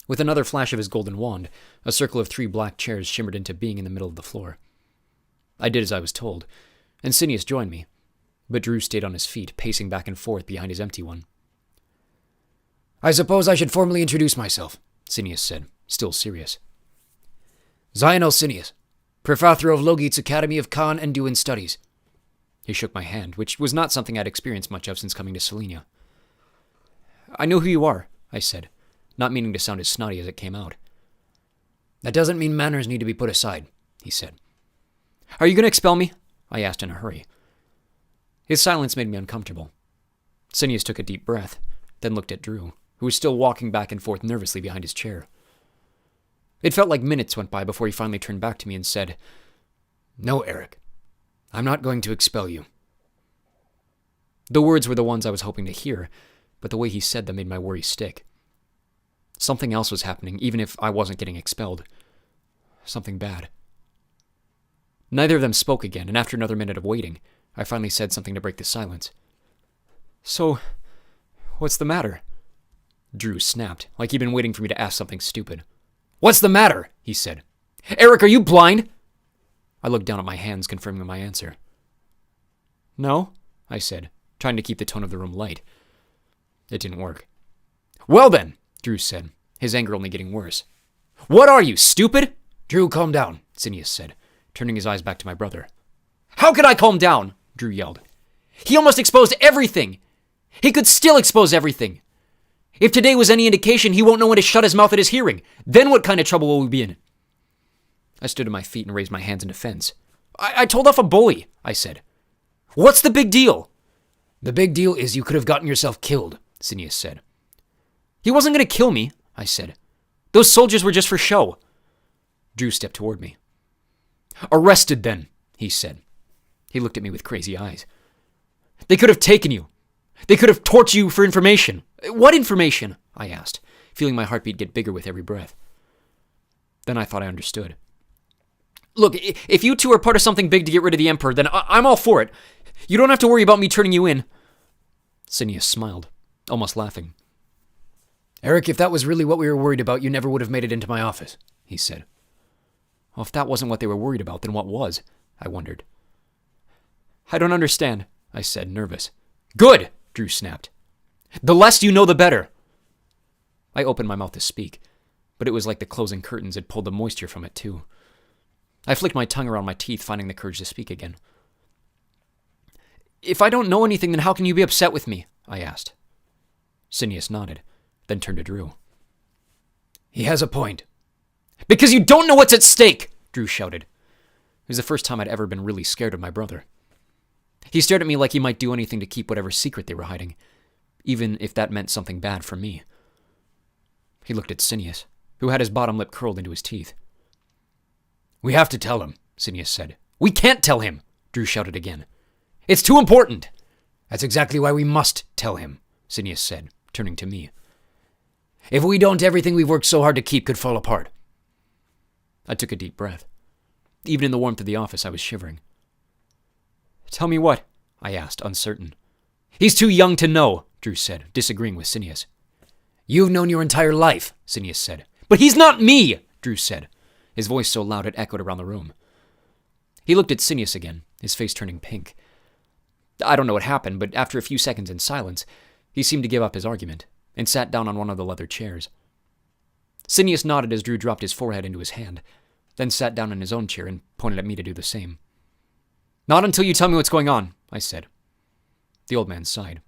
With another flash of his golden wand, a circle of 3 black chairs shimmered into being in the middle of the floor. I did as I was told, and Sinius joined me, but Drew stayed on his feet, pacing back and forth behind his empty one. I suppose I should formally introduce myself, Sinius said, still serious. Zionel Sinius, Professor of Logites Academy of Khan and Duin Studies. He shook my hand, which was not something I'd experienced much of since coming to Selenia. I know who you are, I said, not meaning to sound as snotty as it came out. That doesn't mean manners need to be put aside, he said. Are you going to expel me? I asked in a hurry. His silence made me uncomfortable. Sinius took a deep breath, then looked at Drew, who was still walking back and forth nervously behind his chair. It felt like minutes went by before he finally turned back to me and said, No, Eric. I'm not going to expel you. The words were the ones I was hoping to hear, but the way he said them made my worry stick. Something else was happening, even if I wasn't getting expelled. Something bad. Neither of them spoke again, and after another minute of waiting, I finally said something to break the silence. So, what's the matter? Drew snapped, like he'd been waiting for me to ask something stupid. What's the matter? He said. Eric, are you blind? I looked down at my hands, confirming my answer. No, I said, trying to keep the tone of the room light. It didn't work. Well then, Drew said, his anger only getting worse. What are you, stupid? Drew, calm down, Sinius said, turning his eyes back to my brother. How could I calm down? Drew yelled. He almost exposed everything. He could still expose everything. If today was any indication, he won't know when to shut his mouth at his hearing. Then what kind of trouble will we be in? I stood to my feet and raised my hands in defense. I told off a bully, I said. What's the big deal? The big deal is you could have gotten yourself killed, Sinius said. He wasn't going to kill me, I said. Those soldiers were just for show. Drew stepped toward me. Arrested then, he said. He looked at me with crazy eyes. They could have taken you. They could have tortured you for information. What information? I asked, feeling my heartbeat get bigger with every breath. Then I thought I understood. Look, if you two are part of something big to get rid of the Emperor, then I'm all for it. You don't have to worry about me turning you in. Sinius smiled, almost laughing. Eric, if that was really what we were worried about, you never would have made it into my office, he said. Well, if that wasn't what they were worried about, then what was? I wondered. I don't understand, I said, nervous. Good, Drew snapped. The less you know, the better. I opened my mouth to speak, but it was like the closing curtains had pulled the moisture from it, too. I flicked my tongue around my teeth, finding the courage to speak again. If I don't know anything, then how can you be upset with me? I asked. Sinius nodded, then turned to Drew. He has a point. Because you don't know what's at stake, Drew shouted. It was the first time I'd ever been really scared of my brother. He stared at me like he might do anything to keep whatever secret they were hiding, even if that meant something bad for me. He looked at Sinius, who had his bottom lip curled into his teeth. We have to tell him, Sinius said. We can't tell him, Drew shouted again. It's too important. That's exactly why we must tell him, Sinius said, turning to me. If we don't, everything we've worked so hard to keep could fall apart. I took a deep breath. Even in the warmth of the office, I was shivering. Tell me what? I asked, uncertain. He's too young to know, Drew said, disagreeing with Sinius. You've known your entire life, Sinius said. But he's not me, Drew said, his voice so loud it echoed around the room. He looked at Sinius again, his face turning pink. I don't know what happened, but after a few seconds in silence, he seemed to give up his argument and sat down on one of the leather chairs. Sinius nodded as Drew dropped his forehead into his hand, then sat down in his own chair and pointed at me to do the same. Not until you tell me what's going on, I said. The old man sighed.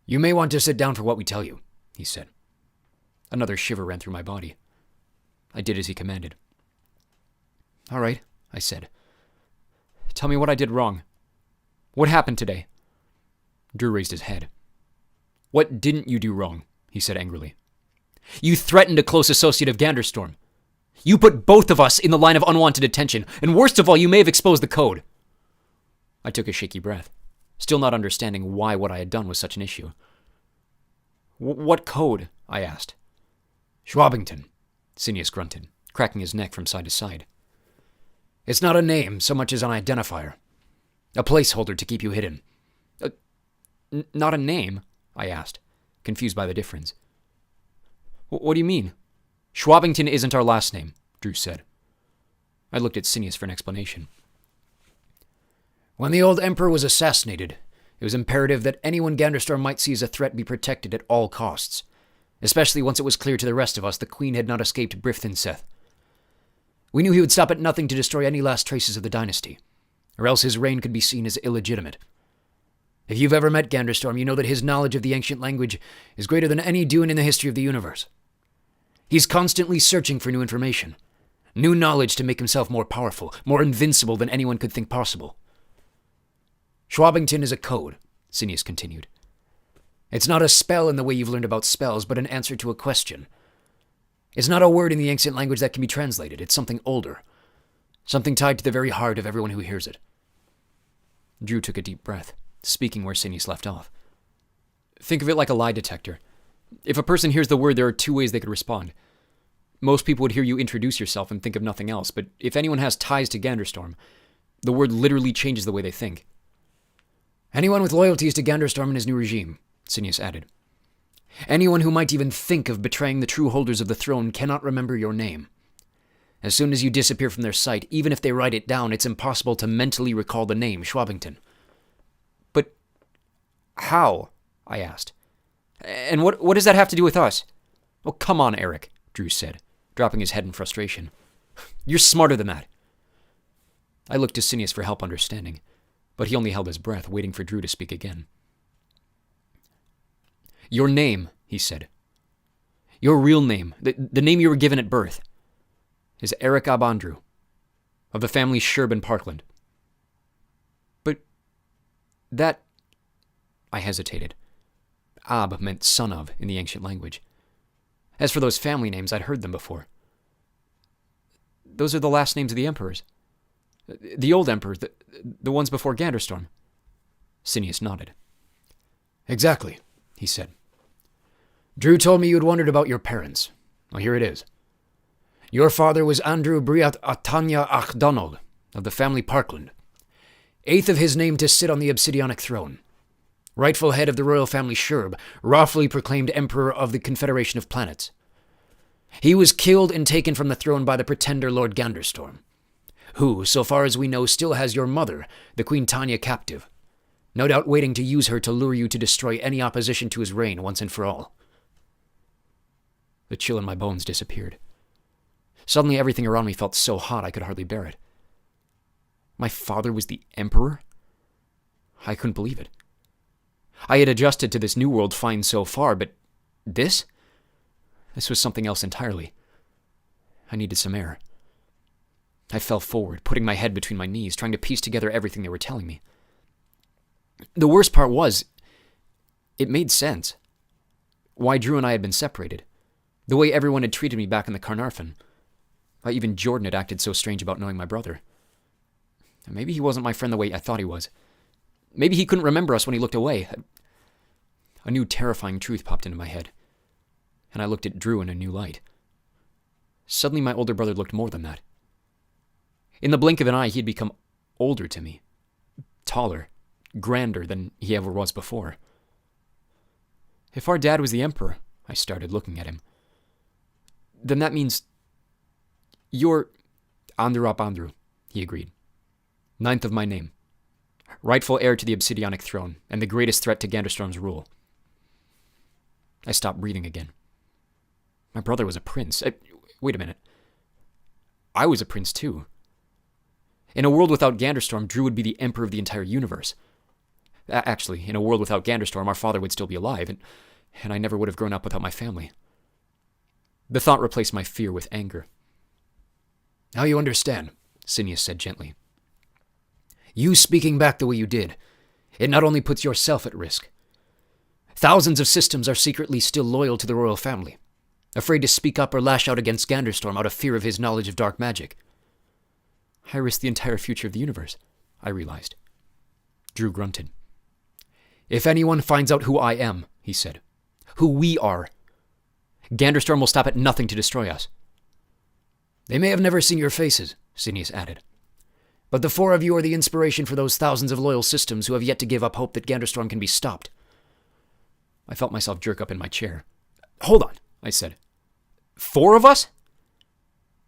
You may want to sit down for what we tell you, he said. Another shiver ran through my body. I did as he commanded. All right, I said. Tell me what I did wrong. What happened today? Drew raised his head. What didn't you do wrong? He said angrily. You threatened a close associate of Ganderstorm. You put both of us in the line of unwanted attention, and worst of all, you may have exposed the code. I took a shaky breath, still not understanding why what I had done was such an issue. What code? I asked. Shwabbington, Sinius grunted, cracking his neck from side to side. It's not a name so much as an identifier. A placeholder to keep you hidden. Not a name? I asked, confused by the difference. What do you mean? Shwabbington isn't our last name, Drew said. I looked at Sinius for an explanation. When the old Emperor was assassinated, it was imperative that anyone Ganderstorm might see as a threat be protected at all costs, especially once it was clear to the rest of us the Queen had not escaped Brithenseth. We knew he would stop at nothing to destroy any last traces of the dynasty, or else his reign could be seen as illegitimate. If you've ever met Ganderstorm, you know that his knowledge of the ancient language is greater than any Dune in the history of the universe. He's constantly searching for new information, new knowledge to make himself more powerful, more invincible than anyone could think possible. Shwabbington is a code, Sinius continued. It's not a spell in the way you've learned about spells, but an answer to a question. It's not a word in the ancient language that can be translated. It's something older, something tied to the very heart of everyone who hears it. Drew took a deep breath, speaking where Sinius left off. Think of it like a lie detector. If a person hears the word, there are two ways they could respond. Most people would hear you introduce yourself and think of nothing else, but if anyone has ties to Ganderstorm, the word literally changes the way they think. Anyone with loyalties to Ganderstorm and his new regime, Sinius added. Anyone who might even think of betraying the true holders of the throne cannot remember your name. As soon as you disappear from their sight, even if they write it down, it's impossible to mentally recall the name Shwabbington. But how? I asked. And what does that have to do with us? Oh, come on, Eric, Drew said, dropping his head in frustration. You're smarter than that. I looked to Sinius for help understanding, but he only held his breath, waiting for Drew to speak again. Your name, he said. Your real name, the name you were given at birth, is Eric Abandrew, of the family Sherb in Parkland. But that... I hesitated. Ab meant son of in the ancient language. As for those family names, I'd heard them before. Those are the last names of the emperors. The old emperors, the ones before Ganderstorm. Sinius nodded. Exactly, he said. Drew told me you had wondered about your parents. Well, here it is. Your father was Andrew Briat Atanya Achdonald, of the family Parkland, 8th of his name to sit on the Obsidianic throne, rightful head of the royal family Sherb, lawfully proclaimed emperor of the Confederation of Planets. He was killed and taken from the throne by the pretender Lord Ganderstorm, who, so far as we know, still has your mother, the Queen Tanya, captive, no doubt waiting to use her to lure you to destroy any opposition to his reign once and for all. The chill in my bones disappeared. Suddenly everything around me felt so hot I could hardly bear it. My father was the Emperor? I couldn't believe it. I had adjusted to this new world fine so far, but this? This was something else entirely. I needed some air. I fell forward, putting my head between my knees, trying to piece together everything they were telling me. The worst part was, it made sense. Why Drew and I had been separated. The way everyone had treated me back in the Carnarvon. Why even Jordan had acted so strange about knowing my brother. Maybe he wasn't my friend the way I thought he was. Maybe he couldn't remember us when he looked away. A new terrifying truth popped into my head, and I looked at Drew in a new light. Suddenly my older brother looked more than that. In the blink of an eye, he had become older to me. Taller, grander than he ever was before. If our dad was the Emperor, I started looking at him, then that means you're Andrew Andrew, he agreed. 9th of my name. Rightful heir to the Obsidianic throne, and the greatest threat to Ganderstorm's rule. I stopped breathing again. My brother was a prince. Wait a minute. I was a prince too. In a world without Ganderstorm, Drew would be the emperor of the entire universe. Actually, in a world without Ganderstorm, our father would still be alive, and I never would have grown up without my family. The thought replaced my fear with anger. Now you understand, Sinius said gently. You speaking back the way you did, it not only puts yourself at risk. Thousands of systems are secretly still loyal to the royal family, afraid to speak up or lash out against Ganderstorm out of fear of his knowledge of dark magic. I risk the entire future of the universe, I realized. Drew grunted. If anyone finds out who I am, he said, who we are, Ganderstorm will stop at nothing to destroy us. They may have never seen your faces, Sinius added. But the four of you are the inspiration for those thousands of loyal systems who have yet to give up hope that Ganderstorm can be stopped. I felt myself jerk up in my chair. Hold on, I said. 4 of us?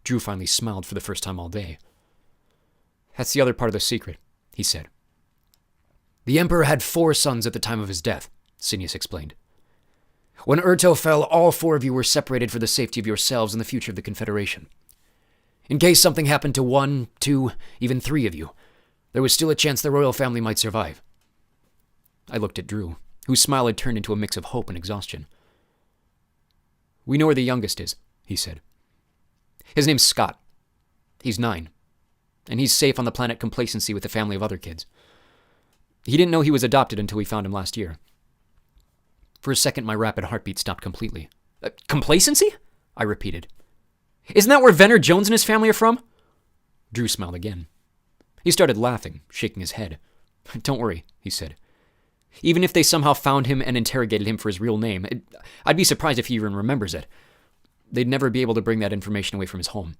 Drew finally smiled for the first time all day. That's the other part of the secret, he said. The Emperor had 4 sons at the time of his death, Sinius explained. When Urto fell, all 4 of you were separated for the safety of yourselves and the future of the Confederation. In case something happened to 1, 2, even 3 of you, there was still a chance the royal family might survive. I looked at Drew, whose smile had turned into a mix of hope and exhaustion. We know where the youngest is, he said. His name's Scott. He's 9, and he's safe on the planet Complacency with a family of other kids. He didn't know he was adopted until we found him last year. For a second, my rapid heartbeat stopped completely. Complacency? I repeated. Isn't that where Venner Jones and his family are from? Drew smiled again. He started laughing, shaking his head. Don't worry, he said. Even if they somehow found him and interrogated him for his real name, I'd be surprised if he even remembers it. They'd never be able to bring that information away from his home.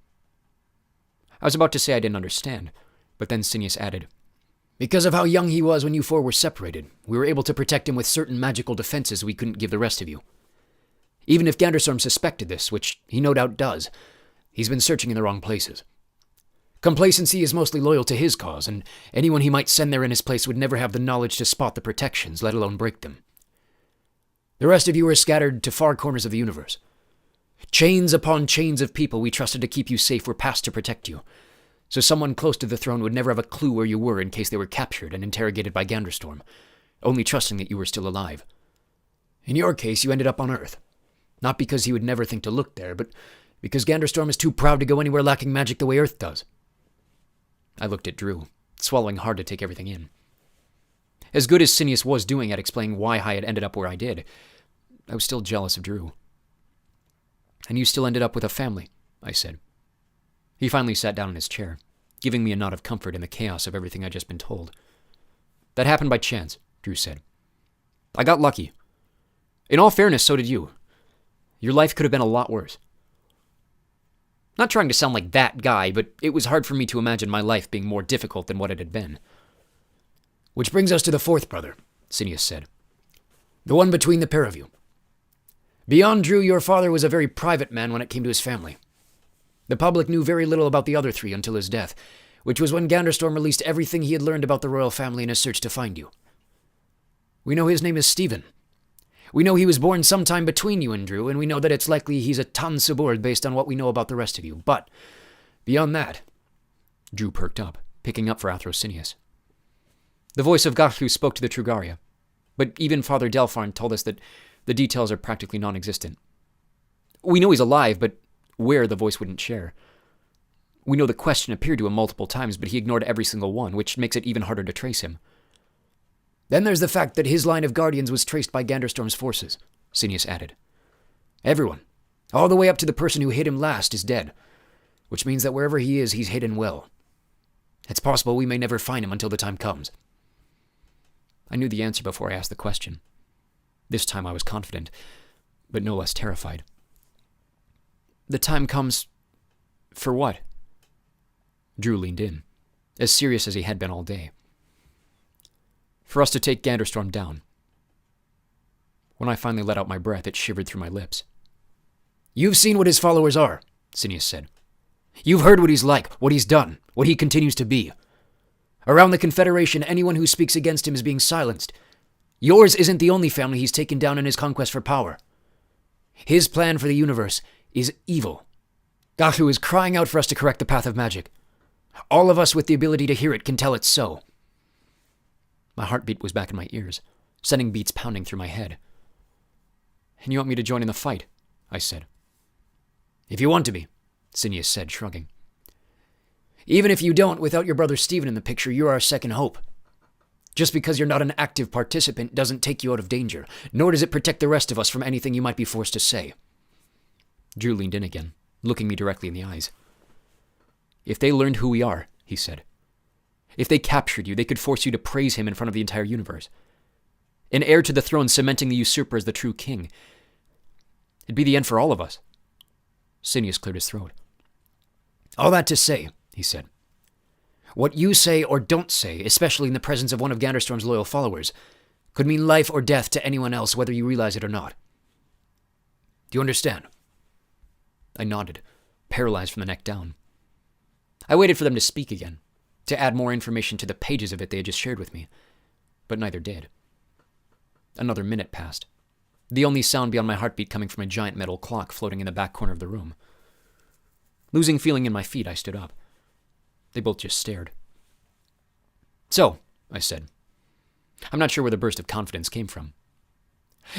I was about to say I didn't understand, but then Sinius added, "Because of how young he was when you four were separated, we were able to protect him with certain magical defenses we couldn't give the rest of you. Even if Ganderstorm suspected this, which he no doubt does, he's been searching in the wrong places. Complacency is mostly loyal to his cause, and anyone he might send there in his place would never have the knowledge to spot the protections, let alone break them. The rest of you are scattered to far corners of the universe. Chains upon chains of people we trusted to keep you safe were passed to protect you, so someone close to the throne would never have a clue where you were in case they were captured and interrogated by Ganderstorm, only trusting that you were still alive. In your case, you ended up on Earth. Not because he would never think to look there, but because Ganderstorm is too proud to go anywhere lacking magic the way Earth does." I looked at Drew, swallowing hard to take everything in. As good as Sinius was doing at explaining why I had ended up where I did, I was still jealous of Drew. "And you still ended up with a family," I said. He finally sat down in his chair, giving me a nod of comfort in the chaos of everything I'd just been told. "That happened by chance," Drew said. "I got lucky. In all fairness, so did you. Your life could have been a lot worse. Not trying to sound like that guy, but it was hard for me to imagine my life being more difficult than what it had been." "Which brings us to the fourth brother," Sinius said. "The one between the pair of you. Beyond Drew, your father was a very private man when it came to his family. The public knew very little about the other three until his death, which was when Ganderstorm released everything he had learned about the royal family in his search to find you. We know his name is Stephen. We know he was born sometime between you and Drew, and we know that it's likely he's a Tan Subord based on what we know about the rest of you. But beyond that," Drew perked up, picking up for Athrosinius. "The voice of Gachlu spoke to the Trugaria, but even Father Delpharn told us that the details are practically non-existent. We know he's alive, but where the voice wouldn't share. We know the question appeared to him multiple times, but he ignored every single one, which makes it even harder to trace him. Then there's the fact that his line of guardians was traced by Ganderstorm's forces," Sinius added. "Everyone, all the way up to the person who hit him last, is dead, which means that wherever he is, he's hidden well. It's possible we may never find him until the time comes." I knew the answer before I asked the question. This time I was confident, but no less terrified. "The time comes... for what?" Drew leaned in, as serious as he had been all day. "For us to take Ganderstorm down." When I finally let out my breath, it shivered through my lips. "You've seen what his followers are," Sinius said. "You've heard what he's like, what he's done, what he continues to be. Around the Confederation, anyone who speaks against him is being silenced. Yours isn't the only family he's taken down in his conquest for power. His plan for the universe is evil. Gachlu is crying out for us to correct the path of magic. All of us with the ability to hear it can tell it's so." My heartbeat was back in my ears, sending beats pounding through my head. "And you want me to join in the fight?" I said. "If you want to be," Sinius said, shrugging. "Even if you don't, without your brother Stephen in the picture, you're our second hope. Just because you're not an active participant doesn't take you out of danger, nor does it protect the rest of us from anything you might be forced to say." Drew leaned in again, looking me directly in the eyes. "If they learned who we are," he said, "if they captured you, they could force you to praise him in front of the entire universe. An heir to the throne cementing the usurper as the true king. It'd be the end for all of us." Sinius cleared his throat. "All that to say," he said, "what you say or don't say, especially in the presence of one of Ganderstorm's loyal followers, could mean life or death to anyone else, whether you realize it or not. Do you understand?" I nodded, paralyzed from the neck down. I waited for them to speak again, to add more information to the pages of it they had just shared with me, but neither did. Another minute passed, the only sound beyond my heartbeat coming from a giant metal clock floating in the back corner of the room. Losing feeling in my feet, I stood up. They both just stared. "So," I said, I'm not sure where the burst of confidence came from.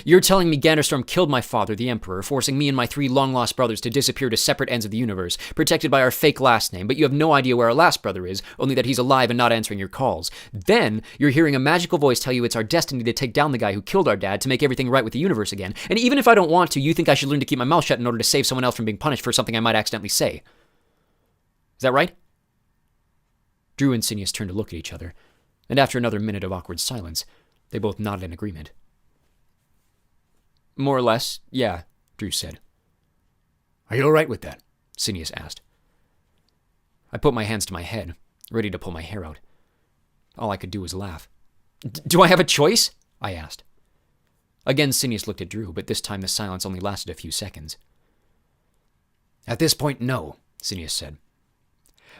"You're telling me Ganderstorm killed my father, the Emperor, forcing me and my 3 long-lost brothers to disappear to separate ends of the universe, protected by our fake last name, but you have no idea where our last brother is, only that he's alive and not answering your calls. Then, you're hearing a magical voice tell you it's our destiny to take down the guy who killed our dad to make everything right with the universe again, and even if I don't want to, you think I should learn to keep my mouth shut in order to save someone else from being punished for something I might accidentally say. Is that right?" Drew and Sinius turned to look at each other, and after another minute of awkward silence, They both nodded in agreement. More or less, yeah, Drew said. Are you all right with that? Sinius asked. I put my hands to my head, ready to pull my hair out. All I could do was laugh. Do I have a choice? I asked. Again, Sinius looked at Drew, but this time the silence only lasted a few seconds. At this point, no, Sinius said.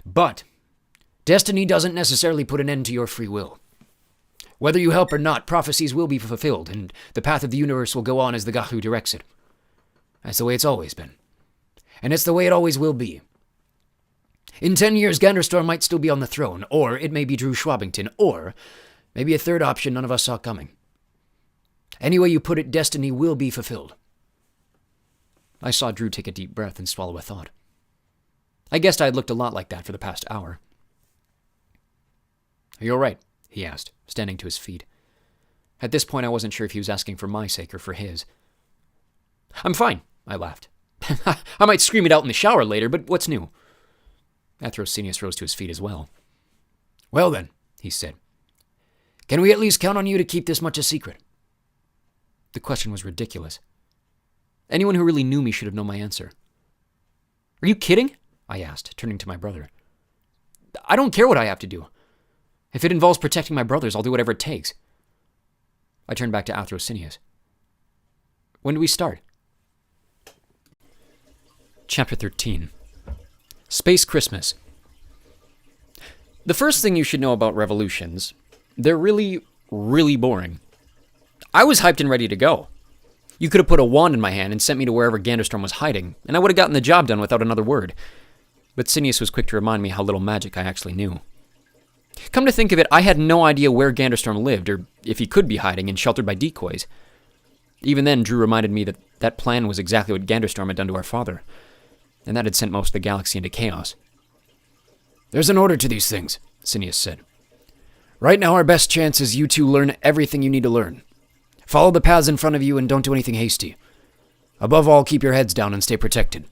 But destiny doesn't necessarily put an end to your free will. Whether you help or not, prophecies will be fulfilled, and the path of the universe will go on as the Gahu directs it. That's the way it's always been. And it's the way it always will be. In 10 years, Ganderstorm might still be on the throne, or it may be Drew Shwabbington, or maybe a third option none of us saw coming. Any way you put it, destiny will be fulfilled. I saw Drew take a deep breath and swallow a thought. I guessed I had looked a lot like that for the past hour. Are you all right? He asked, standing to his feet. At this point, I wasn't sure if he was asking for my sake or for his. I'm fine, I laughed. I might scream it out in the shower later, but what's new? Athrosinius rose to his feet as well. Well then, he said. Can we at least count on you to keep this much a secret? The question was ridiculous. Anyone who really knew me should have known my answer. Are you kidding? I asked, turning to my brother. I don't care what I have to do. If it involves protecting my brothers, I'll do whatever it takes. I turned back to Athrosinius. When do we start? Chapter 13. Space Christmas. The first thing you should know about revolutions, they're really, really boring. I was hyped and ready to go. You could have put a wand in my hand and sent me to wherever Ganderstorm was hiding, and I would have gotten the job done without another word. But Sinius was quick to remind me how little magic I actually knew. Come to think of it, I had no idea where Ganderstorm lived, or if he could be hiding and sheltered by decoys. Even then, Drew reminded me that that plan was exactly what Ganderstorm had done to our father, and that had sent most of the galaxy into chaos. There's an order to these things, Sinius said. Right now, our best chance is you two learn everything you need to learn. Follow the paths in front of you and don't do anything hasty. Above all, keep your heads down and stay protected.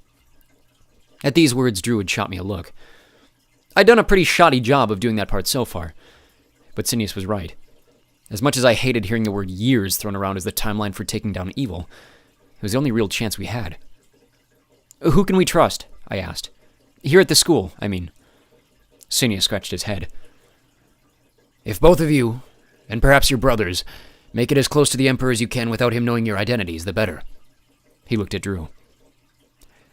At these words, Drew had shot me a look. I'd done a pretty shoddy job of doing that part so far, but Sinius was right. As much as I hated hearing the word years thrown around as the timeline for taking down evil, it was the only real chance we had. Who can we trust? I asked. Here at the school, I mean. Sinius scratched his head. If both of you, and perhaps your brothers, make it as close to the Emperor as you can without him knowing your identities, the better. He looked at Drew.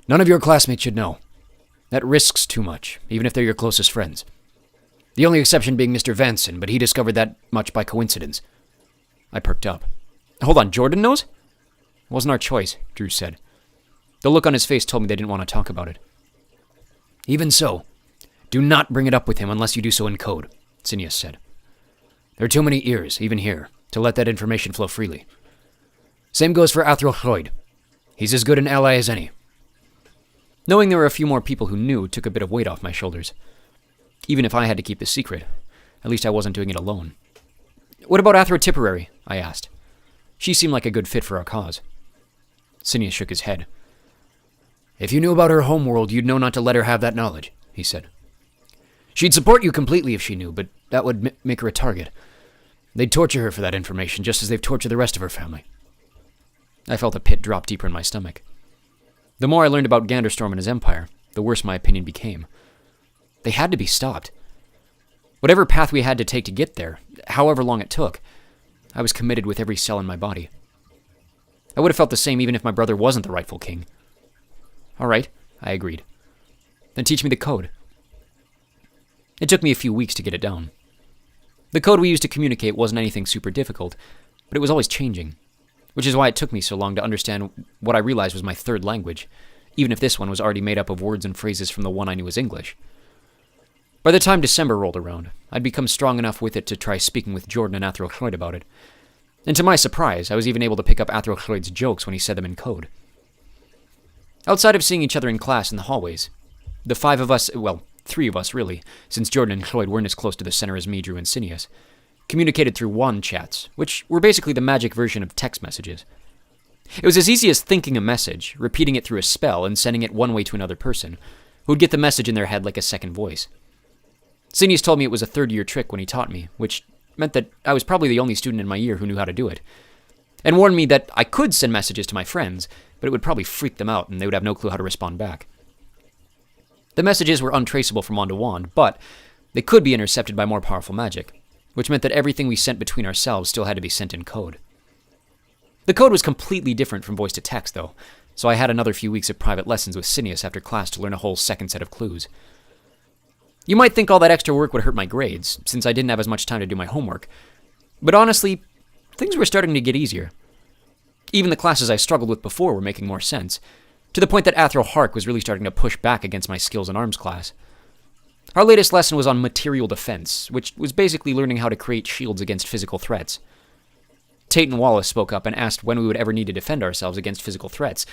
None of your classmates should know. That risks too much, even if they're your closest friends. The only exception being Mr. Vanson, but he discovered that much by coincidence. I perked up. Hold on, Jordan knows? It wasn't our choice, Drew said. The look on his face told me they didn't want to talk about it. Even so, do not bring it up with him unless you do so in code, Sinius said. There are too many ears, even here, to let that information flow freely. Same goes for Athrol. He's as good an ally as any. Knowing there were a few more people who knew took a bit of weight off my shoulders. Even if I had to keep the secret, at least I wasn't doing it alone. What about Athro Tipperary? I asked. She seemed like a good fit for our cause. Sinius shook his head. If you knew about her homeworld, you'd know not to let her have that knowledge, he said. She'd support you completely if she knew, but that would make her a target. They'd torture her for that information, just as they've tortured the rest of her family. I felt a pit drop deeper in my stomach. The more I learned about Ganderstorm and his empire, the worse my opinion became. They had to be stopped. Whatever path we had to take to get there, however long it took, I was committed with every cell in my body. I would have felt the same even if my brother wasn't the rightful king. All right, I agreed. Then teach me the code. It took me a few weeks to get it down. The code we used to communicate wasn't anything super difficult, but it was always changing, which is why it took me so long to understand what I realized was my third language, even if this one was already made up of words and phrases from the one I knew as English. By the time December rolled around, I'd become strong enough with it to try speaking with Jordan and Athrocloid about it. And to my surprise, I was even able to pick up Athrocloid's jokes when he said them in code. Outside of seeing each other in class in the hallways, the five of us, well, three of us really, since Jordan and Cloyd weren't as close to the center as me, Drew, and Sinius, communicated through wand chats, which were basically the magic version of text messages. It was as easy as thinking a message, repeating it through a spell, and sending it one way to another person, who would get the message in their head like a second voice. Sinius told me it was a third-year trick when he taught me, which meant that I was probably the only student in my year who knew how to do it, and warned me that I could send messages to my friends, but it would probably freak them out and they would have no clue how to respond back. The messages were untraceable from wand to wand, but they could be intercepted by more powerful magic, which meant that everything we sent between ourselves still had to be sent in code. The code was completely different from voice to text, though, so I had another few weeks of private lessons with Sinius after class to learn a whole second set of clues. You might think all that extra work would hurt my grades, since I didn't have as much time to do my homework, but honestly, things were starting to get easier. Even the classes I struggled with before were making more sense, to the point that Athro Hark was really starting to push back against my skills and arms class. Our latest lesson was on material defense, which was basically learning how to create shields against physical threats. Tate and Wallace spoke up and asked when we would ever need to defend ourselves against physical threats,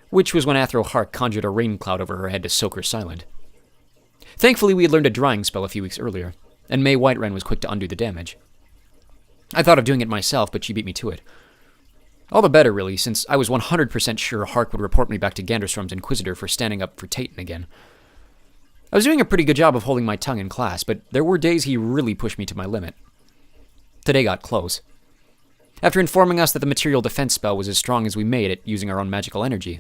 which was when Athro Hark conjured a rain cloud over her head to soak her silent. Thankfully, we had learned a drying spell a few weeks earlier, and May Whiterun was quick to undo the damage. I thought of doing it myself, but she beat me to it. All the better, really, since I was 100% sure Hark would report me back to Ganderstrom's Inquisitor for standing up for Tayton again. I was doing a pretty good job of holding my tongue in class, but there were days he really pushed me to my limit. Today got close. After informing us that the material defense spell was as strong as we made it using our own magical energy,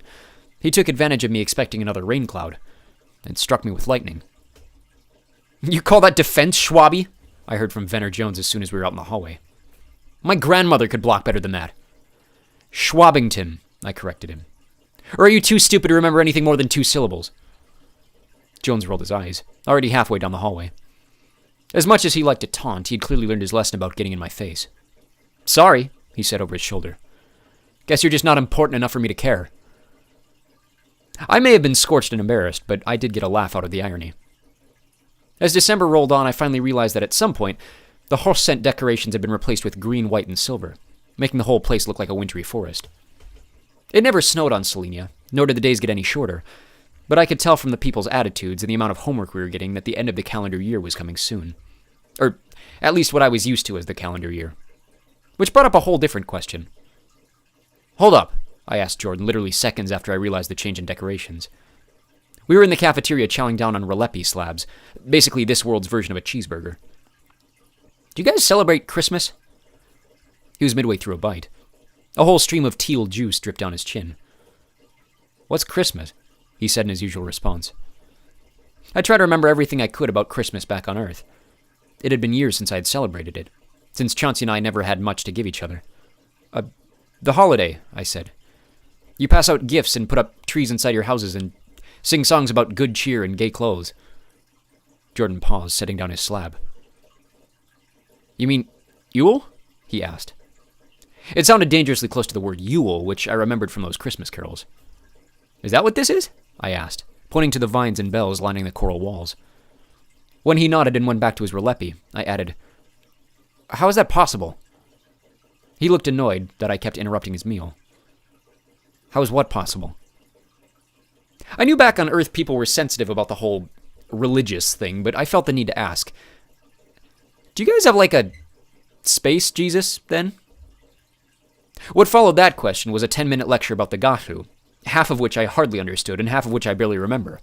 he took advantage of me expecting another rain cloud, and struck me with lightning. "You call that defense, Schwabby?" I heard from Venner Jones as soon as we were out in the hallway. "My grandmother could block better than that." "Shwabbington," I corrected him. "Or are you too stupid to remember anything more than 2 syllables? Jones rolled his eyes, already halfway down the hallway. As much as he liked to taunt, he'd clearly learned his lesson about getting in my face. "Sorry," he said over his shoulder. "Guess you're just not important enough for me to care." I may have been scorched and embarrassed, but I did get a laugh out of the irony. As December rolled on, I finally realized that at some point, the horse scent decorations had been replaced with green, white, and silver, making the whole place look like a wintry forest. It never snowed on Selenia, nor did the days get any shorter, but I could tell from the people's attitudes and the amount of homework we were getting that the end of the calendar year was coming soon. Or at least what I was used to as the calendar year. Which brought up a whole different question. "Hold up," I asked Jordan literally seconds after I realized the change in decorations. We were in the cafeteria chowing down on ralepi slabs, basically this world's version of a cheeseburger. "Do you guys celebrate Christmas?" He was midway through a bite. A whole stream of teal juice dripped down his chin. "What's Christmas?" he said in his usual response. I tried to remember everything I could about Christmas back on Earth. It had been years since I had celebrated it, since Chauncey and I never had much to give each other. The holiday," I said. "You pass out gifts and put up trees inside your houses and sing songs about good cheer and gay clothes." Jordan paused, setting down his slab. "You mean Yule?" he asked. It sounded dangerously close to the word Yule, which I remembered from those Christmas carols. "Is that what this is?" I asked, pointing to the vines and bells lining the coral walls. When he nodded and went back to his ralepi, I added, "How is that possible?" He looked annoyed that I kept interrupting his meal. "How is what possible?" I knew back on Earth people were sensitive about the whole religious thing, but I felt the need to ask. "Do you guys have like a space Jesus, then?" What followed that question was a 10-minute lecture about the Gathu, half of which I hardly understood and half of which I barely remember.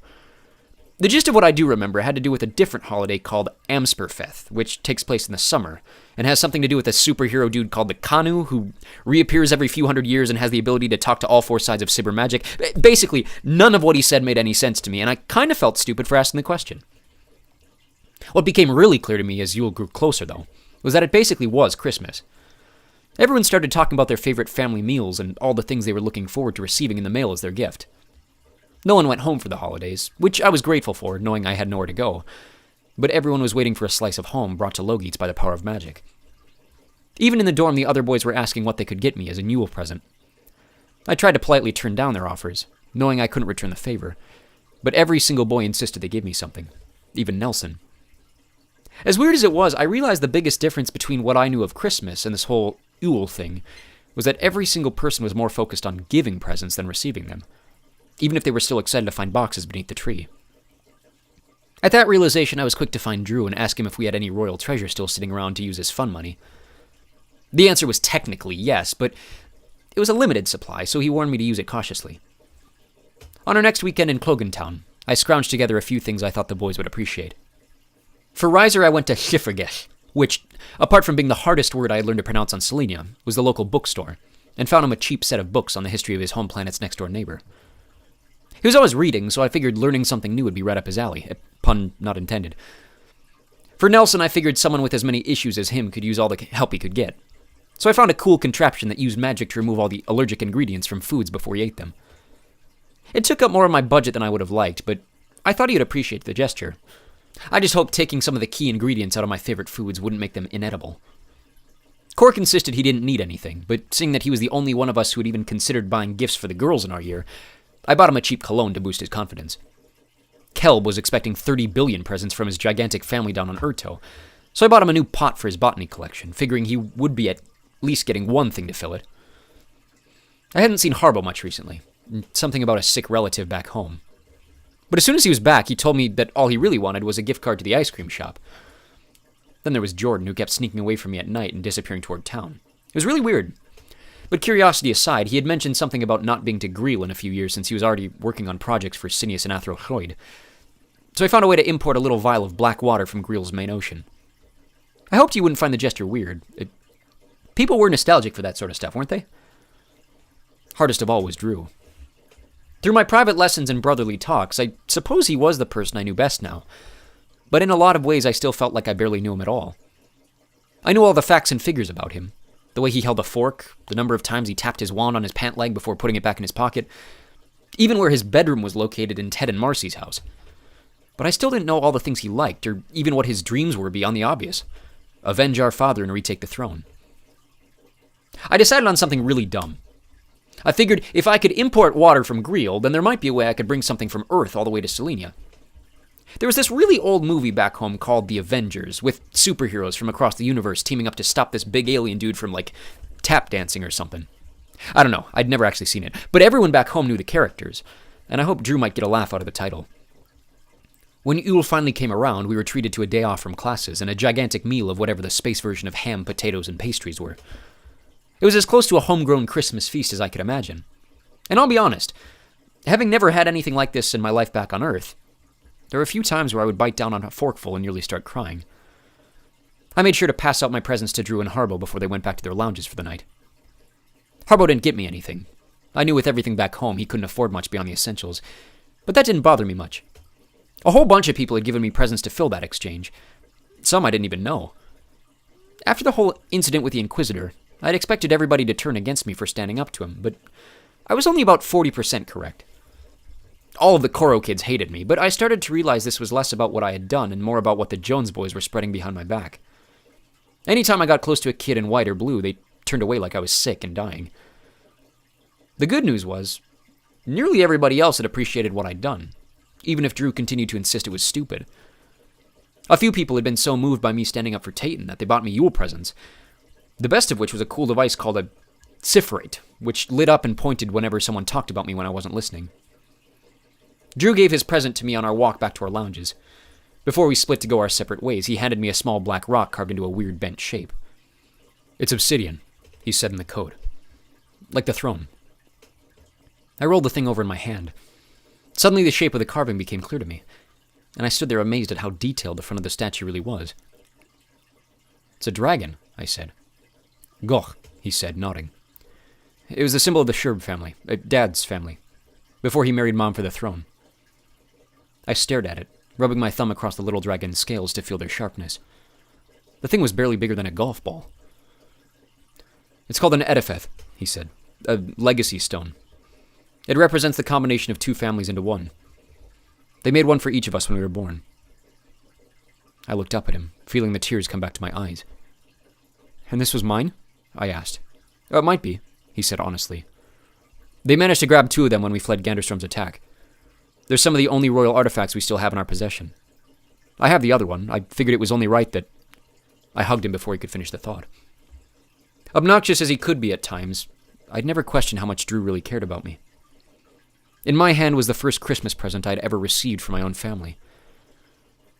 The gist of what I do remember had to do with a different holiday called Amsperfeth, which takes place in the summer, and has something to do with a superhero dude called the Kanu, who reappears every few hundred years and has the ability to talk to all 4 sides of Sibir magic. Basically, none of what he said made any sense to me, and I kind of felt stupid for asking the question. What became really clear to me as Yule grew closer, though, was that it basically was Christmas. Everyone started talking about their favorite family meals and all the things they were looking forward to receiving in the mail as their gift. No one went home for the holidays, which I was grateful for, knowing I had nowhere to go, but everyone was waiting for a slice of home brought to Logeats by the power of magic. Even in the dorm, the other boys were asking what they could get me as a Yule present. I tried to politely turn down their offers, knowing I couldn't return the favor, but every single boy insisted they give me something, even Nelson. As weird as it was, I realized the biggest difference between what I knew of Christmas and this whole Yule thing was that every single person was more focused on giving presents than receiving them, even if they were still excited to find boxes beneath the tree. At that realization, I was quick to find Drew and ask him if we had any royal treasure still sitting around to use as fun money. The answer was technically yes, but it was a limited supply, so he warned me to use it cautiously. On our next weekend in Clogantown, I scrounged together a few things I thought the boys would appreciate. For Riser, I went to Schiffergesch, which, apart from being the hardest word I had learned to pronounce on Selenia, was the local bookstore, and found him a cheap set of books on the history of his home planet's next-door neighbor. He was always reading, so I figured learning something new would be right up his alley, a pun not intended. For Nelson, I figured someone with as many issues as him could use all the help he could get. So I found a cool contraption that used magic to remove all the allergic ingredients from foods before he ate them. It took up more of my budget than I would have liked, but I thought he would appreciate the gesture. I just hoped taking some of the key ingredients out of my favorite foods wouldn't make them inedible. Cork insisted he didn't need anything, but seeing that he was the only one of us who had even considered buying gifts for the girls in our year, I bought him a cheap cologne to boost his confidence. Kelb was expecting 30 billion presents from his gigantic family down on Urto, so I bought him a new pot for his botany collection, figuring he would be at least getting one thing to fill it. I hadn't seen Harbo much recently, something about a sick relative back home. But as soon as he was back, he told me that all he really wanted was a gift card to the ice cream shop. Then there was Jordan, who kept sneaking away from me at night and disappearing toward town. It was really weird. But curiosity aside, he had mentioned something about not being to Greel in a few years since he was already working on projects for Sinius and Athrochoid. So I found a way to import a little vial of black water from Greel's main ocean. I hoped you wouldn't find the gesture weird. People were nostalgic for that sort of stuff, weren't they? Hardest of all was Drew. Through my private lessons and brotherly talks, I suppose he was the person I knew best now. But in a lot of ways, I still felt like I barely knew him at all. I knew all the facts and figures about him. The way he held a fork, the number of times he tapped his wand on his pant leg before putting it back in his pocket, even where his bedroom was located in Ted and Marcy's house. But I still didn't know all the things he liked, or even what his dreams were beyond the obvious. Avenge our father and retake the throne. I decided on something really dumb. I figured if I could import water from Greel, then there might be a way I could bring something from Earth all the way to Selenia. There was this really old movie back home called The Avengers, with superheroes from across the universe teaming up to stop this big alien dude from, tap dancing or something. I don't know, I'd never actually seen it, but everyone back home knew the characters, and I hoped Drew might get a laugh out of the title. When Yule finally came around, we were treated to a day off from classes and a gigantic meal of whatever the space version of ham, potatoes, and pastries were. It was as close to a homegrown Christmas feast as I could imagine. And I'll be honest, having never had anything like this in my life back on Earth, there were a few times where I would bite down on a forkful and nearly start crying. I made sure to pass out my presents to Drew and Harbo before they went back to their lounges for the night. Harbo didn't get me anything. I knew with everything back home he couldn't afford much beyond the essentials, but that didn't bother me much. A whole bunch of people had given me presents to fill that exchange. Some I didn't even know. After the whole incident with the Inquisitor, I'd expected everybody to turn against me for standing up to him, but I was only about 40% correct. All of the Koro kids hated me, but I started to realize this was less about what I had done and more about what the Jones boys were spreading behind my back. Anytime I got close to a kid in white or blue, they turned away like I was sick and dying. The good news was, nearly everybody else had appreciated what I'd done, even if Drew continued to insist it was stupid. A few people had been so moved by me standing up for Tayton that they bought me Yule presents, the best of which was a cool device called a Cipherate, which lit up and pointed whenever someone talked about me when I wasn't listening. Drew gave his present to me on our walk back to our lounges. Before we split to go our separate ways, he handed me a small black rock carved into a weird bent shape. "It's obsidian," he said in the code. "Like the throne." I rolled the thing over in my hand. Suddenly the shape of the carving became clear to me, and I stood there amazed at how detailed the front of the statue really was. "It's a dragon," I said. "Goch," he said, nodding. "It was the symbol of the Sherb family, Dad's family, before he married Mom for the throne." I stared at it, rubbing my thumb across the little dragon's scales to feel their sharpness. The thing was barely bigger than a golf ball. "It's called an Edifeth," he said, "a legacy stone. It represents the combination of two families into one. They made one for each of us when we were born." I looked up at him, feeling the tears come back to my eyes. "And this was mine?" I asked. "It might be," he said honestly. "They managed to grab two of them when we fled Ganderstorm's attack. They're some of the only royal artifacts we still have in our possession. I have the other one. I figured it was only right that..." I hugged him before he could finish the thought. Obnoxious as he could be at times, I'd never questioned how much Drew really cared about me. In my hand was the first Christmas present I'd ever received from my own family.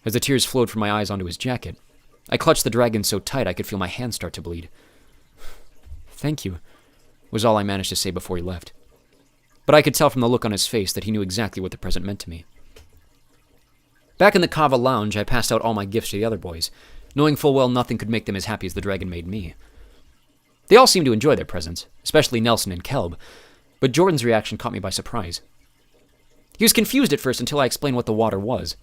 As the tears flowed from my eyes onto his jacket, I clutched the dragon so tight I could feel my hand start to bleed. "Thank you," was all I managed to say before he left. But I could tell from the look on his face that he knew exactly what the present meant to me. Back in the Kava lounge, I passed out all my gifts to the other boys, knowing full well nothing could make them as happy as the dragon made me. They all seemed to enjoy their presence, especially Nelson and Kelb, but Jordan's reaction caught me by surprise. He was confused at first until I explained what the water was.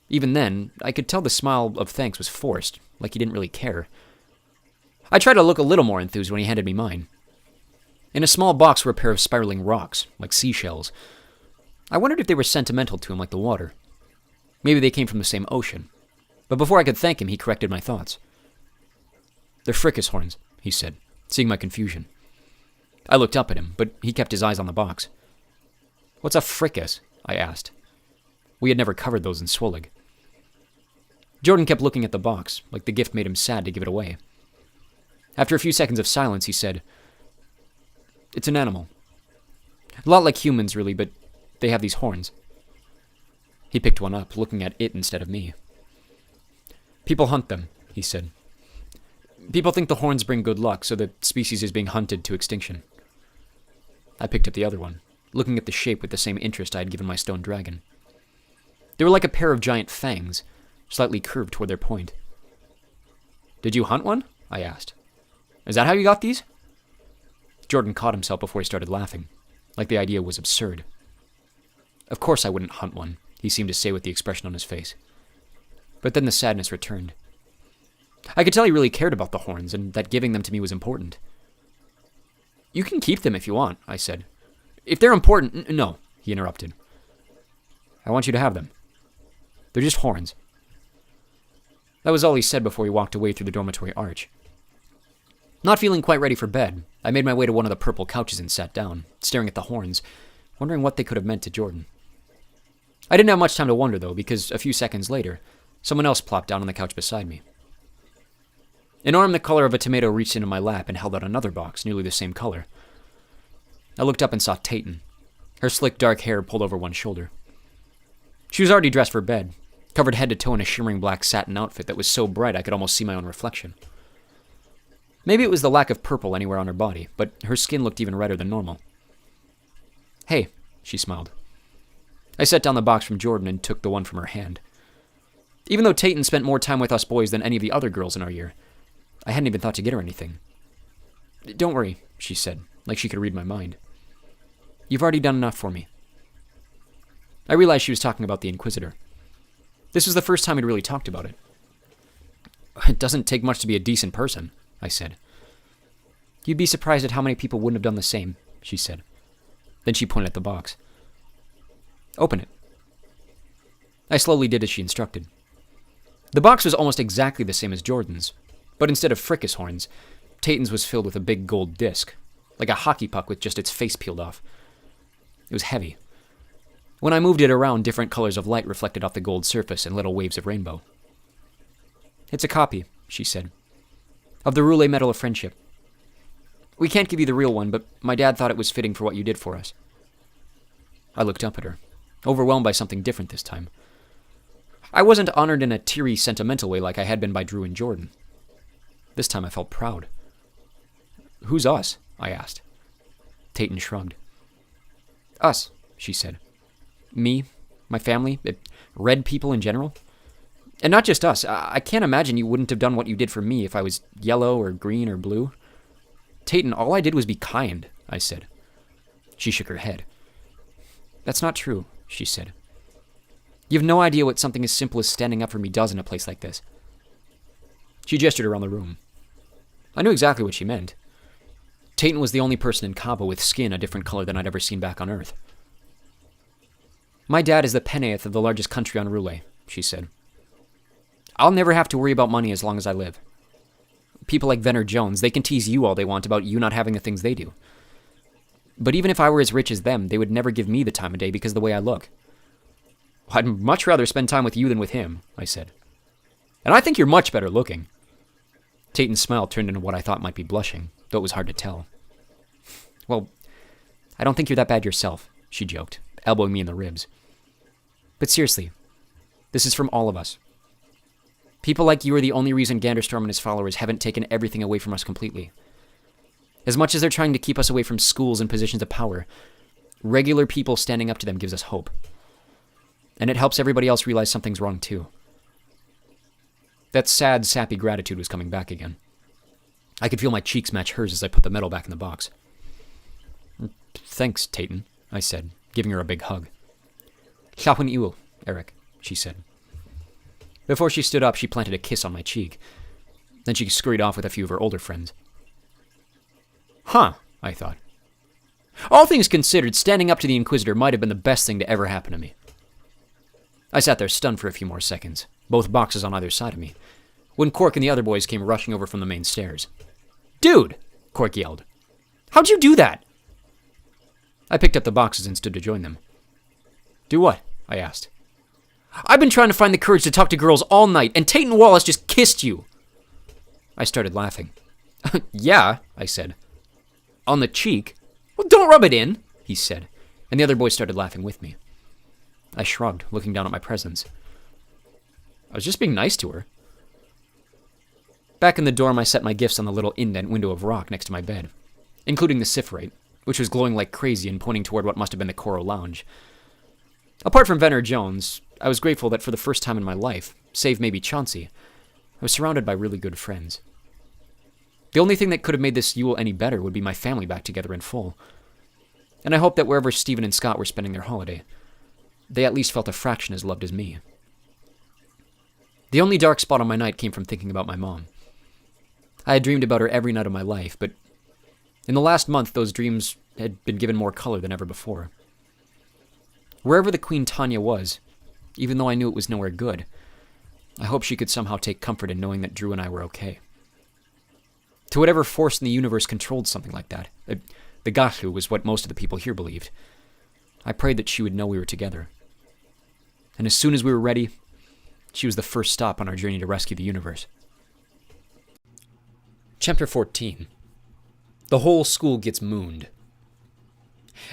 Even then, I could tell the smile of thanks was forced, like he didn't really care. I tried to look a little more enthused when he handed me mine. In a small box were a pair of spiraling rocks, like seashells. I wondered if they were sentimental to him like the water. Maybe they came from the same ocean. But before I could thank him, he corrected my thoughts. "They're fricas horns," he said, seeing my confusion. I looked up at him, but he kept his eyes on the box. "What's a fricas?" I asked. We had never covered those in Swillig. Jordan kept looking at the box, like the gift made him sad to give it away. After a few seconds of silence, he said, "It's an animal. A lot like humans, really, but they have these horns." He picked one up, looking at it instead of me. "People hunt them," he said. "People think the horns bring good luck, so the species is being hunted to extinction." I picked up the other one, looking at the shape with the same interest I had given my stone dragon. They were like a pair of giant fangs, slightly curved toward their point. "Did you hunt one?" I asked. "Is that how you got these?" Jordan caught himself before he started laughing, like the idea was absurd. "Of course I wouldn't hunt one," he seemed to say with the expression on his face. But then the sadness returned. I could tell he really cared about the horns, and that giving them to me was important. "You can keep them if you want," I said. "If they're important—" "No," he interrupted. "I want you to have them. They're just horns." That was all he said before he walked away through the dormitory arch. Not feeling quite ready for bed, I made my way to one of the purple couches and sat down, staring at the horns, wondering what they could have meant to Jordan. I didn't have much time to wonder, though, because a few seconds later, someone else plopped down on the couch beside me. An arm the color of a tomato reached into my lap and held out another box, nearly the same color. I looked up and saw Tayton, her slick dark hair pulled over one shoulder. She was already dressed for bed, covered head to toe in a shimmering black satin outfit that was so bright I could almost see my own reflection. Maybe it was the lack of purple anywhere on her body, but her skin looked even redder than normal. "Hey," she smiled. I set down the box from Jordan and took the one from her hand. Even though Tayton spent more time with us boys than any of the other girls in our year, I hadn't even thought to get her anything. "Don't worry," she said, like she could read my mind. "You've already done enough for me." I realized she was talking about the Inquisitor. This was the first time we'd really talked about it. "It doesn't take much to be a decent person," I said. "You'd be surprised at how many people wouldn't have done the same," she said. Then she pointed at the box. "Open it." I slowly did as she instructed. The box was almost exactly the same as Jordan's, but instead of fricas horns, Tayton's was filled with a big gold disc, like a hockey puck with just its face peeled off. It was heavy. When I moved it around, different colors of light reflected off the gold surface in little waves of rainbow. "It's a copy," she said, "of the Roulet Medal of Friendship. We can't give you the real one, but my dad thought it was fitting for what you did for us." I looked up at her, overwhelmed by something different this time. I wasn't honored in a teary, sentimental way like I had been by Drew and Jordan. This time I felt proud. "Who's us?" I asked. Tayton shrugged. "Us," she said. "Me, my family, red people in general. And not just us. I can't imagine you wouldn't have done what you did for me if I was yellow or green or blue." "Tayton, all I did was be kind," I said. She shook her head. "That's not true," she said. "You have no idea what something as simple as standing up for me does in a place like this." She gestured around the room. I knew exactly what she meant. Tayton was the only person in Cabo with skin a different color than I'd ever seen back on Earth. "My dad is the pennaeth of the largest country on Roulet," she said. "I'll never have to worry about money as long as I live. People like Venner Jones, they can tease you all they want about you not having the things they do. But even if I were as rich as them, they would never give me the time of day because of the way I look." "I'd much rather spend time with you than with him," I said. "And I think you're much better looking." Tayton's smile turned into what I thought might be blushing, though it was hard to tell. "Well, I don't think you're that bad yourself," she joked, elbowing me in the ribs. "But seriously, this is from all of us. People like you are the only reason Ganderstorm and his followers haven't taken everything away from us completely. As much as they're trying to keep us away from schools and positions of power, regular people standing up to them gives us hope. And it helps everybody else realize something's wrong too." That sad, sappy gratitude was coming back again. I could feel my cheeks match hers as I put the medal back in the box. "Thanks, Tayton," I said, giving her a big hug. "Llawen iwl, Eric," she said. Before she stood up, she planted a kiss on my cheek. Then she scurried off with a few of her older friends. Huh, I thought. All things considered, standing up to the Inquisitor might have been the best thing to ever happen to me. I sat there stunned for a few more seconds, both boxes on either side of me, when Cork and the other boys came rushing over from the main stairs. "Dude!" Cork yelled. "How'd you do that?" I picked up the boxes and stood to join them. "Do what?" I asked. "I've been trying to find the courage to talk to girls all night, and Tayton Wallace just kissed you." I started laughing. "Yeah," I said. "On the cheek?" "Well, don't rub it in," he said, and the other boys started laughing with me. I shrugged, looking down at my presents. I was just being nice to her. Back in the dorm, I set my gifts on the little indent window of rock next to my bed, including the Sifrate, which was glowing like crazy and pointing toward what must have been the Coral Lounge. Apart from Venner Jones, I was grateful that for the first time in my life, save maybe Chauncey, I was surrounded by really good friends. The only thing that could have made this Yule any better would be my family back together in full. And I hoped that wherever Stephen and Scott were spending their holiday, they at least felt a fraction as loved as me. The only dark spot on my night came from thinking about my mom. I had dreamed about her every night of my life, but in the last month, those dreams had been given more color than ever before. Wherever the Queen Tanya was, even though I knew it was nowhere good, I hoped she could somehow take comfort in knowing that Drew and I were okay. To whatever force in the universe controlled something like that, the Gachu was what most of the people here believed, I prayed that she would know we were together. And as soon as we were ready, she was the first stop on our journey to rescue the universe. Chapter 14. The whole school gets mooned.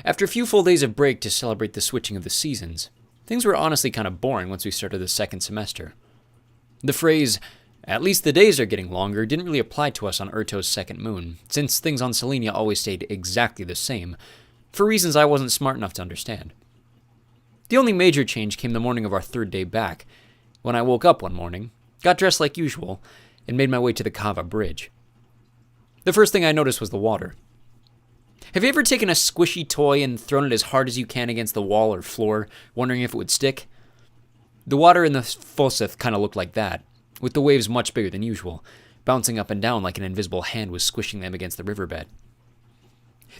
After a few full days of break to celebrate the switching of the seasons, things were honestly kind of boring once we started the second semester. The phrase, "at least the days are getting longer," didn't really apply to us on Urto's second moon, since things on Selenia always stayed exactly the same, for reasons I wasn't smart enough to understand. The only major change came the morning of our third day back, when I woke up one morning, got dressed like usual, and made my way to the Kava Bridge. The first thing I noticed was the water. Have you ever taken a squishy toy and thrown it as hard as you can against the wall or floor, wondering if it would stick? The water in the Foseth kind of looked like that, with the waves much bigger than usual, bouncing up and down like an invisible hand was squishing them against the riverbed.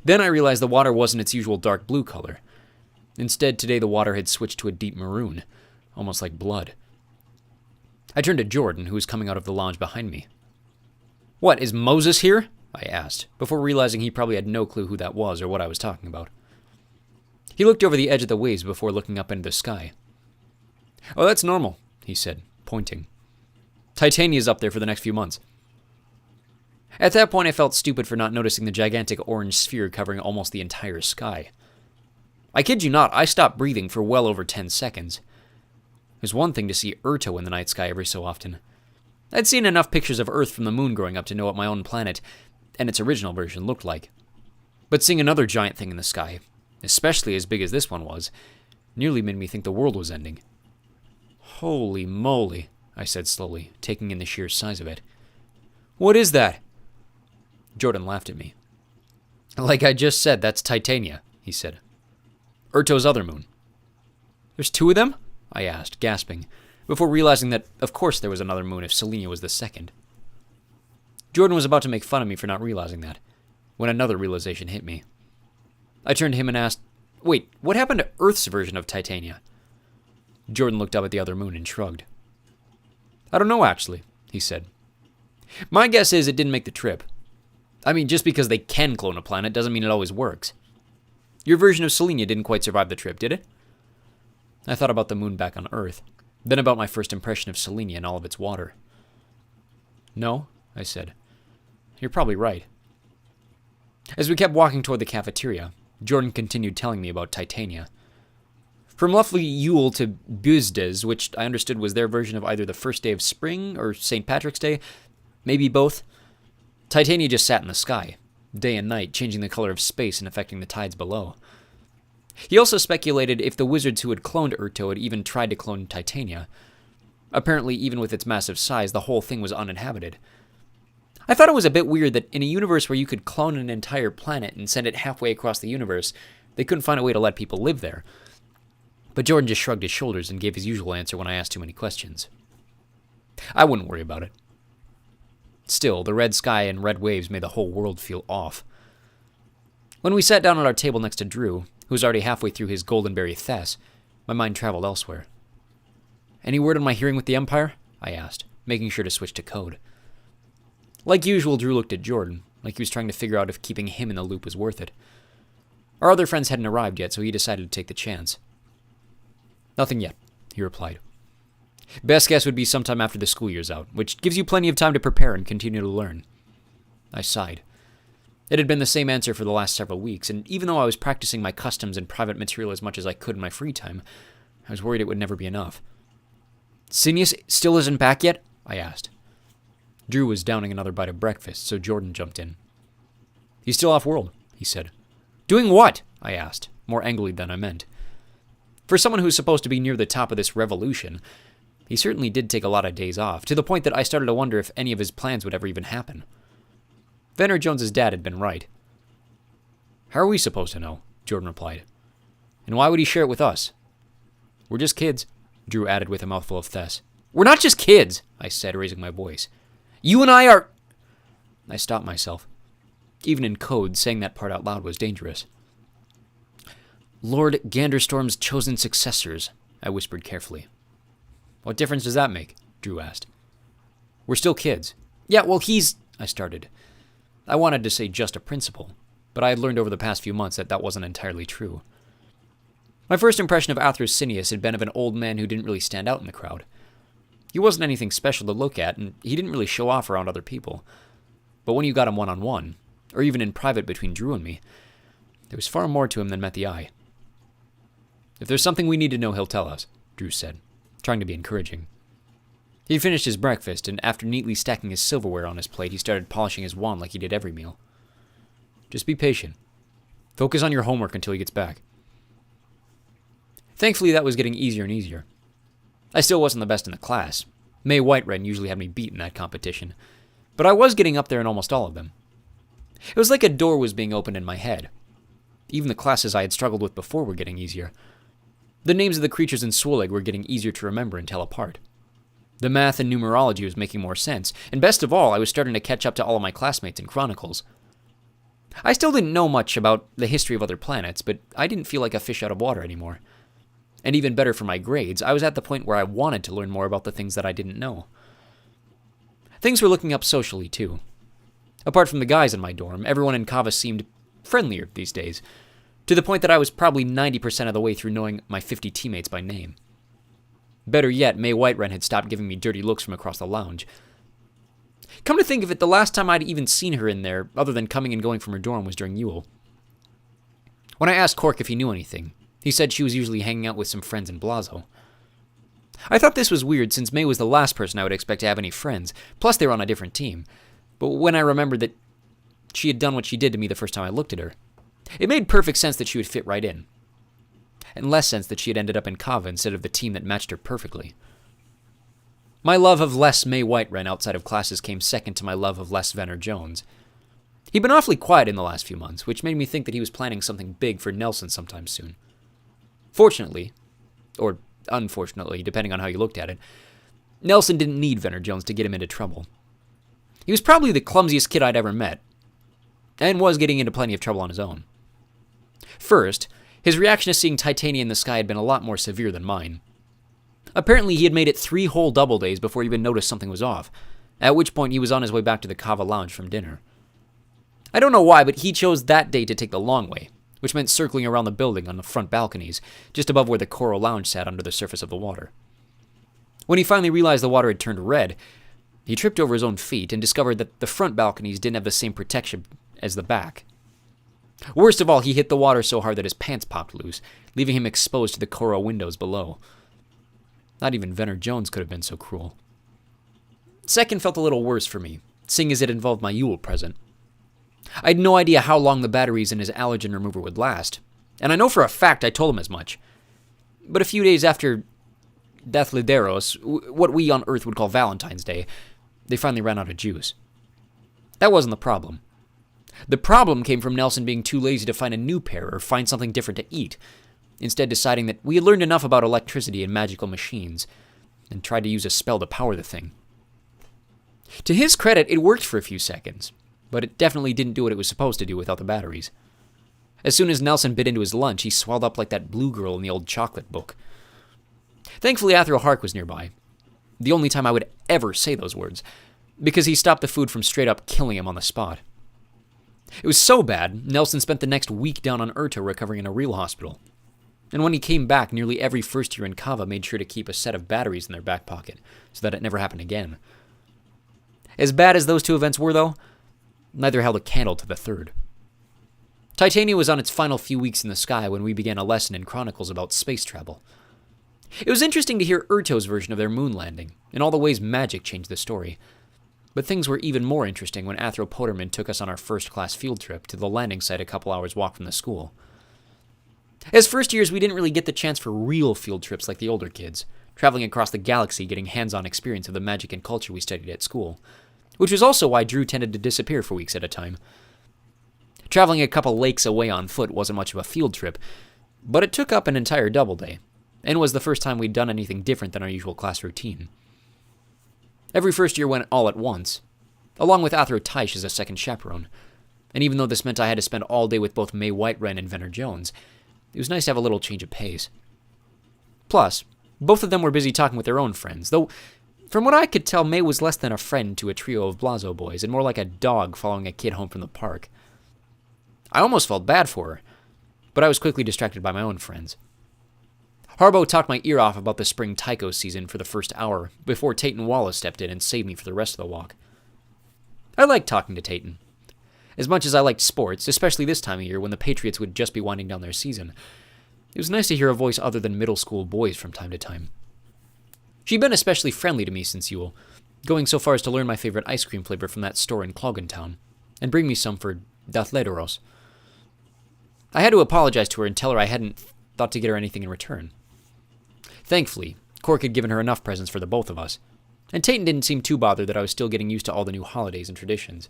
Then I realized the water wasn't its usual dark blue color. Instead, today the water had switched to a deep maroon, almost like blood. I turned to Jordan, who was coming out of the lounge behind me. "What, is Moses here?" I asked, before realizing he probably had no clue who that was or what I was talking about. He looked over the edge of the waves before looking up into the sky. "Oh, that's normal," he said, pointing. "Titania's up there for the next few months." At that point, I felt stupid for not noticing the gigantic orange sphere covering almost the entire sky. I kid you not, I stopped breathing for well over 10 seconds. It was one thing to see Urto in the night sky every so often. I'd seen enough pictures of Earth from the moon growing up to know what my own planet and its original version looked like. But seeing another giant thing in the sky, especially as big as this one was, nearly made me think the world was ending. "Holy moly," I said slowly, taking in the sheer size of it. "What is that?" Jordan laughed at me. "Like I just said, that's Titania," he said. "Urto's other moon." "There's two of them?" I asked, gasping, before realizing that of course there was another moon if Selenia was the second. Jordan was about to make fun of me for not realizing that, when another realization hit me. I turned to him and asked, "Wait, what happened to Earth's version of Titania?" Jordan looked up at the other moon and shrugged. "I don't know, actually," he said. "My guess is it didn't make the trip. I mean, just because they can clone a planet doesn't mean it always works. Your version of Selenia didn't quite survive the trip, did it?" I thought about the moon back on Earth, then about my first impression of Selenia and all of its water. "No," I said. "You're probably right." As we kept walking toward the cafeteria, Jordan continued telling me about Titania. From lovely Yule to Buzdes, which I understood was their version of either the first day of spring or St. Patrick's Day, maybe both, Titania just sat in the sky, day and night, changing the color of space and affecting the tides below. He also speculated if the wizards who had cloned Urto had even tried to clone Titania. Apparently, even with its massive size, the whole thing was uninhabited. I thought it was a bit weird that in a universe where you could clone an entire planet and send it halfway across the universe, they couldn't find a way to let people live there. But Jordan just shrugged his shoulders and gave his usual answer when I asked too many questions. I wouldn't worry about it. Still, the red sky and red waves made the whole world feel off. When we sat down at our table next to Drew, who was already halfway through his goldenberry thess, my mind traveled elsewhere. "Any word on my hearing with the Empire?" I asked, making sure to switch to code. Like usual, Drew looked at Jordan, like he was trying to figure out if keeping him in the loop was worth it. Our other friends hadn't arrived yet, so he decided to take the chance. "Nothing yet," he replied. "Best guess would be sometime after the school year's out, which gives you plenty of time to prepare and continue to learn." I sighed. It had been the same answer for the last several weeks, and even though I was practicing my customs and private material as much as I could in my free time, I was worried it would never be enough. "Sinius still isn't back yet?" I asked. Drew was downing another bite of breakfast, so Jordan jumped in. "He's still off-world," he said. "Doing what?" I asked, more angrily than I meant. For someone who's supposed to be near the top of this revolution, he certainly did take a lot of days off, to the point that I started to wonder if any of his plans would ever even happen. Venner Jones's dad had been right. "How are we supposed to know?" Jordan replied. "And why would he share it with us?" "We're just kids," Drew added with a mouthful of Thess. "We're not just kids," I said, raising my voice. "You and I are—" I stopped myself. Even in code, saying that part out loud was dangerous. "Lord Ganderstorm's chosen successors," I whispered carefully. "What difference does that make?" Drew asked. "We're still kids." "Yeah, well, he's—" I started. I wanted to say just a principal, but I had learned over the past few months that that wasn't entirely true. My first impression of Athros Sinius had been of an old man who didn't really stand out in the crowd. He wasn't anything special to look at, and he didn't really show off around other people. But when you got him one-on-one, or even in private between Drew and me, there was far more to him than met the eye. "If there's something we need to know, he'll tell us," Drew said, trying to be encouraging. He finished his breakfast, and after neatly stacking his silverware on his plate, he started polishing his wand like he did every meal. "Just be patient. Focus on your homework until he gets back." Thankfully, that was getting easier and easier. I still wasn't the best in the class. May Whitewren usually had me beat in that competition, but I was getting up there in almost all of them. It was like a door was being opened in my head. Even the classes I had struggled with before were getting easier. The names of the creatures in Swoleg were getting easier to remember and tell apart. The math and numerology was making more sense, and best of all, I was starting to catch up to all of my classmates in Chronicles. I still didn't know much about the history of other planets, but I didn't feel like a fish out of water anymore. And even better for my grades, I was at the point where I wanted to learn more about the things that I didn't know. Things were looking up socially, too. Apart from the guys in my dorm, everyone in Kava seemed friendlier these days, to the point that I was probably 90% of the way through knowing my 50 teammates by name. Better yet, May Whitewren had stopped giving me dirty looks from across the lounge. Come to think of it, the last time I'd even seen her in there, other than coming and going from her dorm, was during Yule. When I asked Cork if he knew anything, he said she was usually hanging out with some friends in Blazo. I thought this was weird, since May was the last person I would expect to have any friends, plus they were on a different team. But when I remembered that she had done what she did to me the first time I looked at her, it made perfect sense that she would fit right in. And less sense that she had ended up in Kava instead of the team that matched her perfectly. My love of Les May Whitewren outside of classes came second to my love of Les Venner Jones. He'd been awfully quiet in the last few months, which made me think that he was planning something big for Nelson sometime soon. Fortunately, or unfortunately, depending on how you looked at it, Nelson didn't need Venner Jones to get him into trouble. He was probably the clumsiest kid I'd ever met, and was getting into plenty of trouble on his own. First, his reaction to seeing Titania in the sky had been a lot more severe than mine. Apparently, he had made it 3 whole double days before he even noticed something was off, at which point he was on his way back to the Kava lounge from dinner. I don't know why, but he chose that day to take the long way, which meant circling around the building on the front balconies, just above where the Coral Lounge sat under the surface of the water. When he finally realized the water had turned red, he tripped over his own feet and discovered that the front balconies didn't have the same protection as the back. Worst of all, he hit the water so hard that his pants popped loose, leaving him exposed to the coral windows below. Not even Venner Jones could have been so cruel. Second felt a little worse for me, seeing as it involved my Yule present. I had no idea how long the batteries in his allergen remover would last, and I know for a fact I told him as much. But a few days after Deathlideros, what we on Earth would call Valentine's Day, they finally ran out of juice. That wasn't the problem. The problem came from Nelson being too lazy to find a new pair or find something different to eat, instead deciding that we had learned enough about electricity and magical machines, and tried to use a spell to power the thing. To his credit, it worked for a few seconds, but it definitely didn't do what it was supposed to do without the batteries. As soon as Nelson bit into his lunch, he swelled up like that blue girl in the old chocolate book. Thankfully, Athro Hark was nearby. The only time I would ever say those words, because he stopped the food from straight up killing him on the spot. It was so bad, Nelson spent the next week down on Urto recovering in a real hospital. And when he came back, nearly every first year in Kava made sure to keep a set of batteries in their back pocket, so that it never happened again. As bad as those two events were, though, neither held a candle to the third. Titania was on its final few weeks in the sky when we began a lesson in Chronicles about space travel. It was interesting to hear Urto's version of their moon landing, and all the ways magic changed the story. But things were even more interesting when Athro Potterman took us on our first-class field trip to the landing site a couple hours' walk from the school. As first years, we didn't really get the chance for real field trips like the older kids, traveling across the galaxy getting hands-on experience of the magic and culture we studied at school, which was also why Drew tended to disappear for weeks at a time. Traveling a couple lakes away on foot wasn't much of a field trip, but it took up an entire double day, and was the first time we'd done anything different than our usual class routine. Every first year went all at once, along with Athro Taish as a second chaperone, and even though this meant I had to spend all day with both May Whitewren and Venner Jones, it was nice to have a little change of pace. Plus, both of them were busy talking with their own friends, though from what I could tell, May was less than a friend to a trio of Blazo boys, and more like a dog following a kid home from the park. I almost felt bad for her, but I was quickly distracted by my own friends. Harbo talked my ear off about the spring taiko season for the first hour, before Tayton Wallace stepped in and saved me for the rest of the walk. I liked talking to Tayton. As much as I liked sports, especially this time of year when the Patriots would just be winding down their season, it was nice to hear a voice other than middle school boys from time to time. She'd been especially friendly to me since Yule, going so far as to learn my favorite ice cream flavor from that store in Clogantown, and bring me some for Dathledoros. I had to apologize to her and tell her I hadn't thought to get her anything in return. Thankfully, Cork had given her enough presents for the both of us, and Tayton didn't seem too bothered that I was still getting used to all the new holidays and traditions.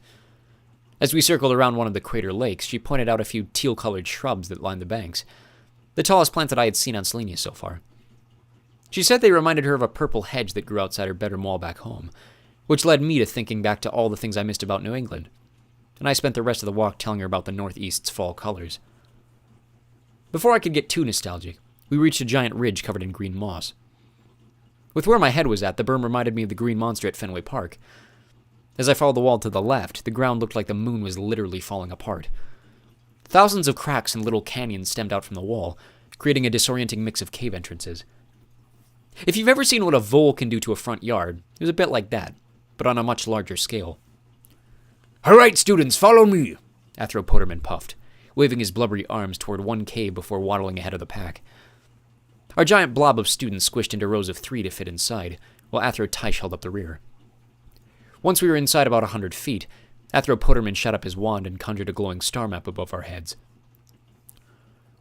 As we circled around one of the crater lakes, she pointed out a few teal-colored shrubs that lined the banks, the tallest plant that I had seen on Selenia so far. She said they reminded her of a purple hedge that grew outside her bedroom wall back home, which led me to thinking back to all the things I missed about New England, and I spent the rest of the walk telling her about the Northeast's fall colors. Before I could get too nostalgic, we reached a giant ridge covered in green moss. With where my head was at, the berm reminded me of the green monster at Fenway Park. As I followed the wall to the left, the ground looked like the moon was literally falling apart. Thousands of cracks and little canyons stemmed out from the wall, creating a disorienting mix of cave entrances. If you've ever seen what a vole can do to a front yard, it was a bit like that, but on a much larger scale. "All right, students, follow me," Athro Potterman puffed, waving his blubbery arms toward one cave before waddling ahead of the pack. Our giant blob of students squished into rows of 3 to fit inside, while Athro Taish held up the rear. Once we were inside about 100 feet, Athro Potterman shot up his wand and conjured a glowing star map above our heads.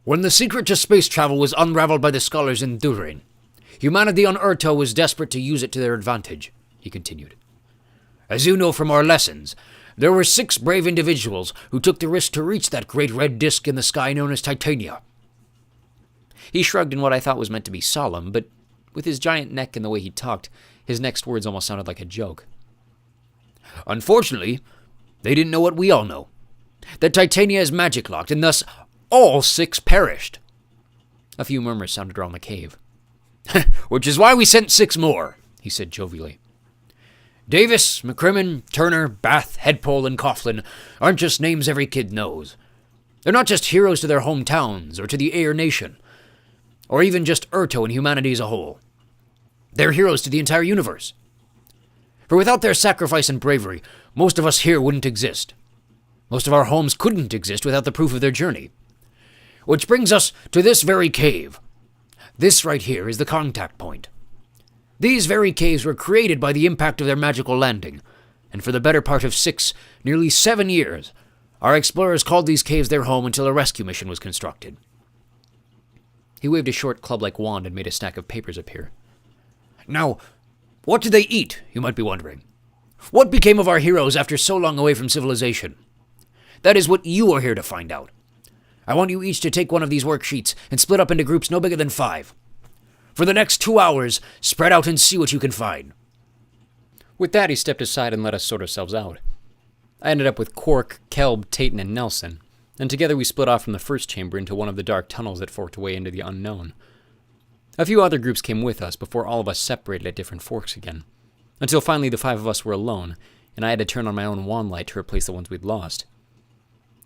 "When the secret to space travel was unraveled by the scholars in Durin, humanity on Urto was desperate to use it to their advantage," he continued. "As you know from our lessons, there were 6 brave individuals who took the risk to reach that great red disk in the sky known as Titania." He shrugged in what I thought was meant to be solemn, but with his giant neck and the way he talked, his next words almost sounded like a joke. "Unfortunately, they didn't know what we all know, that Titania is magic-locked, and thus all 6 perished." A few murmurs sounded around the cave. "Which is why we sent 6 more," he said jovially. "Davis, McCrimmon, Turner, Bath, Headpole, and Coughlin aren't just names every kid knows. They're not just heroes to their hometowns or to the Air Nation, or even just Urto and humanity as a whole. They're heroes to the entire universe. For without their sacrifice and bravery, most of us here wouldn't exist. Most of our homes couldn't exist without the proof of their journey. Which brings us to this very cave. This right here is the contact point. These very caves were created by the impact of their magical landing, and for the better part of 6, nearly 7 years, our explorers called these caves their home until a rescue mission was constructed." He waved a short club-like wand and made a stack of papers appear. Now, what did they eat, you might be wondering? What became of our heroes after so long away from civilization? That is what you are here to find out. I want you each to take one of these worksheets and split up into groups no bigger than 5. For the next 2 hours, spread out and see what you can find. With that, he stepped aside and let us sort ourselves out. I ended up with Quark, Kelb, Tayton, and Nelson, and together we split off from the first chamber into one of the dark tunnels that forked away into the unknown. A few other groups came with us before all of us separated at different forks again, until finally the 5 of us were alone, and I had to turn on my own wand light to replace the ones we'd lost.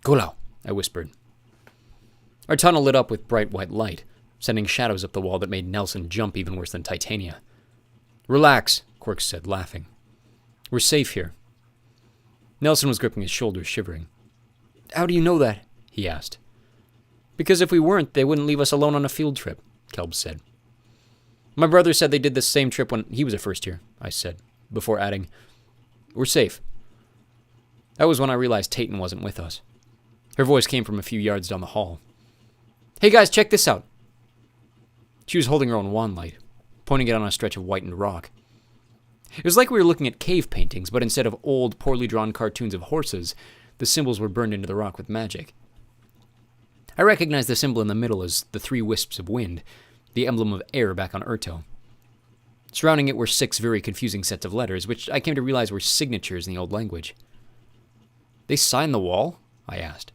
"Gulau," I whispered. Our tunnel lit up with bright white light, sending shadows up the wall that made Nelson jump even worse than Titania. "Relax," Quark said, laughing. "We're safe here." Nelson was gripping his shoulders, shivering. "How do you know that?" he asked. "Because if we weren't, they wouldn't leave us alone on a field trip," Kelb said. "My brother said they did this same trip when he was a first year," I said, before adding, "We're safe." That was when I realized Tayton wasn't with us. Her voice came from a few yards down the hall. "Hey guys, check this out." She was holding her own wand light, pointing it on a stretch of whitened rock. It was like we were looking at cave paintings, but instead of old, poorly drawn cartoons of horses, the symbols were burned into the rock with magic. I recognized the symbol in the middle as the 3 wisps of wind, the emblem of air back on Urto. Surrounding it were 6 very confusing sets of letters, which I came to realize were signatures in the old language. "They signed the wall?" I asked,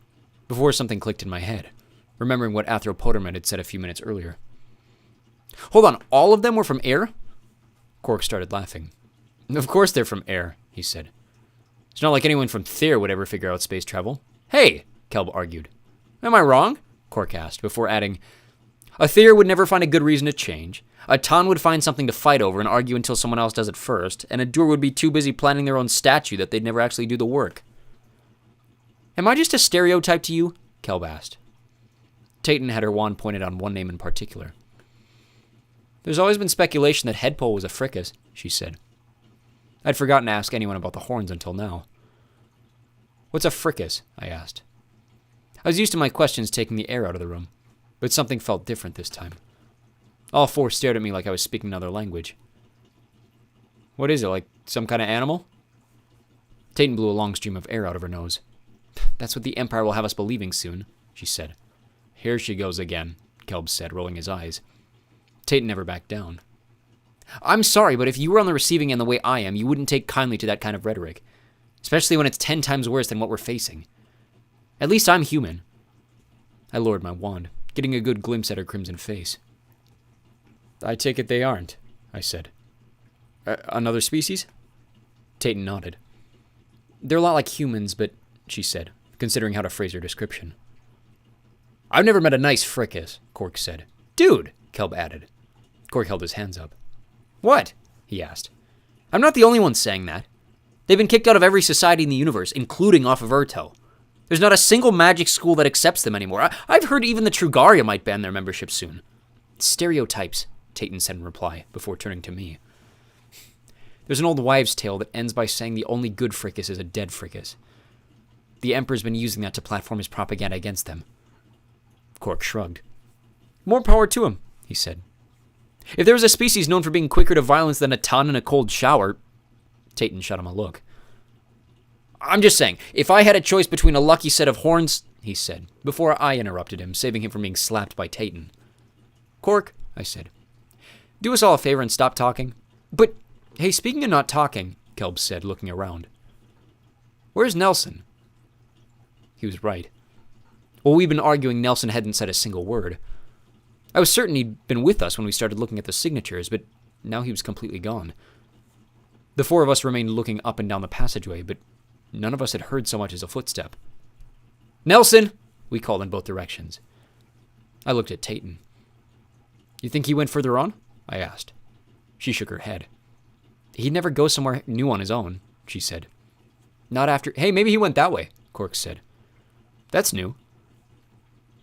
before something clicked in my head, remembering what Athropoderman had said a few minutes earlier. "Hold on, all of them were from air?" Quark started laughing. "Of course they're from air," he said. "It's not like anyone from Thayer would ever figure out space travel." "Hey," Kelb argued. "Am I wrong?" Quark asked, before adding, "A Thayer would never find a good reason to change. A Ton would find something to fight over and argue until someone else does it first, and a Dur would be too busy planning their own statue that they'd never actually do the work." "Am I just a stereotype to you?" Kelb asked. Tayton had her wand pointed on one name in particular. "There's always been speculation that Headpole was a fricas," she said. I'd forgotten to ask anyone about the horns until now. "What's a fricas?" I asked. I was used to my questions taking the air out of the room, but something felt different this time. All 4 stared at me like I was speaking another language. "What is it, like some kind of animal?" Tayton blew a long stream of air out of her nose. "That's what the Empire will have us believing soon," she said. "Here she goes again," Kelb said, rolling his eyes. Tayton never backed down. "I'm sorry, but if you were on the receiving end the way I am, you wouldn't take kindly to that kind of rhetoric. Especially when it's 10 times worse than what we're facing. At least I'm human." I lowered my wand, getting a good glimpse at her crimson face. "I take it they aren't," I said. "Another species?" Tayton nodded. "They're a lot like humans, but," she said, considering how to phrase her description. "I've never met a nice fricas," Quark said. "Dude," Kelb added. Quark held his hands up. "What?" he asked. "I'm not the only one saying that. They've been kicked out of every society in the universe, including off of Urto. There's not a single magic school that accepts them anymore. I've heard even the Trugaria might ban their membership soon." "Stereotypes," Tayton said in reply, before turning to me. "There's an old wives' tale that ends by saying the only good fricas is a dead fricas. The Emperor's been using that to platform his propaganda against them." Quark shrugged. "More power to him," he said. "If there was a species known for being quicker to violence than a Ton in a cold shower..." Tayton shot him a look. "I'm just saying, if I had a choice between a lucky set of horns..." he said, before I interrupted him, saving him from being slapped by Tayton. "Quark," I said, "do us all a favor and stop talking." "But, hey, speaking of not talking," Kelb said, looking around. "Where's Nelson?" He was right. While we'd been arguing, Nelson hadn't said a single word. I was certain he'd been with us when we started looking at the signatures, but now he was completely gone. The 4 of us remained looking up and down the passageway, but none of us had heard so much as a footstep. "Nelson!" we called in both directions. I looked at Tayton. "You think he went further on?" I asked. She shook her head. "He'd never go somewhere new on his own," she said. "Not after..." "Hey, maybe he went that way," Quark said. "That's new."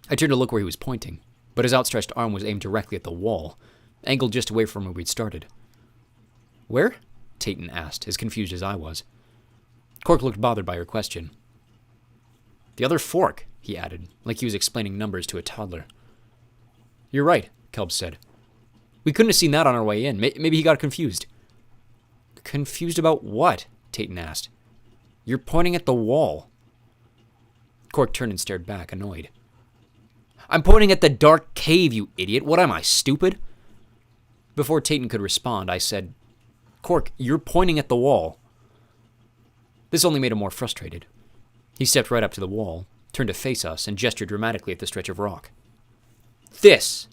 I turned to look where he was pointing, but his outstretched arm was aimed directly at the wall, angled just away from where we'd started. "Where?" Tayton asked, as confused as I was. Quark looked bothered by her question. "The other fork," he added, like he was explaining numbers to a toddler. "You're right," Kelb said. We couldn't have seen that on our way in. Maybe he got confused. Confused about what? Tayton asked. You're pointing at the wall. Cork turned and stared back, annoyed. I'm pointing at the dark cave, you idiot. What am I, stupid? Before Tayton could respond, I said, Cork, you're pointing at the wall. This only made him more frustrated. He stepped right up to the wall, turned to face us, and gestured dramatically at the stretch of rock. This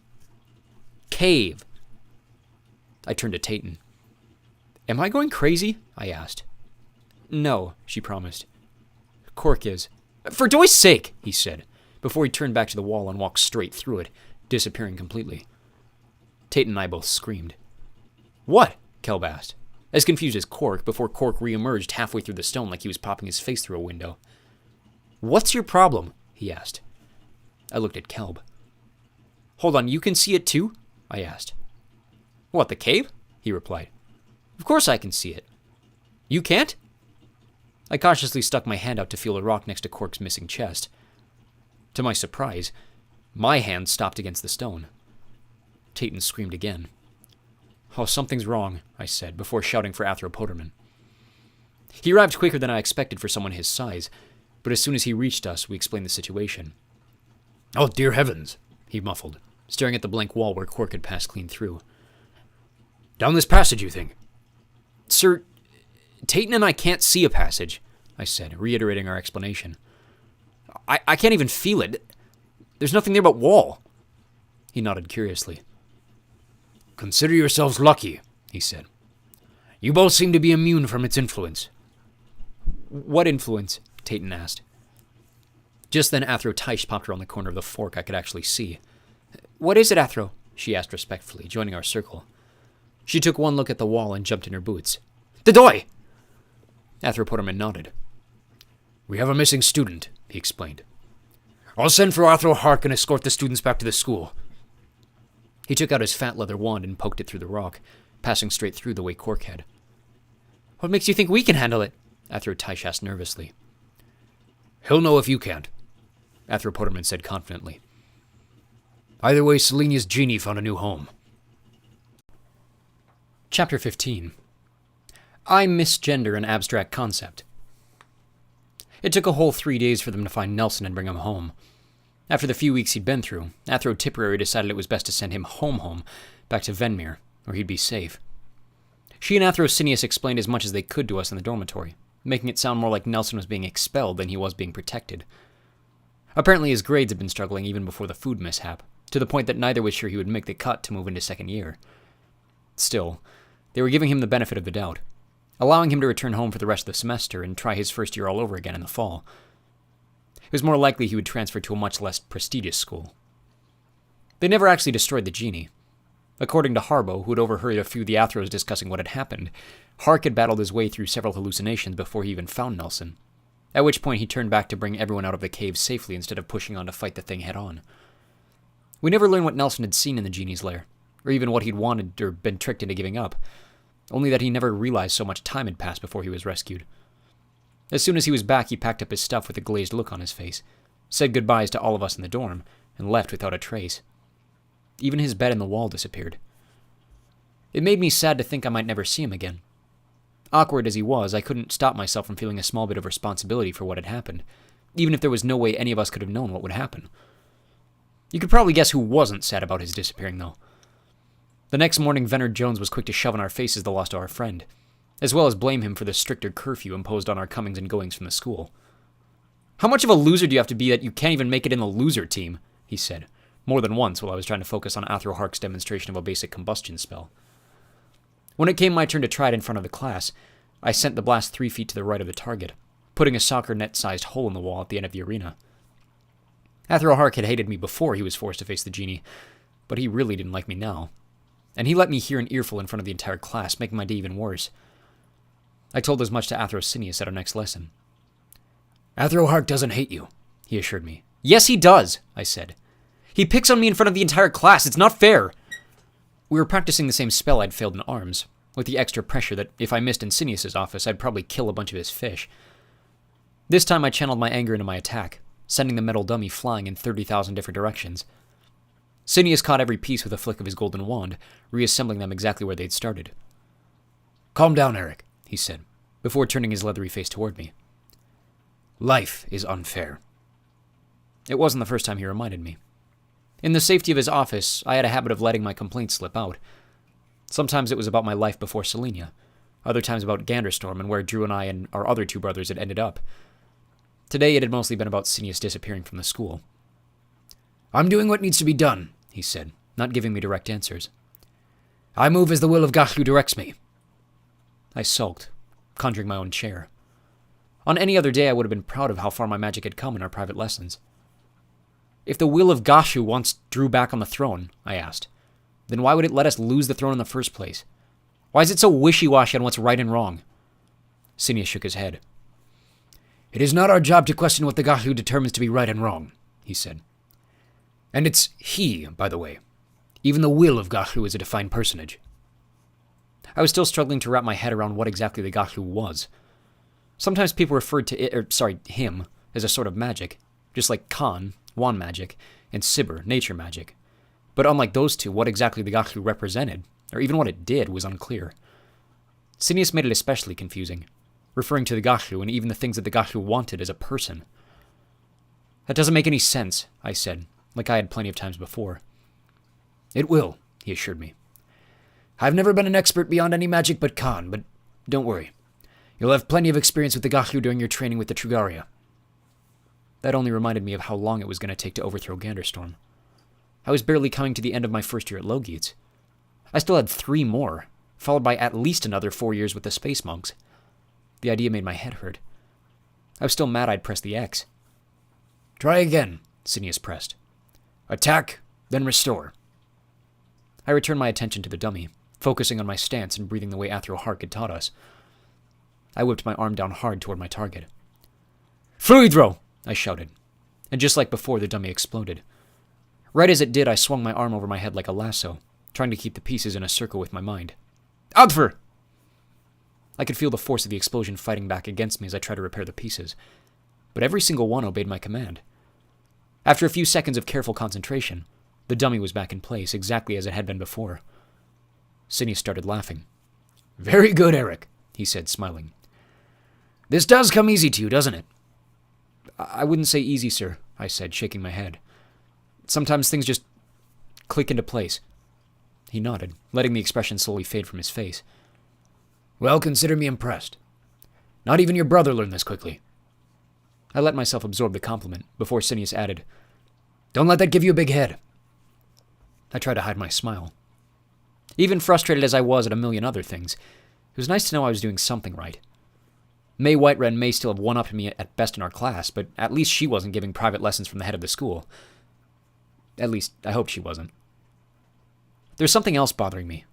cave. I turned to Tayton. Am I going crazy? I asked. No, she promised. Cork is. For Doy's sake, he said, before he turned back to the wall and walked straight through it, disappearing completely. Tayton and I both screamed. What? Kelb asked, as confused as Cork, before Cork re-emerged halfway through the stone like he was popping his face through a window. What's your problem? He asked. I looked at Kelb. Hold on, you can see it too? I asked. What, the cave? He replied. Of course I can see it. You can't? I cautiously stuck my hand out to feel a rock next to Cork's missing chest. To my surprise, my hand stopped against the stone. Tayton screamed again. Oh, something's wrong, I said, before shouting for Athropoderman. He arrived quicker than I expected for someone his size, but as soon as he reached us, we explained the situation. Oh, dear heavens, he muffled, staring at the blank wall where Cork had passed clean through. Down this passage, you think? Sir, Tayton and I can't see a passage, I said, reiterating our explanation. I can't even feel it. There's nothing there but wall. He nodded curiously. Consider yourselves lucky, he said. You both seem to be immune from its influence. What influence? Tayton asked. Just then Athro Taish popped around the corner of the fork I could actually see. What is it, Athro? She asked respectfully, joining our circle. She took one look at the wall and jumped in her boots. The Doy! Athropoderman nodded. We have a missing student, he explained. I'll send for Athro Hark and escort the students back to the school. He took out his fat leather wand and poked it through the rock, passing straight through the way Cork had. What makes you think we can handle it? Athro Taish asked nervously. He'll know if you can't, Athropoderman said confidently. Either way, Selenia's Genie found a new home. Chapter 15. I misgender an abstract concept. It took a whole 3 days for them to find Nelson and bring him home. After the few weeks he'd been through, Athro Tipperary decided it was best to send him home, back to Venmere, where he'd be safe. She and Athro Sinius explained as much as they could to us in the dormitory, making it sound more like Nelson was being expelled than he was being protected. Apparently his grades had been struggling even before the food mishap, to the point that neither was sure he would make the cut to move into second year. Still, they were giving him the benefit of the doubt, allowing him to return home for the rest of the semester and try his first year all over again in the fall. It was more likely he would transfer to a much less prestigious school. They never actually destroyed the Genie. According to Harbo, who had overheard a few of the Athros discussing what had happened, Hark had battled his way through several hallucinations before he even found Nelson, at which point he turned back to bring everyone out of the cave safely instead of pushing on to fight the thing head-on. We never learned what Nelson had seen in the Genie's lair, or even what he'd wanted or been tricked into giving up, only that he never realized so much time had passed before he was rescued. As soon as he was back, he packed up his stuff with a glazed look on his face, said goodbyes to all of us in the dorm, and left without a trace. Even his bed in the wall disappeared. It made me sad to think I might never see him again. Awkward as he was, I couldn't stop myself from feeling a small bit of responsibility for what had happened, even if there was no way any of us could have known what would happen. You could probably guess who wasn't sad about his disappearing, though. The next morning, Venner Jones was quick to shove in our faces the loss of our friend, as well as blame him for the stricter curfew imposed on our comings and goings from the school. How much of a loser do you have to be that you can't even make it in the loser team? He said, more than once while I was trying to focus on Athro Hark's demonstration of a basic combustion spell. When it came my turn to try it in front of the class, I sent the blast 3 feet to the right of the target, putting a soccer net-sized hole in the wall at the end of the arena. Athro Hark had hated me before he was forced to face the Genie, but he really didn't like me now. And he let me hear an earful in front of the entire class, making my day even worse. I told as much to Athro Sinius at our next lesson. Athro Hark doesn't hate you, he assured me. Yes, he does, I said. He picks on me in front of the entire class. It's not fair. We were practicing the same spell I'd failed in arms, with the extra pressure that if I missed in Sinius's office, I'd probably kill a bunch of his fish. This time I channeled my anger into my attack, sending the metal dummy flying in 30,000 different directions. Sinius caught every piece with a flick of his golden wand, reassembling them exactly where they'd started. "Calm down, Eric," he said, before turning his leathery face toward me. "Life is unfair." It wasn't the first time he reminded me. In the safety of his office, I had a habit of letting my complaints slip out. Sometimes it was about my life before Selenia, other times about Ganderstorm and where Drew and I and our other two brothers had ended up. Today it had mostly been about Sinius disappearing from the school. "I'm doing what needs to be done," he said, not giving me direct answers. "I move as the will of Gahlu directs me." I sulked, conjuring my own chair. On any other day I would have been proud of how far my magic had come in our private lessons. "If the will of Gahlu wants Drew back on the throne," I asked, "then why would it let us lose the throne in the first place? Why is it so wishy-washy on what's right and wrong?" Sinius shook his head. "It is not our job to question what the Gahlu determines to be right and wrong," he said. "And it's he, by the way. Even the will of Gahlu is a defined personage." I was still struggling to wrap my head around what exactly the Gahlu was. Sometimes people referred to him, as a sort of magic, just like Khan, wand magic, and Sibir, nature magic. But unlike those two, what exactly the Gahlu represented, or even what it did, was unclear. Sinius made it especially confusing, referring to the Gahlu and even the things that the Gahlu wanted as a person. "That doesn't make any sense," I said, like I had plenty of times before. "It will," he assured me. "I've never been an expert beyond any magic but Khan, but don't worry. You'll have plenty of experience with the Gahlu during your training with the Trugaria." That only reminded me of how long it was going to take to overthrow Ganderstorm. I was barely coming to the end of my first year at Logeets. I still had 3 more, followed by at least another 4 years with the Space Monks. The idea made my head hurt. I was still mad I'd pressed the X. "Try again," Sinius pressed. "Attack, then restore." I returned my attention to the dummy, focusing on my stance and breathing the way Athro Hark had taught us. I whipped my arm down hard toward my target. "Fluid throw!" I shouted, and just like before, the dummy exploded. Right as it did, I swung my arm over my head like a lasso, trying to keep the pieces in a circle with my mind. "Adfer!" I could feel the force of the explosion fighting back against me as I tried to repair the pieces, but every single one obeyed my command. After a few seconds of careful concentration, the dummy was back in place, exactly as it had been before. Sinius started laughing. "Very good, Eric," he said, smiling. "This does come easy to you, doesn't it?" "I wouldn't say easy, sir," I said, shaking my head. "Sometimes things just click into place." He nodded, letting the expression slowly fade from his face. "Well, consider me impressed. Not even your brother learned this quickly." I let myself absorb the compliment before Sinius added, "Don't let that give you a big head." I tried to hide my smile. Even frustrated as I was at a million other things, it was nice to know I was doing something right. May Whitewren may still have one-upped me at best in our class, but at least she wasn't giving private lessons from the head of the school. At least, I hoped she wasn't. There's something else bothering me.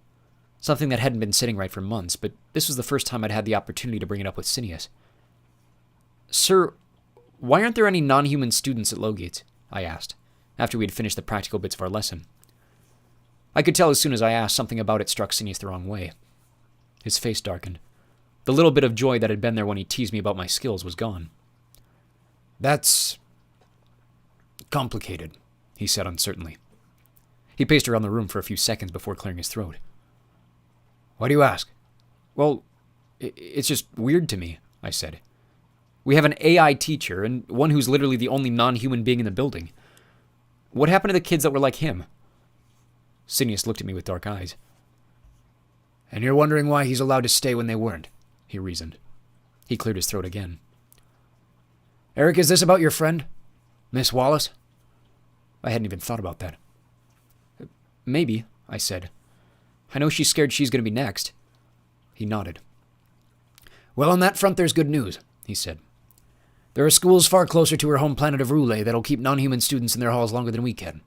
Something that hadn't been sitting right for months, but this was the first time I'd had the opportunity to bring it up with Sinius. "Sir, why aren't there any non-human students at Logeets?" I asked, after we had finished the practical bits of our lesson. I could tell as soon as I asked, something about it struck Sinius the wrong way. His face darkened. The little bit of joy that had been there when he teased me about my skills was gone. "That's complicated," he said uncertainly. He paced around the room for a few seconds before clearing his throat. "Why do you ask?" "Well, it's just weird to me," I said. "We have an AI teacher, and one who's literally the only non-human being in the building. What happened to the kids that were like him?" Sinius looked at me with dark eyes. "And you're wondering why he's allowed to stay when they weren't," he reasoned. He cleared his throat again. "Eric, is this about your friend, Miss Wallace?" I hadn't even thought about that. "Maybe," I said. "I know she's scared she's going to be next." He nodded. "Well, on that front, there's good news," he said. "There are schools far closer to her home planet of Rule that'll keep non-human students in their halls longer than we can."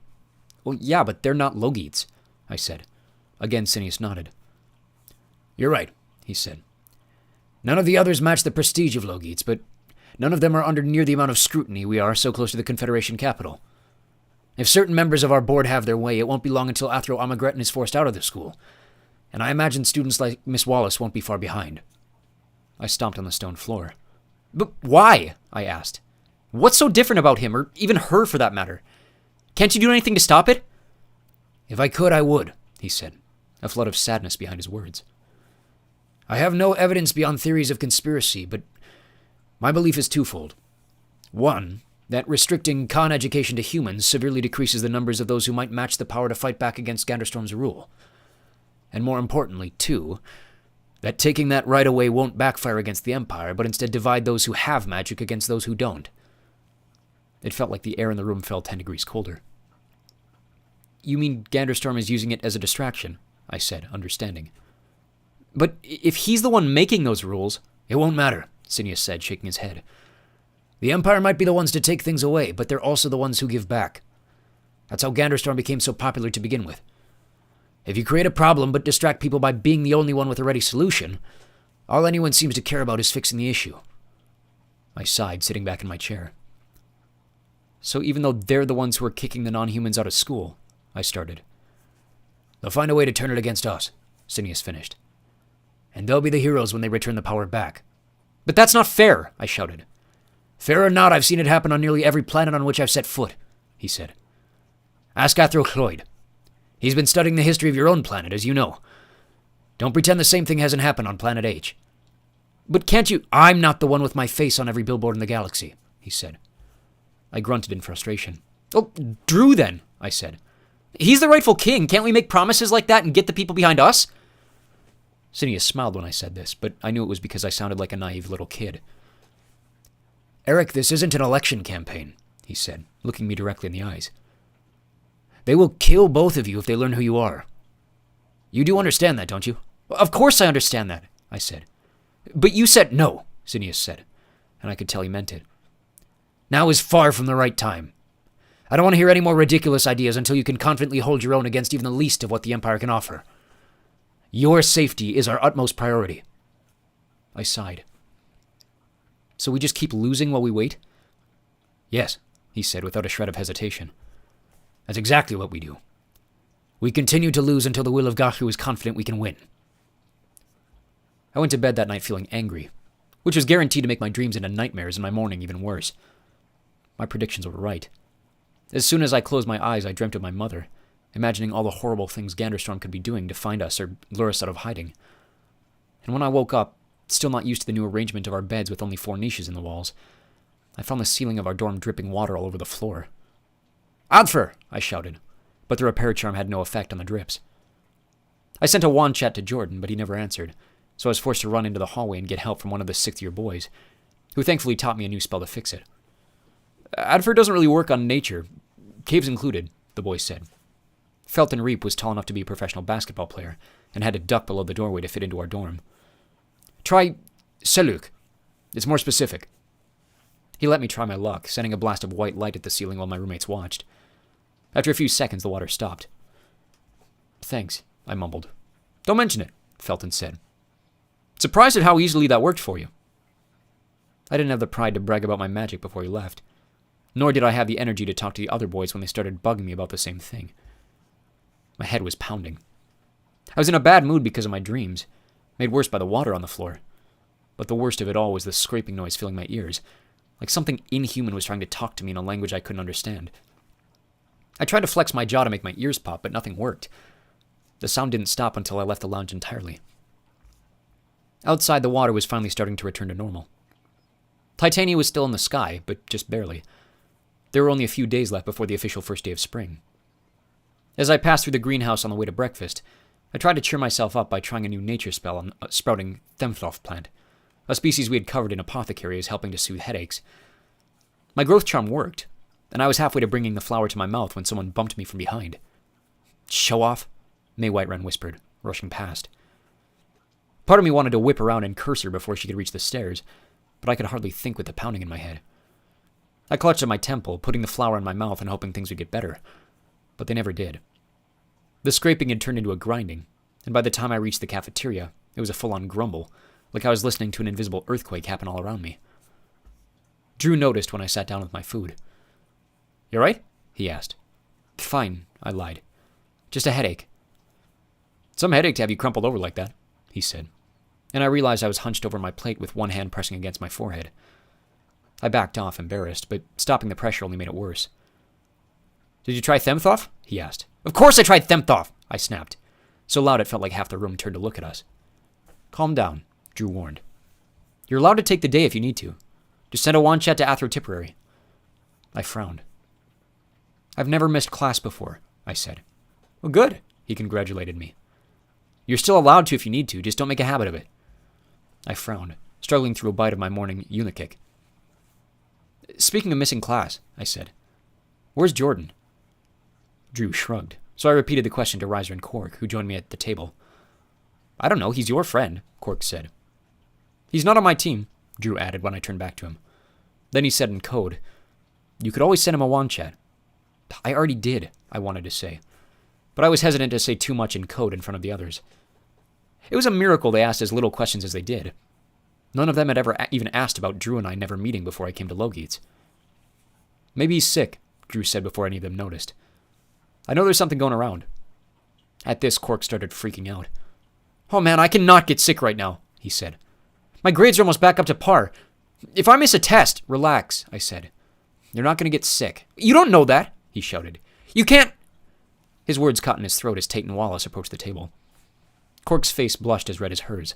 "Well, yeah, but they're not Logeets," I said. Again, Sinius nodded. "You're right," he said. "None of the others match the prestige of Logeets, but none of them are under near the amount of scrutiny we are so close to the Confederation capital. If certain members of our board have their way, it won't be long until Athro Amagretin is forced out of the school, and I imagine students like Miss Wallace won't be far behind." I stomped on the stone floor. "But why?" I asked. "What's so different about him, or even her for that matter? Can't you do anything to stop it?" If I could, I would, he said, a flood of sadness behind his words. I have no evidence beyond theories of conspiracy, but my belief is twofold. One, that restricting Khan education to humans severely decreases the numbers of those who might match the power to fight back against Ganderstorm's rule. And more importantly, two, that taking that right away won't backfire against the Empire, but instead divide those who have magic against those who don't. It felt like the air in the room fell 10 degrees colder. You mean Ganderstorm is using it as a distraction? I said, understanding. But if he's the one making those rules... It won't matter, Sinius said, shaking his head. The Empire might be the ones to take things away, but they're also the ones who give back. That's how Ganderstorm became so popular to begin with. If you create a problem but distract people by being the only one with a ready solution, all anyone seems to care about is fixing the issue. I sighed, sitting back in my chair. So even though they're the ones who are kicking the non-humans out of school, I started. They'll find a way to turn it against us, Sinius finished. And they'll be the heroes when they return the power back. But that's not fair, I shouted. Fair or not, I've seen it happen on nearly every planet on which I've set foot, he said. Ask Athro Cloyd. He's been studying the history of your own planet, as you know. Don't pretend the same thing hasn't happened on Planet H. But can't you... I'm not the one with my face on every billboard in the galaxy, he said. I grunted in frustration. Oh, Drew then, I said. He's the rightful king. Can't we make promises like that and get the people behind us? Sinius smiled when I said this, but I knew it was because I sounded like a naive little kid. Eric, this isn't an election campaign, he said, looking me directly in the eyes. They will kill both of you if they learn who you are. You do understand that, don't you? Of course I understand that, I said. But you said no, Sinius said, and I could tell he meant it. Now is far from the right time. I don't want to hear any more ridiculous ideas until you can confidently hold your own against even the least of what the Empire can offer. Your safety is our utmost priority. I sighed. So we just keep losing while we wait? Yes, he said without a shred of hesitation. That's exactly what we do. We continue to lose until the will of Gahu is confident we can win. I went to bed that night feeling angry, which was guaranteed to make my dreams into nightmares and my morning even worse. My predictions were right. As soon as I closed my eyes, I dreamt of my mother, imagining all the horrible things Ganderstorm could be doing to find us or lure us out of hiding. And when I woke up, still not used to the new arrangement of our beds with only 4 niches in the walls, I found the ceiling of our dorm dripping water all over the floor. Adfer! I shouted, but the repair charm had no effect on the drips. I sent a wand chat to Jordan, but he never answered, so I was forced to run into the hallway and get help from one of the 6th-year boys, who thankfully taught me a new spell to fix it. Adfer doesn't really work on nature, caves included, the boy said. Felton Reap was tall enough to be a professional basketball player, and had to duck below the doorway to fit into our dorm. Try Seluk. It's more specific. He let me try my luck, sending a blast of white light at the ceiling while my roommates watched. After a few seconds, the water stopped. Thanks, I mumbled. Don't mention it, Felton said. Surprised at how easily that worked for you. I didn't have the pride to brag about my magic before he left, nor did I have the energy to talk to the other boys when they started bugging me about the same thing. My head was pounding. I was in a bad mood because of my dreams, made worse by the water on the floor. But the worst of it all was the scraping noise filling my ears, like something inhuman was trying to talk to me in a language I couldn't understand. I tried to flex my jaw to make my ears pop, but nothing worked. The sound didn't stop until I left the lounge entirely. Outside, the water was finally starting to return to normal. Titania was still in the sky, but just barely. There were only a few days left before the official first day of spring. As I passed through the greenhouse on the way to breakfast, I tried to cheer myself up by trying a new nature spell on a sprouting Themthloth plant, a species we had covered in apothecary as helping to soothe headaches. My growth charm worked, and I was halfway to bringing the flower to my mouth when someone bumped me from behind. Show off, May Whiterun whispered, rushing past. Part of me wanted to whip around and curse her before she could reach the stairs, but I could hardly think with the pounding in my head. I clutched at my temple, putting the flower in my mouth and hoping things would get better, but they never did. The scraping had turned into a grinding, and by the time I reached the cafeteria, it was a full-on grumble, like I was listening to an invisible earthquake happen all around me. Drew noticed when I sat down with my food. You all right? He asked. Fine, I lied. Just a headache. Some headache to have you crumpled over like that, he said, and I realized I was hunched over my plate with one hand pressing against my forehead. I backed off, embarrassed, but stopping the pressure only made it worse. Did you try Themthoff? He asked. Of course I tried Themthoff, I snapped. So loud it felt like half the room turned to look at us. Calm down, Drew warned. You're allowed to take the day if you need to. Just send a wand chat to Athro Tipperary. I frowned. I've never missed class before, I said. Well, good, he congratulated me. You're still allowed to if you need to, just don't make a habit of it. I frowned, struggling through a bite of my morning unikick. Speaking of missing class, I said, where's Jordan? Drew shrugged, so I repeated the question to Reiser and Cork, who joined me at the table. I don't know, he's your friend, Cork said. He's not on my team, Drew added when I turned back to him. Then he said in code, you could always send him a wand chat. I already did, I wanted to say, but I was hesitant to say too much in code in front of the others. It was a miracle they asked as little questions as they did. None of them had ever even asked about Drew and I never meeting before I came to Logeets. Maybe he's sick, Drew said before any of them noticed. I know there's something going around. At this, Cork started freaking out. Oh man, I cannot get sick right now, he said. My grades are almost back up to par. If I miss a test, relax, I said. You're not going to get sick. You don't know that, he shouted. You can't... His words caught in his throat as Tate and Wallace approached the table. Cork's face blushed as red as hers.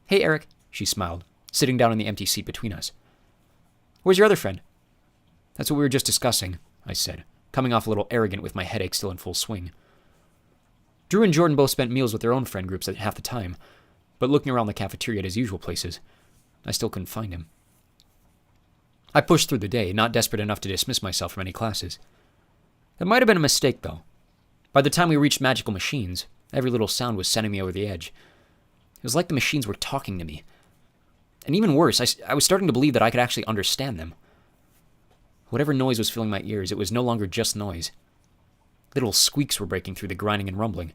Hey, Eric, she smiled, sitting down in the empty seat between us. Where's your other friend? That's what we were just discussing, I said, coming off a little arrogant with my headache still in full swing. Drew and Jordan both spent meals with their own friend groups at half the time, but looking around the cafeteria at his usual places, I still couldn't find him. I pushed through the day, not desperate enough to dismiss myself from any classes. It might have been a mistake, though. By the time we reached magical machines, every little sound was sending me over the edge. It was like the machines were talking to me. And even worse, I was starting to believe that I could actually understand them. Whatever noise was filling my ears, it was no longer just noise. Little squeaks were breaking through the grinding and rumbling.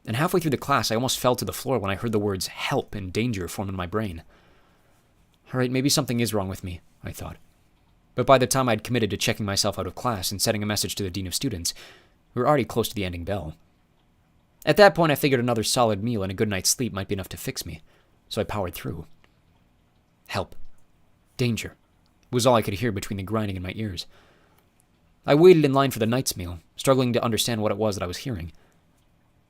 And halfway through the class, I almost fell to the floor when I heard the words help and danger form in my brain. All right, maybe something is wrong with me, I thought. But by the time I'd committed to checking myself out of class and sending a message to the Dean of Students, we were already close to the ending bell. At that point, I figured another solid meal and a good night's sleep might be enough to fix me, so I powered through. Help. Danger. Was all I could hear between the grinding in my ears. I waited in line for the night's meal, struggling to understand what it was that I was hearing.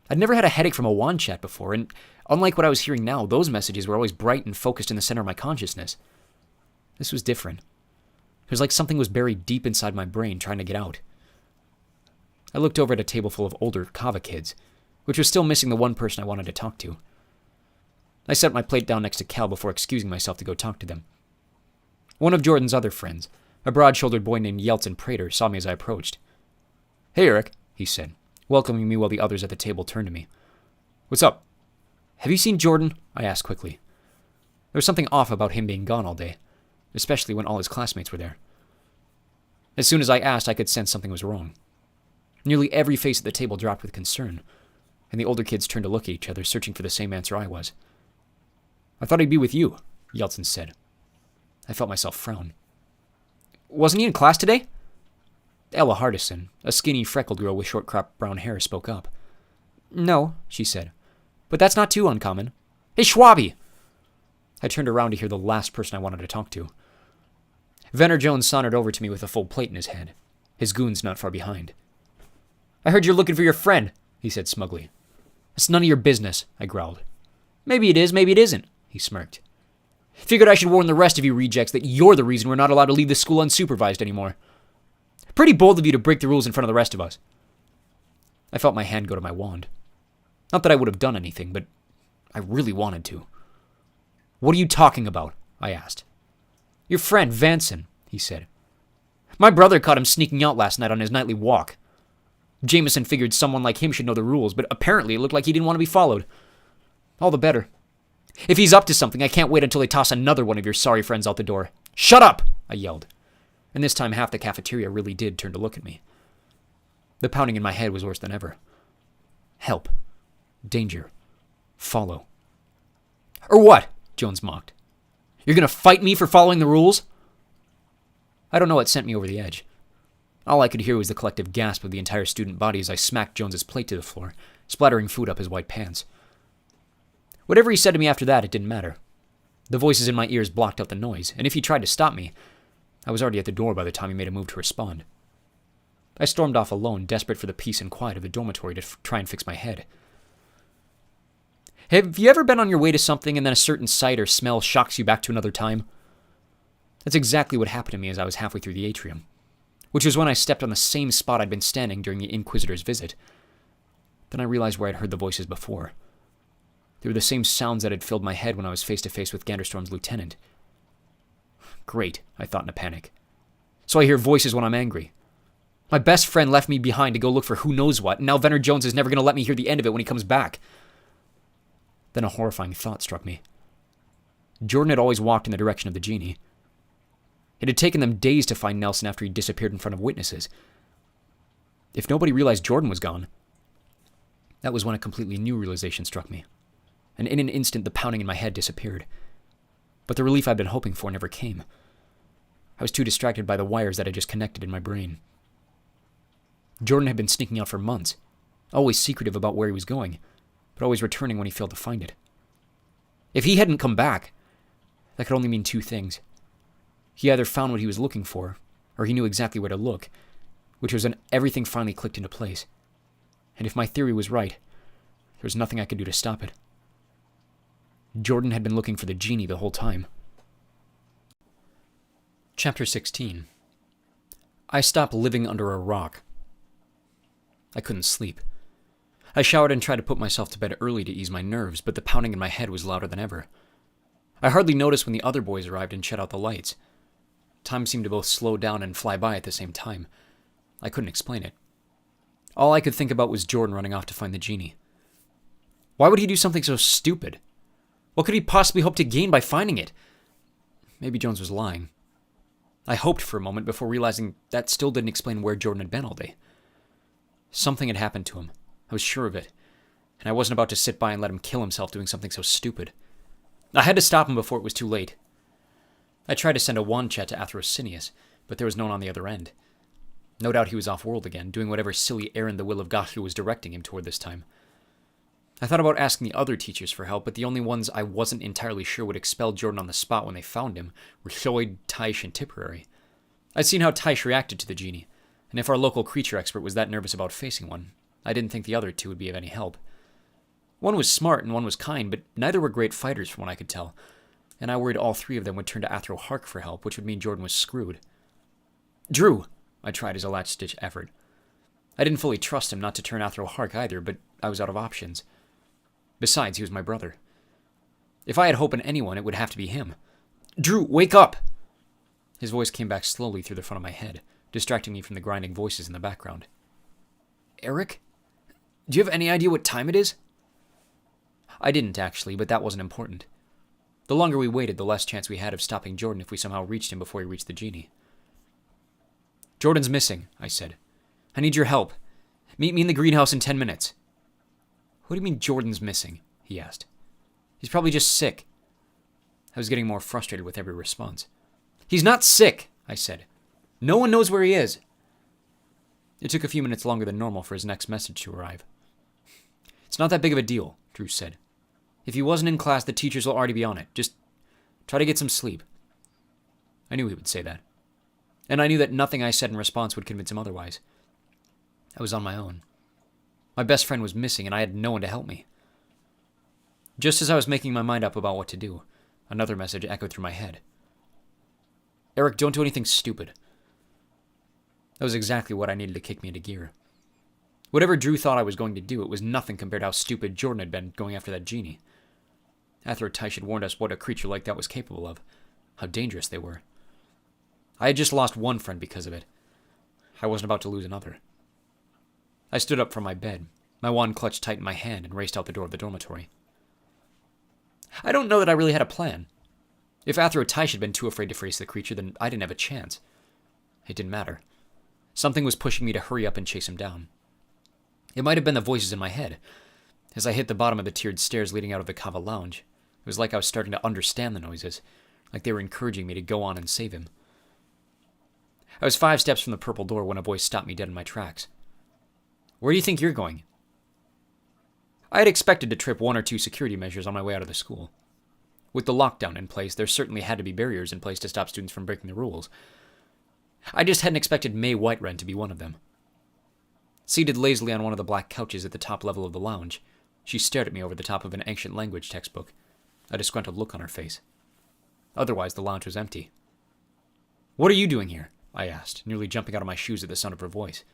I'd never had a headache from a wand chat before, and unlike what I was hearing now, those messages were always bright and focused in the center of my consciousness. This was different. It was like something was buried deep inside my brain, trying to get out. I looked over at a table full of older Kava kids, which was still missing the one person I wanted to talk to. I set my plate down next to Cal before excusing myself to go talk to them. One of Jordan's other friends, a broad-shouldered boy named Yeltsin Prater, saw me as I approached. Hey, Eric, he said, welcoming me while the others at the table turned to me. What's up? Have you seen Jordan? I asked quickly. There was something off about him being gone all day, especially when all his classmates were there. As soon as I asked, I could sense something was wrong. Nearly every face at the table dropped with concern, and the older kids turned to look at each other, searching for the same answer I was. I thought he'd be with you, Yeltsin said. I felt myself frown. Wasn't he in class today? Ella Hardison, a skinny, freckled girl with short-cropped brown hair, spoke up. No, she said, but that's not too uncommon. Hey, Schwabby! I turned around to hear the last person I wanted to talk to. Venner Jones sauntered over to me with a full plate in his hand, his goons not far behind. I heard you're looking for your friend, he said smugly. It's none of your business, I growled. Maybe it is, maybe it isn't, he smirked. Figured I should warn the rest of you rejects that you're the reason we're not allowed to leave this school unsupervised anymore. Pretty bold of you to break the rules in front of the rest of us. I felt my hand go to my wand. Not that I would have done anything, but I really wanted to. What are you talking about? I asked. Your friend, Vanson, he said. My brother caught him sneaking out last night on his nightly walk. Jameson figured someone like him should know the rules, but apparently it looked like he didn't want to be followed. All the better. If he's up to something, I can't wait until they toss another one of your sorry friends out the door. Shut up! I yelled. And this time half the cafeteria really did turn to look at me. The pounding in my head was worse than ever. Help. Danger. Follow. Or what? Jones mocked. You're gonna fight me for following the rules? I don't know what sent me over the edge. All I could hear was the collective gasp of the entire student body as I smacked Jones's plate to the floor, splattering food up his white pants. Whatever he said to me after that, it didn't matter. The voices in my ears blocked out the noise, and if he tried to stop me, I was already at the door by the time he made a move to respond. I stormed off alone, desperate for the peace and quiet of the dormitory to try and fix my head. Have you ever been on your way to something and then a certain sight or smell shocks you back to another time? That's exactly what happened to me as I was halfway through the atrium, which was when I stepped on the same spot I'd been standing during the Inquisitor's visit. Then I realized where I'd heard the voices before. They were the same sounds that had filled my head when I was face to face with Ganderstorm's lieutenant. Great, I thought in a panic. So I hear voices when I'm angry. My best friend left me behind to go look for who knows what, and now Venner Jones is never going to let me hear the end of it when he comes back. Then a horrifying thought struck me. Jordan had always walked in the direction of the Genie. It had taken them days to find Nelson after he disappeared in front of witnesses. If nobody realized Jordan was gone, that was when a completely new realization struck me. And in an instant, the pounding in my head disappeared. But the relief I'd been hoping for never came. I was too distracted by the wires that had just connected in my brain. Jordan had been sneaking out for months, always secretive about where he was going, but always returning when he failed to find it. If he hadn't come back, that could only mean two things. He either found what he was looking for, or he knew exactly where to look, which was when everything finally clicked into place. And if my theory was right, there was nothing I could do to stop it. Jordan had been looking for the Genie the whole time. Chapter 16. I stopped living under a rock. I couldn't sleep. I showered and tried to put myself to bed early to ease my nerves, but the pounding in my head was louder than ever. I hardly noticed when the other boys arrived and shut out the lights. Time seemed to both slow down and fly by at the same time. I couldn't explain it. All I could think about was Jordan running off to find the Genie. Why would he do something so stupid? What could he possibly hope to gain by finding it? Maybe Jones was lying. I hoped for a moment before realizing that still didn't explain where Jordan had been all day. Something had happened to him. I was sure of it. And I wasn't about to sit by and let him kill himself doing something so stupid. I had to stop him before it was too late. I tried to send a wand chat to Athrosinius, but there was no one on the other end. No doubt he was off-world again, doing whatever silly errand the will of Gahlu was directing him toward this time. I thought about asking the other teachers for help, but the only ones I wasn't entirely sure would expel Jordan on the spot when they found him were Lloyd, Tyche, and Tipperary. I'd seen how Tyche reacted to the Genie, and if our local creature expert was that nervous about facing one, I didn't think the other two would be of any help. One was smart and one was kind, but neither were great fighters from what I could tell, and I worried all three of them would turn to Athro Hark for help, which would mean Jordan was screwed. Drew! I tried as a last-ditch effort. I didn't fully trust him not to turn Athro Hark either, but I was out of options. Besides, he was my brother. If I had hope in anyone, it would have to be him. Drew, wake up! His voice came back slowly through the front of my head, distracting me from the grinding voices in the background. Eric? Do you have any idea what time it is? I didn't, actually, but that wasn't important. The longer we waited, the less chance we had of stopping Jordan if we somehow reached him before he reached the Genie. Jordan's missing, I said. I need your help. Meet me in the greenhouse in 10 minutes. What do you mean Jordan's missing? He asked. He's probably just sick. I was getting more frustrated with every response. He's not sick, I said. No one knows where he is. It took a few minutes longer than normal for his next message to arrive. It's not that big of a deal, Drew said. If he wasn't in class, the teachers will already be on it. Just try to get some sleep. I knew he would say that. And I knew that nothing I said in response would convince him otherwise. I was on my own. My best friend was missing, and I had no one to help me. Just as I was making my mind up about what to do, another message echoed through my head. Eric, don't do anything stupid. That was exactly what I needed to kick me into gear. Whatever Drew thought I was going to do, it was nothing compared to how stupid Jordan had been going after that Genie. Athro Tyche had warned us what a creature like that was capable of, how dangerous they were. I had just lost one friend because of it. I wasn't about to lose another. I stood up from my bed, my wand clutched tight in my hand, and raced out the door of the dormitory. I don't know that I really had a plan. If Athro Tyche had been too afraid to face the creature, then I didn't have a chance. It didn't matter. Something was pushing me to hurry up and chase him down. It might have been the voices in my head. As I hit the bottom of the tiered stairs leading out of the Kava lounge, it was like I was starting to understand the noises, like they were encouraging me to go on and save him. I was 5 steps from the purple door when a voice stopped me dead in my tracks. Where do you think you're going? I had expected to trip 1 or 2 security measures on my way out of the school. With the lockdown in place, there certainly had to be barriers in place to stop students from breaking the rules. I just hadn't expected May Whiterun to be one of them. Seated lazily on one of the black couches at the top level of the lounge, she stared at me over the top of an ancient language textbook, a disgruntled look on her face. Otherwise, the lounge was empty. "What are you doing here?" I asked, nearly jumping out of my shoes at the sound of her voice.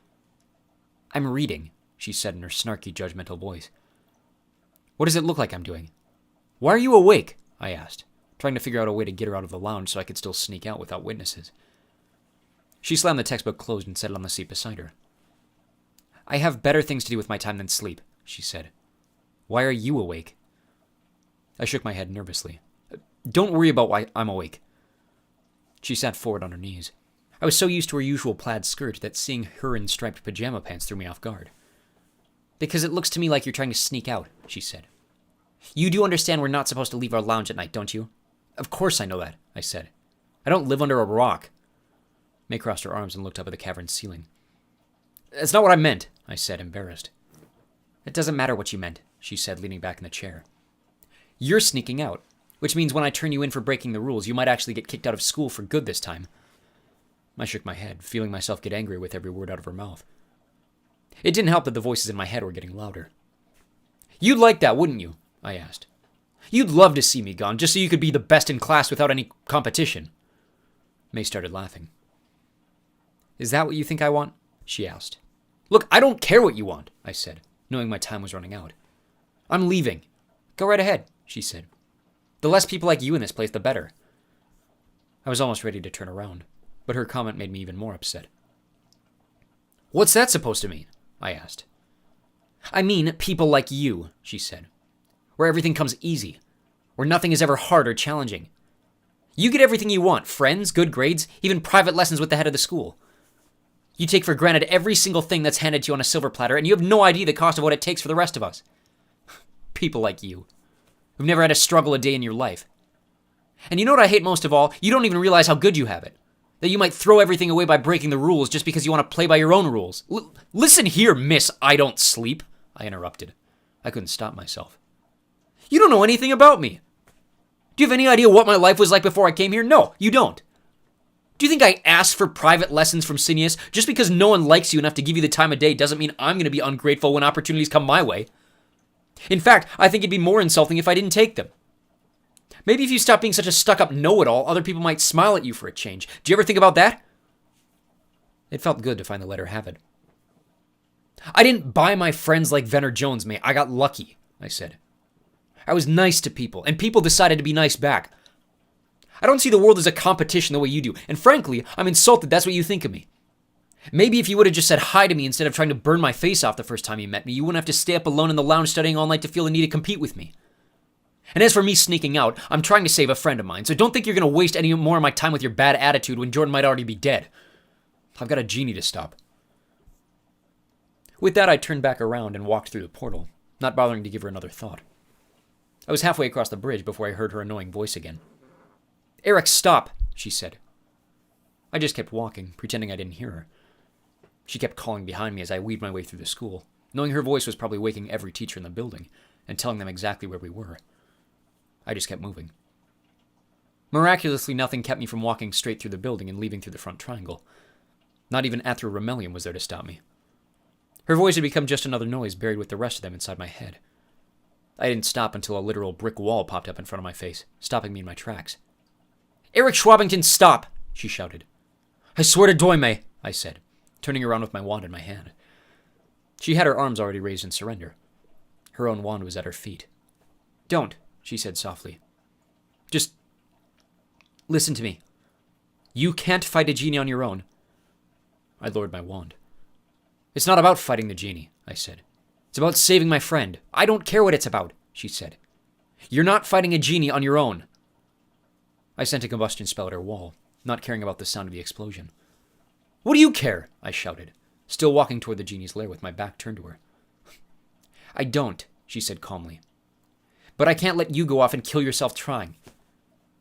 "I'm reading," she said in her snarky, judgmental voice. "What does it look like I'm doing?" "Why are you awake?" I asked, trying to figure out a way to get her out of the lounge so I could still sneak out without witnesses. She slammed the textbook closed and set it on the seat beside her. "I have better things to do with my time than sleep," she said. "Why are you awake?" I shook my head nervously. "Don't worry about why I'm awake." She sat forward on her knees. I was so used to her usual plaid skirt that seeing her in striped pajama pants threw me off guard. "Because it looks to me like you're trying to sneak out," she said. "You do understand we're not supposed to leave our lounge at night, don't you?" "Of course I know that," I said. "I don't live under a rock." May crossed her arms and looked up at the cavern's ceiling. "That's not what I meant," I said, embarrassed. "It doesn't matter what you meant," she said, leaning back in the chair. "You're sneaking out, which means when I turn you in for breaking the rules, you might actually get kicked out of school for good this time." I shook my head, feeling myself get angry with every word out of her mouth. It didn't help that the voices in my head were getting louder. "You'd like that, wouldn't you?" I asked. "You'd love to see me gone, just so you could be the best in class without any competition." May started laughing. "Is that what you think I want?" she asked. "Look, I don't care what you want," I said, knowing my time was running out. "I'm leaving." "Go right ahead," she said. "The less people like you in this place, the better." I was almost ready to turn around, but her comment made me even more upset. "What's that supposed to mean?" I asked. "I mean people like you," she said. "Where everything comes easy. Where nothing is ever hard or challenging. You get everything you want, friends, good grades, even private lessons with the head of the school. You take for granted every single thing that's handed to you on a silver platter, and you have no idea the cost of what it takes for the rest of us. People like you, who've never had to struggle a day in your life. And you know what I hate most of all? You don't even realize how good you have it. That you might throw everything away by breaking the rules just because you want to play by your own rules. Listen here, Miss I Don't Sleep," I interrupted. I couldn't stop myself. "You don't know anything about me. Do you have any idea what my life was like before I came here? No, you don't. Do you think I asked for private lessons from Sinius? Just because no one likes you enough to give you the time of day doesn't mean I'm going to be ungrateful when opportunities come my way. In fact, I think it'd be more insulting if I didn't take them. Maybe if you stopped being such a stuck-up know-it-all, other people might smile at you for a change. Do you ever think about that?" It felt good to finally let her have it. "I didn't buy my friends like Venner Jones, May. I got lucky," I said. "I was nice to people, and people decided to be nice back. I don't see the world as a competition the way you do, and frankly, I'm insulted that's what you think of me. Maybe if you would have just said hi to me instead of trying to burn my face off the first time you met me, you wouldn't have to stay up alone in the lounge studying all night to feel the need to compete with me. And as for me sneaking out, I'm trying to save a friend of mine, so don't think you're going to waste any more of my time with your bad attitude when Jordan might already be dead. I've got a Genie to stop." With that, I turned back around and walked through the portal, not bothering to give her another thought. I was halfway across the bridge before I heard her annoying voice again. "Eric, stop," she said. I just kept walking, pretending I didn't hear her. She kept calling behind me as I weaved my way through the school, knowing her voice was probably waking every teacher in the building and telling them exactly where we were. I just kept moving. Miraculously, nothing kept me from walking straight through the building and leaving through the front triangle. Not even Athro Remelium was there to stop me. Her voice had become just another noise buried with the rest of them inside my head. I didn't stop until a literal brick wall popped up in front of my face, stopping me in my tracks. "Eric Shwabbington, stop!" she shouted. "I swear to Doime," I said, turning around with my wand in my hand. She had her arms already raised in surrender. Her own wand was at her feet. "Don't," she said softly. "Just listen to me. You can't fight a Genie on your own." I lowered my wand. "It's not about fighting the Genie," I said. "It's about saving my friend." "I don't care what it's about," she said. "You're not fighting a Genie on your own." I sent a combustion spell at her wall, not caring about the sound of the explosion. "What do you care?" I shouted, still walking toward the Genie's lair with my back turned to her. "I don't," she said calmly. "But I can't let you go off and kill yourself trying.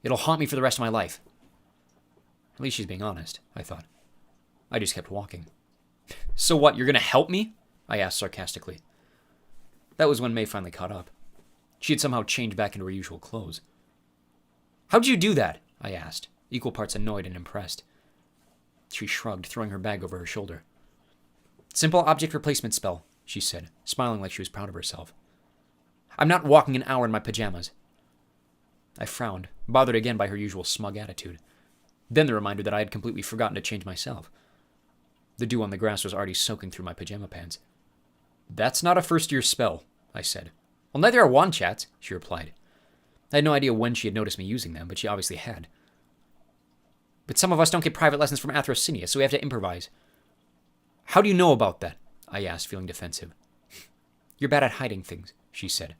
It'll haunt me for the rest of my life." At least she's being honest, I thought. I just kept walking. "So what, you're going to help me?" I asked sarcastically. That was when May finally caught up. She had somehow changed back into her usual clothes. "How'd you do that?" I asked, equal parts annoyed and impressed. She shrugged, throwing her bag over her shoulder. Simple object replacement spell, she said, smiling like she was proud of herself. I'm not walking an hour in my pajamas. I frowned, bothered again by her usual smug attitude. Then the reminder that I had completely forgotten to change myself. The dew on the grass was already soaking through my pajama pants. That's not a first-year spell, I said. Well, neither are wand chats, she replied. I had no idea when she had noticed me using them, but she obviously had. But some of us don't get private lessons from Athrosinia, so we have to improvise. How do you know about that? I asked, feeling defensive. You're bad at hiding things, she said.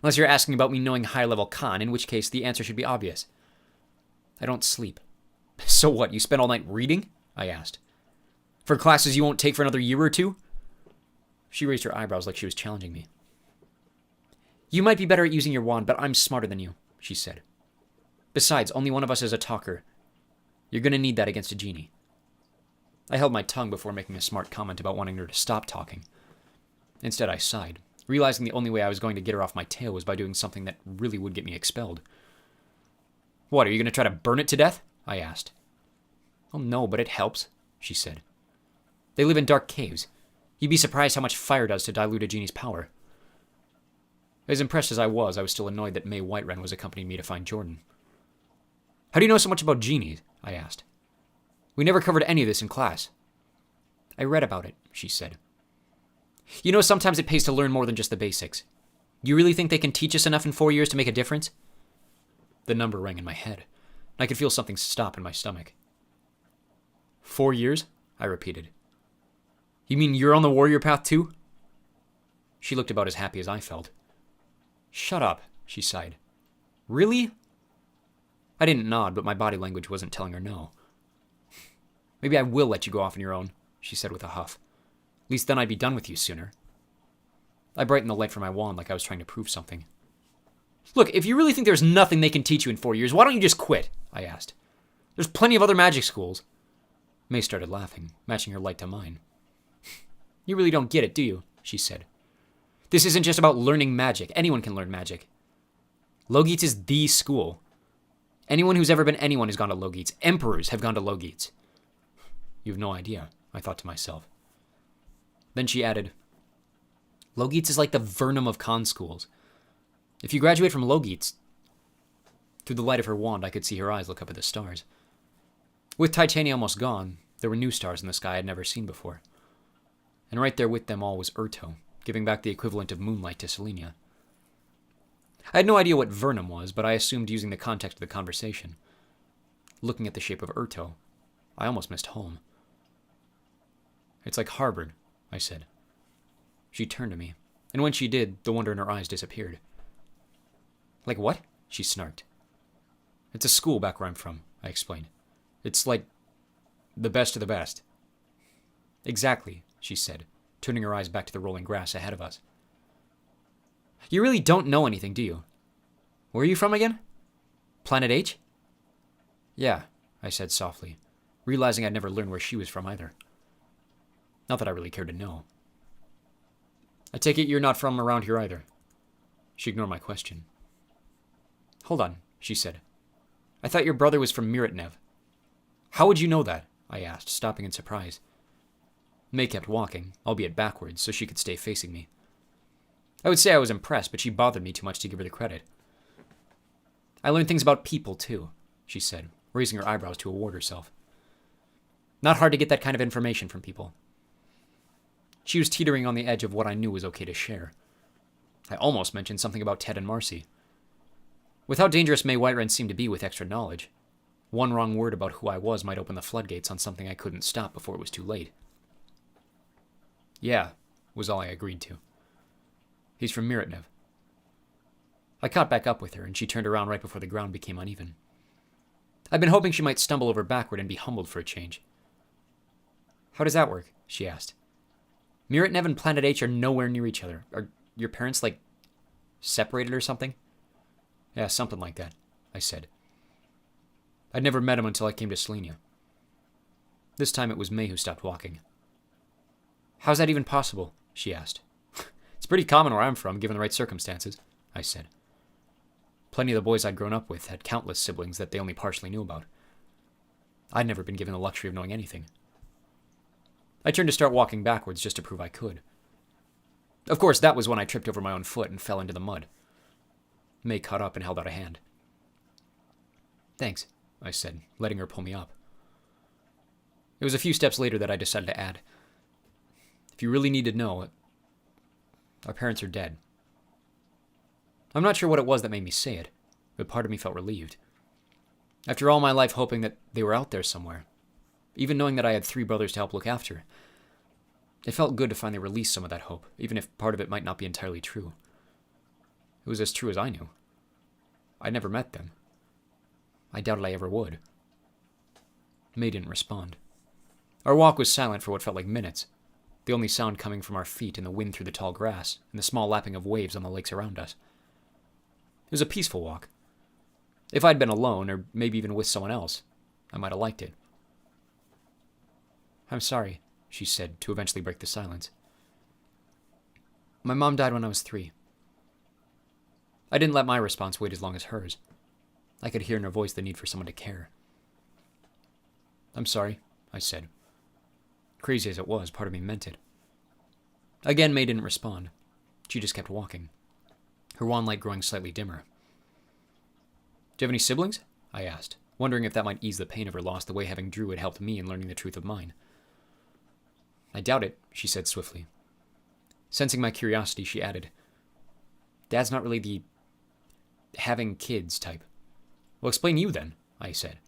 Unless you're asking about me knowing high-level con, in which case the answer should be obvious. I don't sleep. So what, you spend all night reading? I asked. For classes you won't take for another year or two? She raised her eyebrows like she was challenging me. You might be better at using your wand, but I'm smarter than you, she said. Besides, only one of us is a talker. You're going to need that against a genie. I held my tongue before making a smart comment about wanting her to stop talking. Instead, I sighed, realizing the only way I was going to get her off my tail was by doing something that really would get me expelled. What, are you going to try to burn it to death? I asked. Oh no, but it helps, she said. They live in dark caves. You'd be surprised how much fire does to dilute a genie's power. As impressed as I was still annoyed that May Whiterun was accompanying me to find Jordan. How do you know so much about genies? I asked. We never covered any of this in class. I read about it, she said. You know, sometimes it pays to learn more than just the basics. You really think they can teach us enough in 4 years to make a difference? The number rang in my head, and I could feel something stop in my stomach. 4 years? I repeated. You mean you're on the warrior path too? She looked about as happy as I felt. Shut up, she sighed. Really? I didn't nod, but my body language wasn't telling her no. Maybe I will let you go off on your own, she said with a huff. At least then I'd be done with you sooner. I brightened the light from my wand like I was trying to prove something. Look, if you really think there's nothing they can teach you in 4 years, why don't you just quit? I asked. There's plenty of other magic schools. May started laughing, matching her light to mine. You really don't get it, do you? She said. This isn't just about learning magic. Anyone can learn magic. Logeets is the school. Anyone who's ever been anyone has gone to Logeets. Emperors have gone to Logeets. You have no idea, I thought to myself. Then she added, Logeets is like the Vernum of con schools. If you graduate from Logeets... Through the light of her wand, I could see her eyes look up at the stars. With Titania almost gone, there were new stars in the sky I'd never seen before. And right there with them all was Urto, giving back the equivalent of moonlight to Selenia. I had no idea what Vernum was, but I assumed using the context of the conversation. Looking at the shape of Urto, I almost missed home. It's like Harvard, I said. She turned to me, and when she did, the wonder in her eyes disappeared. Like what? She snarked. It's a school back where I'm from, I explained. It's like the best of the best. Exactly, she said, turning her eyes back to the rolling grass ahead of us. You really don't know anything, do you? Where are you from again? Planet H? Yeah, I said softly, realizing I'd never learned where she was from either. Not that I really cared to know. I take it you're not from around here either. She ignored my question. Hold on, she said. I thought your brother was from Miritnev. How would you know that? I asked, stopping in surprise. May kept walking, albeit backwards, so she could stay facing me. I would say I was impressed, but she bothered me too much to give her the credit. I learned things about people, too, she said, raising her eyebrows to award herself. Not hard to get that kind of information from people. She was teetering on the edge of what I knew was okay to share. I almost mentioned something about Ted and Marcy. With how dangerous May Whiterun seemed to be with extra knowledge, one wrong word about who I was might open the floodgates on something I couldn't stop before it was too late. Yeah, was all I agreed to. He's from Miritnev. I caught back up with her, and she turned around right before the ground became uneven. I'd been hoping she might stumble over backward and be humbled for a change. How does that work? She asked. Miritnev and Planet H are nowhere near each other. Are your parents, separated or something? Yeah, something like that, I said. I'd never met him until I came to Selenia. This time it was May who stopped walking. How's that even possible? She asked. It's pretty common where I'm from, given the right circumstances, I said. Plenty of the boys I'd grown up with had countless siblings that they only partially knew about. I'd never been given the luxury of knowing anything. I turned to start walking backwards just to prove I could. Of course, that was when I tripped over my own foot and fell into the mud. May caught up and held out a hand. "Thanks," I said, letting her pull me up. It was a few steps later that I decided to add, "If you really need to know, our parents are dead." I'm not sure what it was that made me say it, but part of me felt relieved. After all my life hoping that they were out there somewhere, even knowing that I had 3 brothers to help look after, it felt good to finally release some of that hope, even if part of it might not be entirely true. It was as true as I knew. I'd never met them. I doubted I ever would. May didn't respond. Our walk was silent for what felt like minutes, the only sound coming from our feet and the wind through the tall grass and the small lapping of waves on the lakes around us. It was a peaceful walk. If I'd been alone, or maybe even with someone else, I might have liked it. "I'm sorry," she said, to eventually break the silence. "My mom died when I was 3. I didn't let my response wait as long as hers. I could hear in her voice the need for someone to care. "I'm sorry," I said. Crazy as it was, part of me meant it. Again, May didn't respond. She just kept walking, her wan light growing slightly dimmer. "Do you have any siblings?" I asked, wondering if that might ease the pain of her loss the way having Drew had helped me in learning the truth of mine. "I doubt it," she said swiftly. Sensing my curiosity, she added, "Dad's not really the having kids type." "Well, explain you then," I said.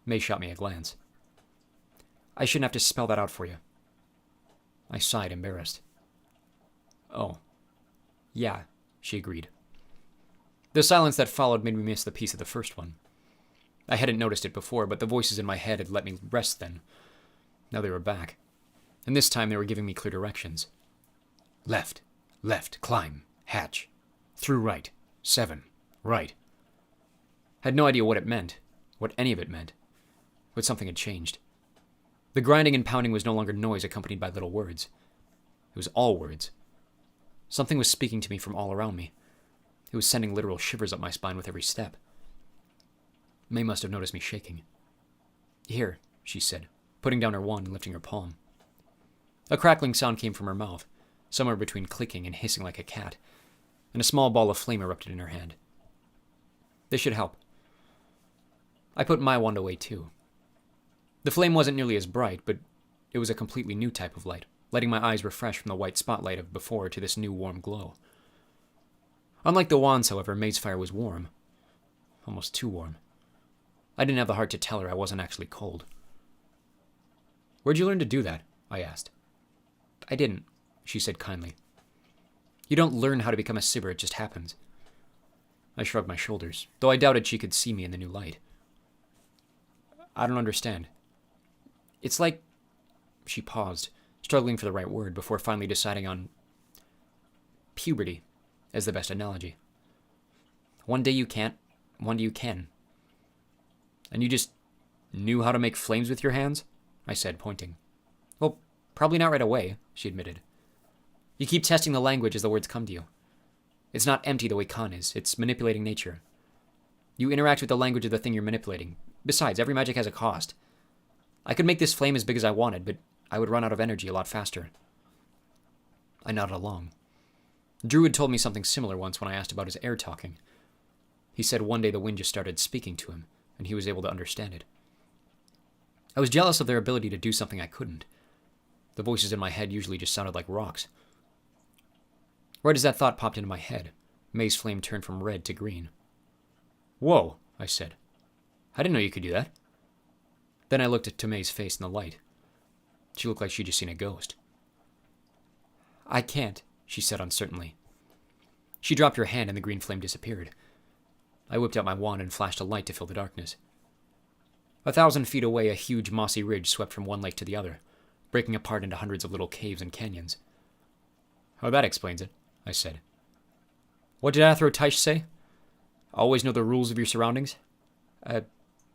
May shot me a glance. "I shouldn't have to spell that out for you." I sighed, embarrassed. "Oh. Yeah," she agreed. The silence that followed made me miss the piece of the first one. I hadn't noticed it before, but the voices in my head had let me rest then. Now they were back. And this time they were giving me clear directions. Left, climb, hatch. Through right, 7, right. Had no idea what it meant, what any of it meant, but something had changed. The grinding and pounding was no longer noise accompanied by little words. It was all words. Something was speaking to me from all around me. It was sending literal shivers up my spine with every step. May must have noticed me shaking. "Here," she said, putting down her wand and lifting her palm. A crackling sound came from her mouth, somewhere between clicking and hissing like a cat, and a small ball of flame erupted in her hand. "This should help." I put my wand away too. The flame wasn't nearly as bright, but it was a completely new type of light, letting my eyes refresh from the white spotlight of before to this new warm glow. Unlike the wands, however, May's fire was warm. Almost too warm. I didn't have the heart to tell her I wasn't actually cold. "Where'd you learn to do that?" I asked. "I didn't," she said kindly. "You don't learn how to become a Sibber, it just happens." I shrugged my shoulders, though I doubted she could see me in the new light. "I don't understand." "It's like..." She paused, struggling for the right word before finally deciding on puberty as the best analogy. One day you can't, one day you can. "And you just knew how to make flames with your hands?" I said, pointing. "Well, probably not right away," she admitted. "You keep testing the language as the words come to you. It's not empty the way Khan is, it's manipulating nature. You interact with the language of the thing you're manipulating. Besides, every magic has a cost. I could make this flame as big as I wanted, but I would run out of energy a lot faster." I nodded along. Drew had told me something similar once when I asked about his air talking. He said one day the wind just started speaking to him, and he was able to understand it. I was jealous of their ability to do something I couldn't. The voices in my head usually just sounded like rocks. Right as that thought popped into my head, May's flame turned from red to green. "Whoa," I said. "I didn't know you could do that." Then I looked at May's face in the light. She looked like she'd just seen a ghost. "I can't," she said uncertainly. She dropped her hand and the green flame disappeared. I whipped out my wand and flashed a light to fill the darkness. 1,000 feet away, a huge mossy ridge swept from one lake to the other, breaking apart into hundreds of little caves and canyons. "Oh, that explains it," I said. "What did Athro Taish say? Always know the rules of your surroundings?"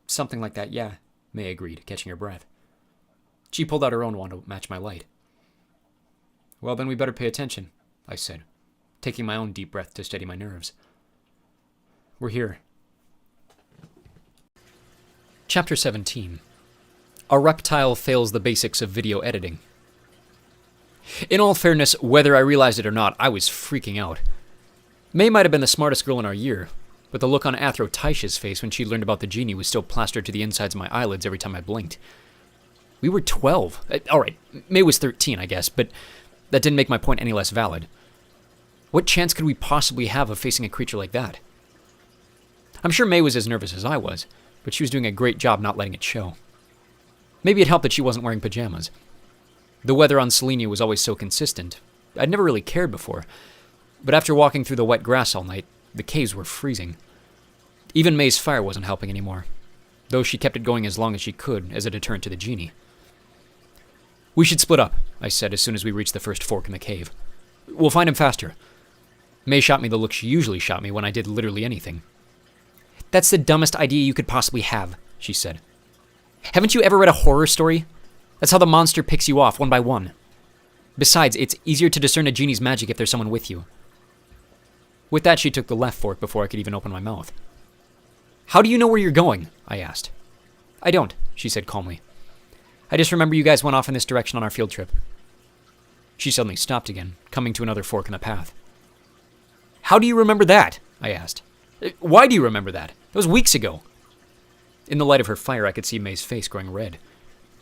Something like that, yeah," May agreed, catching her breath. She pulled out her own wand to match my light. "Well, then we better pay attention," I said, taking my own deep breath to steady my nerves. "We're here." Chapter 17. A reptile fails the basics of video editing, In all fairness, whether I realized it or not, I was freaking out. May might have been the smartest girl in our year, but the look on Athro Taisha's face when she learned about the genie was still plastered to the insides of my eyelids every time I blinked. We were 12. Alright, May was 13, I guess, but that didn't make my point any less valid. What chance could we possibly have of facing a creature like that? I'm sure May was as nervous as I was, but she was doing a great job not letting it show. Maybe it helped that she wasn't wearing pajamas. The weather on Selenia was always so consistent. I'd never really cared before, but after walking through the wet grass all night, the caves were freezing. Even May's fire wasn't helping anymore, though she kept it going as long as she could as a deterrent to the genie. We should split up, I said as soon as we reached the first fork in the cave. We'll find him faster. May shot me the look she usually shot me when I did literally anything. That's the dumbest idea you could possibly have, she said. Haven't you ever read a horror story? That's how the monster picks you off one by one. Besides, it's easier to discern a genie's magic if there's someone with you. With that, she took the left fork before I could even open my mouth. How do you know where you're going? I asked. I don't, she said calmly. I just remember you guys went off in this direction on our field trip. She suddenly stopped again, coming to another fork in the path. How do you remember that? I asked. Why do you remember that? That was weeks ago. In the light of her fire, I could see May's face growing red.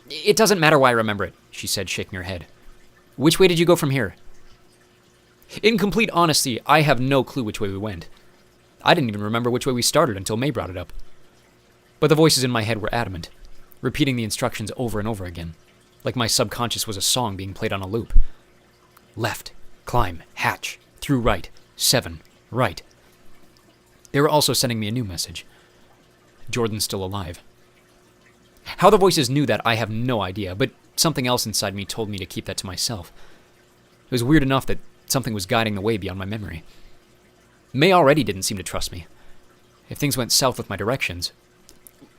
It doesn't matter why I remember it, she said, shaking her head. Which way did you go from here? In complete honesty, I have no clue which way we went. I didn't even remember which way we started until May brought it up. But the voices in my head were adamant, repeating the instructions over and over again, like my subconscious was a song being played on a loop. Left, climb, hatch, through right, 7, right. They were also sending me a new message. Jordan's still alive. How the voices knew that, I have no idea, but something else inside me told me to keep that to myself. It was weird enough that something was guiding the way beyond my memory. May already didn't seem to trust me. If things went south with my directions...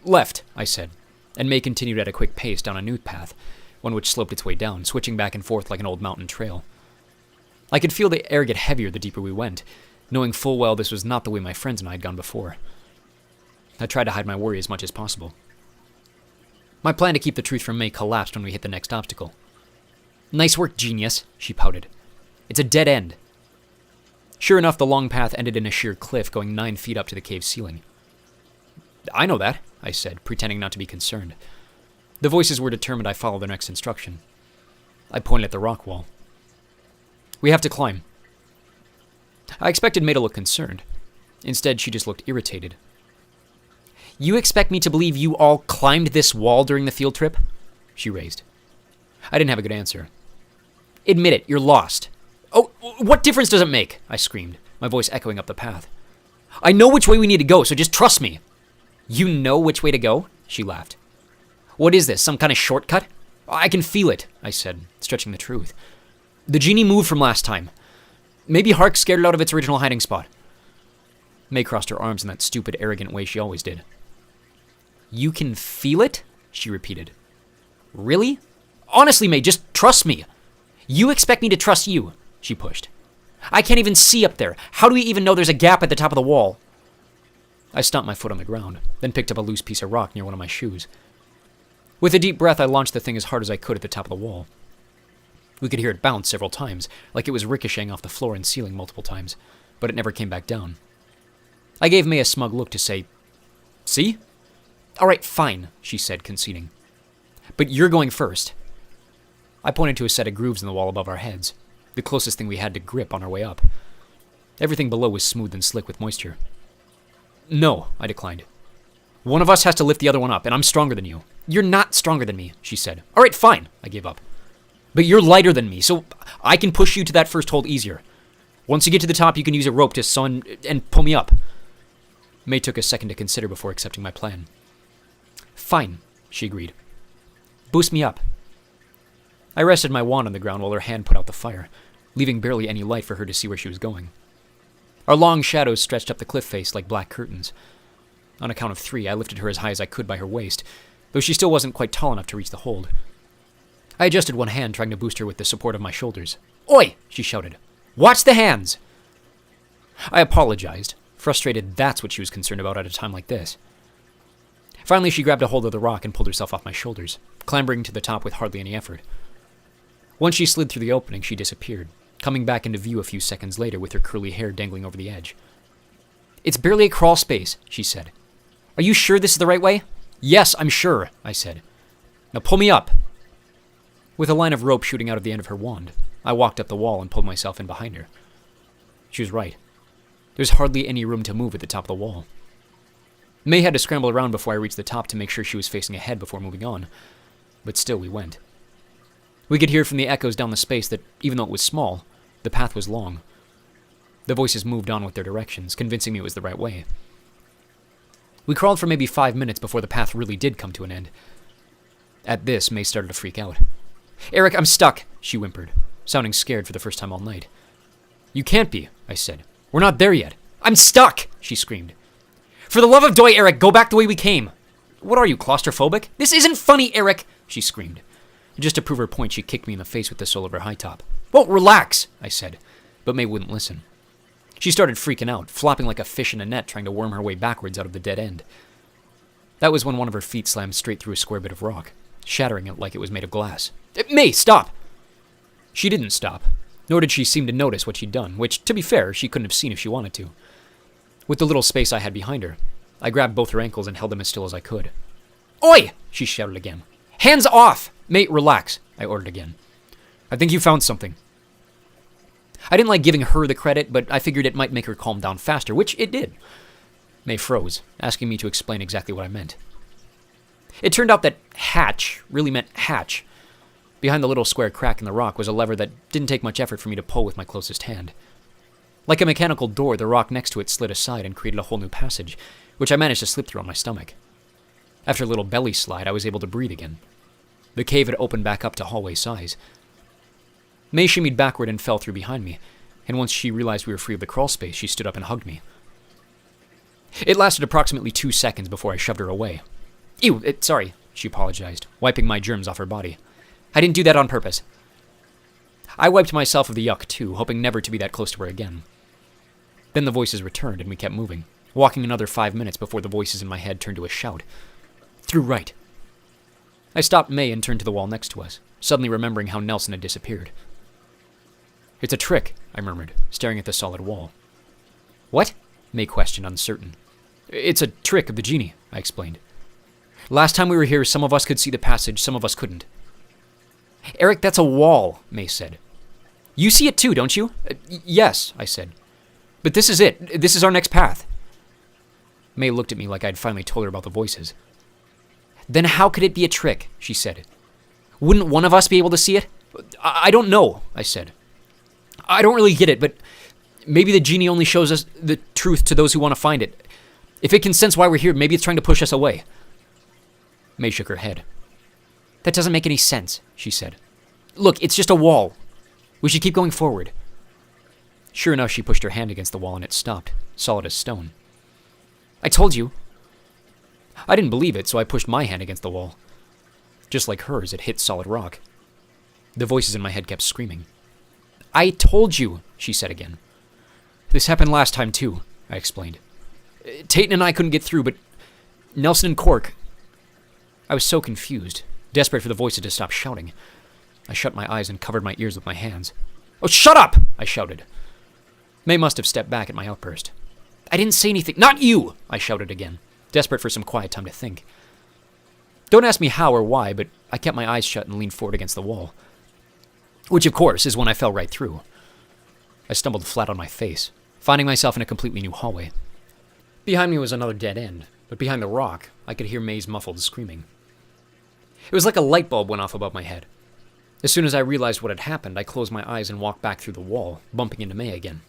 Left, I said, and May continued at a quick pace down a new path, one which sloped its way down, switching back and forth like an old mountain trail. I could feel the air get heavier the deeper we went, knowing full well this was not the way my friends and I had gone before. I tried to hide my worry as much as possible. My plan to keep the truth from May collapsed when we hit the next obstacle. Nice work, genius, she pouted. It's a dead end. Sure enough, the long path ended in a sheer cliff going 9 feet up to the cave's ceiling. I know that, I said, pretending not to be concerned. The voices were determined I follow their next instruction. I pointed at the rock wall. We have to climb. I expected May to look concerned. Instead, she just looked irritated. You expect me to believe you all climbed this wall during the field trip? She raised. I didn't have a good answer. Admit it, you're lost. Oh, what difference does it make? I screamed, my voice echoing up the path. I know which way we need to go, so just trust me. You know which way to go? She laughed. What is this, some kind of shortcut? I can feel it, I said, stretching the truth. The genie moved from last time. Maybe Hark scared it out of its original hiding spot. May crossed her arms in that stupid, arrogant way she always did. You can feel it? She repeated. Really? Honestly, May, just trust me. You expect me to trust you, she pushed. I can't even see up there. How do we even know there's a gap at the top of the wall? I stomped my foot on the ground, then picked up a loose piece of rock near one of my shoes. With a deep breath, I launched the thing as hard as I could at the top of the wall. We could hear it bounce several times, like it was ricocheting off the floor and ceiling multiple times, but it never came back down. I gave May a smug look to say, See? All right, fine, she said, conceding. But you're going first. I pointed to a set of grooves in the wall above our heads, the closest thing we had to grip on our way up. Everything below was smooth and slick with moisture. No, I declined. One of us has to lift the other one up, and I'm stronger than you. You're not stronger than me, she said. All right, fine, I gave up. But you're lighter than me, so I can push you to that first hold easier. Once you get to the top, you can use a rope to saw and pull me up. May took a second to consider before accepting my plan. Fine, she agreed. Boost me up. I rested my wand on the ground while her hand put out the fire, leaving barely any light for her to see where she was going. Our long shadows stretched up the cliff face like black curtains. On a count of 3, I lifted her as high as I could by her waist, though she still wasn't quite tall enough to reach the hold. I adjusted one hand, trying to boost her with the support of my shoulders. Oi! She shouted. Watch the hands! I apologized, frustrated that's what she was concerned about at a time like this. Finally, she grabbed a hold of the rock and pulled herself off my shoulders, clambering to the top with hardly any effort. Once she slid through the opening, she disappeared, coming back into view a few seconds later with her curly hair dangling over the edge. "It's barely a crawl space," she said. "Are you sure this is the right way?" "Yes, I'm sure," I said. "Now pull me up." With a line of rope shooting out of the end of her wand, I walked up the wall and pulled myself in behind her. She was right. There was hardly any room to move at the top of the wall. May had to scramble around before I reached the top to make sure she was facing ahead before moving on, but still we went. We could hear from the echoes down the space that, even though it was small, the path was long. The voices moved on with their directions, convincing me it was the right way. We crawled for maybe 5 minutes before the path really did come to an end. At this, May started to freak out. "Eric, I'm stuck," she whimpered, sounding scared for the first time all night. "You can't be," I said. "We're not there yet." "I'm stuck," she screamed. "For the love of Doy, Eric, go back the way we came." "What are you, claustrophobic?" "This isn't funny, Eric," she screamed. Just to prove her point, she kicked me in the face with the sole of her high top. "Well, relax," I said, but May wouldn't listen. She started freaking out, flopping like a fish in a net trying to worm her way backwards out of the dead end. That was when one of her feet slammed straight through a square bit of rock, shattering it like it was made of glass. "May, stop!" She didn't stop, nor did she seem to notice what she'd done, which, to be fair, she couldn't have seen if she wanted to. With the little space I had behind her, I grabbed both her ankles and held them as still as I could. "Oi!" she shouted again. "Hands off!" "May, relax," I ordered again. "I think you found something." I didn't like giving her the credit, but I figured it might make her calm down faster, which it did. May froze, asking me to explain exactly what I meant. It turned out that hatch really meant hatch. Behind the little square crack in the rock was a lever that didn't take much effort for me to pull with my closest hand. Like a mechanical door, the rock next to it slid aside and created a whole new passage, which I managed to slip through on my stomach. After a little belly slide, I was able to breathe again. The cave had opened back up to hallway size. May shimmied backward and fell through behind me, and once she realized we were free of the crawl space, she stood up and hugged me. It lasted approximately 2 seconds before I shoved her away. "Ew, sorry," she apologized, wiping my germs off her body. "I didn't do that on purpose." I wiped myself of the yuck too, hoping never to be that close to her again. Then the voices returned and we kept moving, walking another 5 minutes before the voices in my head turned to a shout. "Through right." I stopped May and turned to the wall next to us, suddenly remembering how Nelson had disappeared. "It's a trick," I murmured, staring at the solid wall. "What?" May questioned, uncertain. "It's a trick of the genie," I explained. "Last time we were here, some of us could see the passage, some of us couldn't." "Eric, that's a wall," May said. "You see it too, don't you?" "Yes," I said. "But this is it. This is our next path." May looked at me like I'd finally told her about the voices. "Then how could it be a trick?" she said. "Wouldn't one of us be able to see it?" I don't know," I said. "I don't really get it, but maybe the genie only shows us the truth to those who want to find it. If it can sense why we're here, maybe it's trying to push us away." May shook her head. "That doesn't make any sense," she said. "Look, it's just a wall. We should keep going forward." Sure enough, she pushed her hand against the wall and it stopped, solid as stone. "I told you." I didn't believe it, so I pushed my hand against the wall. Just like hers, it hit solid rock. The voices in my head kept screaming. "I told you," she said again. "This happened last time too," I explained. "Tayton and I couldn't get through, but Nelson and Cork..." I was so confused, desperate for the voices to stop shouting. I shut my eyes and covered my ears with my hands. "Oh, shut up!" I shouted. May must have stepped back at my outburst. "I didn't say anything." "Not you!" I shouted again, desperate for some quiet time to think. Don't ask me how or why, but I kept my eyes shut and leaned forward against the wall. Which, of course, is when I fell right through. I stumbled flat on my face, finding myself in a completely new hallway. Behind me was another dead end, but behind the rock, I could hear May's muffled screaming. It was like a light bulb went off above my head. As soon as I realized what had happened, I closed my eyes and walked back through the wall, bumping into May again.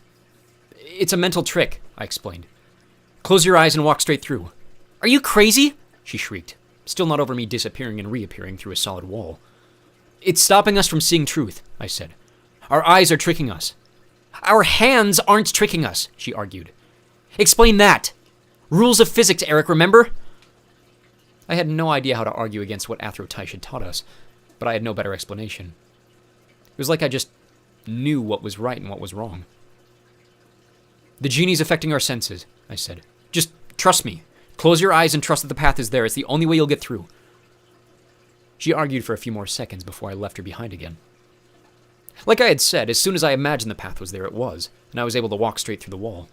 "It's a mental trick," I explained. "Close your eyes and walk straight through." "Are you crazy?" she shrieked, still not over me disappearing and reappearing through a solid wall. "It's stopping us from seeing truth," I said. "Our eyes are tricking us." "Our hands aren't tricking us," she argued. "Explain that. Rules of physics, Eric, remember?" I had no idea how to argue against what Athro-Tyche had taught us, but I had no better explanation. It was like I just knew what was right and what was wrong. "The genie's affecting our senses," I said. "Just trust me. Close your eyes and trust that the path is there. It's the only way you'll get through." She argued for a few more seconds before I left her behind again. Like I had said, as soon as I imagined the path was there, it was, and I was able to walk straight through the wall.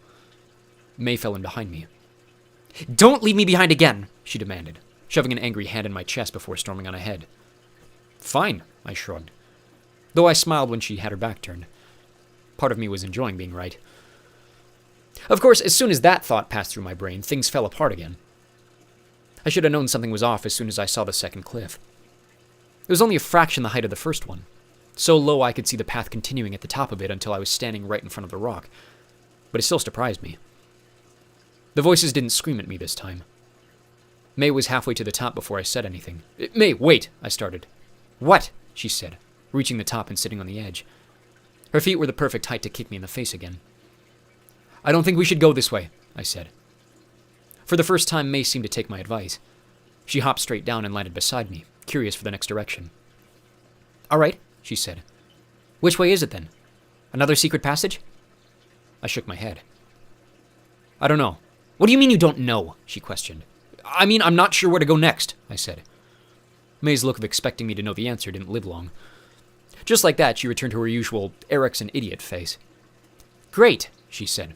May fell in behind me. "Don't leave me behind again," she demanded, shoving an angry hand in my chest before storming on ahead. "Fine," I shrugged, though I smiled when she had her back turned. Part of me was enjoying being right. Of course, as soon as that thought passed through my brain, things fell apart again. I should have known something was off as soon as I saw the second cliff. It was only a fraction the height of the first one, so low I could see the path continuing at the top of it until I was standing right in front of the rock, but it still surprised me. The voices didn't scream at me this time. May was halfway to the top before I said anything. "May, wait," I started. "What?" she said, reaching the top and sitting on the edge. Her feet were the perfect height to kick me in the face again. "I don't think we should go this way," I said. For the first time, May seemed to take my advice. She hopped straight down and landed beside me, curious for the next direction. "All right," she said. "Which way is it then? Another secret passage?" I shook my head. "I don't know." "What do you mean you don't know?" she questioned. "I mean, I'm not sure where to go next," I said. May's look of expecting me to know the answer didn't live long. Just like that, she returned to her usual Eric's an idiot face. "Great," she said.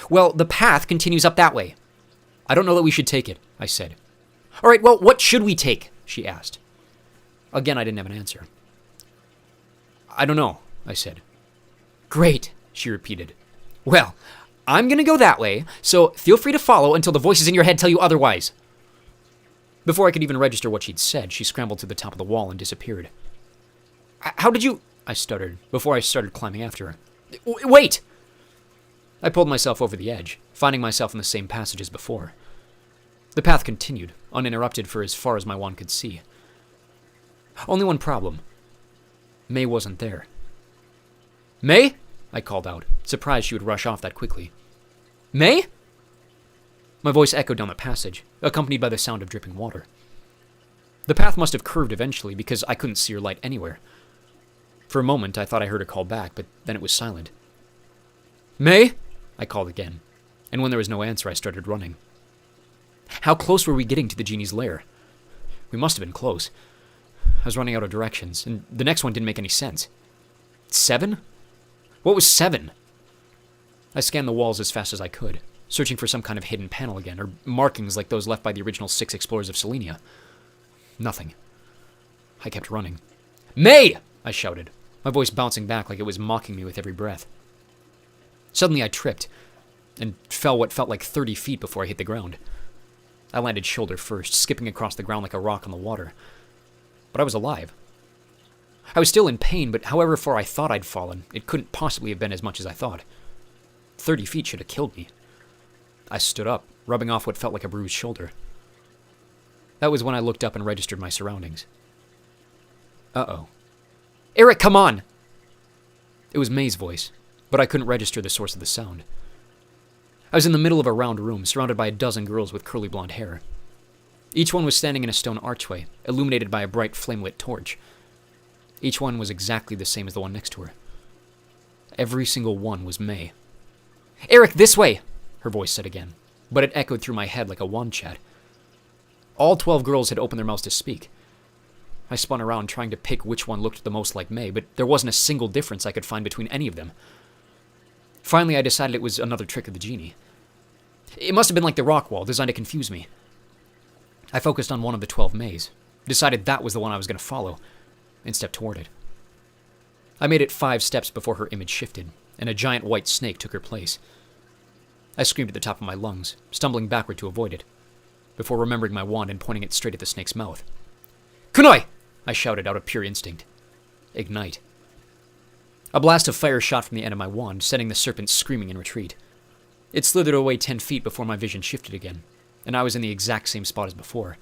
"Well, the path continues up that way." "I don't know that we should take it," I said. "All right, well, what should we take?" she asked. Again, I didn't have an answer. "I don't know," I said. "Great," she repeated. "Well, I'm going to go that way, so feel free to follow until the voices in your head tell you otherwise." Before I could even register what she'd said, she scrambled to the top of the wall and disappeared. "How did you—" I stuttered, before I started climbing after her. "Wait!" I pulled myself over the edge, finding myself in the same passage as before. The path continued, uninterrupted for as far as my wand could see. Only one problem. May wasn't there. "May?" I called out, surprised she would rush off that quickly. "May?" My voice echoed down the passage, accompanied by the sound of dripping water. The path must have curved eventually because I couldn't see her light anywhere. For a moment, I thought I heard her call back, but then it was silent. "May?" I called again, and when there was no answer, I started running. How close were we getting to the genie's lair? We must have been close. I was running out of directions, and the next one didn't make any sense. 7? What was 7? I scanned the walls as fast as I could, searching for some kind of hidden panel again, or markings like those left by the original 6 explorers of Selenia. Nothing. I kept running. "May!" I shouted, my voice bouncing back like it was mocking me with every breath. Suddenly I tripped, and fell what felt like 30 feet before I hit the ground. I landed shoulder first, skipping across the ground like a rock on the water. But I was alive. I was still in pain, but however far I thought I'd fallen, it couldn't possibly have been as much as I thought. 30 feet should have killed me. I stood up, rubbing off what felt like a bruised shoulder. That was when I looked up and registered my surroundings. Uh-oh. "Eric, come on!" It was May's voice, but I couldn't register the source of the sound. I was in the middle of a round room, surrounded by a dozen girls with curly blonde hair. Each one was standing in a stone archway, illuminated by a bright flame-lit torch. Each one was exactly the same as the one next to her. Every single one was May. "Eric, this way!" her voice said again, but it echoed through my head like a wand chat. All 12 girls had opened their mouths to speak. I spun around trying to pick which one looked the most like May, but there wasn't a single difference I could find between any of them. Finally, I decided it was another trick of the genie. It must have been like the rock wall, designed to confuse me. I focused on one of the 12 Mays, decided that was the one I was going to follow, and stepped toward it. I made it 5 steps before her image shifted, and a giant white snake took her place. I screamed at the top of my lungs, stumbling backward to avoid it, before remembering my wand and pointing it straight at the snake's mouth. "Kunai!" I shouted out of pure instinct. Ignite. A blast of fire shot from the end of my wand, sending the serpent screaming in retreat. It slithered away 10 feet before my vision shifted again, and I was in the exact same spot as before,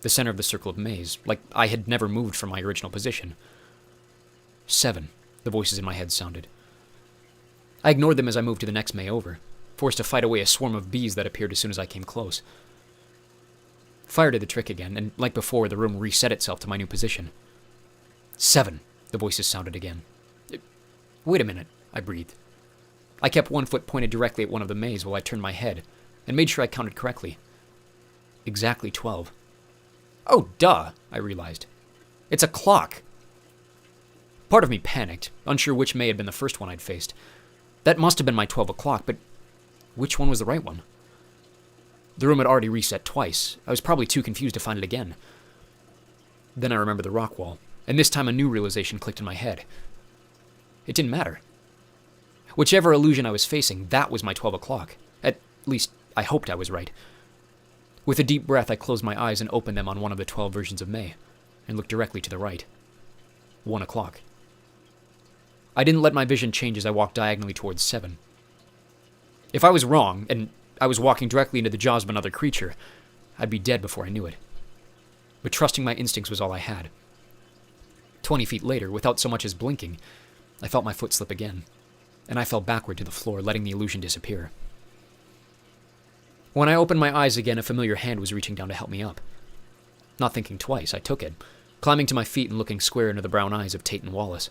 the center of the circle of maze, like I had never moved from my original position. 7, the voices in my head sounded. I ignored them as I moved to the next May over, forced to fight away a swarm of bees that appeared as soon as I came close. Fire did the trick again, and like before, the room reset itself to my new position. 7, the voices sounded again. Wait a minute, I breathed. I kept one foot pointed directly at one of the Mays while I turned my head, and made sure I counted correctly. Exactly 12. Oh, duh, I realized. It's a clock. Part of me panicked, unsure which May had been the first one I'd faced. That must have been my 12 o'clock, but which one was the right one? The room had already reset twice. I was probably too confused to find it again. Then I remembered the rock wall, and this time a new realization clicked in my head. It didn't matter. Whichever illusion I was facing, that was my 12 o'clock. At least, I hoped I was right. With a deep breath, I closed my eyes and opened them on one of the 12 versions of May, and looked directly to the right. 1 o'clock. I didn't let my vision change as I walked diagonally towards 7. If I was wrong, and I was walking directly into the jaws of another creature, I'd be dead before I knew it. But trusting my instincts was all I had. 20 feet later, without so much as blinking, I felt my foot slip again, and I fell backward to the floor, letting the illusion disappear. When I opened my eyes again, a familiar hand was reaching down to help me up. Not thinking twice, I took it, climbing to my feet and looking square into the brown eyes of Tayton Wallace.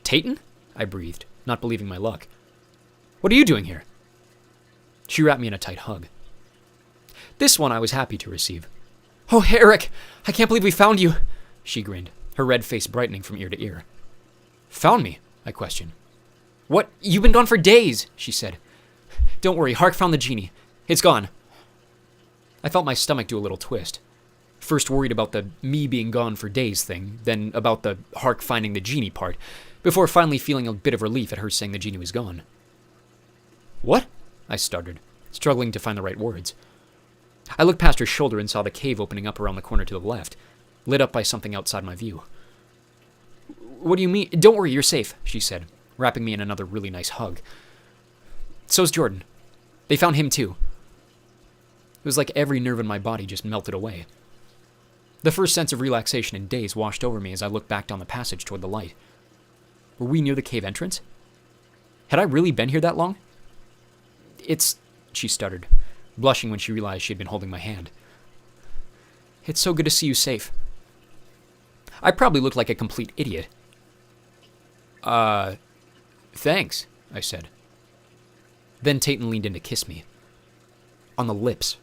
Tayton? I breathed, not believing my luck. What are you doing here? She wrapped me in a tight hug. This one I was happy to receive. Oh, Eric, I can't believe we found you, she grinned, her red face brightening from ear to ear. Found me? I questioned. What? You've been gone for days, she said. Don't worry, Hark found the genie. It's gone. I felt my stomach do a little twist. First worried about the me being gone for days thing, then about the Hark finding the genie part, before finally feeling a bit of relief at her saying the genie was gone. What? I stuttered, struggling to find the right words. I looked past her shoulder and saw the cave opening up around the corner to the left, lit up by something outside my view. What do you mean? Don't worry, you're safe, she said, wrapping me in another really nice hug. So's Jordan. They found him too. It was like every nerve in my body just melted away. The first sense of relaxation in days washed over me as I looked back down the passage toward the light. Were we near the cave entrance? Had I really been here that long? She stuttered, blushing when she realized she had been holding my hand. It's so good to see you safe. I probably looked like a complete idiot. Thanks, I said. Then Tayton leaned in to kiss me. On the lips.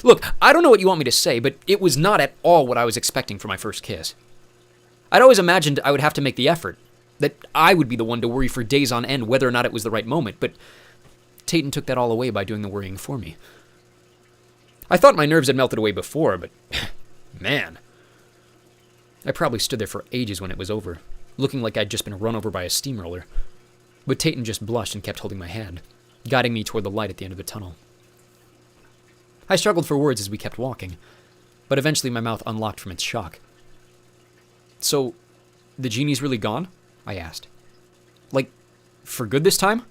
Look, I don't know what you want me to say, but it was not at all what I was expecting for my first kiss. I'd always imagined I would have to make the effort, that I would be the one to worry for days on end whether or not it was the right moment, but Tayton took that all away by doing the worrying for me. I thought my nerves had melted away before, but man. I probably stood there for ages when it was over, looking like I'd just been run over by a steamroller. But Tayton just blushed and kept holding my hand, guiding me toward the light at the end of the tunnel. I struggled for words as we kept walking, but eventually my mouth unlocked from its shock. So, the genie's really gone? I asked. Like, for good this time?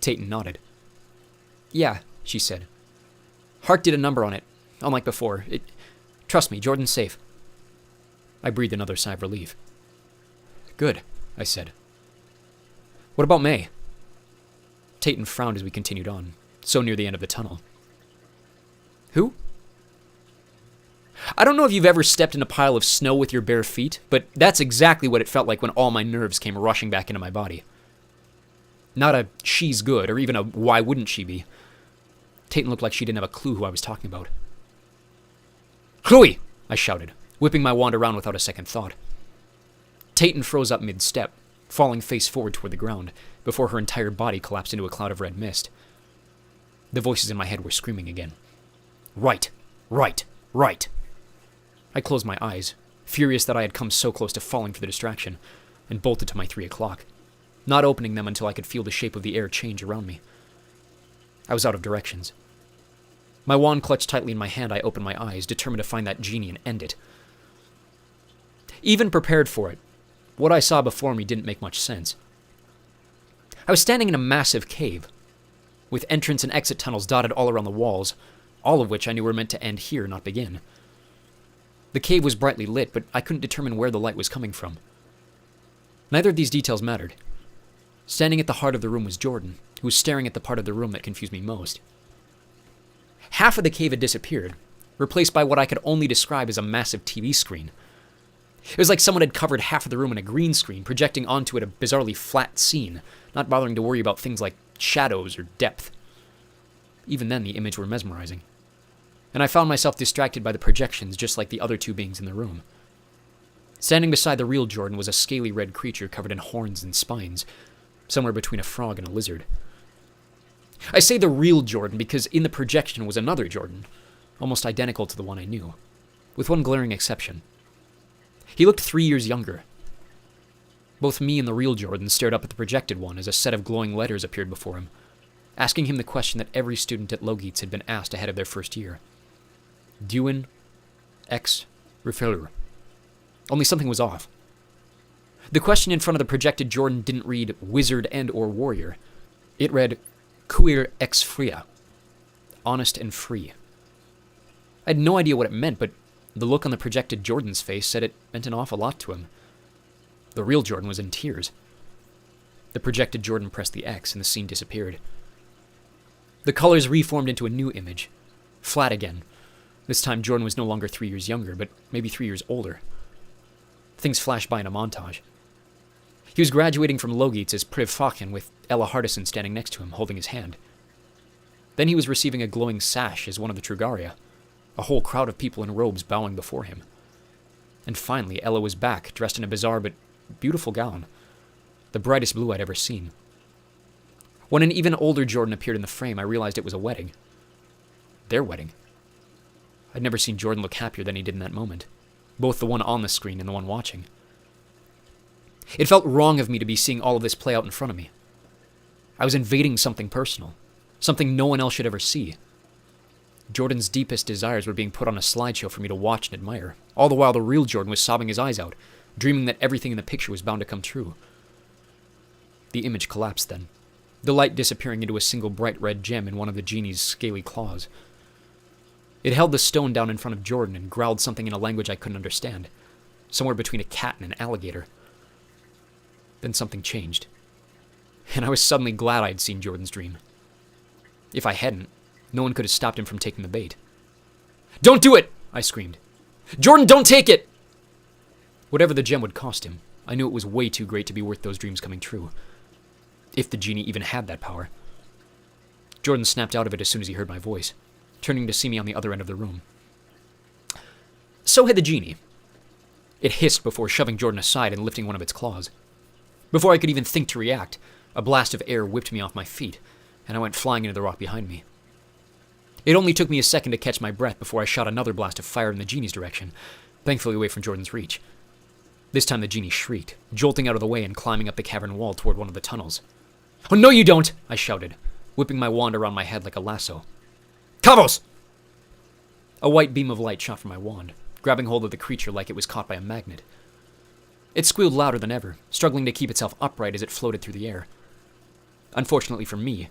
Tayton nodded. Yeah, she said. Hark did a number on it, unlike before. Trust me, Jordan's safe. I breathed another sigh of relief. Good, I said. What about May? Tayton frowned as we continued on, so near the end of the tunnel. Who? I don't know if you've ever stepped in a pile of snow with your bare feet, but that's exactly what it felt like when all my nerves came rushing back into my body. Not a she's good, or even a why wouldn't she be. Tayton looked like she didn't have a clue who I was talking about. Chloe! I shouted, whipping my wand around without a second thought. Tayton froze up mid-step, falling face forward toward the ground, before her entire body collapsed into a cloud of red mist. The voices in my head were screaming again. Right, right, right. I closed my eyes, furious that I had come so close to falling for the distraction, and bolted to my 3 o'clock, not opening them until I could feel the shape of the air change around me. I was out of directions. My wand clutched tightly in my hand, I opened my eyes, determined to find that genie and end it. Even prepared for it, what I saw before me didn't make much sense. I was standing in a massive cave, with entrance and exit tunnels dotted all around the walls, all of which I knew were meant to end here, not begin. The cave was brightly lit, but I couldn't determine where the light was coming from. Neither of these details mattered. Standing at the heart of the room was Jordan, who was staring at the part of the room that confused me most. Half of the cave had disappeared, replaced by what I could only describe as a massive TV screen. It was like someone had covered half of the room in a green screen, projecting onto it a bizarrely flat scene, not bothering to worry about things like shadows or depth. Even then, the images were mesmerizing. And I found myself distracted by the projections just like the other two beings in the room. Standing beside the real Jordan was a scaly red creature covered in horns and spines, somewhere between a frog and a lizard. I say the real Jordan because in the projection was another Jordan, almost identical to the one I knew, with one glaring exception. He looked 3 years younger. Both me and the real Jordan stared up at the projected one as a set of glowing letters appeared before him, asking him the question that every student at Logites had been asked ahead of their first year. Duin ex Refeller. Only something was off. The question in front of the projected Jordan didn't read wizard and or warrior. It read Queer ex fria. Honest and free. I had no idea what it meant, but the look on the projected Jordan's face said it meant an awful lot to him. The real Jordan was in tears. The projected Jordan pressed the X and the scene disappeared. The colors reformed into a new image. Flat again. This time Jordan was no longer 3 years younger, but maybe 3 years older. Things flashed by in a montage. He was graduating from Logites as Priv Fachen with Ella Hardison standing next to him, holding his hand. Then he was receiving a glowing sash as one of the Trugaria, a whole crowd of people in robes bowing before him. And finally, Ella was back, dressed in a bizarre but beautiful gown, the brightest blue I'd ever seen. When an even older Jordan appeared in the frame, I realized it was a wedding. Their wedding. I'd never seen Jordan look happier than he did in that moment, both the one on the screen and the one watching. It felt wrong of me to be seeing all of this play out in front of me. I was invading something personal, something no one else should ever see. Jordan's deepest desires were being put on a slideshow for me to watch and admire, all the while the real Jordan was sobbing his eyes out, dreaming that everything in the picture was bound to come true. The image collapsed then, the light disappearing into a single bright red gem in one of the genie's scaly claws. It held the stone down in front of Jordan and growled something in a language I couldn't understand, somewhere between a cat and an alligator. Then something changed, and I was suddenly glad I'd seen Jordan's dream. If I hadn't, no one could have stopped him from taking the bait. "Don't do it!" I screamed. "Jordan, don't take it!" Whatever the gem would cost him, I knew it was way too great to be worth those dreams coming true. If the genie even had that power. Jordan snapped out of it as soon as he heard my voice, turning to see me on the other end of the room. So had the genie. It hissed before shoving Jordan aside and lifting one of its claws. Before I could even think to react, a blast of air whipped me off my feet, and I went flying into the rock behind me. It only took me a second to catch my breath before I shot another blast of fire in the genie's direction, thankfully away from Jordan's reach. This time the genie shrieked, jolting out of the way and climbing up the cavern wall toward one of the tunnels. "Oh, no you don't!" I shouted, whipping my wand around my head like a lasso. "Kavos!" A white beam of light shot from my wand, grabbing hold of the creature like it was caught by a magnet. It squealed louder than ever, struggling to keep itself upright as it floated through the air. Unfortunately for me,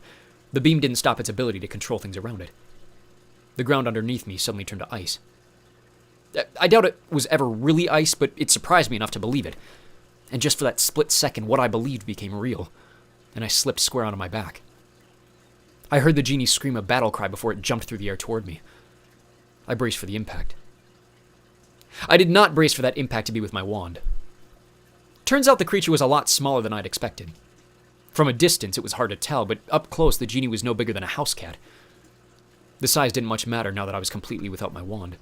the beam didn't stop its ability to control things around it. The ground underneath me suddenly turned to ice. I doubt it was ever really ice, but it surprised me enough to believe it. And just for that split second, what I believed became real, and I slipped square onto my back. I heard the genie scream a battle cry before it jumped through the air toward me. I braced for the impact. I did not brace for that impact to be with my wand. Turns out the creature was a lot smaller than I'd expected. From a distance, it was hard to tell, but up close, the genie was no bigger than a house cat. The size didn't much matter now that I was completely without my wand.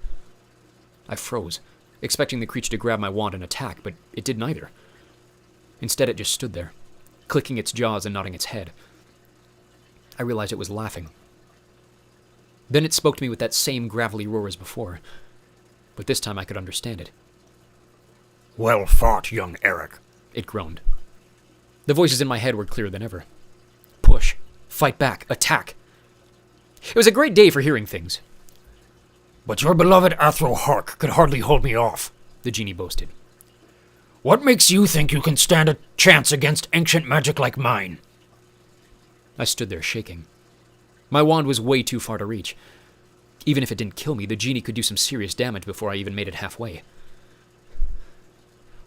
I froze, expecting the creature to grab my wand and attack, but it did neither. Instead, it just stood there, clicking its jaws and nodding its head. I realized it was laughing. Then it spoke to me with that same gravelly roar as before, but this time I could understand it. "Well fought, young Eric," it groaned. The voices in my head were clearer than ever. Push, fight back, attack. It was a great day for hearing things. "But your beloved Athro Hark could hardly hold me off," the genie boasted. "What makes you think you can stand a chance against ancient magic like mine?" I stood there shaking. My wand was way too far to reach. Even if it didn't kill me, the genie could do some serious damage before I even made it halfway.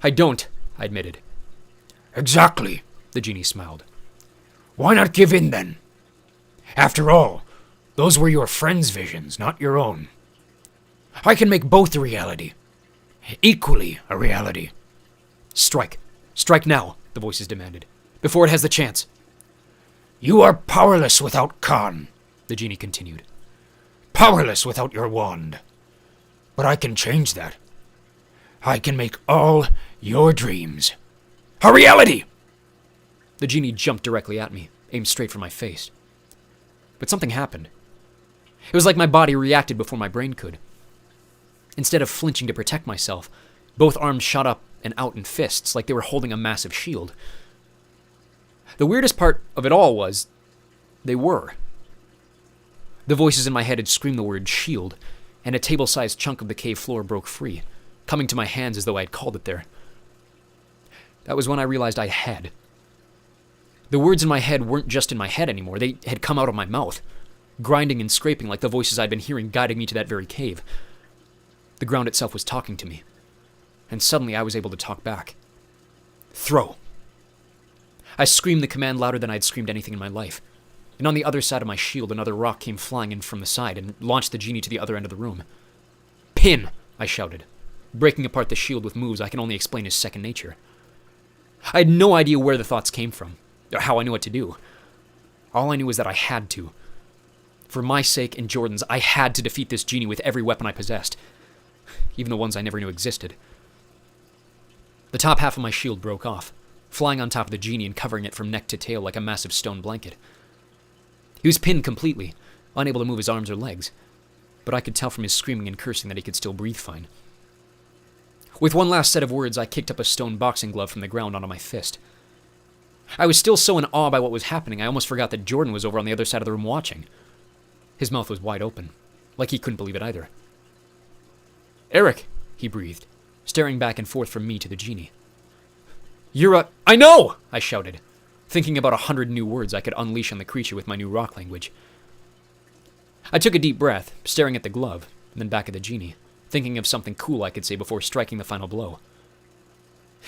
"I don't," I admitted. "Exactly," the genie smiled. "Why not give in then? After all, those were your friend's visions, not your own. I can make both a reality. Equally a reality." "Strike. Strike now," the voices demanded, "before it has the chance." "You are powerless without Khan," the genie continued. "Powerless without your wand. But I can change that. I can make all your dreams a reality. The genie jumped directly at me, aimed straight for my face. But something happened. It was like my body reacted before my brain could. Instead of flinching to protect myself, both arms shot up and out in fists like they were holding a massive shield. The weirdest part of it all was, they were. The voices in my head had screamed the word shield, and a table-sized chunk of the cave floor broke free, coming to my hands as though I had called it there. That was when I realized I had. The words in my head weren't just in my head anymore, they had come out of my mouth, grinding and scraping like the voices I'd been hearing guiding me to that very cave. The ground itself was talking to me, and suddenly I was able to talk back. Throw. I screamed the command louder than I'd screamed anything in my life, and on the other side of my shield another rock came flying in from the side and launched the genie to the other end of the room. Pin, I shouted, breaking apart the shield with moves I can only explain as second nature. I had no idea where the thoughts came from, or how I knew what to do. All I knew was that I had to. For my sake and Jordan's, I had to defeat this genie with every weapon I possessed, even the ones I never knew existed. The top half of my shield broke off, flying on top of the genie and covering it from neck to tail like a massive stone blanket. He was pinned completely, unable to move his arms or legs, but I could tell from his screaming and cursing that he could still breathe fine. With one last set of words, I kicked up a stone boxing glove from the ground onto my fist. I was still so in awe by what was happening, I almost forgot that Jordan was over on the other side of the room watching. His mouth was wide open, like he couldn't believe it either. "Eric," he breathed, staring back and forth from me to the genie. I know!" I shouted, thinking about 100 new words I could unleash on the creature with my new rock language. I took a deep breath, staring at the glove, and then back at the genie, thinking of something cool I could say before striking the final blow.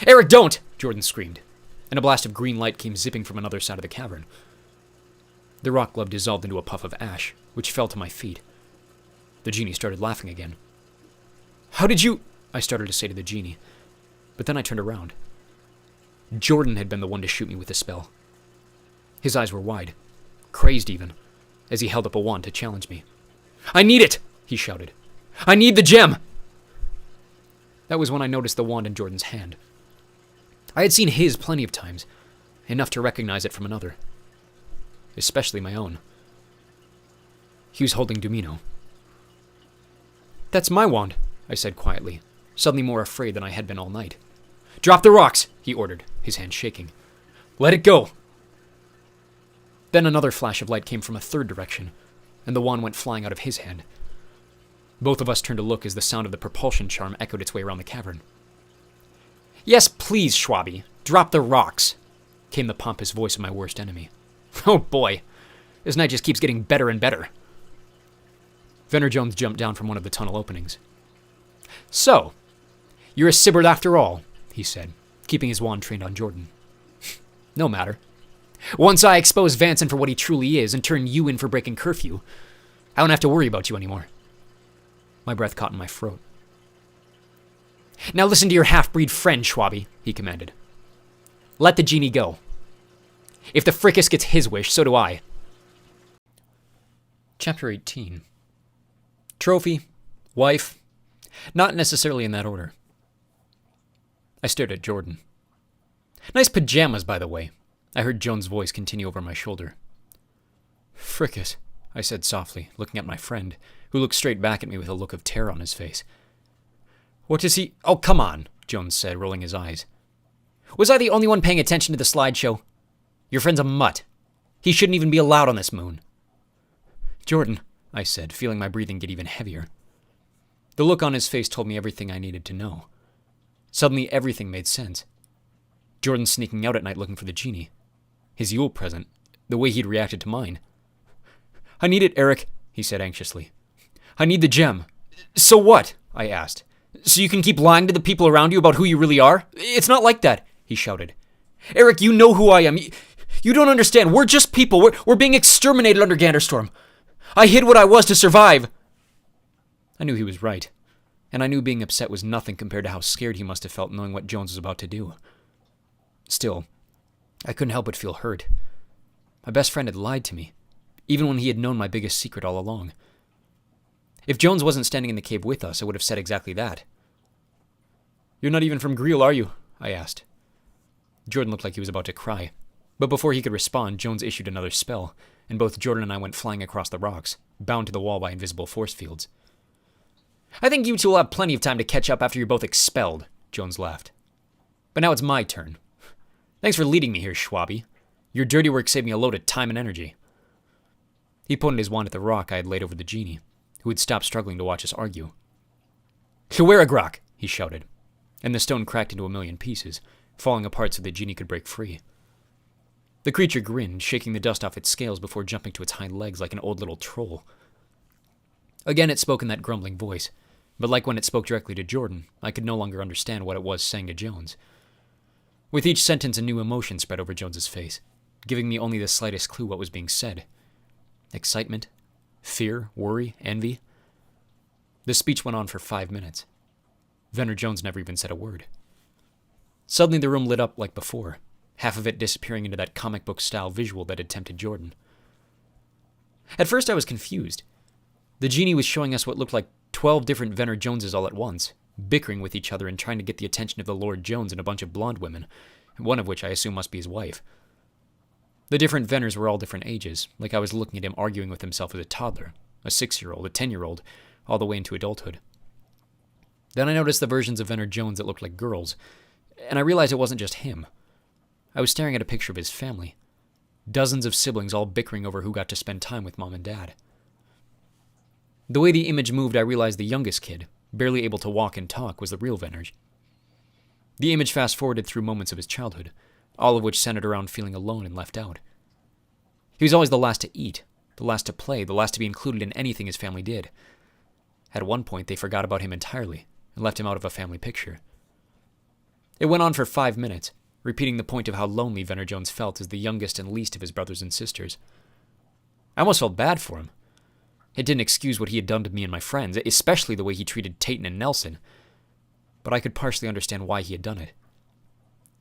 "Eric, don't!" Jordan screamed, and a blast of green light came zipping from another side of the cavern. The rock glove dissolved into a puff of ash, which fell to my feet. The genie started laughing again. "How did you—" I started to say to the genie, but then I turned around. Jordan had been the one to shoot me with the spell. His eyes were wide, crazed even, as he held up a wand to challenge me. "I need it!" he shouted. "I need the gem!" That was when I noticed the wand in Jordan's hand. I had seen his plenty of times, enough to recognize it from another, especially my own. He was holding Dumino. "That's my wand," I said quietly, suddenly more afraid than I had been all night. "Drop the rocks," he ordered, his hand shaking. "Let it go." Then another flash of light came from a third direction, and the wand went flying out of his hand. Both of us turned to look as the sound of the propulsion charm echoed its way around the cavern. "Yes, please, Schwabby, drop the rocks," came the pompous voice of my worst enemy. Oh boy, this night just keeps getting better and better. Venner Jones jumped down from one of the tunnel openings. "So, you're a Sibbard after all," he said, keeping his wand trained on Jordan. "No matter. Once I expose Vanson for what he truly is and turn you in for breaking curfew, I don't have to worry about you anymore." My breath caught in my throat. "Now listen to your half-breed friend, Schwabby," he commanded. "Let the genie go. If the frickus gets his wish, so do I." Chapter 18. Trophy, wife, not necessarily in that order. I stared at Jordan. "Nice pajamas, by the way," I heard Jones' voice continue over my shoulder. "Frickus," I said softly, looking at my friend, who looked straight back at me with a look of terror on his face. "What does he—" "Oh, come on," Jones said, rolling his eyes. "Was I the only one paying attention to the slideshow? Your friend's a mutt. He shouldn't even be allowed on this moon." "Jordan," I said, feeling my breathing get even heavier. The look on his face told me everything I needed to know. Suddenly, everything made sense. Jordan sneaking out at night looking for the genie. His Yule present. The way he'd reacted to mine. "I need it, Eric," he said anxiously. "I need the gem." "So what?" I asked. "So you can keep lying to the people around you about who you really are? It's not like that," he shouted. "Eric, you know who I am. You don't understand. We're just people. We're being exterminated under Ganderstorm. I hid what I was to survive." I knew he was right, and I knew being upset was nothing compared to how scared he must have felt knowing what Jones was about to do. Still, I couldn't help but feel hurt. My best friend had lied to me, even when he had known my biggest secret all along. If Jones wasn't standing in the cave with us, I would have said exactly that. You're not even from Greel, are you? I asked. Jordan looked like he was about to cry, but before he could respond, Jones issued another spell, and both Jordan and I went flying across the rocks, bound to the wall by invisible force fields. I think you two will have plenty of time to catch up after you're both expelled, Jones laughed. But now it's my turn. Thanks for leading me here, Schwabby. Your dirty work saved me a load of time and energy. He pointed his wand at the rock I had laid over the genie, who had stopped struggling to watch us argue. Llyweragrach, he shouted, and the stone cracked into a million pieces, falling apart so the genie could break free. The creature grinned, shaking the dust off its scales before jumping to its hind legs like an old little troll. Again it spoke in that grumbling voice, but like when it spoke directly to Jordan, I could no longer understand what it was saying to Jones. With each sentence, a new emotion spread over Jones's face, giving me only the slightest clue what was being said. Excitement, fear, worry, envy. The speech went on for 5 minutes. Venner Jones never even said a word. Suddenly the room lit up like before, half of it disappearing into that comic book style visual that had tempted Jordan. At first I was confused. The genie was showing us what looked like 12 different Venner Joneses all at once, bickering with each other and trying to get the attention of the Lord Jones and a bunch of blonde women, one of which I assume must be his wife. The different Venners were all different ages, like I was looking at him arguing with himself as a toddler, a 6-year-old, a 10-year-old, all the way into adulthood. Then I noticed the versions of Venner Jones that looked like girls, and I realized it wasn't just him. I was staring at a picture of his family. Dozens of siblings all bickering over who got to spend time with Mom and Dad. The way the image moved, I realized the youngest kid, barely able to walk and talk, was the real Venner. The image fast-forwarded through moments of his childhood, all of which centered around feeling alone and left out. He was always the last to eat, the last to play, the last to be included in anything his family did. At one point, they forgot about him entirely and left him out of a family picture. It went on for 5 minutes, repeating the point of how lonely Venner Jones felt as the youngest and least of his brothers and sisters. I almost felt bad for him. It didn't excuse what he had done to me and my friends, especially the way he treated Tayton and Nelson, but I could partially understand why he had done it.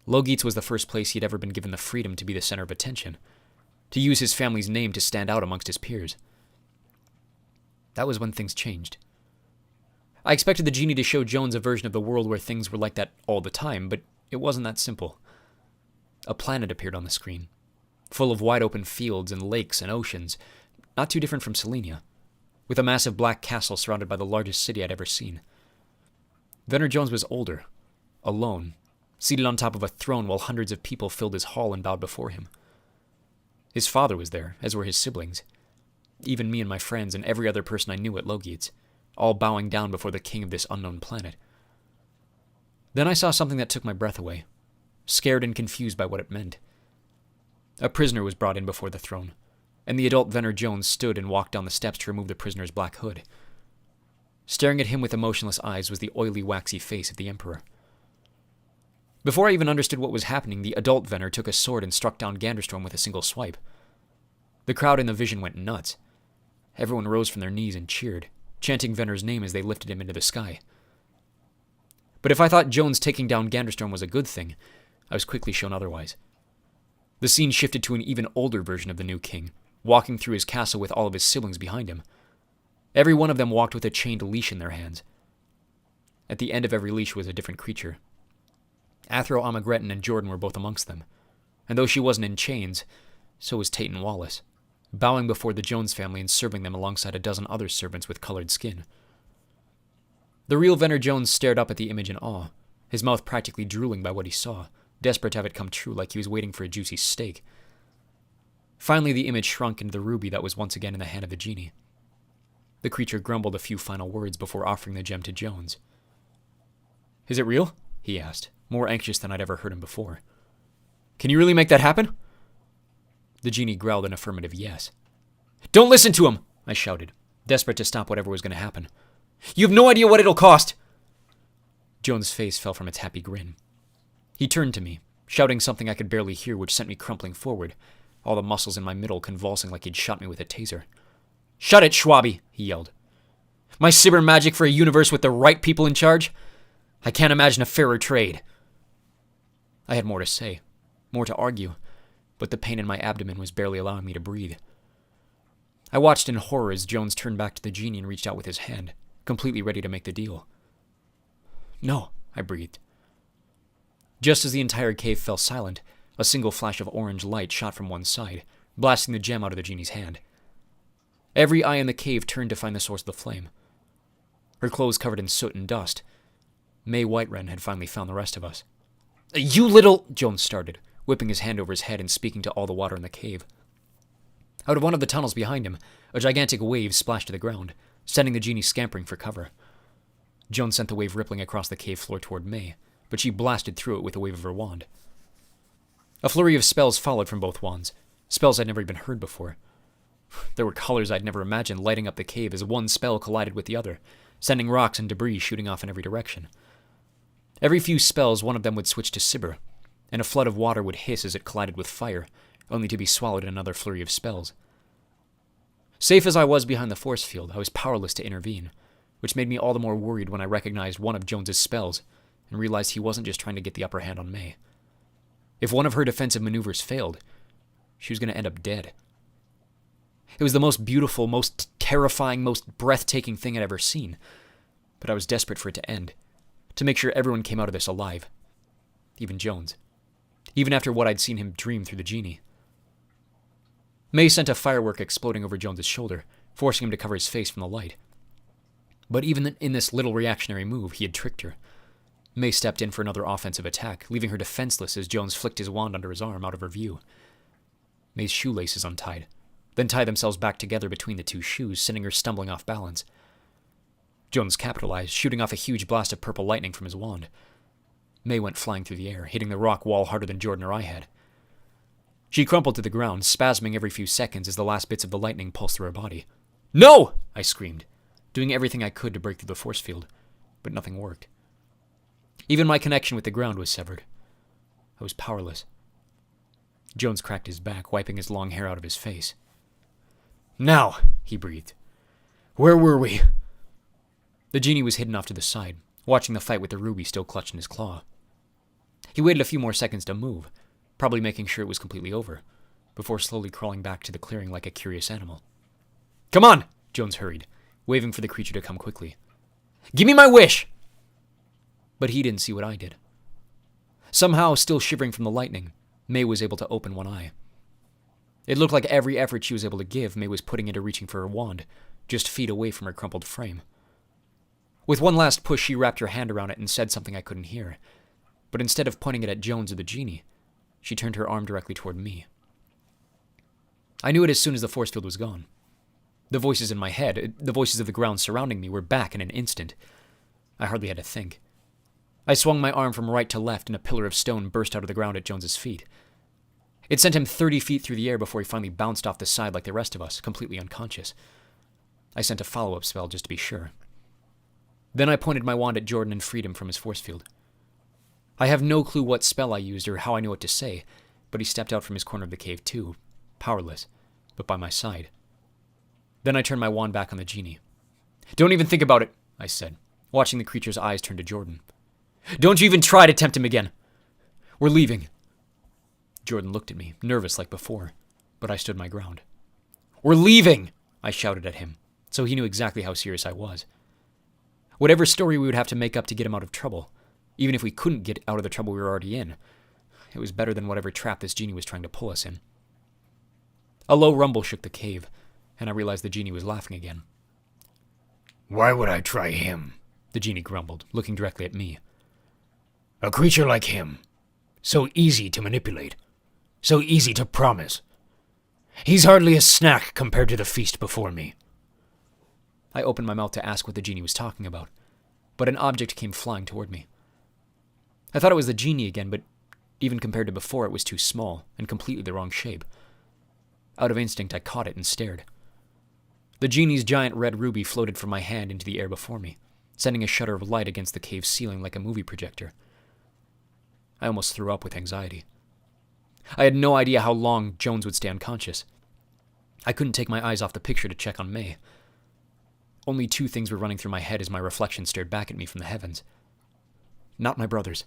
Logeets was the first place he had ever been given the freedom to be the center of attention, to use his family's name to stand out amongst his peers. That was when things changed. I expected the genie to show Jones a version of the world where things were like that all the time, but it wasn't that simple. A planet appeared on the screen, full of wide-open fields and lakes and oceans, not too different from Selenia, with a massive black castle surrounded by the largest city I'd ever seen. Venner Jones was older, alone, seated on top of a throne while hundreds of people filled his hall and bowed before him. His father was there, as were his siblings, even me and my friends and every other person I knew at Logeets, all bowing down before the king of this unknown planet. Then I saw something that took my breath away, scared and confused by what it meant. A prisoner was brought in before the throne, and the adult Venner Jones stood and walked down the steps to remove the prisoner's black hood. Staring at him with emotionless eyes was the oily, waxy face of the Emperor. Before I even understood what was happening, the adult Venner took a sword and struck down Ganderstrom with a single swipe. The crowd in the vision went nuts. Everyone rose from their knees and cheered, chanting Venner's name as they lifted him into the sky. But if I thought Jones taking down Ganderstrom was a good thing, I was quickly shown otherwise. The scene shifted to an even older version of the new king, walking through his castle with all of his siblings behind him. Every one of them walked with a chained leash in their hands. At the end of every leash was a different creature. Athro Amagretin and Jordan were both amongst them, and though she wasn't in chains, so was Tayton Wallace, bowing before the Jones family and serving them alongside a dozen other servants with colored skin. The real Venner Jones stared up at the image in awe, his mouth practically drooling by what he saw, desperate to have it come true like he was waiting for a juicy steak. Finally, the image shrunk into the ruby that was once again in the hand of the genie. The creature grumbled a few final words before offering the gem to Jones. "Is it real?" he asked, more anxious than I'd ever heard him before. "Can you really make that happen?" The genie growled an affirmative yes. "Don't listen to him!" I shouted, desperate to stop whatever was going to happen. "You have no idea what it'll cost!" Jones' face fell from its happy grin. He turned to me, shouting something I could barely hear, which sent me crumpling forward, all the muscles in my middle convulsing like he'd shot me with a taser. "Shut it, Schwabby!" he yelled. "My cyber magic for a universe with the right people in charge? I can't imagine a fairer trade." I had more to say, more to argue, but the pain in my abdomen was barely allowing me to breathe. I watched in horror as Jones turned back to the genie and reached out with his hand, completely ready to make the deal. "No," I breathed. Just as the entire cave fell silent, a single flash of orange light shot from one side, blasting the gem out of the genie's hand. Every eye in the cave turned to find the source of the flame. Her clothes covered in soot and dust. May Whiterun had finally found the rest of us. "You little—" Jones started, whipping his hand over his head and speaking to all the water in the cave. Out of one of the tunnels behind him, a gigantic wave splashed to the ground, sending the genie scampering for cover. Jones sent the wave rippling across the cave floor toward May, but she blasted through it with a wave of her wand. A flurry of spells followed from both wands, spells I'd never even heard before. There were colors I'd never imagined lighting up the cave as one spell collided with the other, sending rocks and debris shooting off in every direction. Every few spells, one of them would switch to Sibber, and a flood of water would hiss as it collided with fire, only to be swallowed in another flurry of spells. Safe as I was behind the force field, I was powerless to intervene, which made me all the more worried when I recognized one of Jones's spells and realized he wasn't just trying to get the upper hand on May. If one of her defensive maneuvers failed, she was going to end up dead. It was the most beautiful, most terrifying, most breathtaking thing I'd ever seen, but I was desperate for it to end, to make sure everyone came out of this alive. Even Jones. Even after what I'd seen him dream through the genie. May sent a firework exploding over Jones's shoulder, forcing him to cover his face from the light. But even in this little reactionary move, he had tricked her. May stepped in for another offensive attack, leaving her defenseless as Jones flicked his wand under his arm out of her view. May's shoelaces untied, then tied themselves back together between the two shoes, sending her stumbling off balance. Jones capitalized, shooting off a huge blast of purple lightning from his wand. May went flying through the air, hitting the rock wall harder than Jordan or I had. She crumpled to the ground, spasming every few seconds as the last bits of the lightning pulsed through her body. "No!" I screamed, doing everything I could to break through the force field, but nothing worked. Even my connection with the ground was severed. I was powerless. Jones cracked his back, wiping his long hair out of his face. "Now," he breathed. "Where were we?" The genie was hidden off to the side, watching the fight with the ruby still clutched in his claw. He waited a few more seconds to move, probably making sure it was completely over, before slowly crawling back to the clearing like a curious animal. "Come on!" Jones hurried, waving for the creature to come quickly. "Give me my wish!" But he didn't see what I did. Somehow, still shivering from the lightning, May was able to open one eye. It looked like every effort she was able to give, May was putting into reaching for her wand, just feet away from her crumpled frame. With one last push, she wrapped her hand around it and said something I couldn't hear. But instead of pointing it at Jones or the genie, she turned her arm directly toward me. I knew it as soon as the force field was gone. The voices in my head, the voices of the ground surrounding me, were back in an instant. I hardly had to think. I swung my arm from right to left, and a pillar of stone burst out of the ground at Jones's feet. It sent him 30 feet through the air before he finally bounced off the side like the rest of us, completely unconscious. I sent a follow-up spell just to be sure. Then I pointed my wand at Jordan and freed him from his force field. I have no clue what spell I used or how I knew what to say, but he stepped out from his corner of the cave too, powerless, but by my side. Then I turned my wand back on the genie. "Don't even think about it," I said, watching the creature's eyes turn to Jordan. "Don't you even try to tempt him again. We're leaving." Jordan looked at me, nervous like before, but I stood my ground. "We're leaving!" I shouted at him, so he knew exactly how serious I was. Whatever story we would have to make up to get him out of trouble, even if we couldn't get out of the trouble we were already in, it was better than whatever trap this genie was trying to pull us in. A low rumble shook the cave, and I realized the genie was laughing again. "Why would I try him?" The genie grumbled, looking directly at me. "A creature like him. So easy to manipulate. So easy to promise. He's hardly a snack compared to the feast before me." I opened my mouth to ask what the genie was talking about, but an object came flying toward me. I thought it was the genie again, but even compared to before, it was too small and completely the wrong shape. Out of instinct, I caught it and stared. The genie's giant red ruby floated from my hand into the air before me, sending a shudder of light against the cave's ceiling like a movie projector. I almost threw up with anxiety. I had no idea how long Jones would stay unconscious. I couldn't take my eyes off the picture to check on May. Only two things were running through my head as my reflection stared back at me from the heavens. Not my brothers.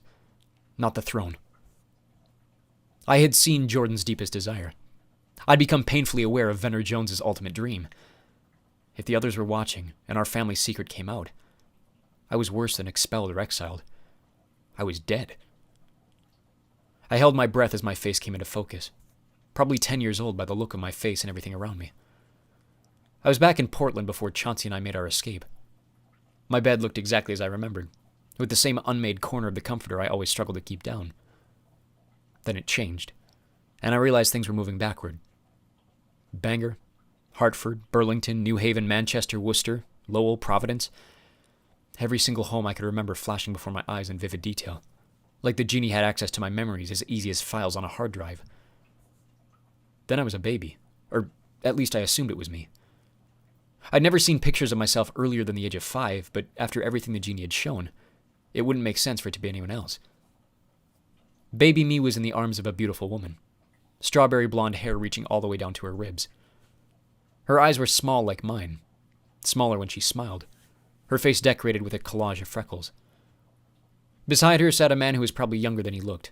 Not the throne. I had seen Jordan's deepest desire. I'd become painfully aware of Venner Jones's ultimate dream. If the others were watching, and our family's secret came out, I was worse than expelled or exiled. I was dead. I held my breath as my face came into focus. Probably 10 years old by the look of my face and everything around me. I was back in Portland before Chauncey and I made our escape. My bed looked exactly as I remembered, with the same unmade corner of the comforter I always struggled to keep down. Then it changed, and I realized things were moving backward. Bangor, Hartford, Burlington, New Haven, Manchester, Worcester, Lowell, Providence. Every single home I could remember flashing before my eyes in vivid detail, like the Genie had access to my memories as easy as files on a hard drive. Then I was a baby, or at least I assumed it was me. I'd never seen pictures of myself earlier than the age of 5, but after everything the Genie had shown, it wouldn't make sense for it to be anyone else. Baby me was in the arms of a beautiful woman, strawberry blonde hair reaching all the way down to her ribs. Her eyes were small like mine, smaller when she smiled, her face decorated with a collage of freckles. Beside her sat a man who was probably younger than he looked,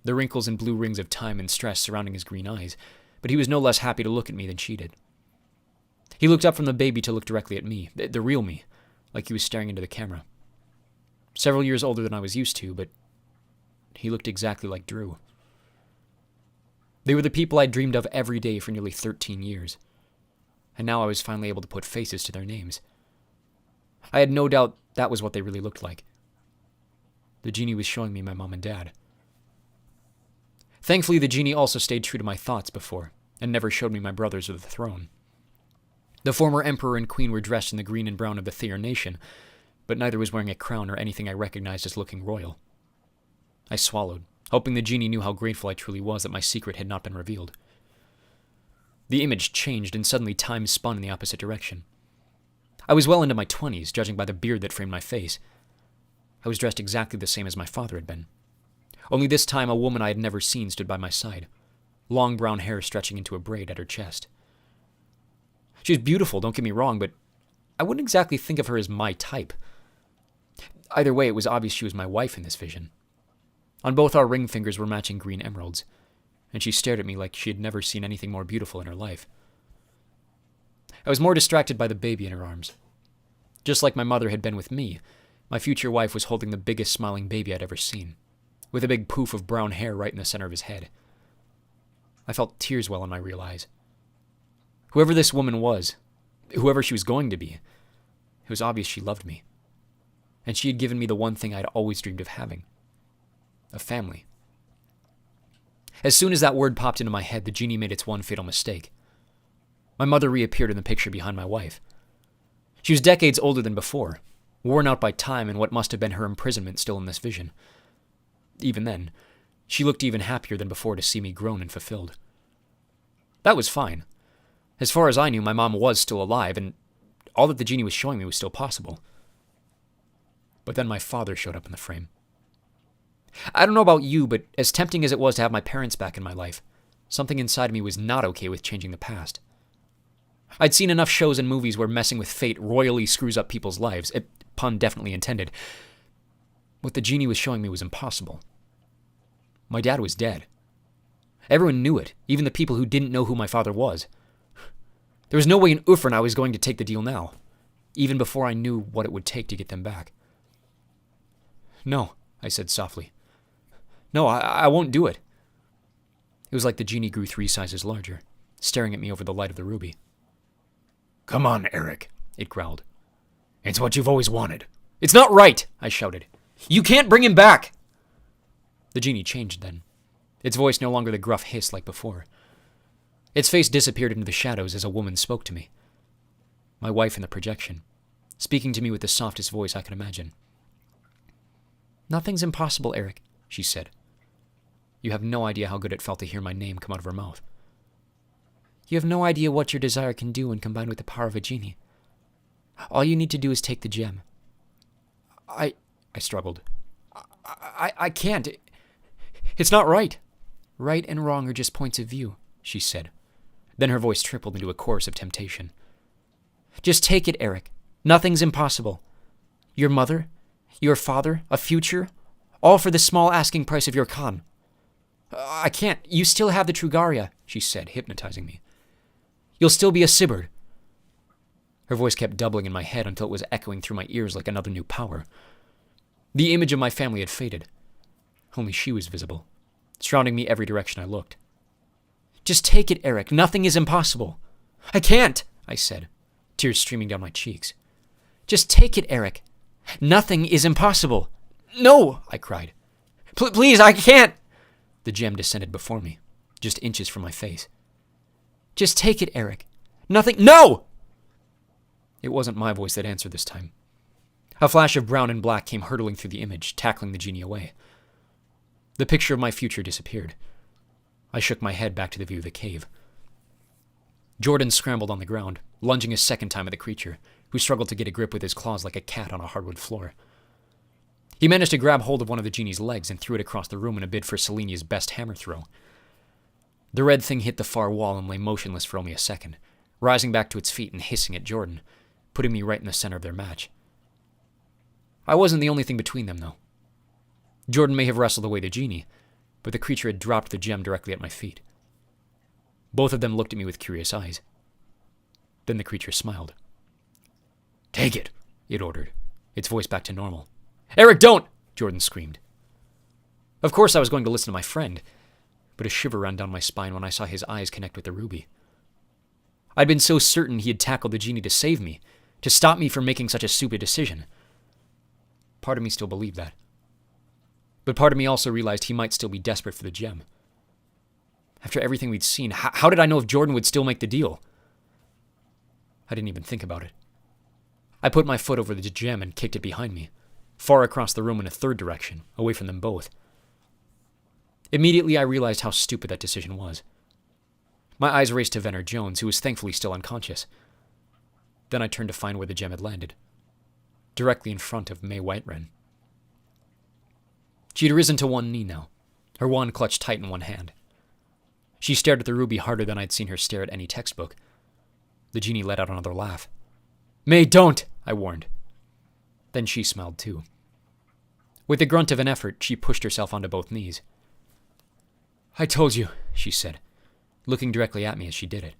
the wrinkles and blue rings of time and stress surrounding his green eyes, but he was no less happy to look at me than she did. He looked up from the baby to look directly at me, the real me, like he was staring into the camera. Several years older than I was used to, but he looked exactly like Drew. They were the people I'd dreamed of every day for nearly 13 years, and now I was finally able to put faces to their names. I had no doubt that was what they really looked like. The Genie was showing me my mom and dad. Thankfully, the Genie also stayed true to my thoughts before, and never showed me my brothers or the throne. The former emperor and queen were dressed in the green and brown of the Thayer nation, but neither was wearing a crown or anything I recognized as looking royal. I swallowed, hoping the Genie knew how grateful I truly was that my secret had not been revealed. The image changed, and suddenly time spun in the opposite direction. I was well into my 20s, judging by the beard that framed my face. I was dressed exactly the same as my father had been. Only this time a woman I had never seen stood by my side, long brown hair stretching into a braid at her chest. She was beautiful, don't get me wrong, but I wouldn't exactly think of her as my type. Either way, it was obvious she was my wife in this vision. On both our ring fingers were matching green emeralds, and she stared at me like she had never seen anything more beautiful in her life. I was more distracted by the baby in her arms. Just like my mother had been with me, my future wife was holding the biggest smiling baby I'd ever seen, with a big poof of brown hair right in the center of his head. I felt tears well in my real eyes. Whoever this woman was, whoever she was going to be, it was obvious she loved me. And she had given me the one thing I'd always dreamed of having. A family. As soon as that word popped into my head, the Genie made its one fatal mistake. My mother reappeared in the picture behind my wife. She was decades older than before, worn out by time and what must have been her imprisonment still in this vision. Even then, she looked even happier than before to see me grown and fulfilled. That was fine. As far as I knew, my mom was still alive, and all that the Genie was showing me was still possible. But then my father showed up in the frame. I don't know about you, but as tempting as it was to have my parents back in my life, something inside me was not okay with changing the past. I'd seen enough shows and movies where messing with fate royally screws up people's lives, a pun definitely intended. What the Genie was showing me was impossible. My dad was dead. Everyone knew it, even the people who didn't know who my father was. There was no way in Ufern I was going to take the deal now, even before I knew what it would take to get them back. No, I said softly. No, I won't do it. It was like the Genie grew 3 sizes larger, staring at me over the light of the ruby. Come on, Eric, it growled. It's what you've always wanted. It's not right, I shouted. You can't bring him back! The Genie changed then, its voice no longer the gruff hiss like before. Its face disappeared into the shadows as a woman spoke to me. My wife in the projection, speaking to me with the softest voice I could imagine. Nothing's impossible, Eric, she said. You have no idea how good it felt to hear my name come out of her mouth. You have no idea what your desire can do when combined with the power of a Genie. All you need to do is take the gem. I struggled. I can't. It's not right. Right and wrong are just points of view, she said. Then her voice tripled into a chorus of temptation. Just take it, Eric. Nothing's impossible. Your mother, your father, a future, all for the small asking price of your Khan. I can't. You still have the Trugaria, she said, hypnotizing me. You'll still be a Sibbard. Her voice kept doubling in my head until it was echoing through my ears like another new power. The image of my family had faded. Only she was visible, surrounding me every direction I looked. "Just take it, Eric. Nothing is impossible." "I can't," I said, tears streaming down my cheeks. "Just take it, Eric. Nothing is impossible." "No," I cried. Please, I can't." The gem descended before me, just inches from my face. "Just take it, Eric. Nothing— No!" It wasn't my voice that answered this time. A flash of brown and black came hurtling through the image, tackling the genie away. The picture of my future disappeared. I shook my head back to the view of the cave. Jordan scrambled on the ground, lunging a second time at the creature, who struggled to get a grip with his claws like a cat on a hardwood floor. He managed to grab hold of one of the genie's legs and threw it across the room in a bid for Selenia's best hammer throw. The red thing hit the far wall and lay motionless for only a second, rising back to its feet and hissing at Jordan, putting me right in the center of their match. I wasn't the only thing between them, though. Jordan may have wrestled away the genie, but the creature had dropped the gem directly at my feet. Both of them looked at me with curious eyes. Then the creature smiled. "Take it," it ordered, its voice back to normal. "Eric, don't!" Jordan screamed. Of course I was going to listen to my friend, but a shiver ran down my spine when I saw his eyes connect with the ruby. I'd been so certain he had tackled the genie to save me, to stop me from making such a stupid decision. Part of me still believed that. But part of me also realized he might still be desperate for the gem. After everything we'd seen, how did I know if Jordan would still make the deal? I didn't even think about it. I put my foot over the gem and kicked it behind me, far across the room in a third direction, away from them both. Immediately I realized how stupid that decision was. My eyes raced to Venner Jones, who was thankfully still unconscious. Then I turned to find where the gem had landed, directly in front of May Whitewren. She had risen to one knee now, her wand clutched tight in one hand. She stared at the ruby harder than I'd seen her stare at any textbook. The genie let out another laugh. "May, don't!" I warned. Then she smiled too. With the grunt of an effort, she pushed herself onto both knees. "I told you," she said, looking directly at me as she did it.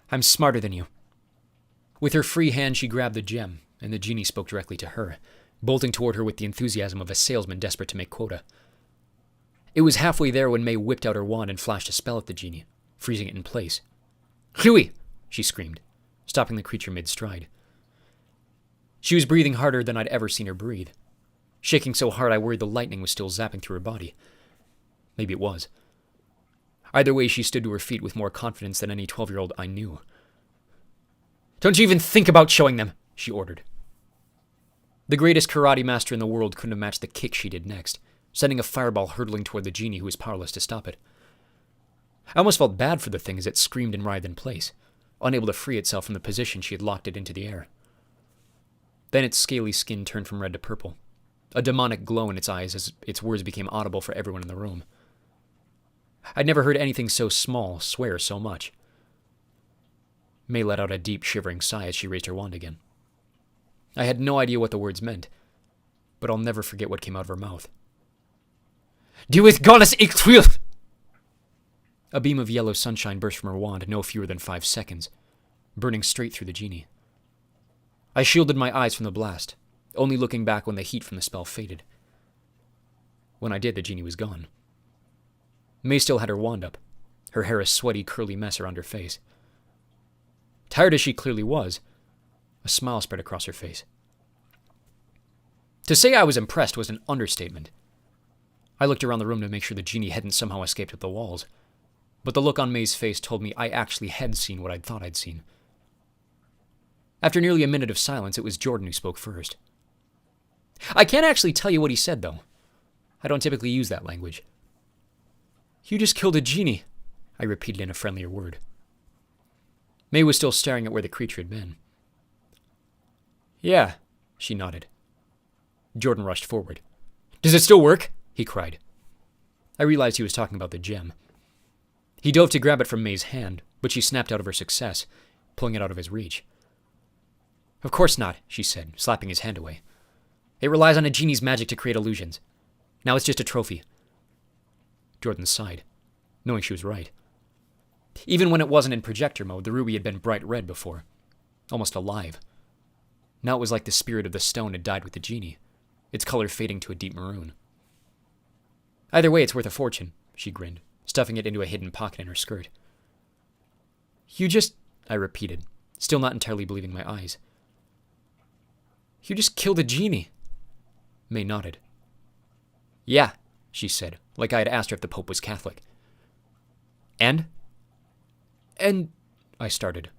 "I'm smarter than you." With her free hand, she grabbed the gem, and the genie spoke directly to her, bolting toward her with the enthusiasm of a salesman desperate to make quota. It was halfway there when May whipped out her wand and flashed a spell at the genie, freezing it in place. "Huey!" she screamed, stopping the creature mid-stride. She was breathing harder than I'd ever seen her breathe, shaking so hard I worried the lightning was still zapping through her body. Maybe it was. Either way, she stood to her feet with more confidence than any 12-year-old I knew. "Don't you even think about showing them," she ordered. The greatest karate master in the world couldn't have matched the kick she did next, sending a fireball hurtling toward the genie who was powerless to stop it. I almost felt bad for the thing as it screamed and writhed in place, unable to free itself from the position she had locked it into the air. Then its scaly skin turned from red to purple, a demonic glow in its eyes as its words became audible for everyone in the room. I'd never heard anything so small swear so much. May let out a deep, shivering sigh as she raised her wand again. I had no idea what the words meant, but I'll never forget what came out of her mouth. "Do with goddess Ichtwilf!" A beam of yellow sunshine burst from her wand no fewer than 5 seconds, burning straight through the genie. I shielded my eyes from the blast, only looking back when the heat from the spell faded. When I did, the genie was gone. May still had her wand up, her hair a sweaty, curly mess around her face. Tired as she clearly was, a smile spread across her face. To say I was impressed was an understatement. I looked around the room to make sure the genie hadn't somehow escaped up the walls, but the look on May's face told me I actually had seen what I'd thought I'd seen. After nearly a minute of silence, it was Jordan who spoke first. I can't actually tell you what he said, though. I don't typically use that language. "You just killed a genie," I repeated in a friendlier word. May was still staring at where the creature had been. "Yeah," she nodded. Jordan rushed forward. "Does it still work?" he cried. I realized he was talking about the gem. He dove to grab it from May's hand, but she snapped out of her success, pulling it out of his reach. "Of course not," she said, slapping his hand away. "It relies on a genie's magic to create illusions. Now it's just a trophy." Jordan sighed, knowing she was right. Even when it wasn't in projector mode, the ruby had been bright red before, almost alive. Now it was like the spirit of the stone had died with the genie, its color fading to a deep maroon. Either way, it's worth a fortune, she grinned, stuffing it into a hidden pocket in her skirt. You just, I repeated, still not entirely believing my eyes. You just killed a genie. May nodded. Yeah, she said, like I had asked her if the Pope was Catholic. And, I started,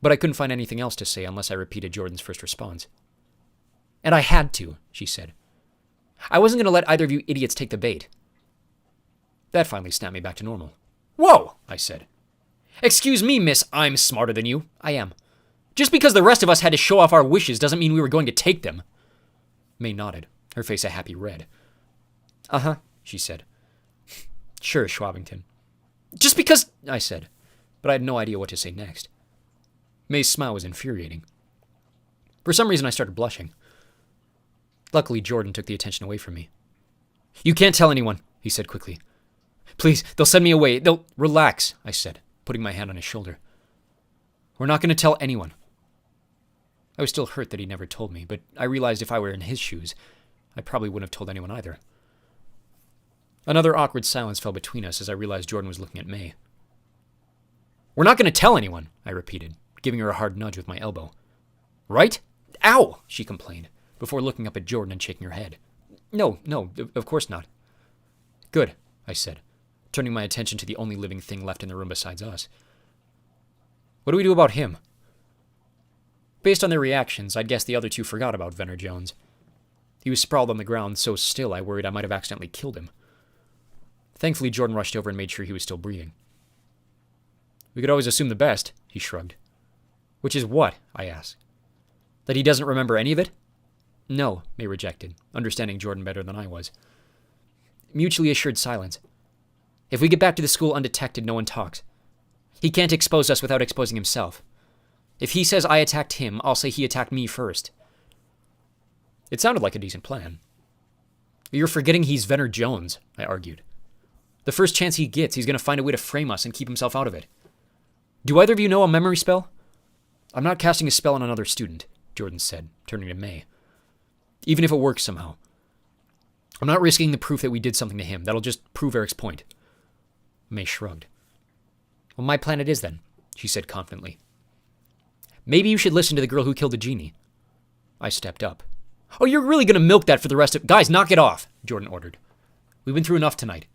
but I couldn't find anything else to say unless I repeated Jordan's first response. And I had to, she said. I wasn't going to let either of you idiots take the bait. That finally snapped me back to normal. Whoa, I said. Excuse me, miss, I'm smarter than you. I am. Just because the rest of us had to show off our wishes doesn't mean we were going to take them. May nodded, her face a happy red. Uh-huh, she said. Sure, Shwabbington. Just because, I said, but I had no idea what to say next. May's smile was infuriating. For some reason, I started blushing. Luckily, Jordan took the attention away from me. You can't tell anyone, he said quickly. Please, they'll send me away. They'll... Relax, I said, putting my hand on his shoulder. We're not going to tell anyone. I was still hurt that he never told me, but I realized if I were in his shoes, I probably wouldn't have told anyone either. Another awkward silence fell between us as I realized Jordan was looking at May. We're not going to tell anyone, I repeated, giving her a hard nudge with my elbow. Right? Ow, she complained, before looking up at Jordan and shaking her head. No, of course not. Good, I said, turning my attention to the only living thing left in the room besides us. What do we do about him? Based on their reactions, I'd guess the other two forgot about Venner Jones. He was sprawled on the ground so still I worried I might have accidentally killed him. Thankfully, Jordan rushed over and made sure he was still breathing. We could always assume the best, he shrugged. Which is what? I asked. That he doesn't remember any of it? No, May rejected, understanding Jordan better than I was. Mutually assured silence. If we get back to the school undetected, no one talks. He can't expose us without exposing himself. If he says I attacked him, I'll say he attacked me first. It sounded like a decent plan. You're forgetting he's Venner Jones, I argued. The first chance he gets, he's going to find a way to frame us and keep himself out of it. Do either of you know a memory spell? I'm not casting a spell on another student, Jordan said, turning to May. Even if it works somehow. I'm not risking the proof that we did something to him. That'll just prove Eric's point. May shrugged. Well, my plan it is then, she said confidently. Maybe you should listen to the girl who killed the genie. I stepped up. Oh, you're really going to milk that for the rest of... Guys, knock it off, Jordan ordered. We've been through enough tonight.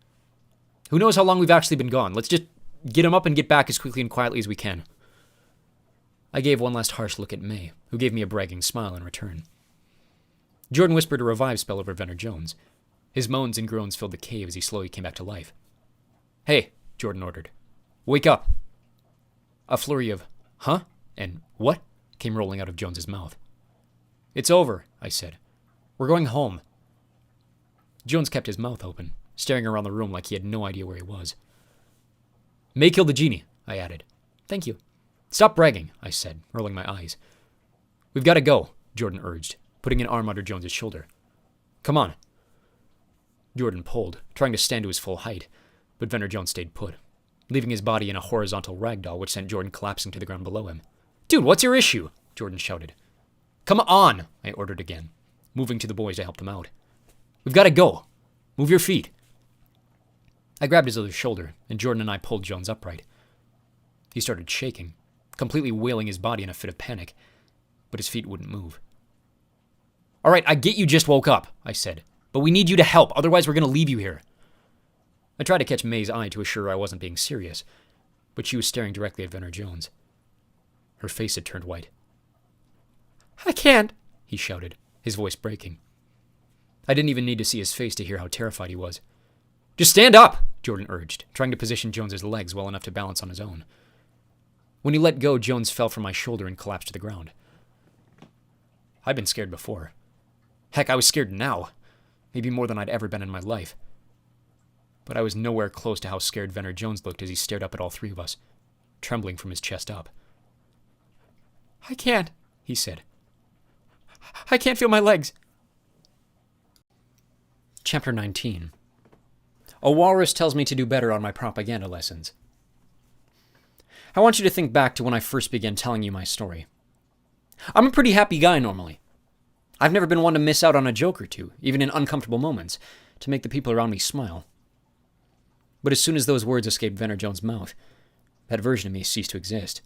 Who knows how long we've actually been gone? Let's just get him up and get back as quickly and quietly as we can. I gave one last harsh look at May, who gave me a bragging smile in return. Jordan whispered a revive spell over Venner Jones. His moans and groans filled the cave as he slowly came back to life. Hey, Jordan ordered. Wake up. A flurry of, huh? And what? Came rolling out of Jones's mouth. It's over, I said. We're going home. Jones kept his mouth open, staring around the room like he had no idea where he was. May killed the genie, I added. Thank you. Stop bragging, I said, rolling my eyes. We've got to go, Jordan urged, putting an arm under Jones's shoulder. Come on. Jordan pulled, trying to stand to his full height, but Venner Jones stayed put, leaving his body in a horizontal ragdoll which sent Jordan collapsing to the ground below him. Dude, what's your issue? Jordan shouted. Come on, I ordered again, moving to the boys to help them out. We've got to go. Move your feet. I grabbed his other shoulder, and Jordan and I pulled Jones upright. He started shaking, completely wailing his body in a fit of panic, but his feet wouldn't move. All right, I get you just woke up, I said, but we need you to help, otherwise we're going to leave you here. I tried to catch May's eye to assure her I wasn't being serious, but she was staring directly at Venner Jones. Her face had turned white. I can't, he shouted, his voice breaking. I didn't even need to see his face to hear how terrified he was. Just stand up, Jordan urged, trying to position Jones's legs well enough to balance on his own. When he let go, Jones fell from my shoulder and collapsed to the ground. I'd been scared before. Heck, I was scared now, maybe more than I'd ever been in my life. But I was nowhere close to how scared Venner Jones looked as he stared up at all three of us, trembling from his chest up. I can't, he said. I can't feel my legs. Chapter 19. A walrus tells me to do better on my propaganda lessons. I want you to think back to when I first began telling you my story. I'm a pretty happy guy normally. I've never been one to miss out on a joke or two, even in uncomfortable moments, to make the people around me smile, But as soon as those words escaped Venner Jones' mouth, that version of me ceased to exist.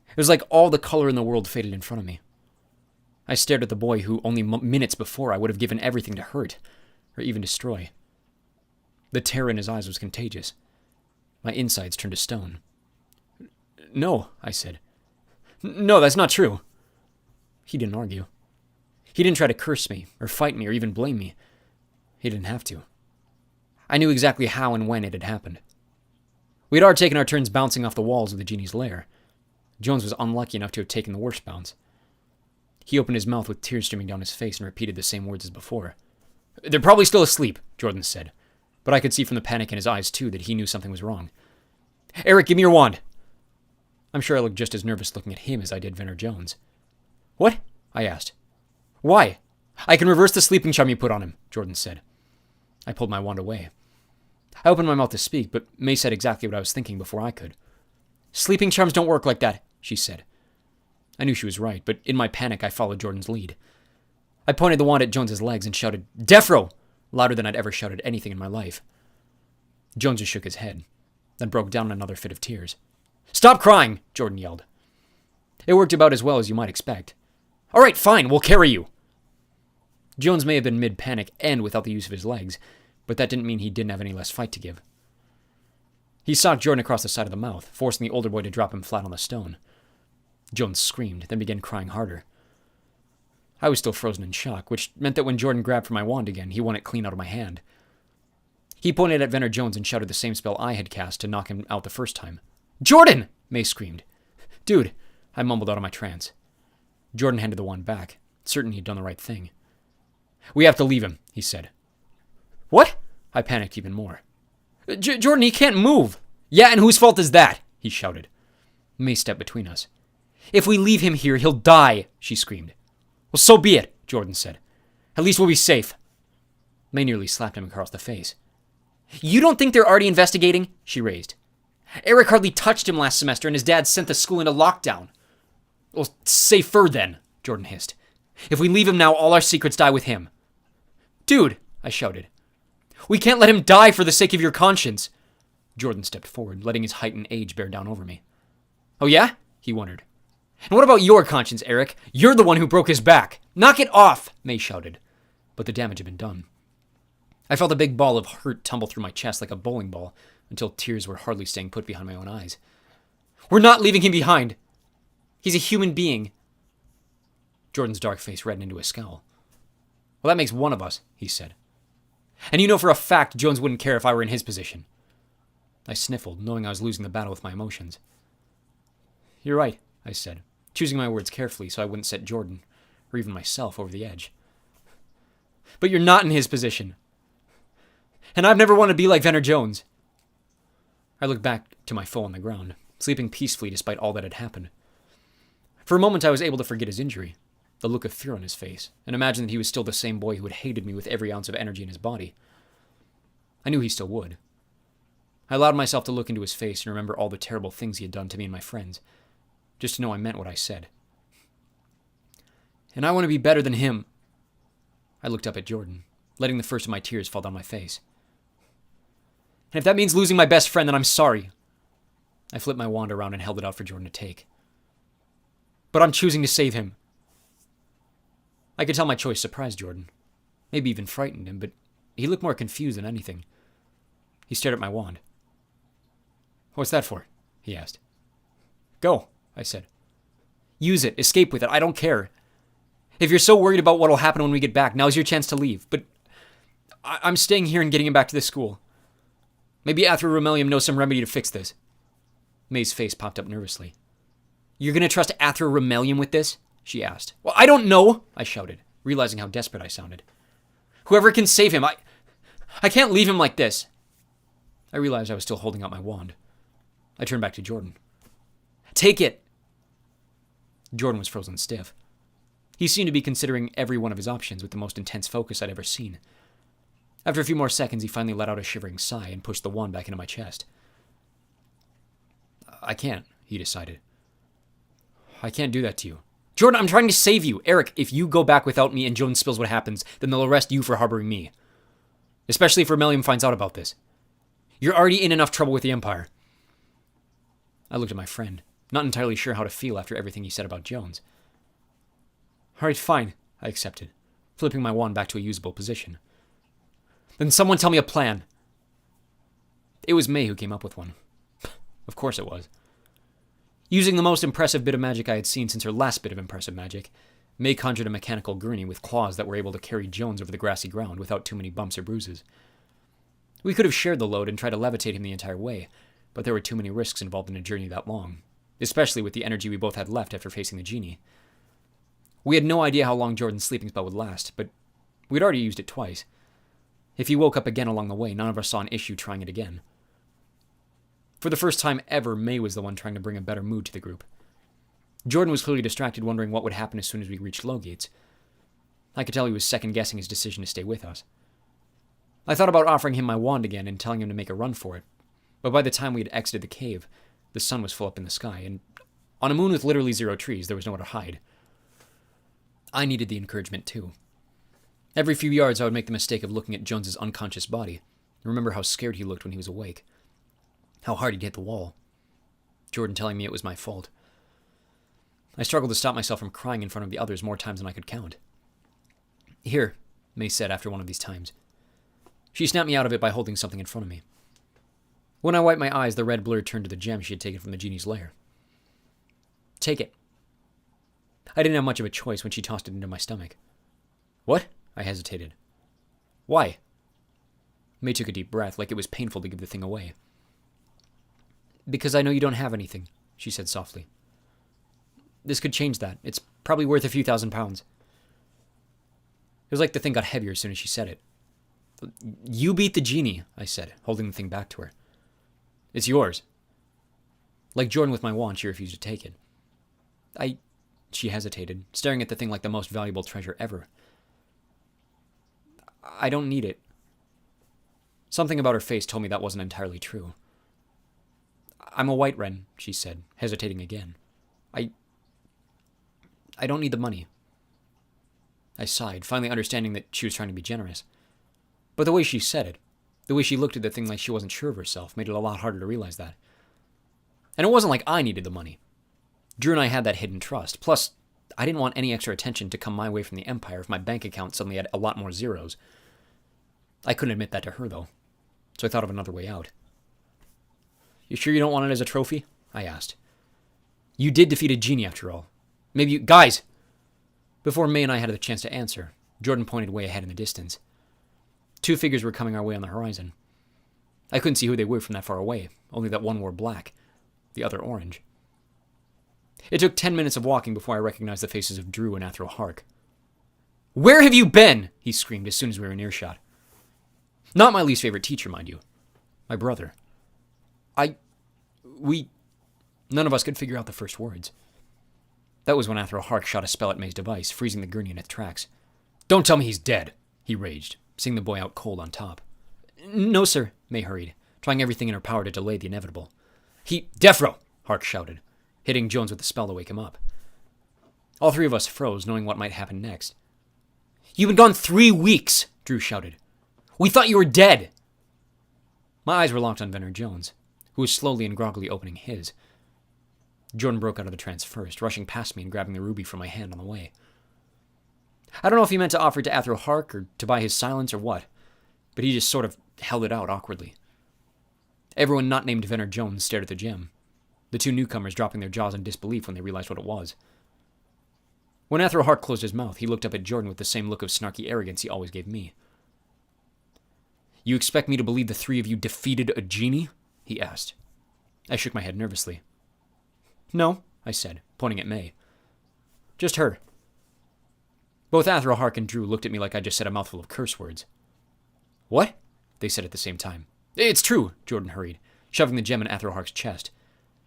It was like all the color in the world faded in front of me. I stared at the boy who only minutes before I would have given everything to hurt, or even destroy. The terror in his eyes was contagious. My insides turned to stone. "No," I said. "No, that's not true." He didn't argue. He didn't try to curse me, or fight me, or even blame me. He didn't have to. I knew exactly how and when it had happened. We had already taken our turns bouncing off the walls of the genie's lair. Jones was unlucky enough to have taken the worst bounce. He opened his mouth with tears streaming down his face and repeated the same words as before. "They're probably still asleep," Jordan said, but I could see from the panic in his eyes, too, that he knew something was wrong. "Eric, give me your wand." I'm sure I looked just as nervous looking at him as I did Venner Jones. "What?" I asked. "Why?" "I can reverse the sleeping charm you put on him," Jordan said. I pulled my wand away. I opened my mouth to speak, but May said exactly what I was thinking before I could. "Sleeping charms don't work like that," she said. I knew she was right, but in my panic I followed Jordan's lead. I pointed the wand at Jones's legs and shouted, "Defro!" louder than I'd ever shouted anything in my life. Jones just shook his head, then broke down in another fit of tears. "Stop crying!" Jordan yelled. It worked about as well as you might expect. "All right, fine, we'll carry you." Jones may have been mid-panic and without the use of his legs, but that didn't mean he didn't have any less fight to give. He socked Jordan across the side of the mouth, forcing the older boy to drop him flat on the stone. Jones screamed, then began crying harder. I was still frozen in shock, which meant that when Jordan grabbed for my wand again, he won it clean out of my hand. He pointed at Venner Jones and shouted the same spell I had cast to knock him out the first time. "Jordan!" May screamed. "Dude," I mumbled out of my trance. Jordan handed the wand back, certain he'd done the right thing. "We have to leave him," he said. "What?" I panicked even more. Jordan, he can't move." "Yeah, and whose fault is that?" he shouted. May stepped between us. "If we leave him here, he'll die," she screamed. "Well, so be it," Jordan said. "At least we'll be safe." May nearly slapped him across the face. "You don't think they're already investigating?" she raised. "Eric hardly touched him last semester, and his dad sent the school into lockdown." "Well, safer then," Jordan hissed. "If we leave him now, all our secrets die with him." "Dude," I shouted. "We can't let him die for the sake of your conscience." Jordan stepped forward, letting his height and age bear down over me. "Oh yeah?" he wondered. "And what about your conscience, Eric? You're the one who broke his back." "Knock it off," May shouted. But the damage had been done. I felt a big ball of hurt tumble through my chest like a bowling ball, until tears were hardly staying put behind my own eyes. "We're not leaving him behind. He's a human being." Jordan's dark face reddened into a scowl. "Well, that makes one of us," he said. "And you know for a fact Jones wouldn't care if I were in his position." I sniffled, knowing I was losing the battle with my emotions. "You're right," I said, choosing my words carefully so I wouldn't set Jordan, or even myself, over the edge. "But you're not in his position. And I've never wanted to be like Venner Jones." I looked back to my foe on the ground, sleeping peacefully despite all that had happened. For a moment I was able to forget his injury, the look of fear on his face, and imagine that he was still the same boy who had hated me with every ounce of energy in his body. I knew he still would. I allowed myself to look into his face and remember all the terrible things he had done to me and my friends, just to know I meant what I said. "And I want to be better than him." I looked up at Jordan, letting the first of my tears fall down my face. "And if that means losing my best friend, then I'm sorry." I flipped my wand around and held it out for Jordan to take. "But I'm choosing to save him." I could tell my choice surprised Jordan, maybe even frightened him, but he looked more confused than anything. He stared at my wand. "What's that for?" he asked. "Go," I said. "Use it. Escape with it. I don't care. If you're so worried about what'll happen when we get back, now's your chance to leave. But I'm staying here and getting him back to the school. Maybe Athro Remelium knows some remedy to fix this." May's face popped up nervously. "You're going to trust Athro Remelium with this?" she asked. "Well, I don't know," I shouted, realizing how desperate I sounded. "Whoever can save him, I can't leave him like this." I realized I was still holding out my wand. I turned back to Jordan. "Take it." Jordan was frozen stiff. He seemed to be considering every one of his options with the most intense focus I'd ever seen. After a few more seconds, he finally let out a shivering sigh and pushed the wand back into my chest. "I can't," he decided. "I can't do that to you." "Jordan, I'm trying to save you. Eric, if you go back without me and Jones spills what happens, then they'll arrest you for harboring me. Especially if Remelium finds out about this. You're already in enough trouble with the Empire. I looked at my friend, not entirely sure how to feel after everything he said about Jones. All right, fine, I accepted, flipping my wand back to a usable position. Then someone tell me a plan. It was May who came up with one. Of course it was. Using the most impressive bit of magic I had seen since her last bit of impressive magic, May conjured a mechanical gurney with claws that were able to carry Jones over the grassy ground without too many bumps or bruises. We could have shared the load and tried to levitate him the entire way, but there were too many risks involved in a journey that long, especially with the energy we both had left after facing the Genie. We had no idea how long Jordan's sleeping spell would last, but we'd already used it twice. If he woke up again along the way, none of us saw an issue trying it again. For the first time ever, May was the one trying to bring a better mood to the group. Jordan was clearly distracted, wondering what would happen as soon as we reached Lowgates. I could tell he was second-guessing his decision to stay with us. I thought about offering him my wand again and telling him to make a run for it, but by the time we had exited the cave, the sun was full up in the sky, and on a moon with literally 0 trees, there was nowhere to hide. I needed the encouragement, too. Every few yards, I would make the mistake of looking at Jones's unconscious body, and remember how scared he looked when he was awake. How hard he'd hit the wall. Jordan telling me it was my fault. I struggled to stop myself from crying in front of the others more times than I could count. Here, May said after one of these times. She snapped me out of it by holding something in front of me. When I wiped my eyes, the red blur turned to the gem she had taken from the Genie's lair. Take it. I didn't have much of a choice when she tossed it into my stomach. What? I hesitated. Why? May took a deep breath, like it was painful to give the thing away. Because I know you don't have anything, she said softly. This could change that. It's probably worth a few £1,000s. It was like the thing got heavier as soon as she said it. You beat the Genie, I said, holding the thing back to her. It's yours. Like Jordan with my wand, she refused to take it. She hesitated, staring at the thing like the most valuable treasure ever. I don't need it. Something about her face told me that wasn't entirely true. I'm a white wren, she said, hesitating again. I don't need the money. I sighed, finally understanding that she was trying to be generous. But the way she said it, the way she looked at the thing like she wasn't sure of herself, made it a lot harder to realize that. And it wasn't like I needed the money. Drew and I had that hidden trust. Plus, I didn't want any extra attention to come my way from the Empire if my bank account suddenly had a lot more zeros. I couldn't admit that to her, though, so I thought of another way out. You sure you don't want it as a trophy? I asked. You did defeat a Genie, after all. Maybe you... Guys! Before May and I had the chance to answer, Jordan pointed way ahead in the distance. 2 figures were coming our way on the horizon. I couldn't see who they were from that far away, only that one wore black, the other orange. It took 10 minutes of walking before I recognized the faces of Drew and Athro Hark. Where have you been? He screamed as soon as we were in earshot. Not my least favorite teacher, mind you. My brother. None of us could figure out the first words. That was when Athro Hark shot a spell at May's device, freezing the gurney in its tracks. Don't tell me he's dead, he raged, seeing the boy out cold on top. No, sir, May hurried, trying everything in her power to delay the inevitable. Defro, Hark shouted, hitting Jones with the spell to wake him up. All 3 of us froze, knowing what might happen next. You've been gone 3 weeks, Drew shouted. We thought you were dead. My eyes were locked on Venner Jones, who was slowly and groggily opening his. Jordan broke out of the trance first, rushing past me and grabbing the ruby from my hand on the way. I don't know if he meant to offer it to Athro Hark or to buy his silence or what, but he just sort of held it out awkwardly. Everyone not named Venner Jones stared at the gem, the 2 newcomers dropping their jaws in disbelief when they realized what it was. When Athro Hark closed his mouth, he looked up at Jordan with the same look of snarky arrogance he always gave me. You expect me to believe the 3 of you defeated a Genie? He asked. I shook my head nervously. No, I said, pointing at May. Just her. Both Athro Hark and Drew looked at me like I just said a mouthful of curse words. What? They said at the same time. It's true, Jordan hurried, shoving the gem in Athro Hark's chest.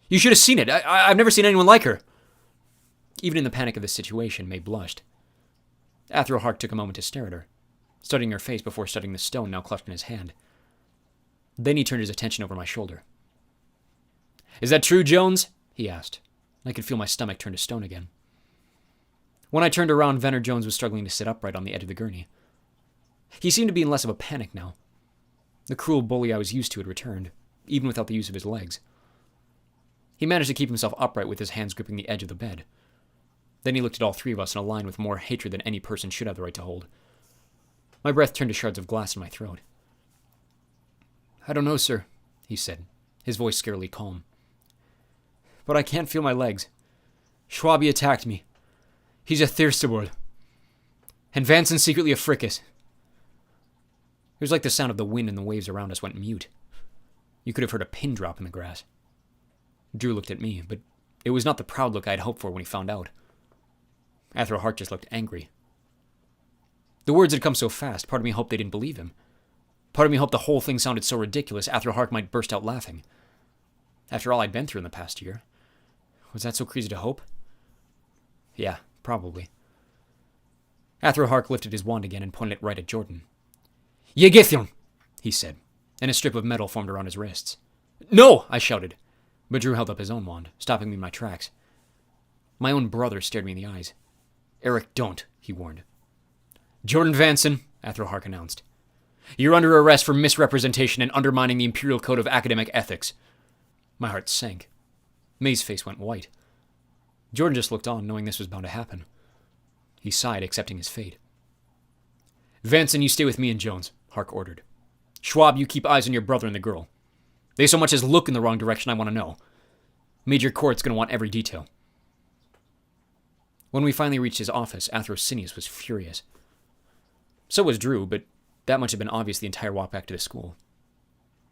You should have seen it. I've never seen anyone like her. Even in the panic of the situation, May blushed. Athro Hark took a moment to stare at her, studying her face before studying the stone now clutched in his hand. Then he turned his attention over my shoulder. Is that true, Jones? He asked. I could feel my stomach turn to stone again. When I turned around, Venner Jones was struggling to sit upright on the edge of the gurney. He seemed to be in less of a panic now. The cruel bully I was used to had returned, even without the use of his legs. He managed to keep himself upright with his hands gripping the edge of the bed. Then he looked at all three of us in a line with more hatred than any person should have the right to hold. My breath turned to shards of glass in my throat. "I don't know, sir," he said, his voice scarily calm. "But I can't feel my legs. Schwabby attacked me. He's a Thirstebold. And Vanson's secretly a frickus." It was like the sound of the wind and the waves around us went mute. You could have heard a pin drop in the grass. Drew looked at me, but it was not the proud look I had hoped for when he found out. Athro Hart just looked angry. The words had come so fast, part of me hoped they didn't believe him. Part of me hoped the whole thing sounded so ridiculous, Athro Hart might burst out laughing. After all I'd been through in the past year. Was that so crazy to hope? Yeah, probably. Athro Hart lifted his wand again and pointed it right at Jordan. "Yegithion," he said, and a strip of metal formed around his wrists. "No!" I shouted, but Drew held up his own wand, stopping me in my tracks. My own brother stared me in the eyes. "Eric, don't," he warned. "Jordan Vanson," Athro Hart announced. "You're under arrest for misrepresentation and undermining the Imperial Code of Academic Ethics." My heart sank. May's face went white. Jordan just looked on, knowing this was bound to happen. He sighed, accepting his fate. "Vanson, you stay with me and Jones," Hark ordered. "Schwab, you keep eyes on your brother and the girl. They so much as look in the wrong direction, I want to know. Major Court's going to want every detail." When we finally reached his office, Athrosinius was furious. So was Drew, but that much had been obvious the entire walk back to the school.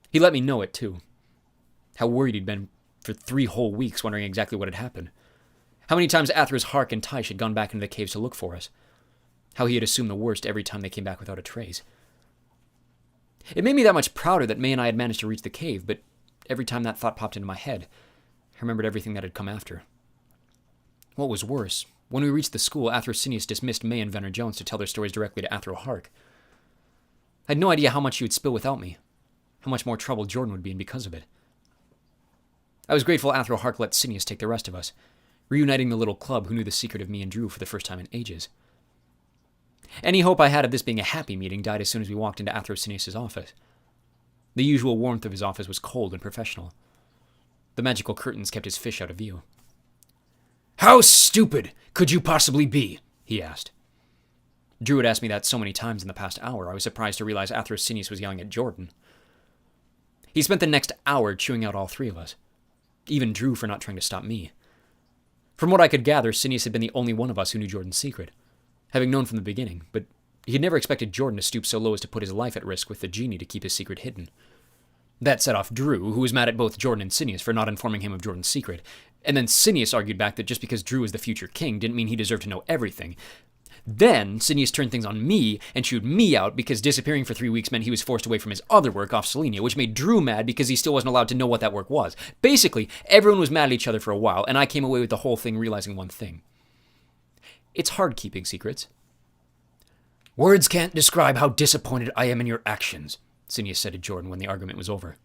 He let me know it, too. How worried he'd been for 3 whole weeks, wondering exactly what had happened. How many times Athros, Hark, and Tyche had gone back into the caves to look for us. How he had assumed the worst every time they came back without a trace. It made me that much prouder that May and I had managed to reach the cave, but every time that thought popped into my head, I remembered everything that had come after. What was worse, when we reached the school, Athrosinius dismissed May and Venner Jones to tell their stories directly to Athro Hark. I had no idea how much he would spill without me, how much more trouble Jordan would be in because of it. I was grateful Athro Hark let Sinius take the rest of us, reuniting the little club who knew the secret of me and Drew for the first time in ages. Any hope I had of this being a happy meeting died as soon as we walked into Athrosinius' office. The usual warmth of his office was cold and professional. The magical curtains kept his fish out of view. "How stupid could you possibly be?" he asked. Drew had asked me that so many times in the past hour, I was surprised to realize Athrosinius was yelling at Jordan. He spent the next hour chewing out all 3 of us. Even Drew for not trying to stop me. From what I could gather, Sinius had been the only one of us who knew Jordan's secret, having known from the beginning, but he had never expected Jordan to stoop so low as to put his life at risk with the Genie to keep his secret hidden. That set off Drew, who was mad at both Jordan and Sinius for not informing him of Jordan's secret, and then Sinius argued back that just because Drew was the future king didn't mean he deserved to know everything. Then Sinius turned things on me and chewed me out because disappearing for 3 weeks meant he was forced away from his other work off Selenia, which made Drew mad because he still wasn't allowed to know what that work was. Basically, everyone was mad at each other for a while, and I came away with the whole thing realizing one thing. It's hard keeping secrets. "Words can't describe how disappointed I am in your actions," Sinius said to Jordan when the argument was over.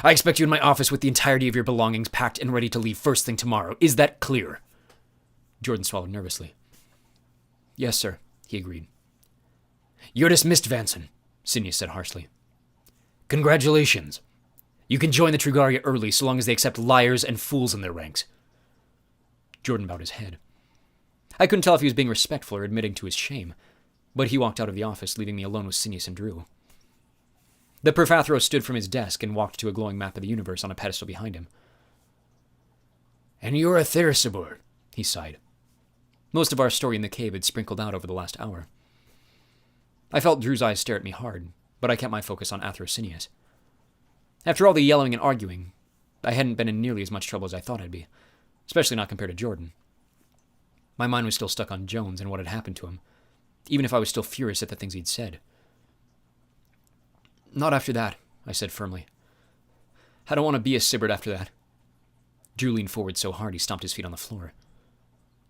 "I expect you in my office with the entirety of your belongings packed and ready to leave first thing tomorrow. Is that clear?" Jordan swallowed nervously. "Yes, sir," he agreed. "You're dismissed, Vanson," Sinius said harshly. "Congratulations. You can join the Trugaria early so long as they accept liars and fools in their ranks." Jordan bowed his head. I couldn't tell if he was being respectful or admitting to his shame, but he walked out of the office, leaving me alone with Sinius and Drew. The Perfathro stood from his desk and walked to a glowing map of the universe on a pedestal behind him. "And you're a Therisabur," he sighed. Most of our story in the cave had sprinkled out over the last hour. I felt Drew's eyes stare at me hard, but I kept my focus on Athrosinius. After all the yelling and arguing, I hadn't been in nearly as much trouble as I thought I'd be, especially not compared to Jordan. My mind was still stuck on Jones and what had happened to him, even if I was still furious at the things he'd said. "Not after that," I said firmly. "I don't want to be a Sibbard after that." Drew leaned forward so hard he stomped his feet on the floor.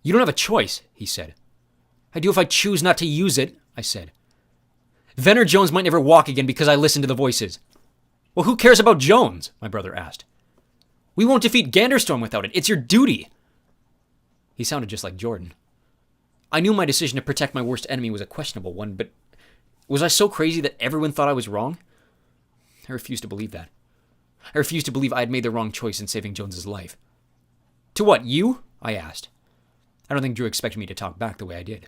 "You don't have a choice," he said. "I do if I choose not to use it," I said. "Venner Jones might never walk again because I listened to the voices." "Well, who cares about Jones?" my brother asked. "We won't defeat Ganderstorm without it. It's your duty." He sounded just like Jordan. I knew my decision to protect my worst enemy was a questionable one, but was I so crazy that everyone thought I was wrong? I refused to believe that. I refused to believe I had made the wrong choice in saving Jones's life. To what, you? I asked. I don't think Drew expected me to talk back the way I did.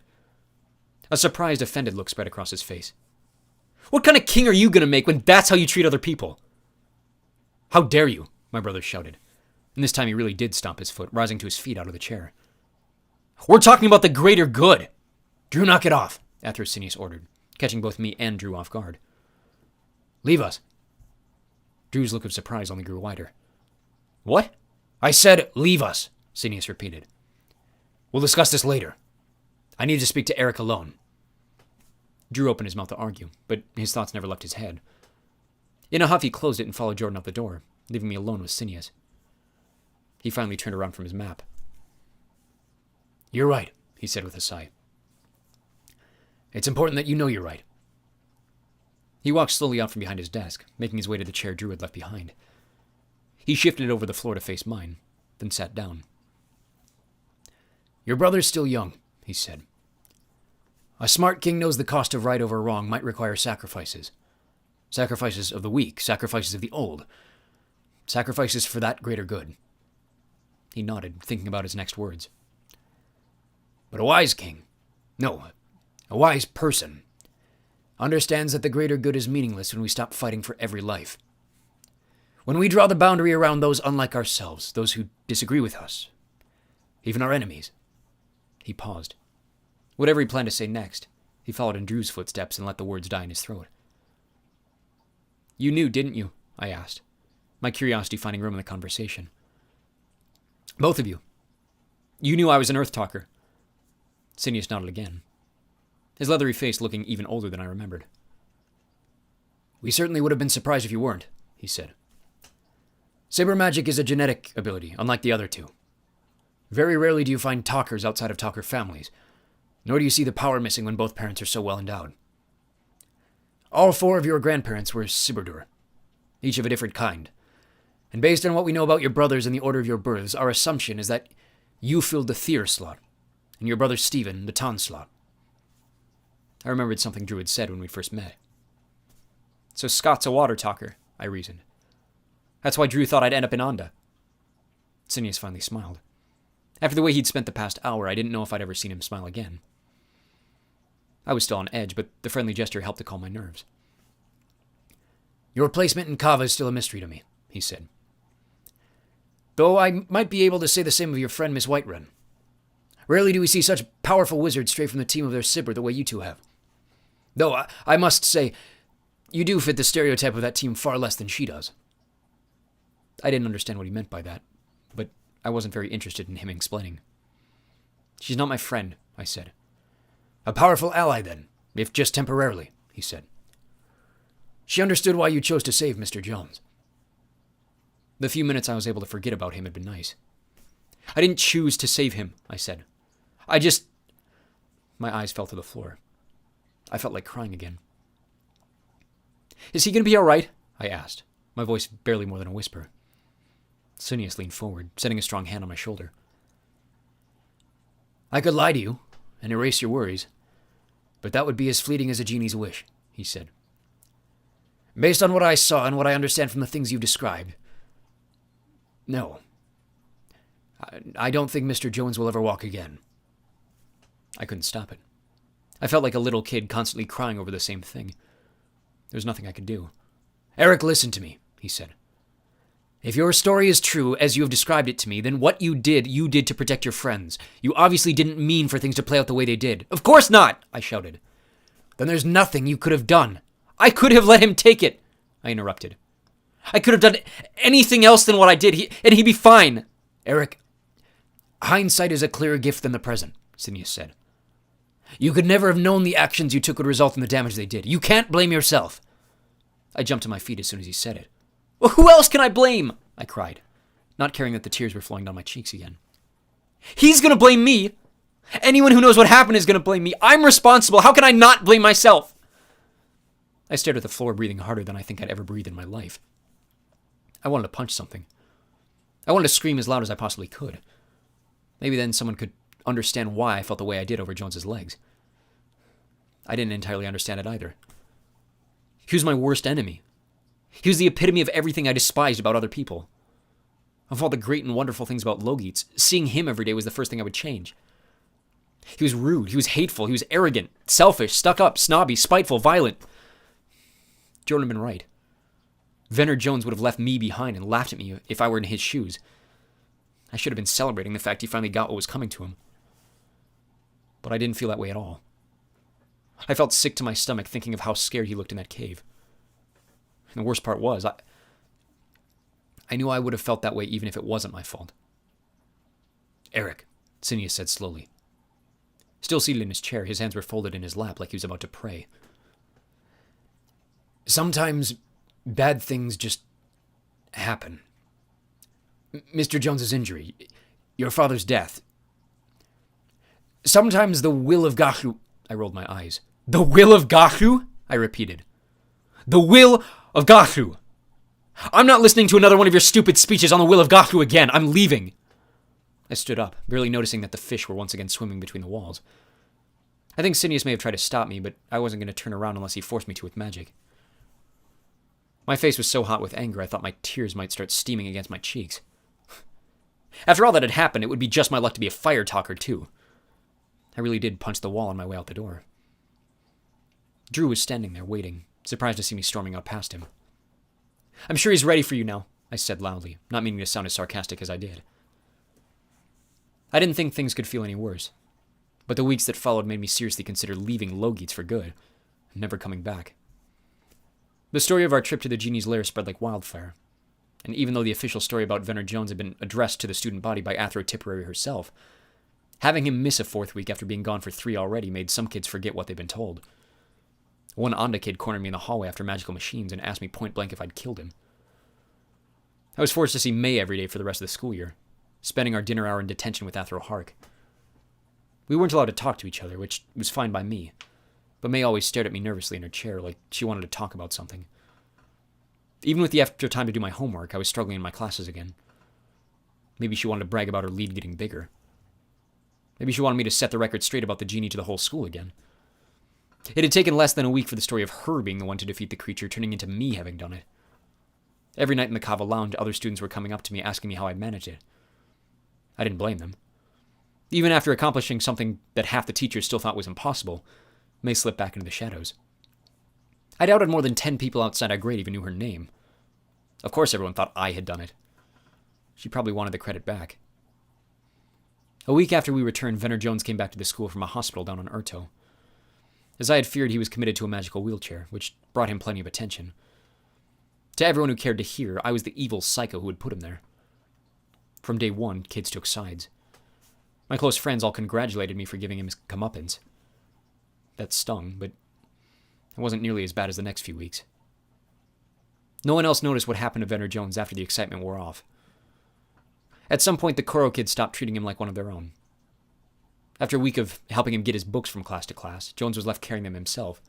A surprised, offended look spread across his face. What kind of king are you going to make when that's how you treat other people? How dare you, my brother shouted. And this time he really did stomp his foot, rising to his feet out of the chair. We're talking about the greater good. Drew, knock it off, Athrosinius ordered, catching both me and Drew off guard. Leave us. Drew's look of surprise only grew wider. What? I said, leave us, Sinius repeated. We'll discuss this later. I need to speak to Eric alone. Drew opened his mouth to argue, but his thoughts never left his head. In a huff, he closed it and followed Jordan out the door, leaving me alone with Sinius. He finally turned around from his map. You're right, he said with a sigh. It's important that you know you're right. He walked slowly out from behind his desk, making his way to the chair Drew had left behind. He shifted it over the floor to face mine, then sat down. Your brother's still young, he said. A smart king knows the cost of right over wrong might require sacrifices. Sacrifices of the weak, sacrifices of the old. Sacrifices for that greater good. He nodded, thinking about his next words. But a wise king, no, a wise person, understands that the greater good is meaningless when we stop fighting for every life. When we draw the boundary around those unlike ourselves, those who disagree with us, even our enemies. He paused. Whatever he planned to say next, he followed in Drew's footsteps and let the words die in his throat. You knew, didn't you? I asked, my curiosity finding room in the conversation. Both of you. You knew I was an Earth Talker. Sinius nodded again, his leathery face looking even older than I remembered. We certainly would have been surprised if you weren't, he said. Saber magic is a genetic ability, unlike the other two. Very rarely do you find talkers outside of talker families, nor do you see the power missing when both parents are so well endowed. All 4 of your grandparents were Siberdur, each of a different kind. And based on what we know about your brothers and the order of your births, our assumption is that you filled the Thir slot, and your brother Stephen the Tan slot. I remembered something Drew had said when we first met. So Scott's a water talker, I reasoned. That's why Drew thought I'd end up in Onda. Sinius finally smiled. After the way he'd spent the past hour, I didn't know if I'd ever seen him smile again. I was still on edge, but the friendly gesture helped to calm my nerves. Your placement in Kava is still a mystery to me, he said. Though I might be able to say the same of your friend Miss Whiterun. Rarely do we see such powerful wizards straight from the team of their Sibber the way you two have. Though I must say, you do fit the stereotype of that team far less than she does. I didn't understand what he meant by that, but I wasn't very interested in him explaining. She's not my friend, I said. A powerful ally, then, if just temporarily, he said. She understood why you chose to save Mr. Jones. The few minutes I was able to forget about him had been nice. I didn't choose to save him, I said. My eyes fell to the floor. I felt like crying again. Is he going to be all right? I asked, my voice barely more than a whisper. Sinius leaned forward, setting a strong hand on my shoulder. I could lie to you and erase your worries, but that would be as fleeting as a genie's wish, he said. Based on what I saw and what I understand from the things you've described, no. I don't think Mr. Jones will ever walk again. I couldn't stop it. I felt like a little kid constantly crying over the same thing. There was nothing I could do. Eric, listen to me, he said. If your story is true, as you have described it to me, then what you did to protect your friends. You obviously didn't mean for things to play out the way they did. Of course not, I shouted. Then there's nothing you could have done. I could have let him take it, I interrupted. I could have done anything else than what I did, and he'd be fine. Eric, hindsight is a clearer gift than the present, Sinius said. You could never have known the actions you took would result in the damage they did. You can't blame yourself. I jumped to my feet as soon as he said it. Well, who else can I blame? I cried, not caring that the tears were flowing down my cheeks again. He's going to blame me. Anyone who knows what happened is going to blame me. I'm responsible. How can I not blame myself? I stared at the floor, breathing harder than I think I'd ever breathed in my life. I wanted to punch something. I wanted to scream as loud as I possibly could. Maybe then someone could understand why I felt the way I did over Jones's legs. I didn't entirely understand it either. He was my worst enemy. He was the epitome of everything I despised about other people. Of all the great and wonderful things about Logites, seeing him every day was the first thing I would change. He was rude, he was hateful, he was arrogant, selfish, stuck up, snobby, spiteful, violent. Jordan had been right. Venner Jones would have left me behind and laughed at me if I were in his shoes. I should have been celebrating the fact he finally got what was coming to him. But I didn't feel that way at all. I felt sick to my stomach thinking of how scared he looked in that cave. And the worst part was, I knew I would have felt that way even if it wasn't my fault. "Eric," Sinius said slowly. Still seated in his chair, his hands were folded in his lap like he was about to pray. "Sometimes bad things just happen. Mr. Jones's injury, your father's death. Sometimes the will of Gahu..." I rolled my eyes. "The will of Gahu?" I repeated. "The will of Gahu. I'm not listening to another one of your stupid speeches on the will of Gahu again. I'm leaving." I stood up, barely noticing that the fish were once again swimming between the walls. I think Sinius may have tried to stop me, but I wasn't going to turn around unless he forced me to with magic. My face was so hot with anger I thought my tears might start steaming against my cheeks. After all that had happened, it would be just my luck to be a fire talker, too. I really did punch the wall on my way out the door. Drew was standing there, waiting, surprised to see me storming out past him. "I'm sure he's ready for you now," I said loudly, not meaning to sound as sarcastic as I did. I didn't think things could feel any worse, but the weeks that followed made me seriously consider leaving Logites for good, and never coming back. The story of our trip to the Genie's lair spread like wildfire, and even though the official story about Venner Jones had been addressed to the student body by Athro Tipperary herself, having him miss a fourth week after being gone for 3 already made some kids forget what they'd been told. One Onda kid cornered me in the hallway after magical machines and asked me point blank if I'd killed him. I was forced to see May every day for the rest of the school year, spending our dinner hour in detention with Athro Hark. We weren't allowed to talk to each other, which was fine by me, but May always stared at me nervously in her chair like she wanted to talk about something. Even with the extra time to do my homework, I was struggling in my classes again. Maybe she wanted to brag about her lead getting bigger. Maybe she wanted me to set the record straight about the Genie to the whole school again. It had taken less than a week for the story of her being the one to defeat the creature turning into me having done it. Every night in the Kava Lounge, other students were coming up to me asking me how I'd managed it. I didn't blame them. Even after accomplishing something that half the teachers still thought was impossible, May slipped back into the shadows. I doubted more than 10 people outside our grade even knew her name. Of course everyone thought I had done it. She probably wanted the credit back. A week after we returned, Venner Jones came back to the school from a hospital down on Urto. As I had feared, he was committed to a magical wheelchair, which brought him plenty of attention. To everyone who cared to hear, I was the evil psycho who had put him there. From day one, kids took sides. My close friends all congratulated me for giving him his comeuppance. That stung, but it wasn't nearly as bad as the next few weeks. No one else noticed what happened to Venner Jones after the excitement wore off. At some point, the Koro kids stopped treating him like one of their own. After a week of helping him get his books from class to class, Jones was left carrying them himself.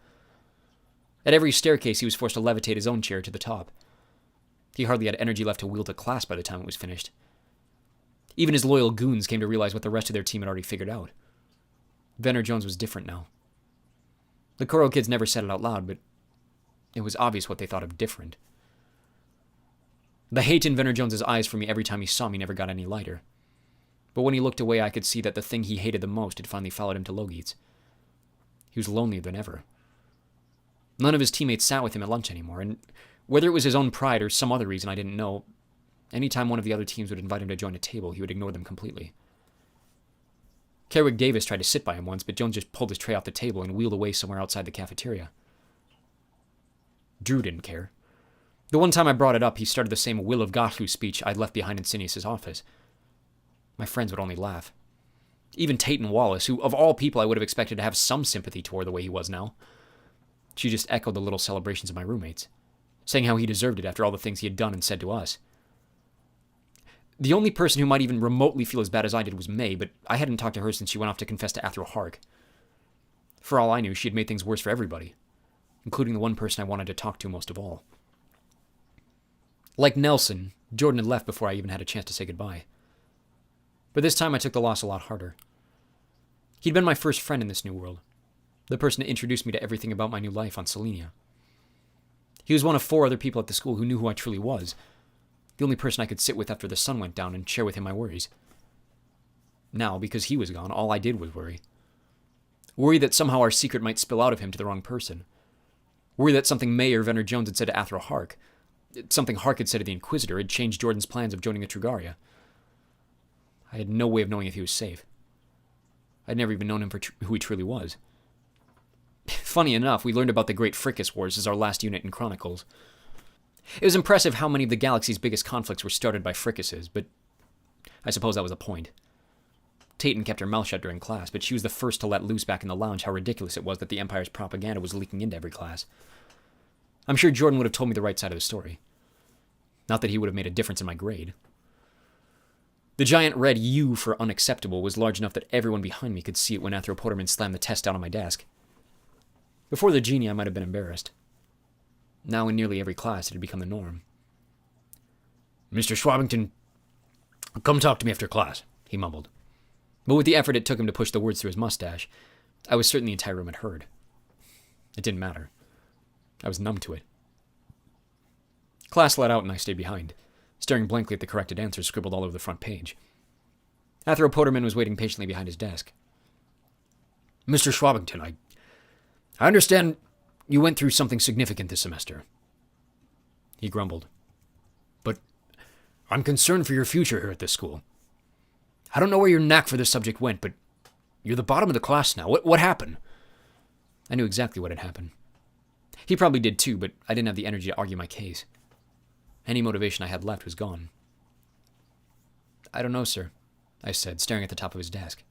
At every staircase, he was forced to levitate his own chair to the top. He hardly had energy left to wield a class by the time it was finished. Even his loyal goons came to realize what the rest of their team had already figured out. Venner Jones was different now. The Koro kids never said it out loud, but it was obvious what they thought of different. The hate in Venner Jones's eyes for me every time he saw me never got any lighter. But when he looked away, I could see that the thing he hated the most had finally followed him to Logites. He was lonelier than ever. None of his teammates sat with him at lunch anymore, and whether it was his own pride or some other reason I didn't know, anytime one of the other teams would invite him to join a table, he would ignore them completely. Kerwig Davis tried to sit by him once, but Jones just pulled his tray off the table and wheeled away somewhere outside the cafeteria. Drew didn't care. The one time I brought it up, he started the same Will of Gahu speech I'd left behind in Sinius's office. My friends would only laugh. Even Tate and Wallace, who of all people I would have expected to have some sympathy toward the way he was now. She just echoed the little celebrations of my roommates, saying how he deserved it after all the things he had done and said to us. The only person who might even remotely feel as bad as I did was May, but I hadn't talked to her since she went off to confess to Athro Hark. For all I knew, she had made things worse for everybody, including the one person I wanted to talk to most of all. Like Nelson, Jordan had left before I even had a chance to say goodbye. But this time I took the loss a lot harder. He'd been my first friend in this new world, the person to introduce me to everything about my new life on Selenia. He He was one of 4 other people at the school who knew who I truly was. The only person I could sit with after the sun went down and share with him my worries. Now, because he was gone, all I did was worry. Worry that somehow our secret might spill out of him to the wrong person. Worry that something May or Venner Jones had said to Athro Hark, something Hark had said to the Inquisitor, had changed Jordan's plans of joining the Trugaria. I had no way of knowing if he was safe. I'd never even known him for who he truly was. Funny enough, we learned about the Great Frickus Wars as our last unit in Chronicles. It was impressive how many of the galaxy's biggest conflicts were started by Frickuses, but I suppose that was the point. Tayton kept her mouth shut during class, but she was the first to let loose back in the lounge how ridiculous it was that the Empire's propaganda was leaking into every class. I'm sure Jordan would have told me the right side of the story. Not that he would have made a difference in my grade. The giant red U for unacceptable was large enough that everyone behind me could see it when Athro Potterman slammed the test down on my desk. Before the Genie, I might have been embarrassed. Now, in nearly every class, it had become the norm. Mr. Shwabbington, come talk to me after class, he mumbled. But with the effort it took him to push the words through his mustache, I was certain the entire room had heard. It didn't matter. I was numb to it. Class let out and I stayed behind, staring blankly at the corrected answers scribbled all over the front page. Athro Potterman was waiting patiently behind his desk. Mr. Shwabbington, I understand you went through something significant this semester. He grumbled. But I'm concerned for your future here at this school. I don't know where your knack for this subject went, but you're the bottom of the class now. What happened? I knew exactly what had happened. He probably did too, but I didn't have the energy to argue my case. Any motivation I had left was gone. I don't know, sir, I said, staring at the top of his desk.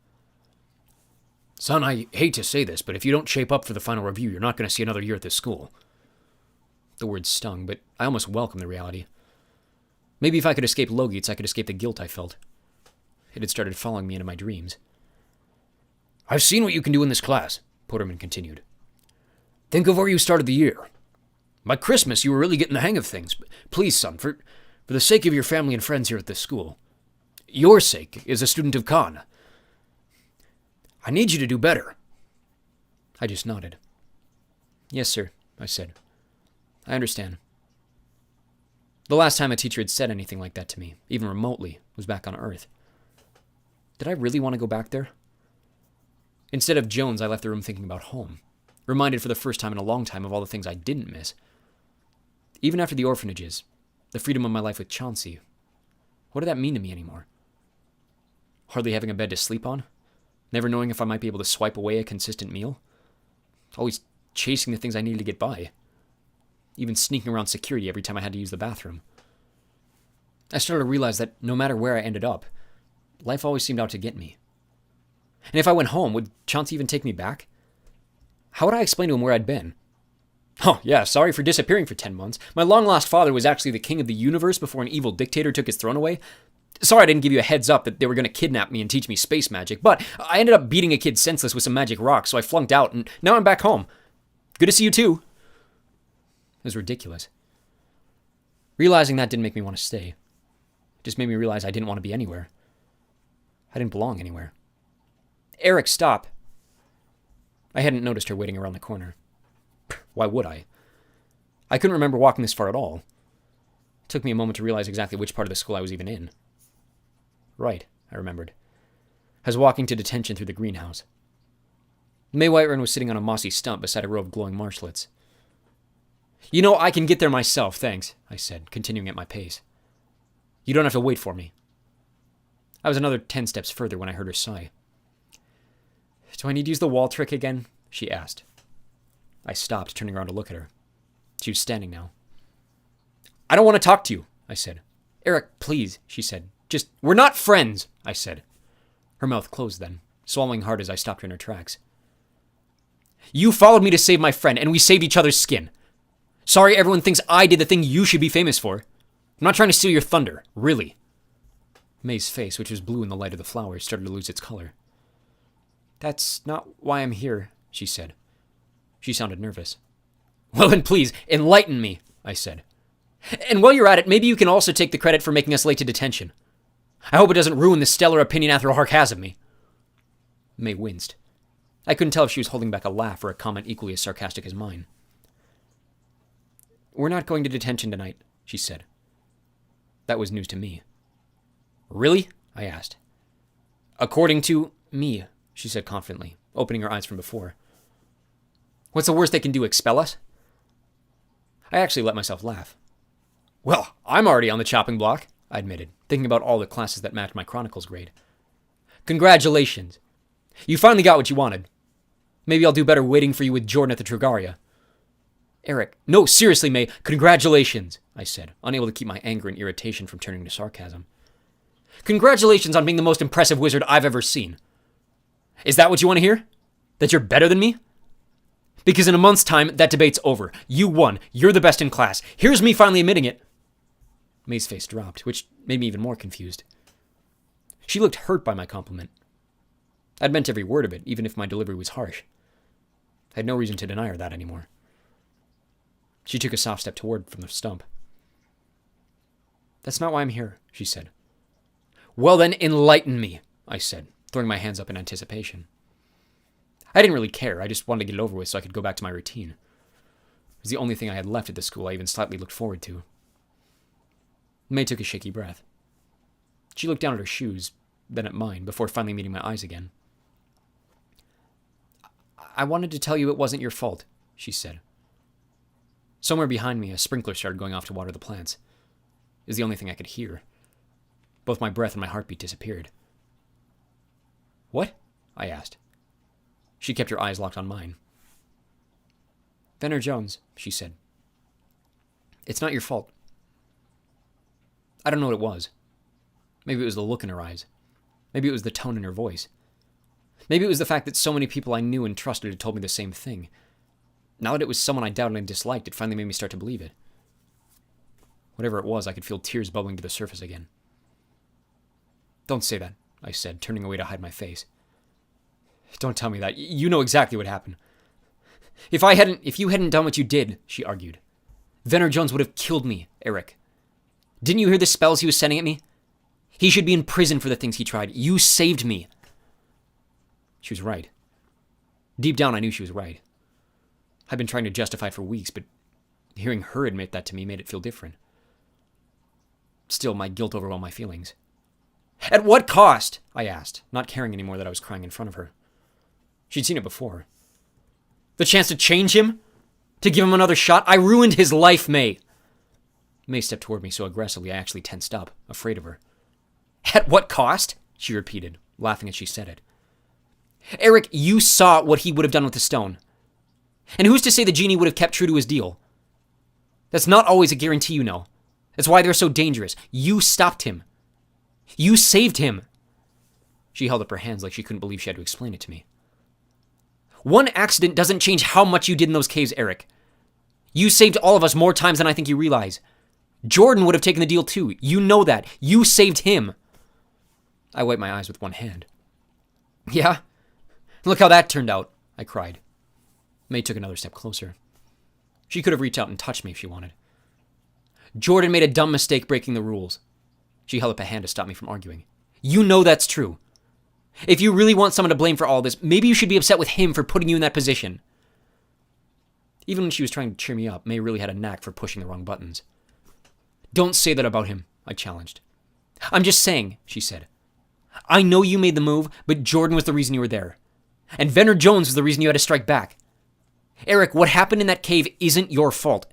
Son, I hate to say this, but if you don't shape up for the final review, you're not going to see another year at this school. The words stung, but I almost welcomed the reality. Maybe if I could escape Logites, I could escape the guilt I felt. It had started following me into my dreams. I've seen what you can do in this class, Potterman continued. Think of where you started the year. By Christmas, you were really getting the hang of things. Please, son, for the sake of your family and friends here at this school, your sake as a student of Khan, I need you to do better. I just nodded. Yes, sir, I said. I understand. The last time a teacher had said anything like that to me, even remotely, was back on Earth. Did I really want to go back there? Instead of Jones, I left the room thinking about home, reminded for the first time in a long time of all the things I didn't miss. Even after the orphanages, the freedom of my life with Chauncey, what did that mean to me anymore? Hardly having a bed to sleep on? Never knowing if I might be able to swipe away a consistent meal? Always chasing the things I needed to get by. Even sneaking around security every time I had to use the bathroom. I started to realize that no matter where I ended up, life always seemed out to get me. And if I went home, would Chauncey even take me back? How would I explain to him where I'd been? Oh, yeah, sorry for disappearing for 10 months. My long-lost father was actually the king of the universe before an evil dictator took his throne away. Sorry I didn't give you a heads up that they were going to kidnap me and teach me space magic, but I ended up beating a kid senseless with some magic rocks, so I flunked out, and now I'm back home. Good to see you, too. It was ridiculous. Realizing that didn't make me want to stay. It just made me realize I didn't want to be anywhere. I didn't belong anywhere. Eric, stop. I hadn't noticed her waiting around the corner. Why would I? I couldn't remember walking this far at all. It took me a moment to realize exactly which part of the school I was even in. Right, I remembered. I was walking to detention through the greenhouse. May Whiterun was sitting on a mossy stump beside a row of glowing marshlets. You know, I can get there myself, thanks, I said, continuing at my pace. You don't have to wait for me. I was another 10 steps further when I heard her sigh. Do I need to use the wall trick again? She asked. I stopped, turning around to look at her. She was standing now. I don't want to talk to you, I said. Eric, please, she said. We're not friends, I said. Her mouth closed then, swallowing hard as I stopped her in her tracks. You followed me to save my friend, and we saved each other's skin. Sorry everyone thinks I did the thing you should be famous for. I'm not trying to steal your thunder, really. May's face, which was blue in the light of the flowers, started to lose its color. That's not why I'm here, she said. She sounded nervous. Well then please, enlighten me, I said. And while you're at it, maybe you can also take the credit for making us late to detention. I hope it doesn't ruin the stellar opinion Athro Hark has of me. May winced. I couldn't tell if she was holding back a laugh or a comment equally as sarcastic as mine. We're not going to detention tonight, she said. That was news to me. Really? I asked. According to me, she said confidently, opening her eyes from before. What's the worst they can do, expel us? I actually let myself laugh. Well, I'm already on the chopping block, I admitted, thinking about all the classes that matched my Chronicles grade. Congratulations. You finally got what you wanted. Maybe I'll do better waiting for you with Jordan at the Trugaria. Eric, no, seriously, May, congratulations, I said, unable to keep my anger and irritation from turning to sarcasm. Congratulations on being the most impressive wizard I've ever seen. Is that what you want to hear? That you're better than me? Because in a month's time, that debate's over. You won. You're the best in class. Here's me finally admitting it. May's face dropped, which made me even more confused. She looked hurt by my compliment. I'd meant every word of it, even if my delivery was harsh. I had no reason to deny her that anymore. She took a soft step toward from the stump. That's not why I'm here, she said. Well then, enlighten me, I said, throwing my hands up in anticipation. I didn't really care. I just wanted to get it over with so I could go back to my routine. It was the only thing I had left at this school I even slightly looked forward to. May took a shaky breath. She looked down at her shoes, then at mine, before finally meeting my eyes again. I wanted to tell you it wasn't your fault, she said. Somewhere behind me, a sprinkler started going off to water the plants. It was the only thing I could hear. Both my breath and my heartbeat disappeared. What? I asked. She kept her eyes locked on mine. Venner Jones, she said. It's not your fault. I don't know what it was. Maybe it was the look in her eyes. Maybe it was the tone in her voice. Maybe it was the fact that so many people I knew and trusted had told me the same thing. Now that it was someone I doubted and disliked, it finally made me start to believe it. Whatever it was, I could feel tears bubbling to the surface again. Don't say that, I said, turning away to hide my face. Don't tell me that. You know exactly what happened. If you hadn't done what you did, she argued, Venner Jones would have killed me, Eric. Didn't you hear the spells he was sending at me? He should be in prison for the things he tried. You saved me. She was right. Deep down, I knew she was right. I'd been trying to justify it for weeks, but hearing her admit that to me made it feel different. Still, my guilt overwhelmed my feelings. At what cost? I asked, not caring anymore that I was crying in front of her. She'd seen it before. The chance to change him? To give him another shot? I ruined his life, May. May stepped toward me so aggressively I actually tensed up, afraid of her. At what cost? She repeated, laughing as she said it. Eric, you saw what he would have done with the stone. And who's to say the genie would have kept true to his deal? That's not always a guarantee, you know. That's why they're so dangerous. You stopped him. You saved him. She held up her hands like she couldn't believe she had to explain it to me. One accident doesn't change how much you did in those caves, Eric. You saved all of us more times than I think you realize. Jordan would have taken the deal too. You know that. You saved him. I wiped my eyes with one hand. Yeah? Look how that turned out, I cried. May took another step closer. She could have reached out and touched me if she wanted. Jordan made a dumb mistake breaking the rules. She held up a hand to stop me from arguing. You know that's true. If you really want someone to blame for all this, maybe you should be upset with him for putting you in that position. Even when she was trying to cheer me up, May really had a knack for pushing the wrong buttons. Don't say that about him, I challenged. I'm just saying, she said. I know you made the move, but Jordan was the reason you were there. And Venner Jones was the reason you had to strike back. Eric, what happened in that cave isn't your fault.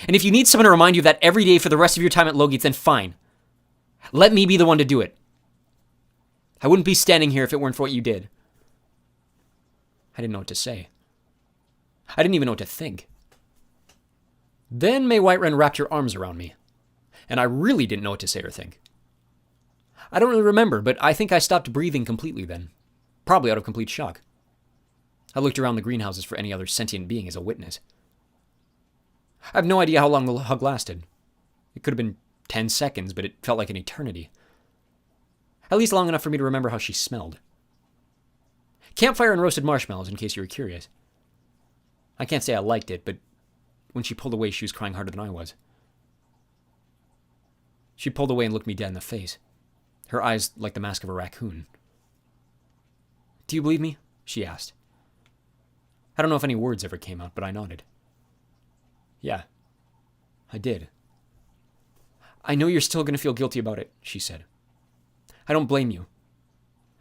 And if you need someone to remind you of that every day for the rest of your time at Logates, then fine. Let me be the one to do it. I wouldn't be standing here if it weren't for what you did. I didn't know what to say. I didn't even know what to think. Then May Whiterun wrapped her arms around me, and I really didn't know what to say or think. I don't really remember, but I think I stopped breathing completely then, probably out of complete shock. I looked around the greenhouses for any other sentient being as a witness. I have no idea how long the hug lasted. It could have been 10 seconds, but it felt like an eternity. At least long enough for me to remember how she smelled. Campfire and roasted marshmallows, in case you were curious. I can't say I liked it, but when she pulled away, she was crying harder than I was. She pulled away and looked me dead in the face, her eyes like the mask of a raccoon. Do you believe me? She asked. I don't know if any words ever came out, but I nodded. Yeah, I did. I know you're still going to feel guilty about it, she said. I don't blame you.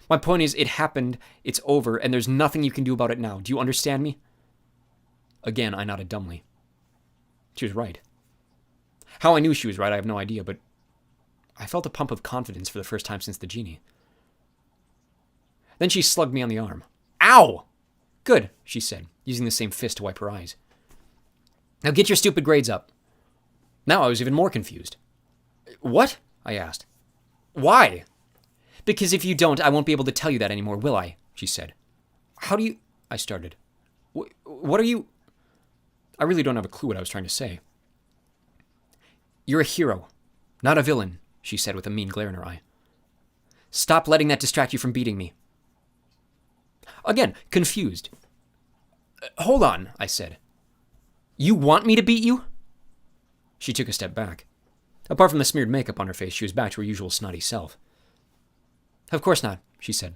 My point is, it happened, it's over, and there's nothing you can do about it now. Do you understand me? Again, I nodded dumbly. She was right. How I knew she was right, I have no idea, but I felt a pump of confidence for the first time since the Genie. Then she slugged me on the arm. Ow! Good, she said, using the same fist to wipe her eyes. Now get your stupid grades up. Now I was even more confused. What? I asked. Why? Because if you don't, I won't be able to tell you that anymore, will I? She said. How do you... I started. What are you... I really don't have a clue what I was trying to say. You're a hero, not a villain, she said with a mean glare in her eye. Stop letting that distract you from beating me. Again, confused. Hold on, I said. You want me to beat you? She took a step back. Apart from the smeared makeup on her face, she was back to her usual snotty self. Of course not, she said.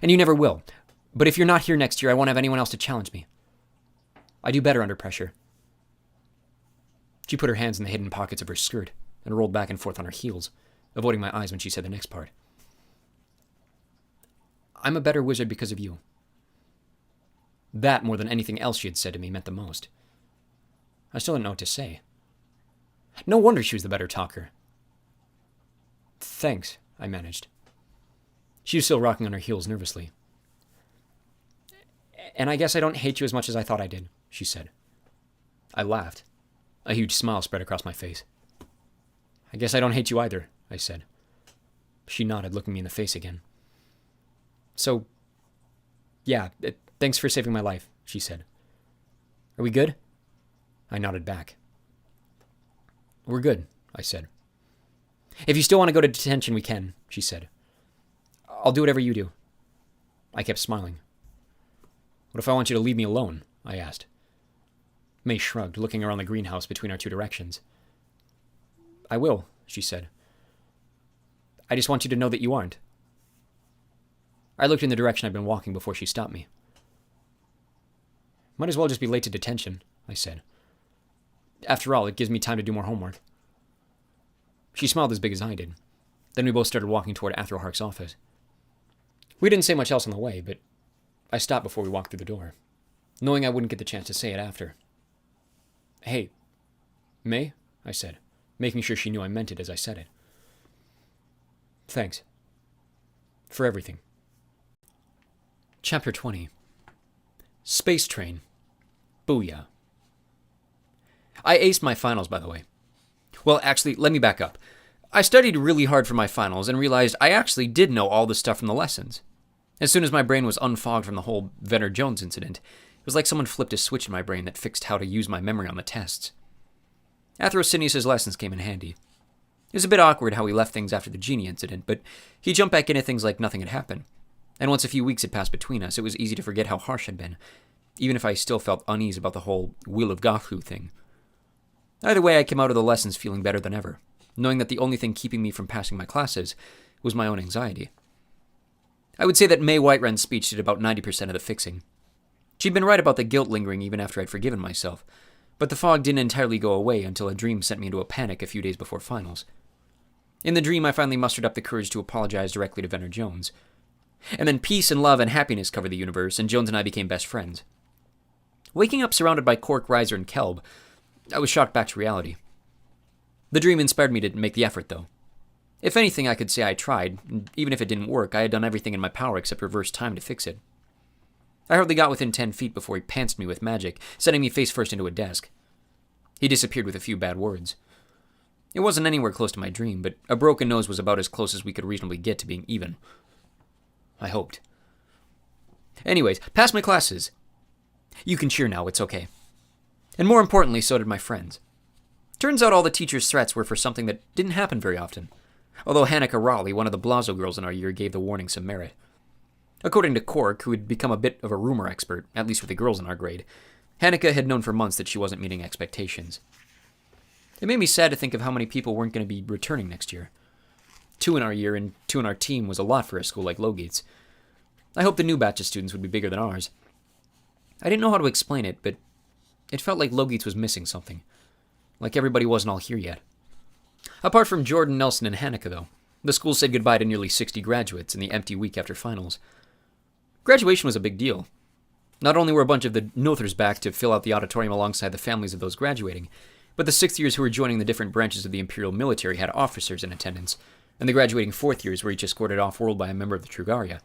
And you never will. But if you're not here next year, I won't have anyone else to challenge me. I do better under pressure. She put her hands in the hidden pockets of her skirt and rolled back and forth on her heels, avoiding my eyes when she said the next part. I'm a better wizard because of you. That, more than anything else she had said to me, meant the most. I still didn't know what to say. No wonder she was the better talker. Thanks, I managed. She was still rocking on her heels nervously. And I guess I don't hate you as much as I thought I did, she said. I laughed. A huge smile spread across my face. I guess I don't hate you either, I said. She nodded, looking me in the face again. So, yeah, thanks for saving my life, she said. Are we good? I nodded back. We're good, I said. If you still want to go to detention, we can, she said. I'll do whatever you do. I kept smiling. What if I want you to leave me alone? I asked. May shrugged, looking around the greenhouse between our two directions. I will, she said. I just want you to know that you aren't. I looked in the direction I'd been walking before she stopped me. Might as well just be late to detention, I said. After all, it gives me time to do more homework. She smiled as big as I did. Then we both started walking toward Athelhark's office. We didn't say much else on the way, but I stopped before we walked through the door, knowing I wouldn't get the chance to say it after. Hey, May? I said, making sure she knew I meant it as I said it. Thanks. For everything. Chapter 20. Space Train. Booyah. I aced my finals, by the way. Well, actually, let me back up. I studied really hard for my finals and realized I actually did know all the stuff from the lessons. As soon as my brain was unfogged from the whole Venner Jones incident, it was like someone flipped a switch in my brain that fixed how to use my memory on the tests. Athrosinius' lessons came in handy. It was a bit awkward how he left things after the Genie incident, but he jumped back into things like nothing had happened. And once a few weeks had passed between us, it was easy to forget how harsh I'd been, even if I still felt unease about the whole Will of Gothru thing. Either way, I came out of the lessons feeling better than ever, knowing that the only thing keeping me from passing my classes was my own anxiety. I would say that May Whiterun's speech did about 90% of the fixing. She'd been right about the guilt lingering even after I'd forgiven myself, but the fog didn't entirely go away until a dream sent me into a panic a few days before finals. In the dream, I finally mustered up the courage to apologize directly to Venner Jones. And then peace and love and happiness covered the universe, and Jones and I became best friends. Waking up surrounded by Cork, Riser, and Kelb, I was shocked back to reality. The dream inspired me to make the effort, though. If anything, I could say I tried, and even if it didn't work, I had done everything in my power except reverse time to fix it. I hardly got within 10 feet before he pantsed me with magic, sending me face first into a desk. He disappeared with a few bad words. It wasn't anywhere close to my dream, but a broken nose was about as close as we could reasonably get to being even. I hoped. Anyways, past my classes. You can cheer now, it's okay. And more importantly, so did my friends. Turns out all the teachers' threats were for something that didn't happen very often, although Hanneke Raleigh, one of the Blazo girls in our year, gave the warning some merit. According to Cork, who had become a bit of a rumor expert, at least with the girls in our grade, Hanneke had known for months that she wasn't meeting expectations. It made me sad to think of how many people weren't going to be returning next year. 2 in our year and 2 in our team was a lot for a school like Logate's. I hoped the new batch of students would be bigger than ours. I didn't know how to explain it, but it felt like Logate's was missing something. Like everybody wasn't all here yet. Apart from Jordan, Nelson, and Hanukkah, though, the school said goodbye to nearly 60 graduates in the empty week after finals. Graduation was a big deal. Not only were a bunch of the Nothers back to fill out the auditorium alongside the families of those graduating, but the sixth years who were joining the different branches of the Imperial military had officers in attendance, and the graduating fourth years were each escorted off-world by a member of the Trugaria.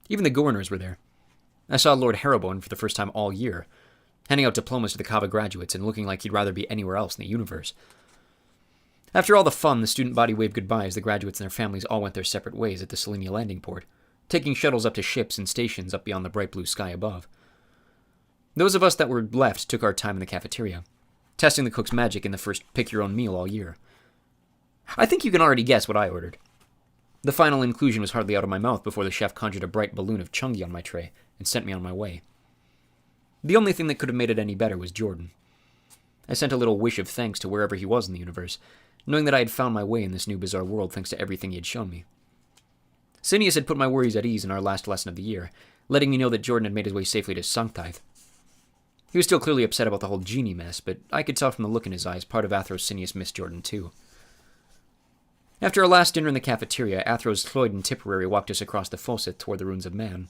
Even the governors were there. I saw Lord Harrowbone for the first time all year, handing out diplomas to the Kava graduates and looking like he'd rather be anywhere else in the universe. After all the fun, the student body waved goodbye as the graduates and their families all went their separate ways at the Selenia landing port, taking shuttles up to ships and stations up beyond the bright blue sky above. Those of us that were left took our time in the cafeteria, testing the cook's magic in the first pick-your-own-meal all year. I think you can already guess what I ordered. The final inclusion was hardly out of my mouth before the chef conjured a bright balloon of chungi on my tray and sent me on my way. The only thing that could have made it any better was Jordan. I sent a little wish of thanks to wherever he was in the universe, knowing that I had found my way in this new bizarre world thanks to everything he had shown me. Sinius had put my worries at ease in our last lesson of the year, letting me know that Jordan had made his way safely to Sanctithe. He was still clearly upset about the whole Genie mess, but I could tell from the look in his eyes part of Athros Sinius missed Jordan too. After our last dinner in the cafeteria, Athros, Cloyd, and Tipperary walked us across the fossett toward the ruins of man.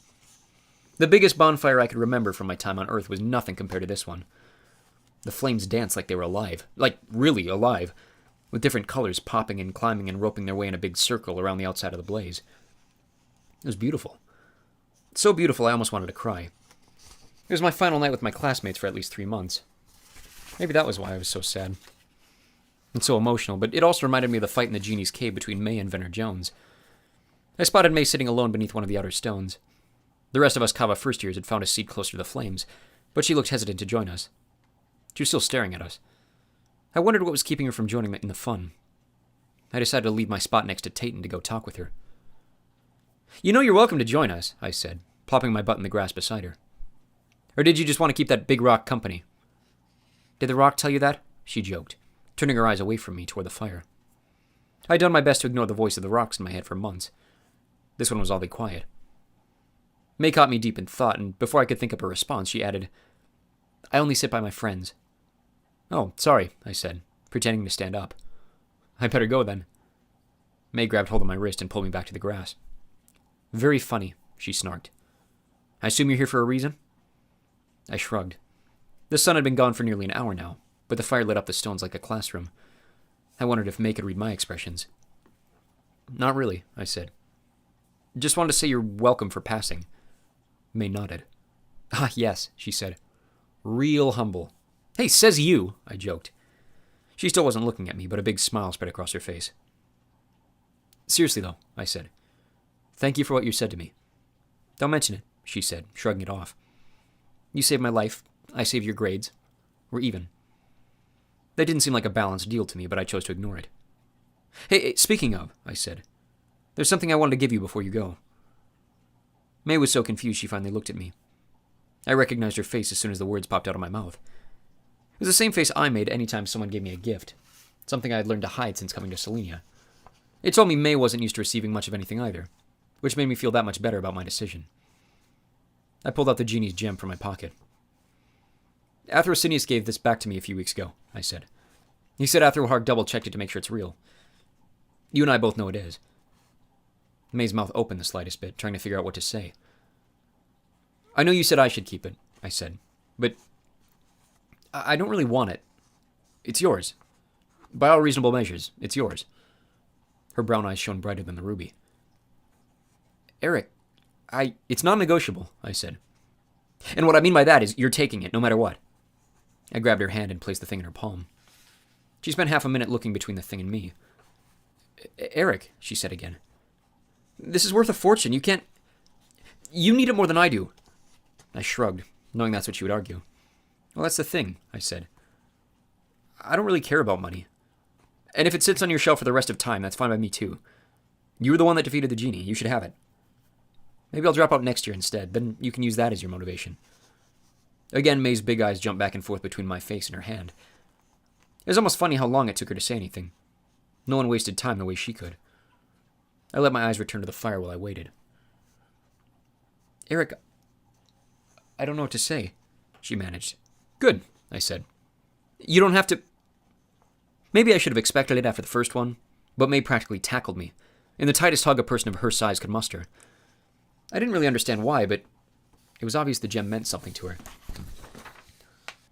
The biggest bonfire I could remember from my time on Earth was nothing compared to this one. The flames danced like they were alive, like really alive, with different colors popping and climbing and roping their way in a big circle around the outside of the blaze. It was beautiful. So beautiful I almost wanted to cry. It was my final night with my classmates for at least 3 months. Maybe that was why I was so sad. And so emotional, but it also reminded me of the fight in the Genie's cave between May and Venner Jones. I spotted May sitting alone beneath one of the outer stones. The rest of us Kava first years had found a seat closer to the flames, but she looked hesitant to join us. She was still staring at us. I wondered what was keeping her from joining in the fun. I decided to leave my spot next to Tayton to go talk with her. "You know you're welcome to join us," I said, plopping my butt in the grass beside her. "Or did you just want to keep that big rock company?" "Did the rock tell you that?" she joked, turning her eyes away from me toward the fire. I had done my best to ignore the voice of the rocks in my head for months. This one was oddly quiet. May caught me deep in thought, and before I could think up a response, she added, "I only sit by my friends." "Oh, sorry," I said, pretending to stand up. "I better go then." May grabbed hold of my wrist and pulled me back to the grass. "Very funny," she snarked. "I assume you're here for a reason?" I shrugged. The sun had been gone for nearly an hour now, but the fire lit up the stones like a classroom. I wondered if May could read my expressions. "Not really," I said. "Just wanted to say you're welcome for passing." May nodded. "Ah, yes," she said. "Real humble." "Hey, says you," I joked. She still wasn't looking at me, but a big smile spread across her face. "Seriously, though," I said. "Thank you for what you said to me." "Don't mention it," she said, shrugging it off. "You saved my life. I saved your grades. We're even." That didn't seem like a balanced deal to me, but I chose to ignore it. Hey, speaking of," I said, "there's something I wanted to give you before you go." May was so confused she finally looked at me. I recognized her face as soon as the words popped out of my mouth. It was the same face I made anytime someone gave me a gift, something I had learned to hide since coming to Selenia. It told me May wasn't used to receiving much of anything either, which made me feel that much better about my decision. I pulled out the Genie's gem from my pocket. "Athrosinius gave this back to me a few weeks ago," I said. "He said Athroharg double-checked it to make sure it's real. You and I both know it is." May's mouth opened the slightest bit, trying to figure out what to say. "I know you said I should keep it," I said, "but I don't really want it. It's yours. By all reasonable measures, it's yours." Her brown eyes shone brighter than the ruby. "Eric, it's non-negotiable," I said. "And what I mean by that is you're taking it, no matter what." I grabbed her hand and placed the thing in her palm. She spent half a minute looking between the thing and me. "Eric," she said again, "this is worth a fortune. You can't... You need it more than I do." I shrugged, knowing that's what she would argue. "Well, that's the thing," I said. "I don't really care about money. And if it sits on your shelf for the rest of time, that's fine by me too. You were the one that defeated the Genie. You should have it. Maybe I'll drop out next year instead. Then you can use that as your motivation." Again, May's big eyes jumped back and forth between my face and her hand. It was almost funny how long it took her to say anything. No one wasted time the way she could. I let my eyes return to the fire while I waited. "Eric, I don't know what to say," she managed. "Good," I said. "You don't have to..." Maybe I should have expected it after the first one, but May practically tackled me, in the tightest hug a person of her size could muster. I didn't really understand why, but it was obvious the gem meant something to her.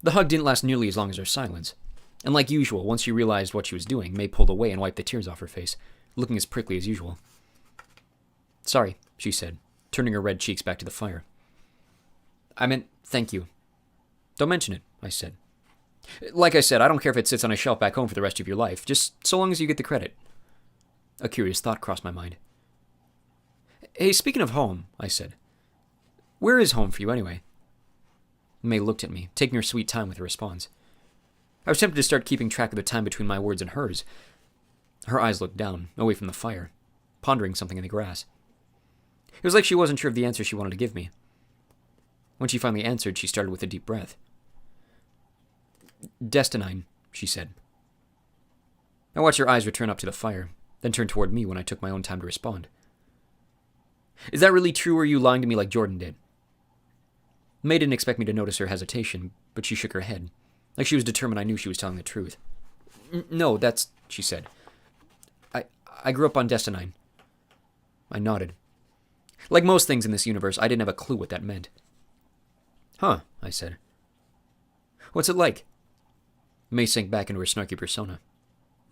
The hug didn't last nearly as long as her silence, and like usual, once she realized what she was doing, May pulled away and wiped the tears off her face, looking as prickly as usual. "Sorry," she said, turning her red cheeks back to the fire. "I meant thank you." "Don't mention it," I said. "Like I said, I don't care if it sits on a shelf back home for the rest of your life, just so long as you get the credit." A curious thought crossed my mind. "Hey, speaking of home," I said, "where is home for you anyway?" May looked at me, taking her sweet time with her response. I was tempted to start keeping track of the time between my words and hers. Her eyes looked down, away from the fire, pondering something in the grass. It was like she wasn't sure of the answer she wanted to give me. When she finally answered, she started with a deep breath. "Destinine," she said. I watched her eyes return up to the fire, then turn toward me when I took my own time to respond. "Is that really true, or are you lying to me like Jordan did?" May didn't expect me to notice her hesitation, but she shook her head, like she was determined I knew she was telling the truth. "No, that's," she said. I grew up on Destinine." I nodded. Like most things in this universe, I didn't have a clue what that meant. "Huh," I said. "What's it like?" May sank back into her snarky persona.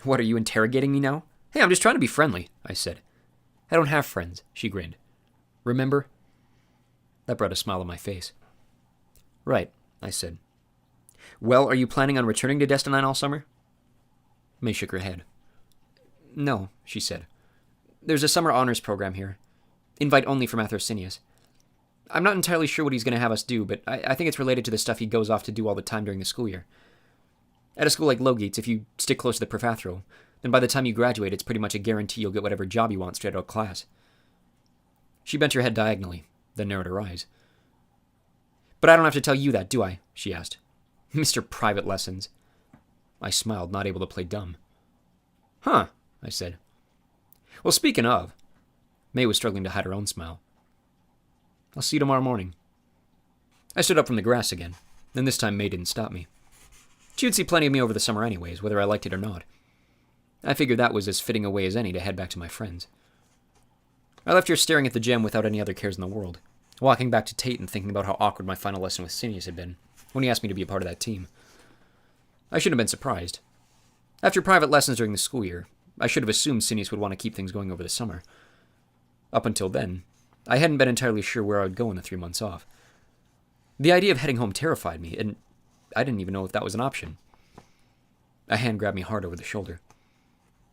"What, are you interrogating me now?" "Hey, I'm just trying to be friendly," I said. "I don't have friends," she grinned. "Remember?" That brought a smile on my face. "Right," I said. "Well, are you planning on returning to Destinine all summer?" May shook her head. "No," she said. "There's a summer honors program here. Invite only from Athrosinius. I'm not entirely sure what he's going to have us do, but I think it's related to the stuff he goes off to do all the time during the school year. At a school like Logates, if you stick close to the Profathro, then by the time you graduate, it's pretty much a guarantee you'll get whatever job you want straight out of class." She bent her head diagonally, then narrowed her eyes. "But I don't have to tell you that, do I?" she asked. "Mr. Private Lessons." I smiled, not able to play dumb. "Huh," I said. "Well, speaking of..." May was struggling to hide her own smile. "I'll see you tomorrow morning." I stood up from the grass again, and this time May didn't stop me. She would see plenty of me over the summer anyways, whether I liked it or not. I figured that was as fitting a way as any to head back to my friends. I left her staring at the gem without any other cares in the world, walking back to Tate and thinking about how awkward my final lesson with Sinius had been, when he asked me to be a part of that team. I shouldn't have been surprised. After private lessons during the school year, I should have assumed Sinius would want to keep things going over the summer. Up until then, I hadn't been entirely sure where I would go in the 3 months off. The idea of heading home terrified me, and I didn't even know if that was an option. A hand grabbed me hard over the shoulder.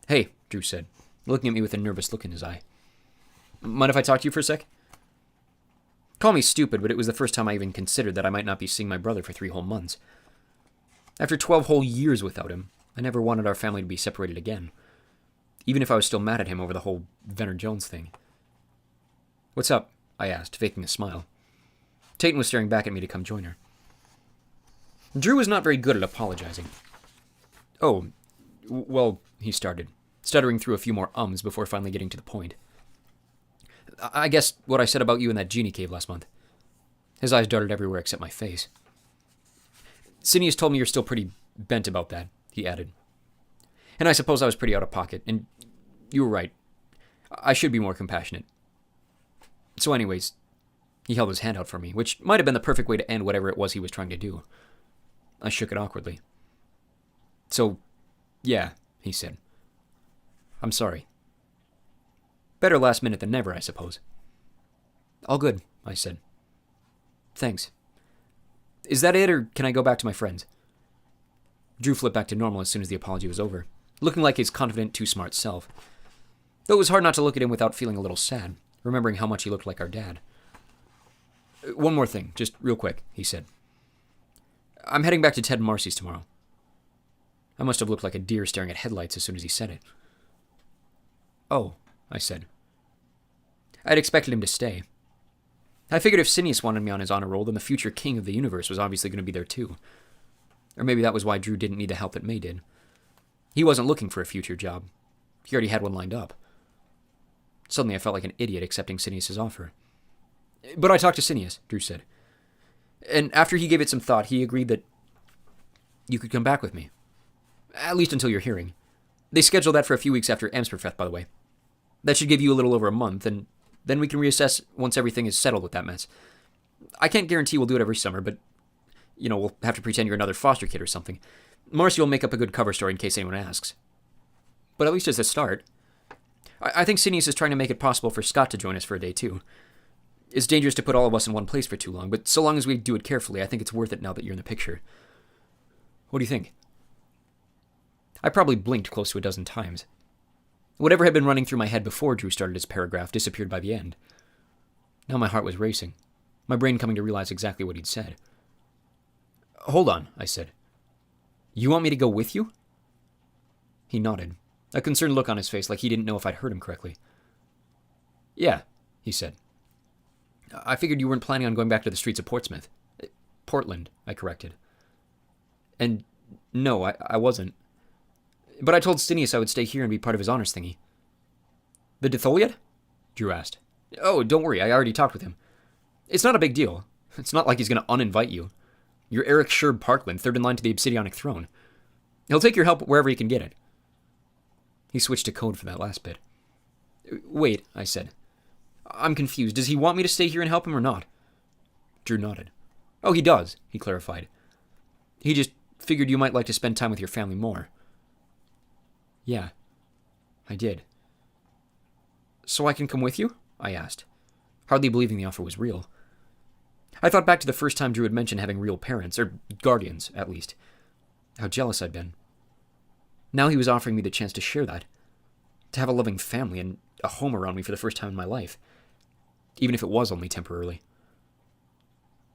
"Hey," Drew said, looking at me with a nervous look in his eye. "Mind if I talk to you for a sec?" Call me stupid, but it was the first time I even considered that I might not be seeing my brother for 3 whole months. After 12 whole years without him, I never wanted our family to be separated again, even if I was still mad at him over the whole Venner Jones thing. "What's up?" I asked, faking a smile. Tayton was staring back at me to come join her. Drew was not very good at apologizing. "Oh, well," he started, stuttering through a few more ums before finally getting to the point. "I guess what I said about you in that Genie cave last month." His eyes darted everywhere except my face. "Sinius told me you're still pretty bent about that," he added. "And I suppose I was pretty out of pocket, and you were right. I should be more compassionate. So anyways," he held his hand out for me, which might have been the perfect way to end whatever it was he was trying to do. I shook it awkwardly. "So, yeah," he said. "I'm sorry." Better last minute than never, I suppose. "All good," I said. "Thanks. Is that it, or can I go back to my friends?" Drew flipped back to normal as soon as the apology was over, looking like his confident, too-smart self. Though it was hard not to look at him without feeling a little sad, remembering how much he looked like our dad. "One more thing, just real quick," he said. "I'm heading back to Ted and Marcy's tomorrow." I must have looked like a deer staring at headlights as soon as he said it. "Oh," I said. I'd expected him to stay. I figured if Sinius wanted me on his honor roll, then the future king of the universe was obviously going to be there too. Or maybe that was why Drew didn't need the help that May did. He wasn't looking for a future job. He already had one lined up. Suddenly I felt like an idiot accepting Sinius' offer. "But I talked to Sinius," Drew said. "And after he gave it some thought, he agreed that you could come back with me. At least until your hearing. They scheduled that for a few weeks after Amsperfest, by the way. That should give you a little over a month, and then we can reassess once everything is settled with that mess. I can't guarantee we'll do it every summer, but, we'll have to pretend you're another foster kid or something. Marcy will make up a good cover story in case anyone asks. But at least as a start. I think Sinius is trying to make it possible for Scott to join us for a day, too. It's dangerous to put all of us in one place for too long, but so long as we do it carefully, I think it's worth it now that you're in the picture. What do you think? I probably blinked close to a dozen times. Whatever had been running through my head before Drew started his paragraph disappeared by the end. Now my heart was racing, my brain coming to realize exactly what he'd said. Hold on, I said. You want me to go with you? He nodded, a concerned look on his face like he didn't know if I'd heard him correctly. Yeah, he said. I figured you weren't planning on going back to the streets of Portsmouth. Portland, I corrected. And no, I wasn't. But I told Stinius I would stay here and be part of his honors thingy. The Ditholiad? Drew asked. Oh, don't worry, I already talked with him. It's not a big deal. It's not like he's going to uninvite you. You're Eric Sherb Parkland, third in line to the Obsidianic throne. He'll take your help wherever he can get it. He switched to code for that last bit. Wait, I said. I'm confused. Does he want me to stay here and help him or not? Drew nodded. Oh, he does, he clarified. He just figured you might like to spend time with your family more. Yeah, I did. So I can come with you? I asked, hardly believing the offer was real. I thought back to the first time Drew had mentioned having real parents, or guardians, at least. How jealous I'd been. Now he was offering me the chance to share that. To have a loving family and a home around me for the first time in my life. Even if it was only temporarily.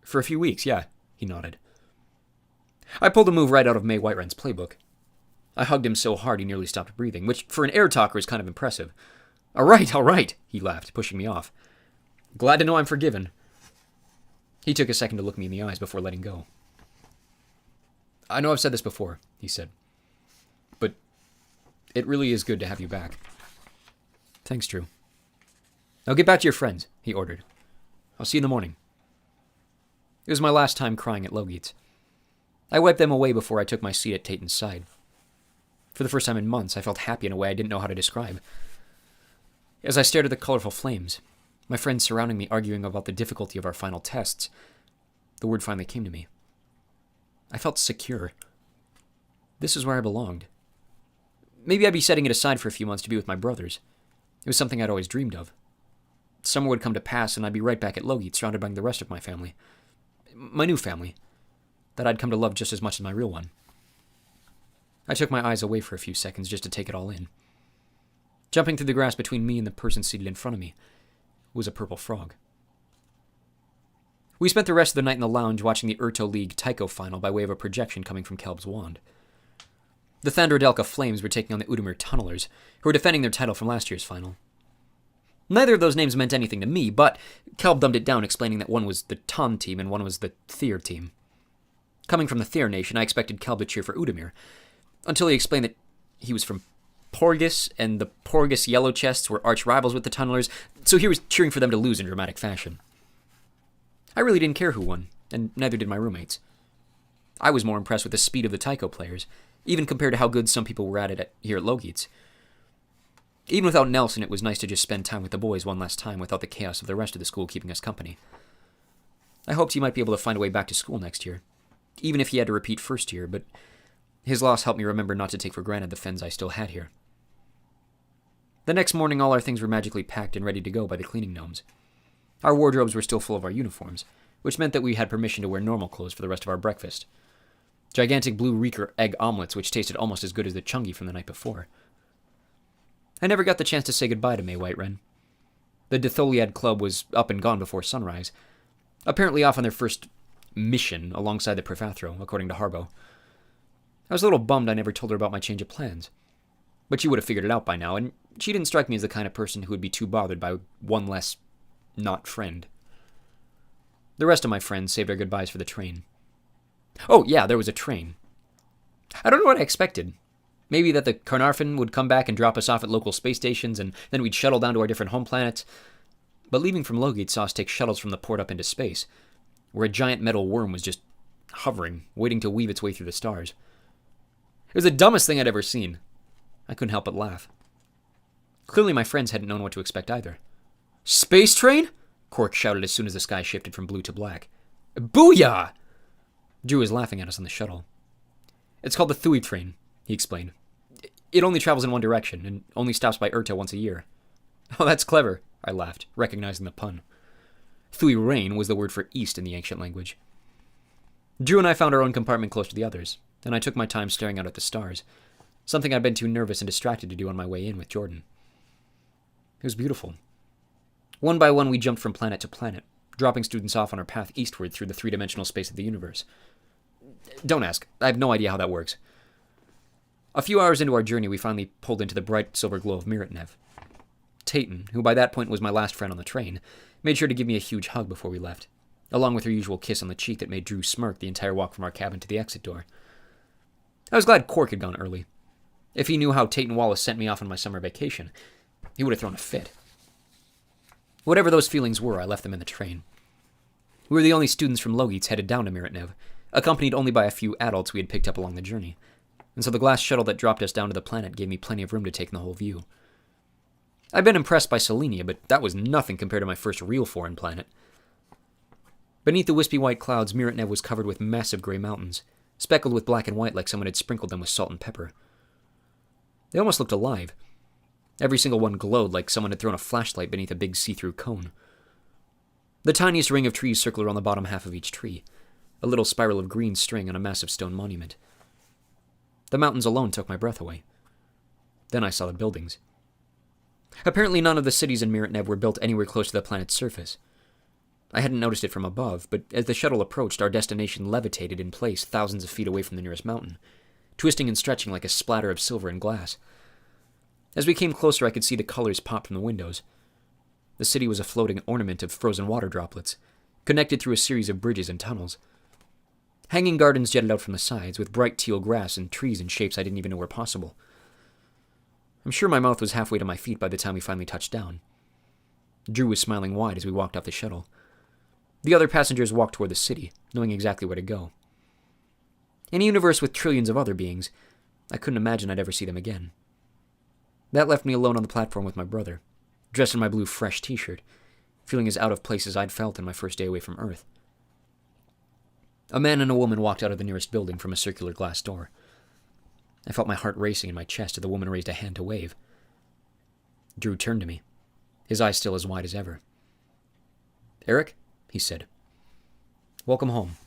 For a few weeks, yeah, he nodded. I pulled a move right out of May Whiterun's playbook. I hugged him so hard he nearly stopped breathing, which for an air talker is kind of impressive. All right, he laughed, pushing me off. Glad to know I'm forgiven. He took a second to look me in the eyes before letting go. I know I've said this before, he said. But it really is good to have you back. Thanks, Drew. Now get back to your friends, he ordered. I'll see you in the morning. It was my last time crying at Logeet's. I wiped them away before I took my seat at Tayton's side. For the first time in months, I felt happy in a way I didn't know how to describe. As I stared at the colorful flames, my friends surrounding me arguing about the difficulty of our final tests, the word finally came to me. I felt secure. This is where I belonged. Maybe I'd be setting it aside for a few months to be with my brothers. It was something I'd always dreamed of. Summer would come to pass and I'd be right back at Logeet, surrounded by the rest of my family. My new family, that I'd come to love just as much as my real one. I took my eyes away for a few seconds just to take it all in. Jumping through the grass between me and the person seated in front of me was a purple frog. We spent the rest of the night in the lounge watching the Urto League Tycho final by way of a projection coming from Kelb's wand. The Thandrodelka Flames were taking on the Udamir Tunnelers, who were defending their title from last year's final. Neither of those names meant anything to me, but Kelb dumbed it down, explaining that one was the Ton team and one was the Thyr team. Coming from the Thyr nation, I expected Kelb to cheer for Udamir, until he explained that he was from Porgus, and the Porgus Yellow Chests were arch rivals with the Tunnelers, so he was cheering for them to lose in dramatic fashion. I really didn't care who won, and neither did my roommates. I was more impressed with the speed of the Tycho players, even compared to how good some people were at it here at Logeet's. Even without Nelson, it was nice to just spend time with the boys one last time without the chaos of the rest of the school keeping us company. I hoped he might be able to find a way back to school next year, even if he had to repeat first year, but his loss helped me remember not to take for granted the friends I still had here. The next morning, all our things were magically packed and ready to go by the cleaning gnomes. Our wardrobes were still full of our uniforms, which meant that we had permission to wear normal clothes for the rest of our breakfast. Gigantic blue Reeker egg omelets, which tasted almost as good as the chungi from the night before. I never got the chance to say goodbye to May Whiterun. The Ditholiad Club was up and gone before sunrise, apparently off on their first mission alongside the Prefathro, according to Harbo. I was a little bummed I never told her about my change of plans. But she would have figured it out by now, and she didn't strike me as the kind of person who would be too bothered by one less not friend. The rest of my friends saved our goodbyes for the train. Oh, yeah, there was a train. I don't know what I expected. Maybe that the Carnarvon would come back and drop us off at local space stations, and then we'd shuttle down to our different home planets. But leaving from Logeet saw us take shuttles from the port up into space, where a giant metal worm was just hovering, waiting to weave its way through the stars. It was the dumbest thing I'd ever seen. I couldn't help but laugh. Clearly my friends hadn't known what to expect either. Space train? Quark shouted as soon as the sky shifted from blue to black. Booyah! Drew was laughing at us on the shuttle. It's called the Thui train, he explained. It only travels in one direction, and only stops by Urta once a year. Oh, that's clever, I laughed, recognizing the pun. Thui rain was the word for east in the ancient language. Drew and I found our own compartment close to the others, and I took my time staring out at the stars, something I'd been too nervous and distracted to do on my way in with Jordan. It was beautiful. One by one, we jumped from planet to planet, dropping students off on our path eastward through the three-dimensional space of the universe. Don't ask. I have no idea how that works. A few hours into our journey, we finally pulled into the bright silver glow of Miritnev. Tayton, who by that point was my last friend on the train, made sure to give me a huge hug before we left, along with her usual kiss on the cheek that made Drew smirk the entire walk from our cabin to the exit door. I was glad Quark had gone early. If he knew how Tayton Wallace sent me off on my summer vacation, he would have thrown a fit. Whatever those feelings were, I left them in the train. We were the only students from Logites headed down to Miritnev, accompanied only by a few adults we had picked up along the journey, and so the glass shuttle that dropped us down to the planet gave me plenty of room to take in the whole view. I'd been impressed by Selenia, but that was nothing compared to my first real foreign planet. Beneath the wispy white clouds, Miritnev was covered with massive gray mountains, speckled with black and white like someone had sprinkled them with salt and pepper. They almost looked alive. Every single one glowed like someone had thrown a flashlight beneath a big see-through cone. The tiniest ring of trees circled around the bottom half of each tree, a little spiral of green string on a massive stone monument. The mountains alone took my breath away. Then I saw the buildings. Apparently none of the cities in Miritnev were built anywhere close to the planet's surface. I hadn't noticed it from above, but as the shuttle approached, our destination levitated in place thousands of feet away from the nearest mountain, twisting and stretching like a splatter of silver and glass. As we came closer, I could see the colors pop from the windows. The city was a floating ornament of frozen water droplets, connected through a series of bridges and tunnels. Hanging gardens jetted out from the sides, with bright teal grass and trees in shapes I didn't even know were possible. I'm sure my mouth was halfway to my feet by the time we finally touched down. Drew was smiling wide as we walked off the shuttle. The other passengers walked toward the city, knowing exactly where to go. In a universe with trillions of other beings, I couldn't imagine I'd ever see them again. That left me alone on the platform with my brother, dressed in my blue fresh t-shirt, feeling as out of place as I'd felt in my first day away from Earth. A man and a woman walked out of the nearest building from a circular glass door. I felt my heart racing in my chest as the woman raised a hand to wave. Drew turned to me, his eyes still as wide as ever. "Eric," he said, "welcome home."